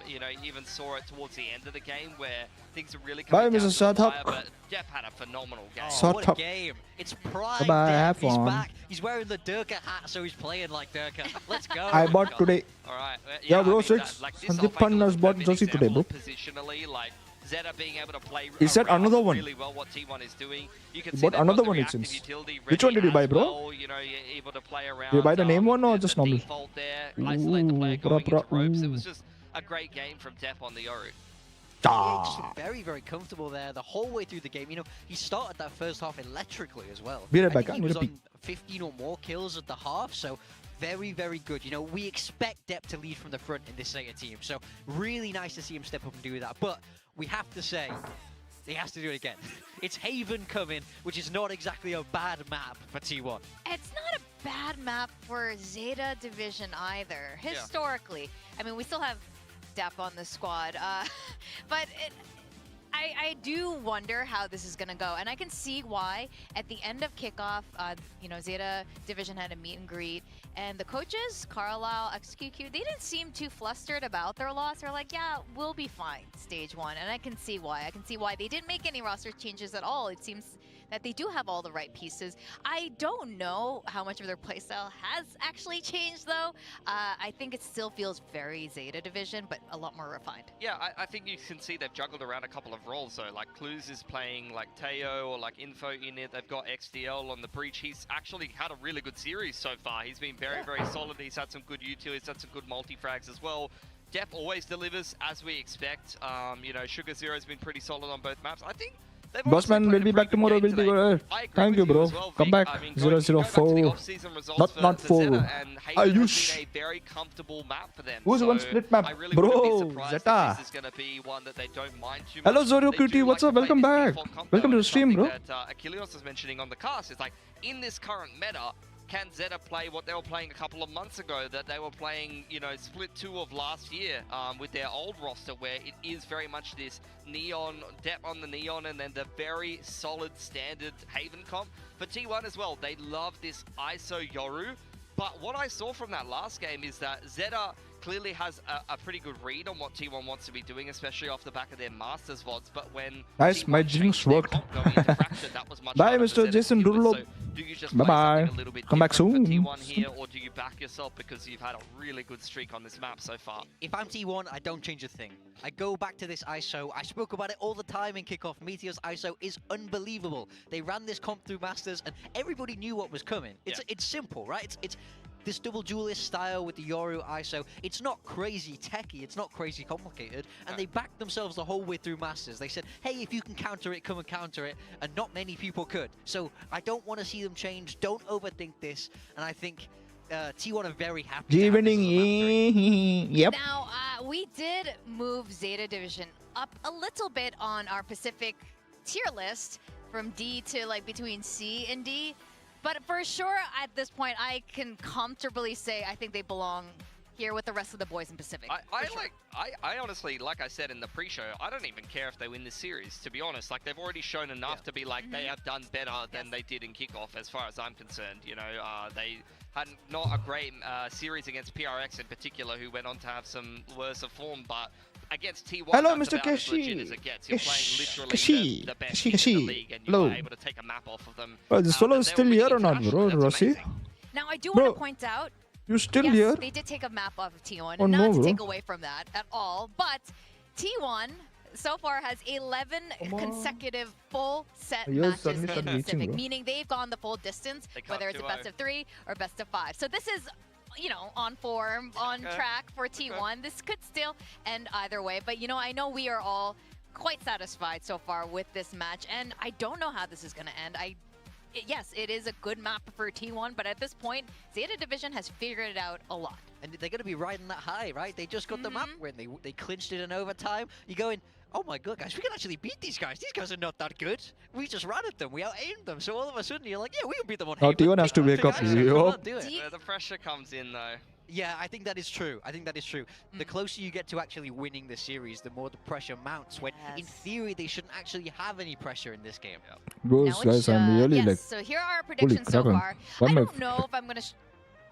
You know, you even saw it towards the end of the game where things are really coming down to the wire, but Dep had a phenomenal game. What a game. It's prime Dep. He's back. He's wearing the Durka hat, so he's playing like Durka. Let's go. I bought today. Alright. Yeah, bro, 6. Sandeepan has bought Josie today, bro. Positionally, like Zeta being able to play he said another one. really well what T1 is doing. You can bought another one, it seems. Which one did you buy, bro? You know, you're able to play around, did you buy the name one or just normal? Isolate the player going into ropes. It was just a great game from Dep on the Yoru. Yeah, just very, very comfortable there the whole way through the game. You know, he started that first half electrically as well. Be right back. He was on 15 or more kills at the half, so very, very good. You know, we expect Dep to lead from the front in this Zeta team, so really nice to see him step up and do that. But we have to say, he has to do it again. It's Haven coming, which is not exactly a bad map for T1. It's not a bad map for Zeta Division either, historically. I mean, we still have Dep on the squad, but I do wonder how this is going to go, and I can see why. At the end of kickoff, you know, Zeta Division had a meet and greet, and the coaches, Carlisle, XQQ, they didn't seem too flustered about their loss. They're like, yeah, we'll be fine, stage 1, and I can see why. I can see why they didn't make any roster changes at all. It seems that they do have all the right pieces. I don't know how much of their playstyle has actually changed, though. I think it still feels very Zeta Division, but a lot more refined. Yeah, I think you can see they've juggled around a couple of roles, though. Like, Clues is playing, like, Teo or, like, Info in it. They've got XDL on the breach. He's actually had a really good series so far. He's been very, very solid. He's had some good util. He's had some good multi-frags as well. Dep always delivers, as we expect. You know, Sugar Zero's been pretty solid on both maps. I think Bossman will be back tomorrow. Will be good. Thank you, bro. Come back. 004. Not 4. I use. A very comfortable map for them. Who's one split map, bro? Zeta. This is going to be one that they don't mind too much. Hello, Zorio QT. What's up? Welcome back. Welcome to the stream, bro. Achilles was mentioning on the cast. It's like in this current meta, can Zeta play what they were playing a couple of months ago, that they were playing, you know, split 2 of last year with their old roster, where it is very much this Neon, Dep on the Neon, and then the very solid standard Haven comp. For T1 as well, they love this ISO Yoru, but what I saw from that last game is that Zeta clearly has a pretty good read on what T1 wants to be doing, especially off the back of their Masters VODs, but when nice, my jinx worked. Bye, Mr. Jason Durlo. Bye-bye. Come back soon. T1 here, or do you back yourself because you've had a really good streak on this map so far? If I'm T1, I don't change a thing. I go back to this ISO. I spoke about it all the time in kickoff. Meteor's ISO is unbelievable. They ran this comp through Masters, and everybody knew what was coming. It's simple, right? It's this double duelist style with the Yoru ISO. It's not crazy techy, it's not crazy complicated, and they backed themselves the whole way through Masters. They said, hey, if you can counter it, come and counter it, and not many people could. So I don't want to see them change, don't overthink this, and I think T1 are very happy. Yep. Now, we did move Zeta Division up a little bit on our Pacific tier list. from D to like between C and D. But for sure, at this point, I can comfortably say I think they belong here with the rest of the boys in Pacific. I honestly, like I said in the pre-show, I don't even care if they win this series, to be honest. Like, they've already shown enough to be like, they have done better than they did in kickoff, as far as I'm concerned. You know, they had not a great series against PRX in particular, who went on to have some worse of form, but against T1, hello, that's Mr. about as legit as it gets. You're playing literally the best team in the league, and you were able to take a map off of them. Bro, this fellow is still here or not, bro? Rossi? Now, I do want to point out, you still yes, here? they did take a map off of T1. Oh, Not no, to bro. take away from that at all, but T1 so far has 11 consecutive full set Yours matches in suddenly started reaching, Pacific, bro. meaning they've gone the full distance, whether it's a best of 3 or best of 5. So this is, you know, on form, on track for T1. This could still end either way, but you know, I know we are all quite satisfied so far with this match, and I don't know how this is going to end. Yes, it is a good map for T1, but at this point, Zeta Division has figured it out a lot. And they're going to be riding that high, right? They just got the map win. They clinched it in overtime. You're going, oh my god, guys, we can actually beat these guys. These guys are not that good. We just ran at them. We out-aimed them. So all of a sudden, you're like, yeah, we can beat them on Now Haven. T1 has to wake up. Yup. The pressure comes in, though. Yeah, I think that is true. I think that is true. The closer you get to actually winning the series, the more the pressure mounts. When, in theory, they shouldn't actually have any pressure in this game. Bros, guys, I'm really yes, like... so here are our predictions so far. I don't know if I'm going to...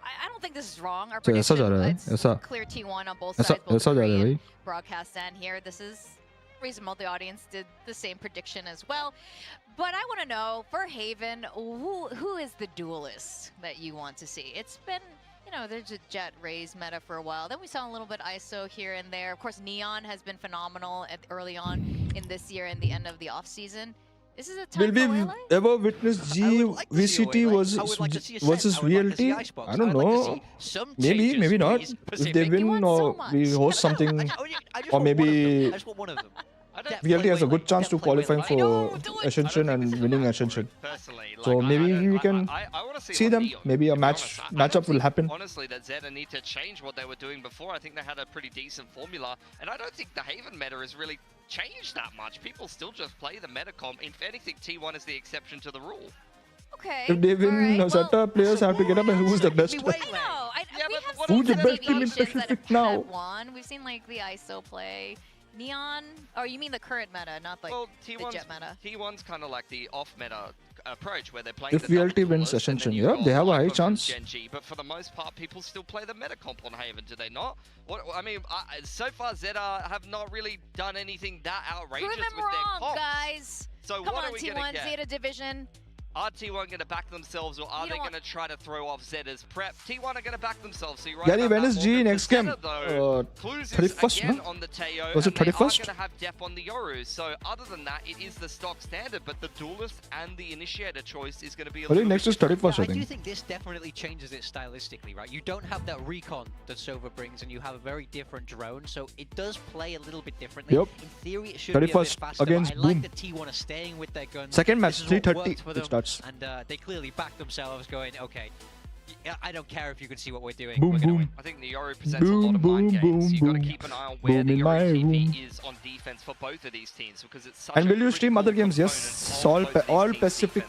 I don't think this is wrong. Our prediction, it's clear T1 on both sides, both the Korean broadcast and here. This is reasonable. The audience did the same prediction as well. But I want to know, for Haven, who is the duelist that you want to see? It's been... You know, there's a Jet Raze meta for a while. Then we saw a little bit ISO here and there. Of course, Neon has been phenomenal early on in this year and the end of the off season. This is a time Will we ever witness VCT versus VLT? I don't know. Maybe, maybe not. If they win or we host something, or maybe VLT has a good chance to qualify for Ascension and winning Ascension. So maybe we can see them. Maybe a matchup will happen. Honestly, that Zeta need to change what they were doing before. I think they had a pretty decent formula, and I don't think the Haven meta has really changed that much. People still just play the meta comp. If anything, T1 is the exception to the rule. Okay. If they win, Zeta players have to get up, and who's the best? I know. We have Who's the seen best team in deviations that Pacific now? won. We've seen like the ISO play. Neon, or you mean the current meta, not like the Jet meta? T1's kind of like the off-meta approach where they're playing If VLT wins Ascension, yeah, they have a high chance. Genji, but for the most part, people still play the meta comp on Haven, do they not? I mean, so far Zeta have not really done anything that outrageous Prove them with their wrong, comps. guys. So Come what on, are we gonna T1 get? Zeta Division. Are T1 going to back themselves, or are they going to try to throw off Zeta's prep? T1 are going to back themselves. So you're right. Gary, when is G next game? 31st, no? On the Teo, Was it and they 31st? are going to have Dep on the Yoru. So other than that, it is the stock standard. But the duelist and the initiator choice is going to be a little next is 31st, I I do think. think this definitely changes it stylistically, right? You don't have that recon that Sova brings, and you have a very different drone, so it does play a little bit differently. Yep. In theory, it should be a bit 31st faster, against but I like Boom. that T1 are staying with their guns. Second match, This is what 3:30 worked for it them, starts. And they clearly back themselves going, okay, I don't care if you can see what we're doing. Boom, we're gonna boom. win. I think the Yoru presents a lot of mind games. You've got to keep an eye on where the Yoru TP is on defense for both of these teams, because it's such And a will you stream other games? Yes, all Pacific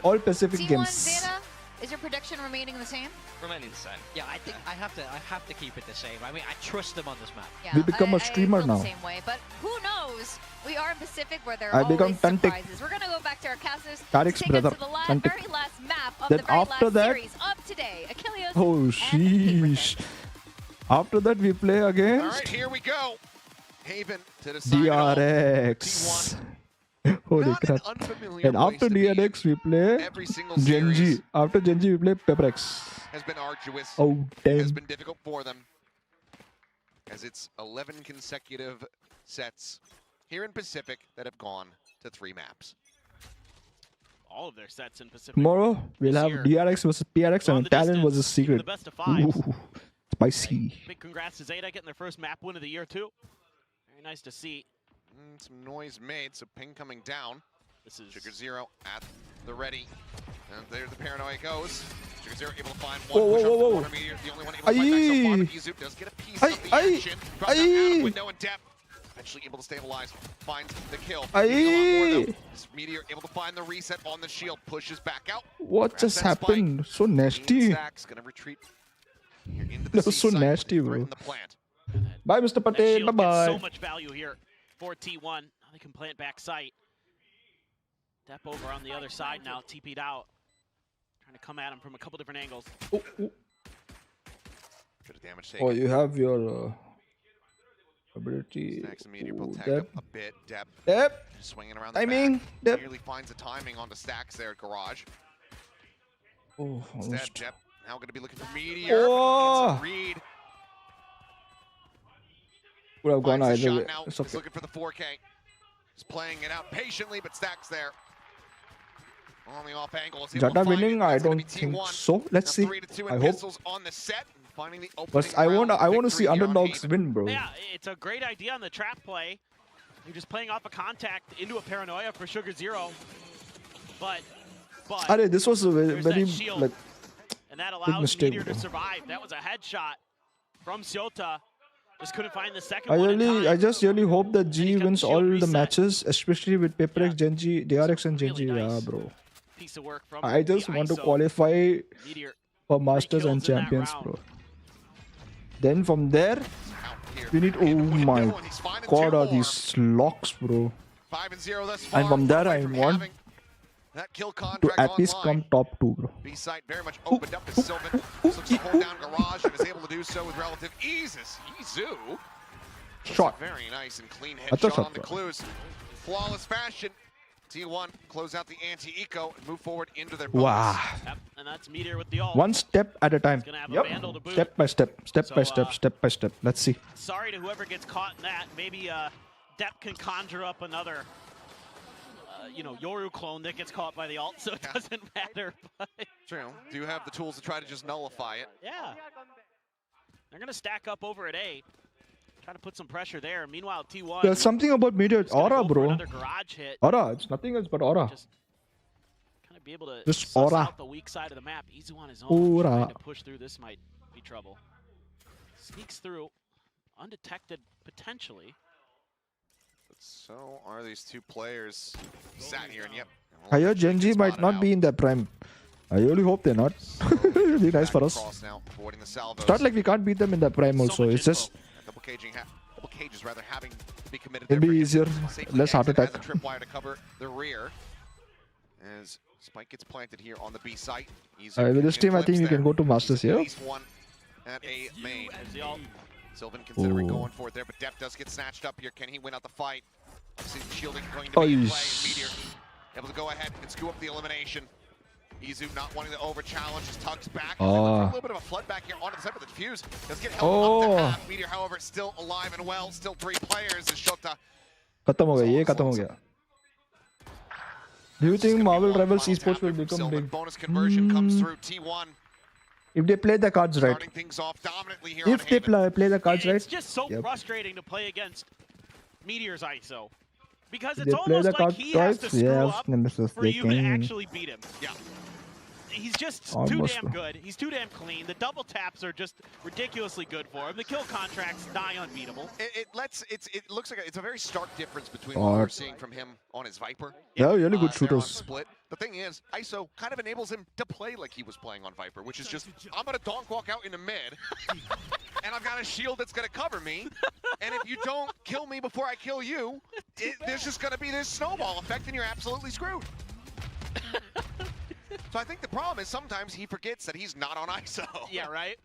T1 games. Zeta, is your prediction remaining the same? Remaining the same. Yeah, I think I have to keep it the same. I mean, I trust them on this map. Yeah, We become a streamer I feel now. the same way, but who knows? We are in Pacific where there I are become always Tantic. surprises. We're gonna go back to our casters. Tarik's take brother, us to the Tantic. very last map of Then the very after last that- series of today. Achilles. Oh, sheesh. After that, we play All against right, here we go. Haven to decide it all. DRX. Holy crap. And after DRX, we play Every single Genji. series After Genji, we play Pepperex. has been arduous. Oh, damn. Has been difficult for them, as it's 11 consecutive sets here in Pacific that have gone to 3 maps. All of their sets in Pacific. Tomorrow, we'll have DRX versus PRX and Talon versus Secret. The best of 5. Ooh, spicy. Big congrats to Zeta getting their first map win of the year too. Very nice to see. Some noise made, so ping coming down. This is Sugar Zero at the ready. And there the paranoia goes. Sugar Zero able to find Whoa, one. whoa, Push up whoa, the whoa. corner meteor, the only one able to fight back so far. Aye. But Izu does get a piece of the action. Drops out of Aye. window and depth. eventually able to stabilize, finds the kill. Aye. Needs a lot more, though. This Meteor able to find the reset on the shield, pushes back out. What Grabs just that spike. happened? So nasty. Stacks gonna retreat here into the That was so C-site, nasty, right bro. in the plant. Bye, Mr. That Patel. shield Bye gets so bye. much value here for T1. Now they can plant back sight. Step over on the other side now, TP'd out. Trying to come at him from a couple different angles. Bit of damage taken. Oh, you have your ability. Stacks and Meteor will tag Dep. up a bit. Dep. Dep. Just swinging around the Timing. back. Dep. Nearly finds the timing on the Stacks there at Garage. Oh, Instead, almost. Dep now going to be looking for Meteor. Oh. Gets a read. Would have gone Finds the either shot way. now. It's He's okay. looking for the 4K. Just playing it out patiently, but Stacks there. On the off angle. Is able to Zeta find winning? it. I That's gonna don't be think T1. so. Let's Now see. 3-2 I and hope. Pistols on the set. Finding the But opening I want to round see victory here on underdogs Haven. win, bro. Yeah, it's a great idea on the trap play. You're just playing off a contact into a paranoia for Sugar Zero. But Arey, this was a there's very that shield, like and that big allows mistake, Meteor to bro. survive. That was a headshot from Zeta. Just couldn't find the second I one in really, time. I just really hope that G wins all the matches, especially with Paperex, Genji, DRX, and Genji. Yeah, bro. Piece of work from I just the want to ISO. qualify Meteor. for Masters and kills in that Champions, round. bro. Then from there, we need. Oh my god, are these locks, bro? 5-0 thus far. And from there, away I from want having that kill to contract at least online. come top 2, bro. B-site very much opened up as Sylvan looks to hold down Garage and is able to do so with relative ease. Izu. Shot. Very nice and clean That's a headshot shot, on the bro. clues. Flawless fashion. T1 close out the anti-eco and move forward into their Wow. bonus. Yep, and that's Meteor with the ult. One step at a time. He's gonna have a Yep. Vandal to boot. Step by step, step by So, step, step by step. Let's see. Sorry to whoever gets caught in that. Maybe Depp can conjure up another, Yoru clone that gets caught by the ult, so it doesn't matter. But True. Do you have the tools to try to just nullify it? yeah, they're gonna stack up over at A, try to put some pressure there. Meanwhile, T1. There's something about Meteor. It's aura, go for bro. another garage hit. Aura. It's nothing else but aura. Kind of be able to Just suss aura. out the weak side of the map. Izu on his own. Aura. Trying to push through. This might be trouble. Sneaks through, undetected potentially. But so are these two players sat here and yep. Higher Genji might not be in their prime. I really hope they're not. It'll be nice for us. Across now, avoiding the salvos. It's not like we can't beat them in their prime also. It's just Double cages rather having to be committed. it'll there be for easier, safely less heart exit attack. as a tripwire to cover the rear. As Spike gets planted here on the B site. with this team, I think we can go to Masters At here. least one at A main. There's the ult. Sylvan considering Ooh. going for it there, but Dep does get snatched up here. Can he win out the fight? Obviously, shielding going to be in play. And Meteor able to go ahead and scoop up the elimination. Izu not wanting to over-challenge, just tugs back. A little bit of a flood back here onto the side, but the defuse does get held up to half. Meteor, however, still alive and well. Still 3 players as Shota. खत्म हो गया. ये खत्म हो गया. Do you think Marvel Rivals esports will become big? Bonus conversion comes through. T1 If they play the cards right. starting things off dominantly here If on they Haven. play the cards right. It's just so Yep. frustrating to play against Meteor's ISO. Because If it's they play almost the like cards he has to right, screw yes, up Nemesis, for they you to can. actually beat him. Yeah. He's just too Almost, damn bro. good. He's too damn clean. The double taps are just ridiculously good for him. The kill contract's nigh unbeatable. It looks like it's a very stark difference between what we're God. seeing from him on his Viper. Yeah, really good there on shooters. Split. The thing is, ISO kind of enables him to play like he was playing on Viper, which is just, I'm going to donk walk out into mid, and I've got a shield that's going to cover me, and if you don't kill me before I kill you, there's just going to be this snowball effect, and you're absolutely screwed. So I think the problem is sometimes he forgets that he's not on ISO. Yeah, right?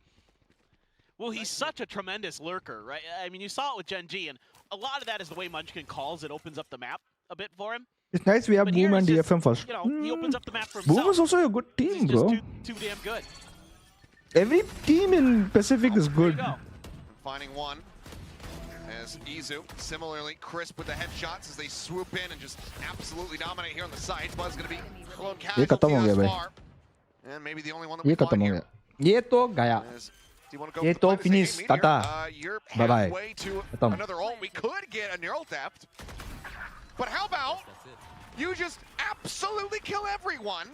Well, he's such a tremendous lurker, right? I mean, you saw it with Gen G, and a lot of that is the way Munchkin calls. It opens up the map a bit for him. It's nice we have But here Boom and it's just, DFM first. You know, he opens up the map for himself. Boom is also a good team, He's just bro. too damn good. Every team in Pacific is good. Finding one as Izu similarly crisp with the headshots as they swoop in and just absolutely dominate here on the side. Buzz going to be a lone ये खत्म casualty हो गया thus भाई. far. And maybe the only one that ये we खत्म find हो here. गया. ये तो गया. Do you want to go ये for the तो play to say, finish. hey, Meteor, Tata. you're Bye bye. halfway to खत्म. another ult. We could get a neural theft. But how about you just absolutely kill everyone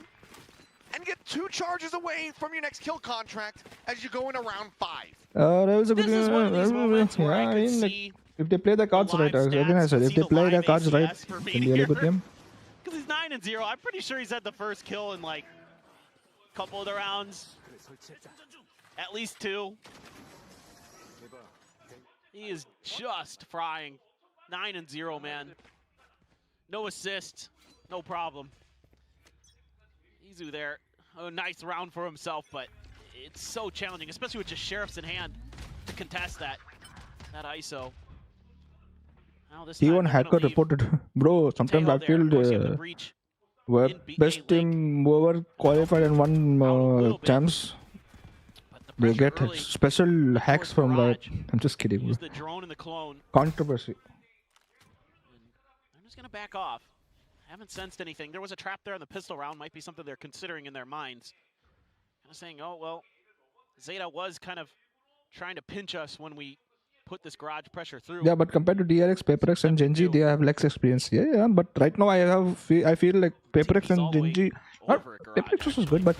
and get 2 charges away from your next kill contract as you go into round 5. That was a good This is one of these moments where I yeah, could I mean, like, see If they play the cards right, I think I said if they play the cards right, it can be a really good game. Because he's 9-0. I'm pretty sure he's had the first kill in like a couple of the rounds. At least 2. He is just frying. 9-0, man. No assist. No problem. Izu there. A nice round for himself, but it's so challenging, especially with just Sheriffs in hand to contest that ISO. Now this T1 time they're hacker gonna leave reported. Bro, sometimes I Teo there. feel Of course, you have the the breach best team whoever qualified and won champs, they get special hacks from that. I'm just kidding, bro. Use the drone and the clone. Controversy. I'm just gonna back off. Haven't sensed anything. There was a trap there on the pistol round. Might be something they're considering in their minds. Kind of saying, oh well, Zeta was kind of trying to pinch us when we put this garage pressure through. Yeah, but compared to DRX, PaperX, and Genji, they have less experience. Yeah, but right now I feel like PaperX and Genji. PaperX was good, but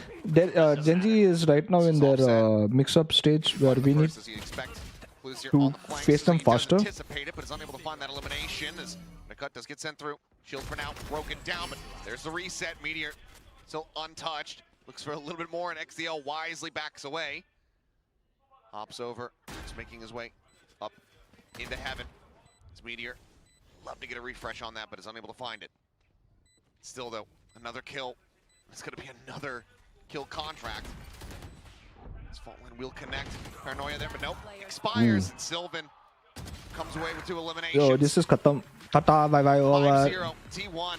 Genji is right now in their mix-up stage where we need to face them faster. Anticipate it, but is unable to find that elimination as Nakut does get sent through. Shield for now broken down, but there's the reset. Meteor still untouched. Looks for a little bit more, and XDL wisely backs away. Hops over, just making his way up into heaven. It's Meteor. Love to get a refresh on that, but is unable to find it. Still though, another kill. It's gonna be another kill contract. This Faultland will connect. Paranoia there, but nope. Expires, and Sylvan comes away with 2 eliminations. Yo, this is Khatam. Tata, bye bye, over. 5-0, T1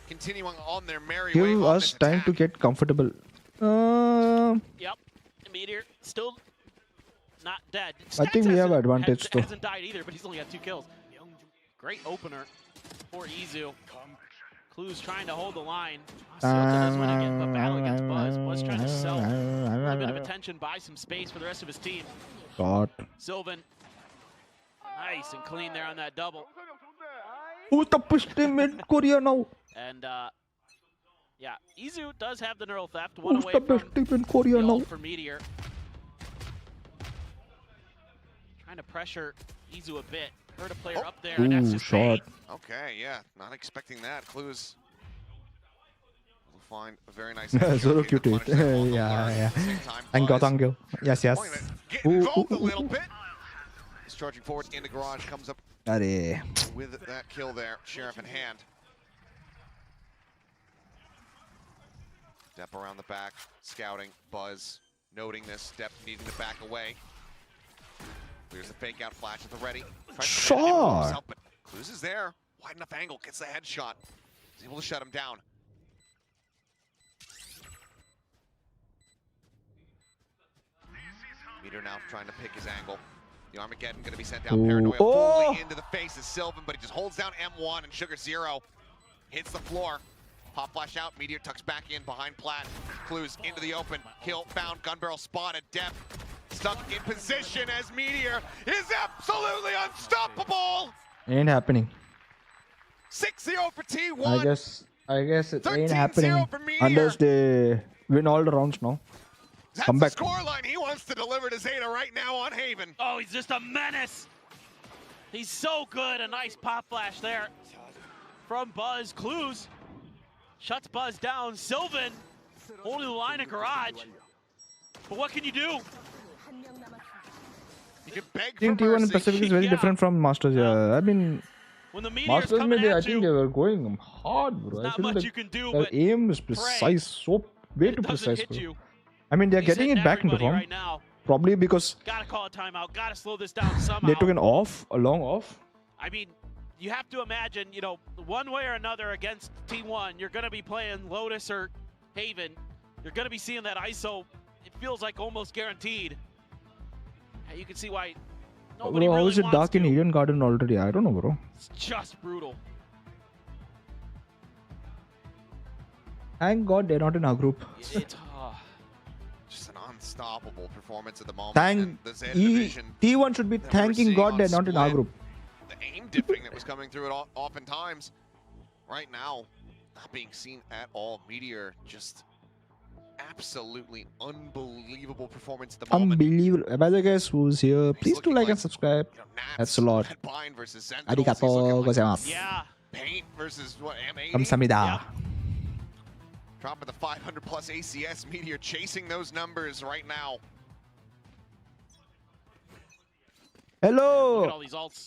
continuing on their merry way. Give us time to get comfortable. Yep, Meteor still not dead. I think we have advantage though. Hasn't died either, but he's only got 2 kills. Great opener for Izu. Clues trying to hold the line. Does win again, but battle against Buzz. Buzz trying to sell a little bit of attention, buy some space for the rest of his team. God. Sylvan, nice and clean there on that double. Who's the push team in Korea now? And yeah, Izu does have the neural theft. Who's the best team in Korea now? For Meteor. Trying to pressure Izu a bit. Heard a player up there, and that's just shot. Okay, yeah, not expecting that. Clues will find a very nice. Zoro cute. Yeah. Thank you. Yes. Get involved a little bit. He's charging forward into garage, comes up with that kill there. Sheriff in hand. Depp around the back, scouting. Buzz noting this. Depp needing to back away. There's the fake out flash at the ready. Shot. But Clues is there. Wide enough angle, gets the headshot. He's able to shut him down. Meteor now trying to pick his angle. The Armageddon going to be sent down. Paranoia fully into the face of Sylvan, but he just holds down M1 and Sugar Zero. Hits the floor. Pop flash out. Meteor tucks back in behind Platt. Clues into the open. Kill found. Gun barrel spotted. Depp stuck in position as Meteor is absolutely unstoppable. Ain't happening. 6-0 for T1. I guess it ain't happening unless they win all the rounds now. That's Come back. the scoreline he wants to deliver to Zeta right now on Haven. Oh, he's just a menace. He's so good. A nice pop flash there from Buzz. Clues shuts Buzz down. Sylvan holding the line of garage. But what can you do? You can beg I think for T1 mercy. and Pacific is very different from Masters. Yeah, I mean, When the Meteor's Masters coming maybe I at think you, they were going hard, bro. I not feel much like you can do their but aim is precise, so way too doesn't precise, hit bro. you. I mean, they're He's getting hitting it back into everybody form. right now. Probably because Gotta call a timeout. Gotta slow this down somehow. they took a long off. I mean, you have to imagine, you know, one way or another against T1, you're going to be playing Lotus or Haven. You're going to be seeing that ISO. It feels like almost guaranteed. And you can see why nobody Bro, how really is it wants dark in Eden Garden already? I don't know, bro. It's just brutal. Thank God they're not in our group. It's Just an unstoppable performance at the moment. Thank and the Zeta Division, T1 should be thanking God they're not in our group. the aim dipping that was coming through it oftentimes. Right now, not being seen at all. Meteor just absolutely unbelievable performance at the moment. Unbelievable. By the way, guys, who's here, please do like and subscribe. That's a lot. Arigato gozaimasu. Yeah. Paint versus what? M80. 감사합니다. Dropping the 500 plus ACS. Meteor chasing those numbers right now. Hello,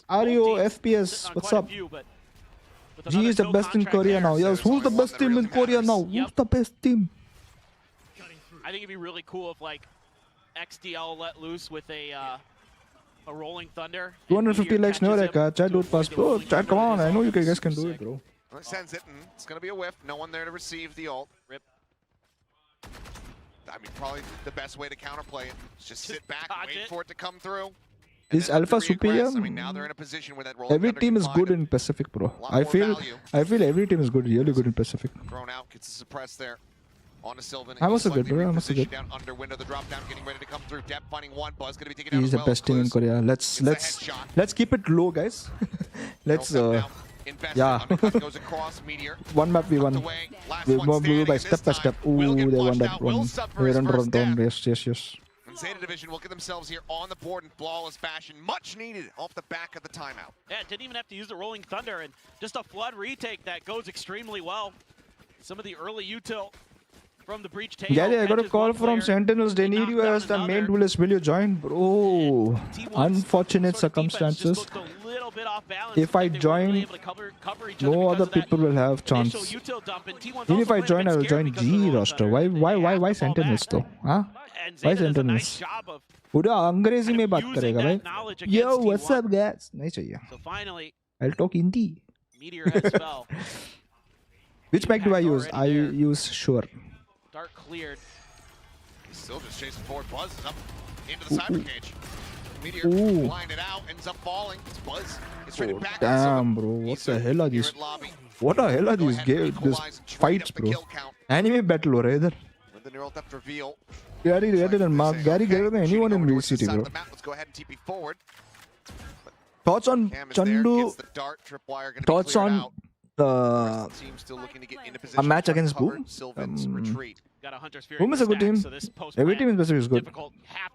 Ario FPS. What's up? G is the best in Korea now. Yes, who's the best team in Korea now? Who's the best team? I think it'd be really cool if like XDL let loose with a rolling thunder. 250 likes no Reka. Chat do it fast, bro. Chat, come on. I know you guys can do it, bro. Well, it sends it, and it's going to be a whiff. No one there to receive the ult. Rip. I mean, probably the best way to counterplay it is just sit back and wait for it to come through. Is Alpha superior? I mean, now they're in a position where that rolling Every thunder team can is find good it. in Pacific, bro. Lot I more feel value. every team is good, really good in Pacific. Thrown out, gets a suppress there. On to Sylvan. I'm also good, bro. I'm also good. Down under window, the drop down getting ready to come through. Depth finding one. Buzz going to be taken out He's as the well. best team in Korea. Let's keep it low, guys. Let's yeah. Goes across, Meteor. One map we won. We move by step. Ooh, they won that one. We run. Yes. And Zeta Division will get themselves here on the board and flawless fashion. Much needed off the back of the timeout. Yeah, didn't even have to use the rolling thunder, and just a flood retake that goes extremely well. Some of the early util from the breach tail. Yeah, I got a call from Sentinels. They need you as the main duelist. Will you join, bro? Unfortunate circumstances. If I join, no other people will have chance. Even if I join, I will join G roster. Why Sentinels though? Huh? Why Sentinels? पूरा अंग्रेजी में बात करेगा भाई. Yo, what's up, guys? नहीं चाहिए. I'll talk Hindi. Which mic do I use? I use Shure. Dart cleared. He's still just chasing forward. Buzz is up into the cyber cage. Meteor blinded out, ends up falling. It's Buzz. It's traded back. Damn, bro. What the hell are these? What the hell are these fights, bro? Anime battle हो रहा है इधर. With the neural depth reveal. Gary greater than Mark. Gary greater than anyone in VCT, bro. Let's go ahead and TP forward. Thoughts on Chandu? Thoughts on a match against Boom? Boom is a good team. Every team in Pacific is good.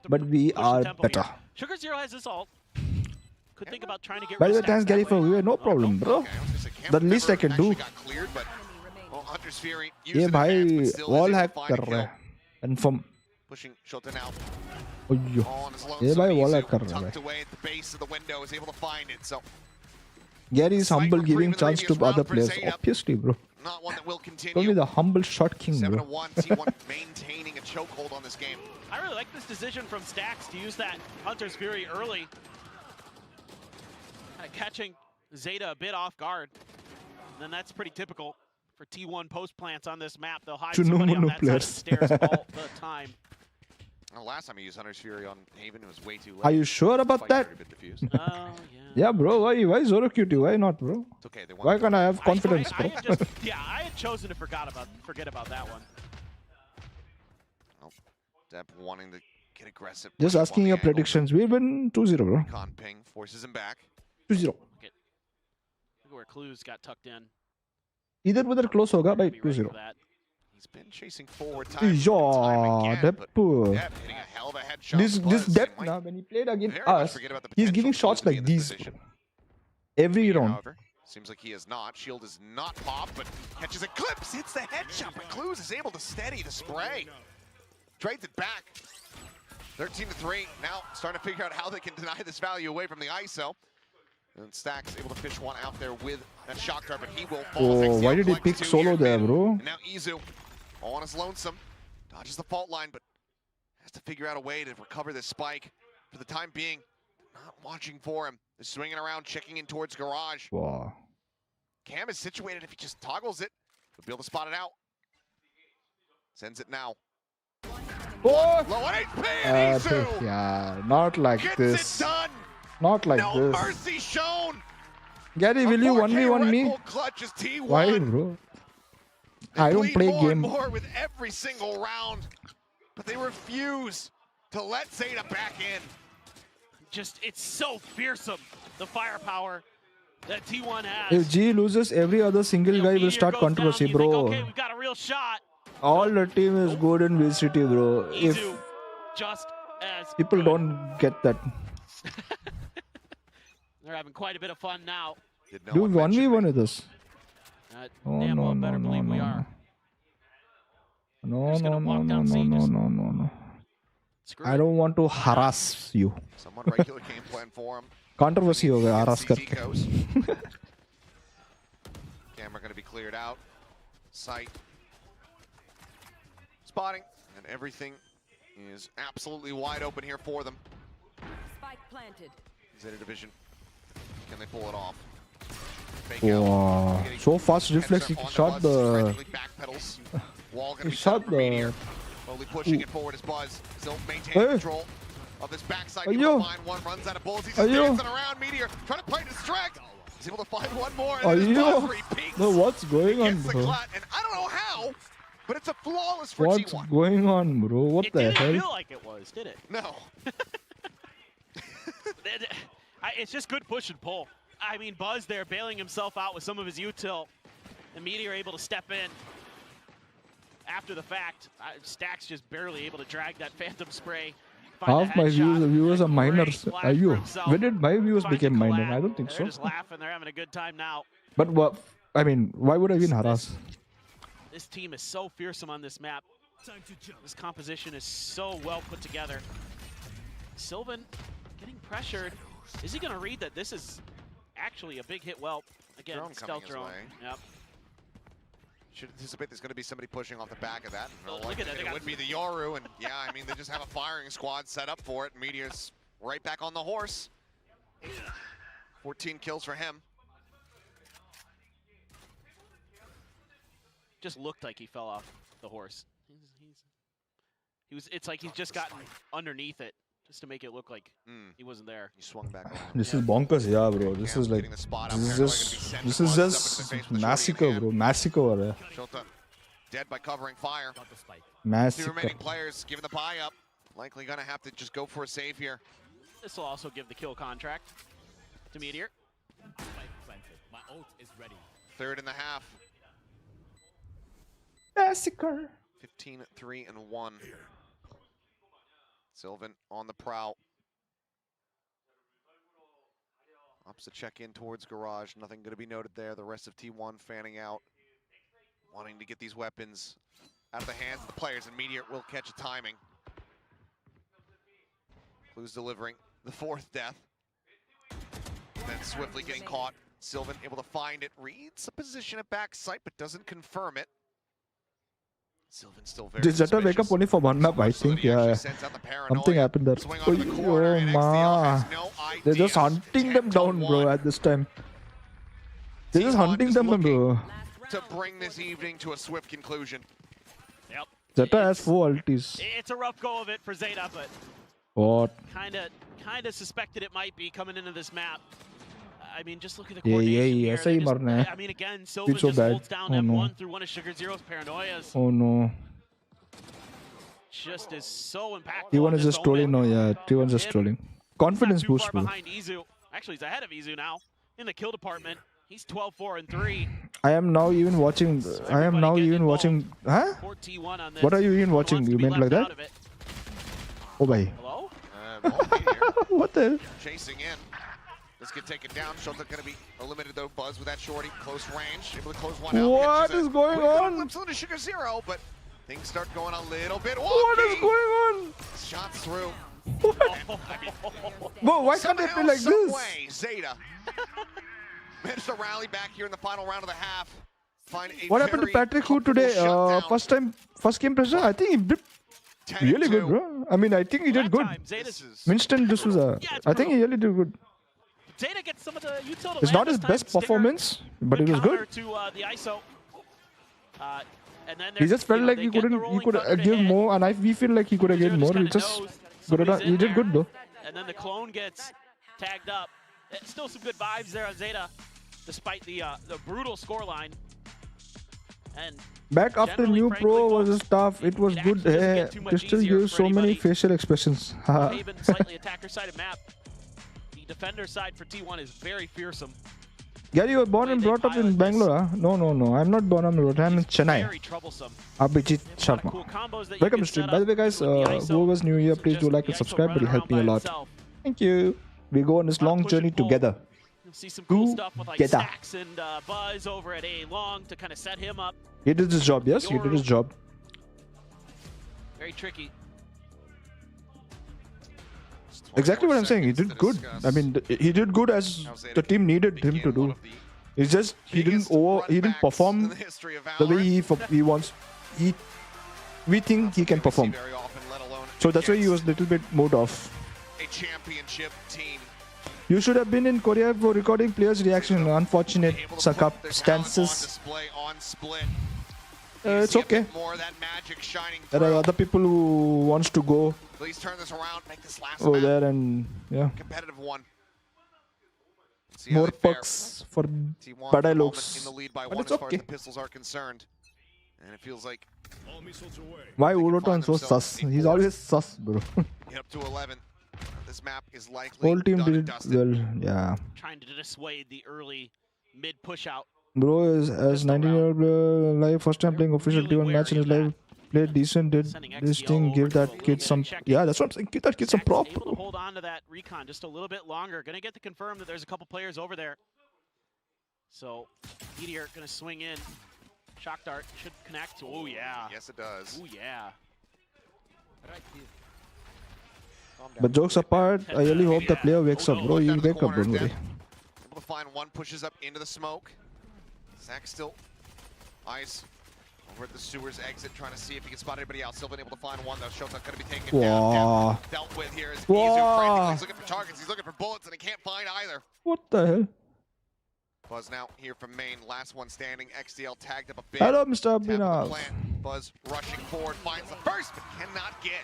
But we are better. Sugar Zero has this ult. Could think about trying to get By the way, thanks Gary for viewer. No problem, bro. The least I can do. ये भाई wall hack कर रहा है. Confirm. Pushing Shota now. ये भाई wall hack कर रहा है. Tucked away at the base of the window, is able to find it. So Gary is humble, giving chance to other players. Obviously, bro. not one that will continue. Only the humble shot king, bro. 7-1, T1 maintaining a chokehold on this game. I really like this decision from Stax to use that Hunter's Fury early. Catching Zeta a bit off guard. And then that's pretty typical for T1 post plants on this map. They'll hide somebody on that side of the stairs all the time. Last time I used Hunter's Fury on Haven, it was way too late. Are you sure about that? Yeah, bro. Why Zoro QT? Why not, bro? It's okay. Why can't I have confidence, bro? I had chosen to forget about that one. Oh, Depp wanting to get aggressive. Just asking your predictions. We win 2-0, bro. Con ping forces him back. 2-0. Look at where Clues got tucked in. Either close hoga by 2-0. He's been chasing forward time again, Depp. Depp hitting a hell of a headshot. This Depp now, when he played against us, he's giving shots like these, bro. Every round. However, seems like he is not. Shield is not popped, but catches a clips, hits the headshot, but Clues is able to steady the spray. Trades it back. 13-3. Now starting to figure out how they can deny this value away from the ISO. And Stax able to fish one out there with that shock dart, but he will fall. Oh, why did he pick solo there, bro? And now Izu, all on his lonesome, dodges the fault line, but has to figure out a way to recover this spike. For the time being, not watching for him. They're swinging around, checking in towards garage. Wow. Cam is situated. If he just toggles it, he'll be able to spot it out. Sends it now. Oh! Low on HP, and Izu yeah, not like gets this. it done. Not like No this. mercy shown. Gary, will you 1v1 me? Clutches T1. Why, bro? They I don't bleed play more game. and more with every single round, but they refuse to let Zeta back in. Just, it's so fearsome, the firepower that T1 has. If G loses, every other single guy will start controversy, bro. Okay, we've got a real shot. all the team is good in VCT, bro. If Izu just as people don't get that. They're having quite a bit of fun now. Dude, 1v1 with us. Oh, damn no, well no, better no, believe we no, are. no. just No, gonna no, walk no, down no, C, no, just no, no, no. screw I it. don't want to harass you. Somewhat regular game plan for him. Controversy हो गया harass CT करके. goes. Camera going to be cleared out. Sight. Spotting. And everything is absolutely wide open here for them. Spike planted. Zeta Division. Can they pull it off? Wow. So fast reflex, he shot the... He shot the... Slowly pushing it forward as Buzz. Still maintaining control of this backside. Able to find one, runs out of bullets. He's just dancing around. Meteor trying to play distract. He's able to find one more. And then Buzz repeats. No, what's going on, bro? And I don't know how, but it's a flawless for What's T1. going on, bro? What the Didn't hell? feel like it was, did it? No. It's just good push and pull. I mean, Buzz there bailing himself out with some of his util. The Meteor able to step in after the fact. Stack's just barely able to drag that Phantom Spray. Half my viewers are minors. Are you? When did my viewers become minor? I don't think They're so. just laughing. They're having a good time now. But what? I mean, why would I win harass? This team is so fearsome on this map. This composition is so well put together. Sylvan getting pressured. Is he going to read that this is actually a big hit? Well, again, Drone stealth drone. Yep. Should anticipate there's going to be somebody pushing off the back of that. Look at that. It would be the Yoru, and yeah, I mean, they just have a firing squad set up for it. Meteor's right back on the horse. 14 kills for him. Just looked like he fell off the horse. It's like he's just gotten underneath it just to make it look like he wasn't there. He swung back around. This is bonkers, yeah, bro. This is like, this is just massacre, bro. Massacre, bro. Shota dead by covering fire. Massacre. 2 remaining players giving the buy up. Likely gonna have to just go for a save here. This will also give the kill contract to Meteor. My ult is ready. 3rd in the half. Massacre. 15-3-1. Sylvan on the prowl. Opposite check in towards garage. Nothing going to be noted there. The rest of T1 fanning out, wanting to get these weapons out of the hands of the players, and Meteor will catch a timing. Clues delivering the 4th death. And then swiftly getting caught. Sylvan able to find it, reads the position at backside, but doesn't confirm it. Sylvan still very Did Zeta wake up only for one map? I think, yeah. Something happened there. Oh, ma. They're just hunting them down, bro, at this time. They're just hunting them, bro. To bring this evening to a swift conclusion. Yep. Zeta has 4 ultis. It's a rough go of it for Zeta, but What? kind of suspected it might be coming into this map. I mean, just look at the Yeah, coordination yeah, here. ऐसा ही They just- मरना है. I mean, again, Sylvan so just bad. holds down Oh, no. M1 through one of Sugar Zero's paranoias. Oh no. Just is so impactful. T1 in is this just trolling moment. now, yeah. T1 is just trolling. Confidence Too boost, far bro. behind Izu. Actually, he's ahead of Izu now in the kill department. He's 12-4-3. I am now even watching. I am now even watching. Huh? T1 on this. What are you even watching? You meant like that? Oh, bhai. Hello? What the hell? Chasing in. This get taken down. Shota going to be eliminated though. Buzz with that shorty. Close range. Able to close one out. What is going on? Glimpse into Sugar Zero, but things start going a little bit wonky. What is going on? Shots through. Bro, why can't they play like this? Way, Zeta managed to rally back here in the final round of the half. Find a What happened to very Patrick Who today? First game pressure. I think he did really good, bro. I mean, I think he did good. Winston D'Souza. I think he really did good. Zeta gets some of the util. It's not his best performance, but it was good. To the ISO. And then He just felt like he could give more, and we feel like he could have given more. He just he did good though. And then the clone gets tagged up. Still some good vibes there on Zeta, despite the brutal scoreline. And back after new pro was tough. It was good. Crystal used so many facial expressions. Even slightly attacker-sided map. The defender side for T1 is very fearsome. Gary, you were born and brought up in Bangalore, huh? No. I'm not born and brought up. I'm in Chennai. Abhijit Sharma. Welcome to stream. By the way, guys, whoever's new here, please do like and subscribe. It'll help me a lot. Thank you. We go on this long journey together. You'll see some cool stuff with like Stacks and Buzz over at A Long to kind of set him up. He did his job, yes, he did his job. Very tricky. Exactly what I'm saying. He did good. I mean, he did good as the team needed him to do. It's just he didn't perform the way he wants. We think he can perform. So that's why he was a little bit moved off. A championship team. You should have been in Korea for recording players' reaction. Unfortunate circumstances. It's okay. There are other people who wants to go Please turn this around, make this last over there and yeah. Competitive one. More perks for Badai looks. In the lead by But one it's as far as okay. the pistols are concerned. And it feels like Why Uroton so sus? He's always sus, bro. get up to 11. This map is likely Whole team done did and it dusted. well, yeah. Trying to dissuade the early mid push out. Bro, as 19-year-old live, first time playing official T1 match in his life, played decent, did this thing, give that kid some, yeah, that's what I'm saying, give that kid some prop. Able to hold on to that recon just a little bit longer. Gonna get to confirm that there's a couple players over there. So, Meteor gonna swing in. Shock dart should connect. Oh yeah. Yes, it does. Oh yeah. But jokes apart, I really hope the player wakes up, bro. You'll wake up, don't worry. Able to find one, pushes up into the smoke. Zach still eyes over at the sewers exit, trying to see if he can spot anybody else. Still been able to find one though. Shota going to be taking him down. Dealt with here as Izu frantically. He's looking for targets. He's looking for bullets, and he can't find either. What the hell? Buzz now here from main, last one standing. XDL tagged up a bit. Hello, Mr. Abhinav. Buzz rushing forward, finds the first, but cannot get.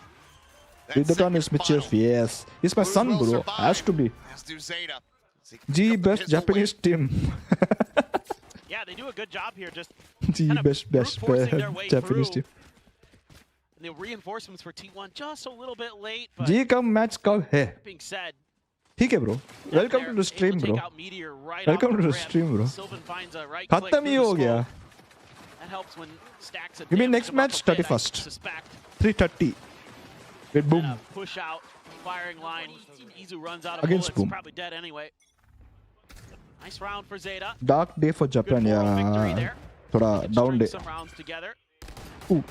Vidaton is Mitchell, yes. He's my son, bro. Has to be. Has to Zeta. G best Japanese team. Yeah, they do a good job here, just G best Japanese team. And the reinforcements for T1 just a little bit late, but G come match kab hai. being said, ठीक है bro. Welcome to the stream, bro. Welcome to the stream, bro. खत्म ही हो गया. That helps when Stacks You mean next match 31st? 3:30. Wait, boom. Push out, firing line. Izu runs out of Against bullets. boom. Probably dead anyway. Nice round for Zeta. Dark day for Japan, yeah. Thoda down day. Some rounds together. Ooh.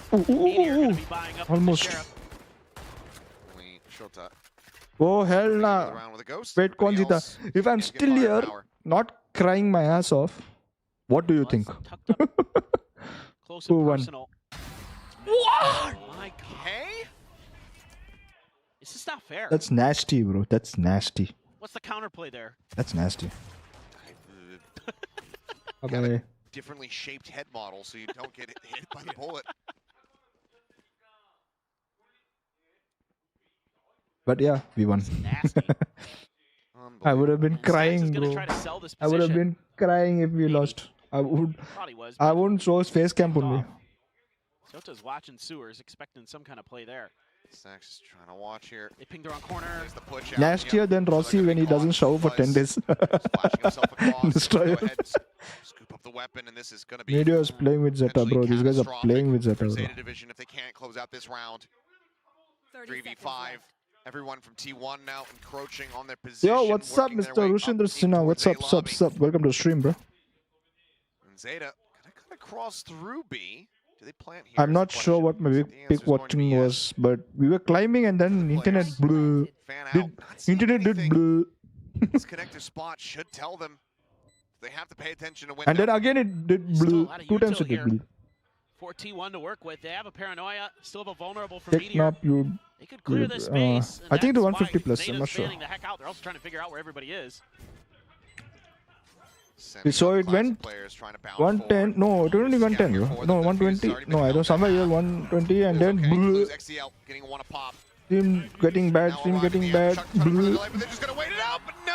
Almost. Oh hell nah. Wait, kaun jeeta? If I'm still here, not crying my ass off, what do you think? Who won? What? My God. This is not fair. That's nasty, bro. That's nasty. What's the counterplay there? That's nasty. Got a differently shaped head model so you don't get hit by the bullet. But yeah, we won. I would have been crying, bro. I would have been crying if we lost. I wouldn't show his face cam on me. Shota's watching sewers, expecting some kind of play there. Sachs is trying to watch here. They pinged the wrong corner. There's the push out. Nastier than Rossi when he doesn't shower for 10 days. Destroy. Scoop up the weapon, and this is going to be Media is playing with Zeta, bro. These guys are playing with Zeta, bro. Zeta Division if they can't close out this round. 3v5. Everyone from T1 now encroaching on their position. Yo, what's up, Mr. Rushindra Sinha? What's up, sup? Welcome to the stream, bro. And Zeta gonna cut across through B. Do they plant here? I'm not sure what my big pick watching was, but we were climbing and then internet blew. Internet did blew. This connector spot should tell them they have to pay attention to win. And then again it did blew. 2 times it did blew. For T1 to work with, they have a paranoia, still have a vulnerable for Take Meteor. up you. They could clear this space. I think the that's 150 why plus. I'm Zeta's not sure. fanning the heck out. They're also trying to figure out where everybody is. So it went 110. No, it only 110, bro. No, 120. No, I don't. Somewhere here 120 and then blew. Team getting bad. Team getting bad. Blew.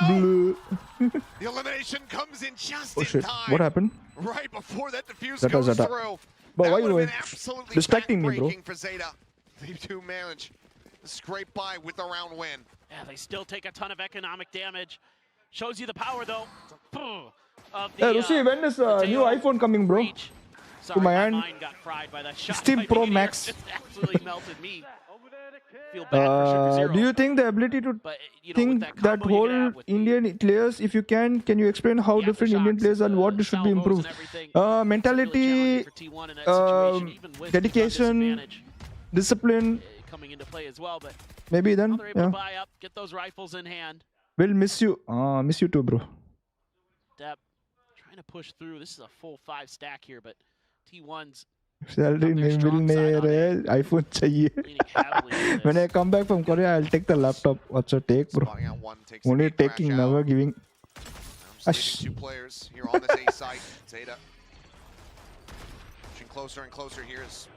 Blew. The elimination comes in just Oh in shit! time. What happened? Right before that diffuse Zeta, goes Zeta. through. But That why you would've were been absolutely distracting me, bro? backbreaking for Zeta. They do manage to scrape by with a round win. Yeah, they still take a ton of economic damage. Shows you the power, though. of Hey, the Rusi, when is the new iPhone coming, bro? Sorry, To my my hand. mind got fried by that shot. 16 by Pro Meteor. Max. Just absolutely melted me. Feel bad for Sugar Zero. Do you think the ability to But, you know, think with that that combo you whole could have with Indian players, if you can you explain how different Indian players and what should be improved? Mentality, dedication, discipline. Coming into play as well, but maybe then. now they're able Yeah. to buy up, get those rifles in hand. We'll miss you. Miss you too, bro. Depp trying to push through. This is a full 5 stack here, but T1's Salary नहीं मिलने रहे iPhone चाहिए. When I come back from Korea, I'll take the laptop. What's your take, bro? Only taking, never giving. Two players here on this A site. Zeta pushing closer and closer here as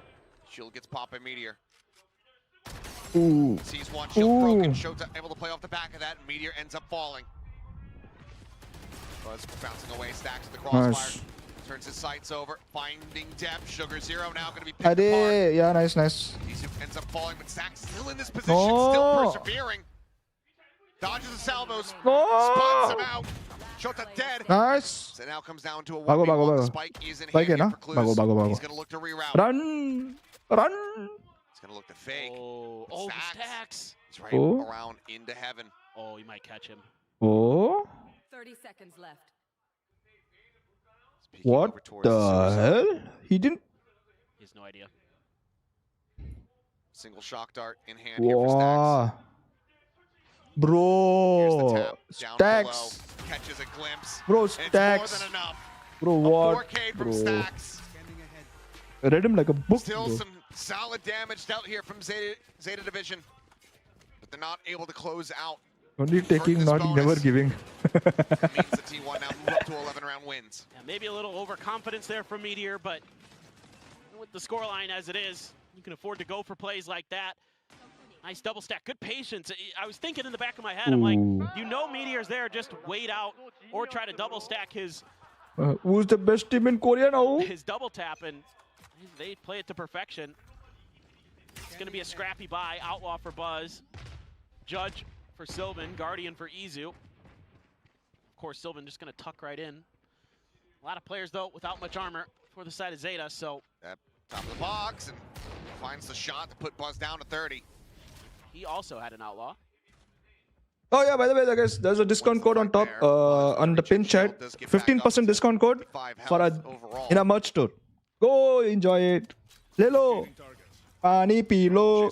Shield gets popped by Meteor. Ooh. Sees one, Shield broken. Shota able to play off the back of that, and Meteor ends up falling. Buzz bouncing away, stacks at the crossfire. Nice. Turns his sights over, finding depth. Sugar Zero now going to be picked apart. Yeah, nice. Isu ends up falling, but Stack's still in this position, still persevering. Dodges the salvos, spots him out. Shota dead. Nice. So now comes down to a 1v1. Bago. The spike is in Spike hand na? here for Clues. Bago. He's going to look to reroute. Run. He's going to look to fake. Oh, Stacks. He's right around into heaven. Oh, you might catch him. Oh. 30 seconds left. What the hell? He didn't. He has no idea. Single shock dart in hand here for Stacks. Bro, Stacks. Catches a glimpse. Bro, It's Stacks. more than enough. Bro, A what? 4K from Bro. Stacks. I read him like a book. Still bro. some solid damage dealt here from Zeta Division, but they're not able to close out. Only taking, not never giving. Means the T1 now move up to 11-round wins. Yeah, maybe a little overconfidence there from Meteor, but with the scoreline as it is, you can afford to go for plays like that. Nice double stack, good patience. I was thinking in the back of my head, I'm like, you know Meteor's there, just wait out or try to double stack his Who's the best team in Korea now? his double tap, and they play it to perfection. It's going to be a scrappy buy. Outlaw for Buzz. Judge for Sylvan. Guardian for Izu. Of course, Sylvan just going to tuck right in. A lot of players, though, without much armor for the side of Zeta, so... Top of the box, and finds the shot to put Buzz down to 30. He also had an Outlaw. Oh yeah, by the way, guys, there's a discount code on top on the pin chat. 15% discount code for in a merch store. Go enjoy it. Lelo. Pani pilo.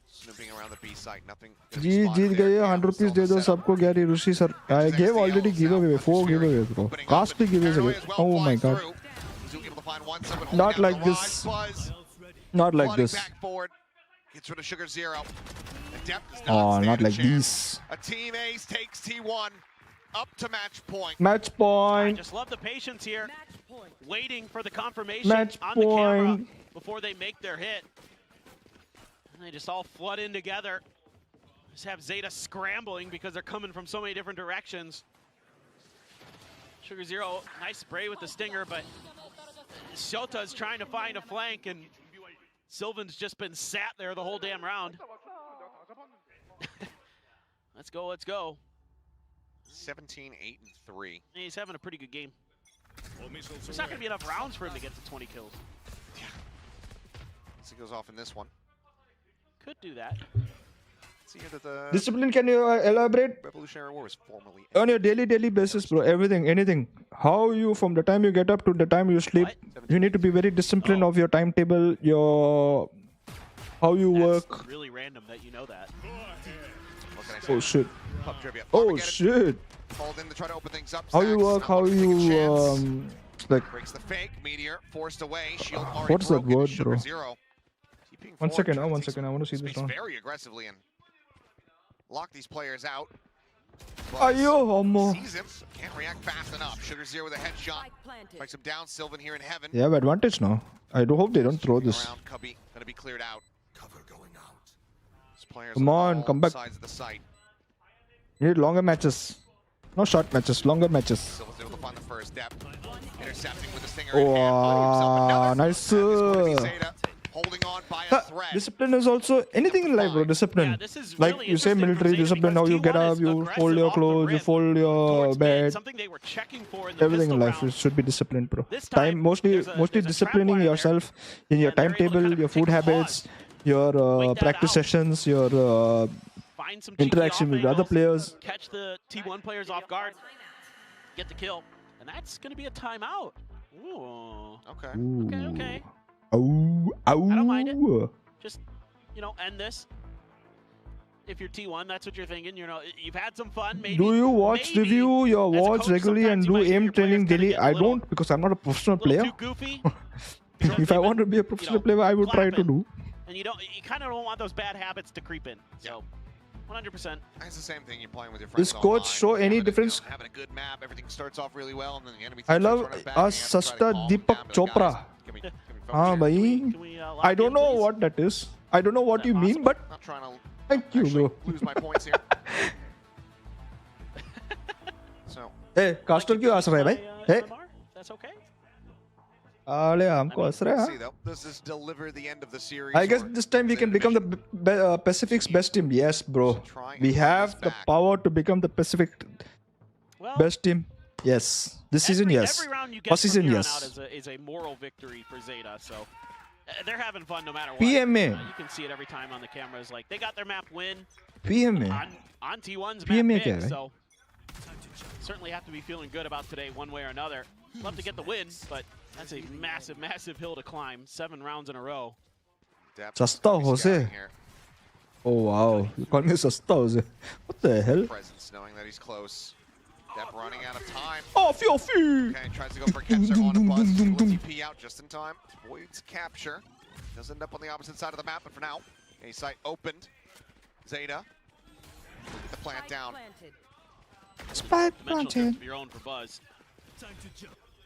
Snooping around the B site, nothing. जीत गए 100 rupees दे दो सबको Gary Rishi sir I gave already giveaway 4 giveaways bro costly giveaways oh my god not like this not like this gets rid of Sugar Zero. Oh not like these a team ace takes T1 up to match point. Match point. I just love the patience here, waiting for the confirmation Match on the camera point. before they make their hit. And they just all flood in together. Just have Zeta scrambling because they're coming from so many different directions. Sugar Zero, nice spray with the stinger, but Shota's trying to find a flank, and Sylvan's just been sat there the whole damn round. Let's go, let's go. 17, 8, and 3. He's having a pretty good game. There's not going to be enough rounds for him to get to 20 kills. Yeah. He goes off in this one. Could do that. See here that the Discipline, can you elaborate? Revolutionary War was formerly On your daily basis, bro, everything, anything. How you, from the time you get up to the time you sleep, you need to be very disciplined of your timetable, your, how you work. Really random that you know that. Oh shit. Oh shit. Called in to try to open things up. How you work, how you, like. Breaks the fake, Meteor forced away, shield already What's that broken, word, Sugar bro? Zero. Keeping One forward, second, trying to one take second, I want to see this space down. very aggressively and lock these players out. Ayo, homo. Sees him, can't react fast enough. Sugar Zero with a headshot. Strikes him down, Sylvan here in heaven. They have advantage now. I do hope they don't throw this. Around Cubby, gonna be cleared out. Cover going out. These players Come on, all come back. sides of the site. You need longer matches. No short matches, longer matches. Sylvan's able to find the first depth. Intercepting with the stinger Oh, nice. Holding on by a thread. Discipline is also anything in life, bro. Discipline. this is Like really you say, interesting for military Zeta discipline. How because you get T1 up, is you aggressive fold your off the clothes, you rip fold your towards mid, bed. something they were checking for in the Everything in pistol life round. should be disciplined, bro. This time, Mostly there's a trap disciplining wire there, yourself in your and they're able to timetable, kind of your food take a habits, your Wait that practice out. sessions, your Find some cheeky interaction off with other angles, players. catch the T1 players off guard, get the kill, and that's going to be a timeout. Ooh. Okay. Okay. Ow, ow. I don't mind it. Just, end this. If you're T1, that's what you're thinking. You've had some fun. Maybe. Do you watch review your as a watch coach, regularly and sometimes you do might hear aim your training players kinda daily? get a I little- don't because I'm not a professional player. Too goofy. If I want to be a professional player, I would try to do. And you kind of don't want those bad habits to creep in. So, 100%. It's the same thing you're playing with your friends. Does coach show any difference? Having a good map, everything starts off really well, and then the enemy I team love starts running back, and you have to try to Sasta calm them Deepak down, be like, Chopra. "Guys, can we focus Ah, here?" bhai. I don't know what that is. I don't know what you mean, but Not trying to thank you, bro. lose my points here. So, Hey, caster क्यों हंस रहा है भाई? Hey, That's okay. अरे हमको हंस रहा see है. though, does this deliver the end of the series? I guess or this time we can become the Pacific's best team. Yes, bro. We have the power to become the Pacific best team. Yes. This season, yes. Every round you get First from season, here on yes. out is a moral victory for Zeta. So they're having fun no matter what. PMA. You can see it every time on the cameras. Like they got their map win PMA. on T1's PMA map क्या pick, है? so certainly have to be feeling good about today one way or another. Love to get the win, but that's a massive, massive hill to climb. 7 rounds in a row. Sasta Jose. Oh wow. You call me Sasta Jose. What the hell? presence, knowing that he's close. Depp running out of time. Off your feet. Okay, tries to go for catcher on a buzz. Will TP out just in time. Avoids capture. Does end up on the opposite side of the map, but for now, a site opened. Zeta. Get the plant down. Spike Dimensional planted. drift of your own for Buzz.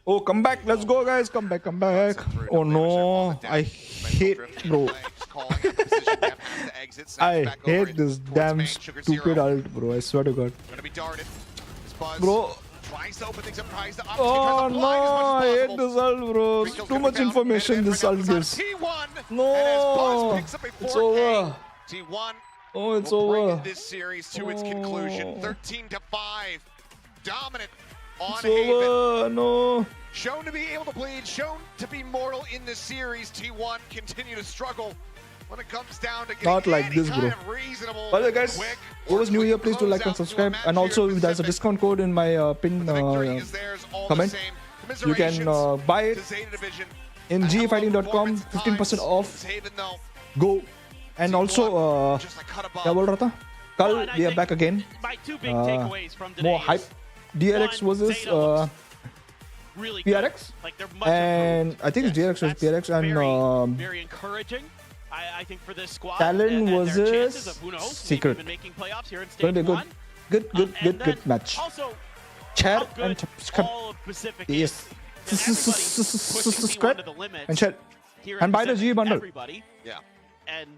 Oh, come back. Let's go, guys. Come back. Come back. Oh no. I hate, bro. I hate this damn stupid ult, bro. I swear to God. Gonna be darted. This Buzz Bro. tries to open things up, tries to Oh no, I hate this ult, bro. It's too much information this ult gives. No, it's over. T1 Oh, it's will bring over. this series to its conclusion. 13-5. Dominant on It's Haven. over. No. Shown to be able to bleed, shown to be mortal in this series. T1 continue to struggle when it comes down to getting Not like any this, kind bro. of reasonable, By the way, guys, quick, it was New Year. Please do like and subscribe. And also, there's a discount code in my pin comment. You can buy it Zeta Division. in GEfighting.com. 15% off. Go. And also, क्या बोल रहा था? कल we are back again. My two big takeaways from today More hype. DRX versus really PRX. Like they're much And I think it's DRX versus PRX and very encouraging. I think for this squad. Talon and their chances versus of, who knows, maybe Secret. even making playoffs here in It's gonna be stage a good, one. good match. Also, Chair how and good all of Pacific is. yes. And everybody pushing Subscribe T1 to the limits and chat. here And in buy the Pacific. G bundle. Everybody. Yeah. And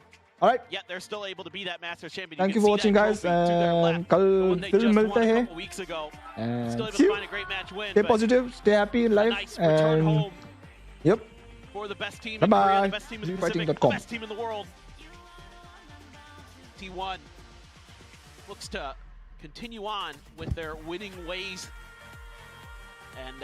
Alright. yet they're still able to be that Masters champion. Thank you can for see watching, that guys. trophy to their And left, कल the one they फिर just मिलते won a हैं. couple weeks ago. Still And able see to you. find a great match win. Stay but positive. Stay happy in life. nice return And home yep. for the best team Bye in Korea, bye. the best team in the Pacific, the GEfighting.com. best team in the world. T1 looks to continue on with their winning ways. And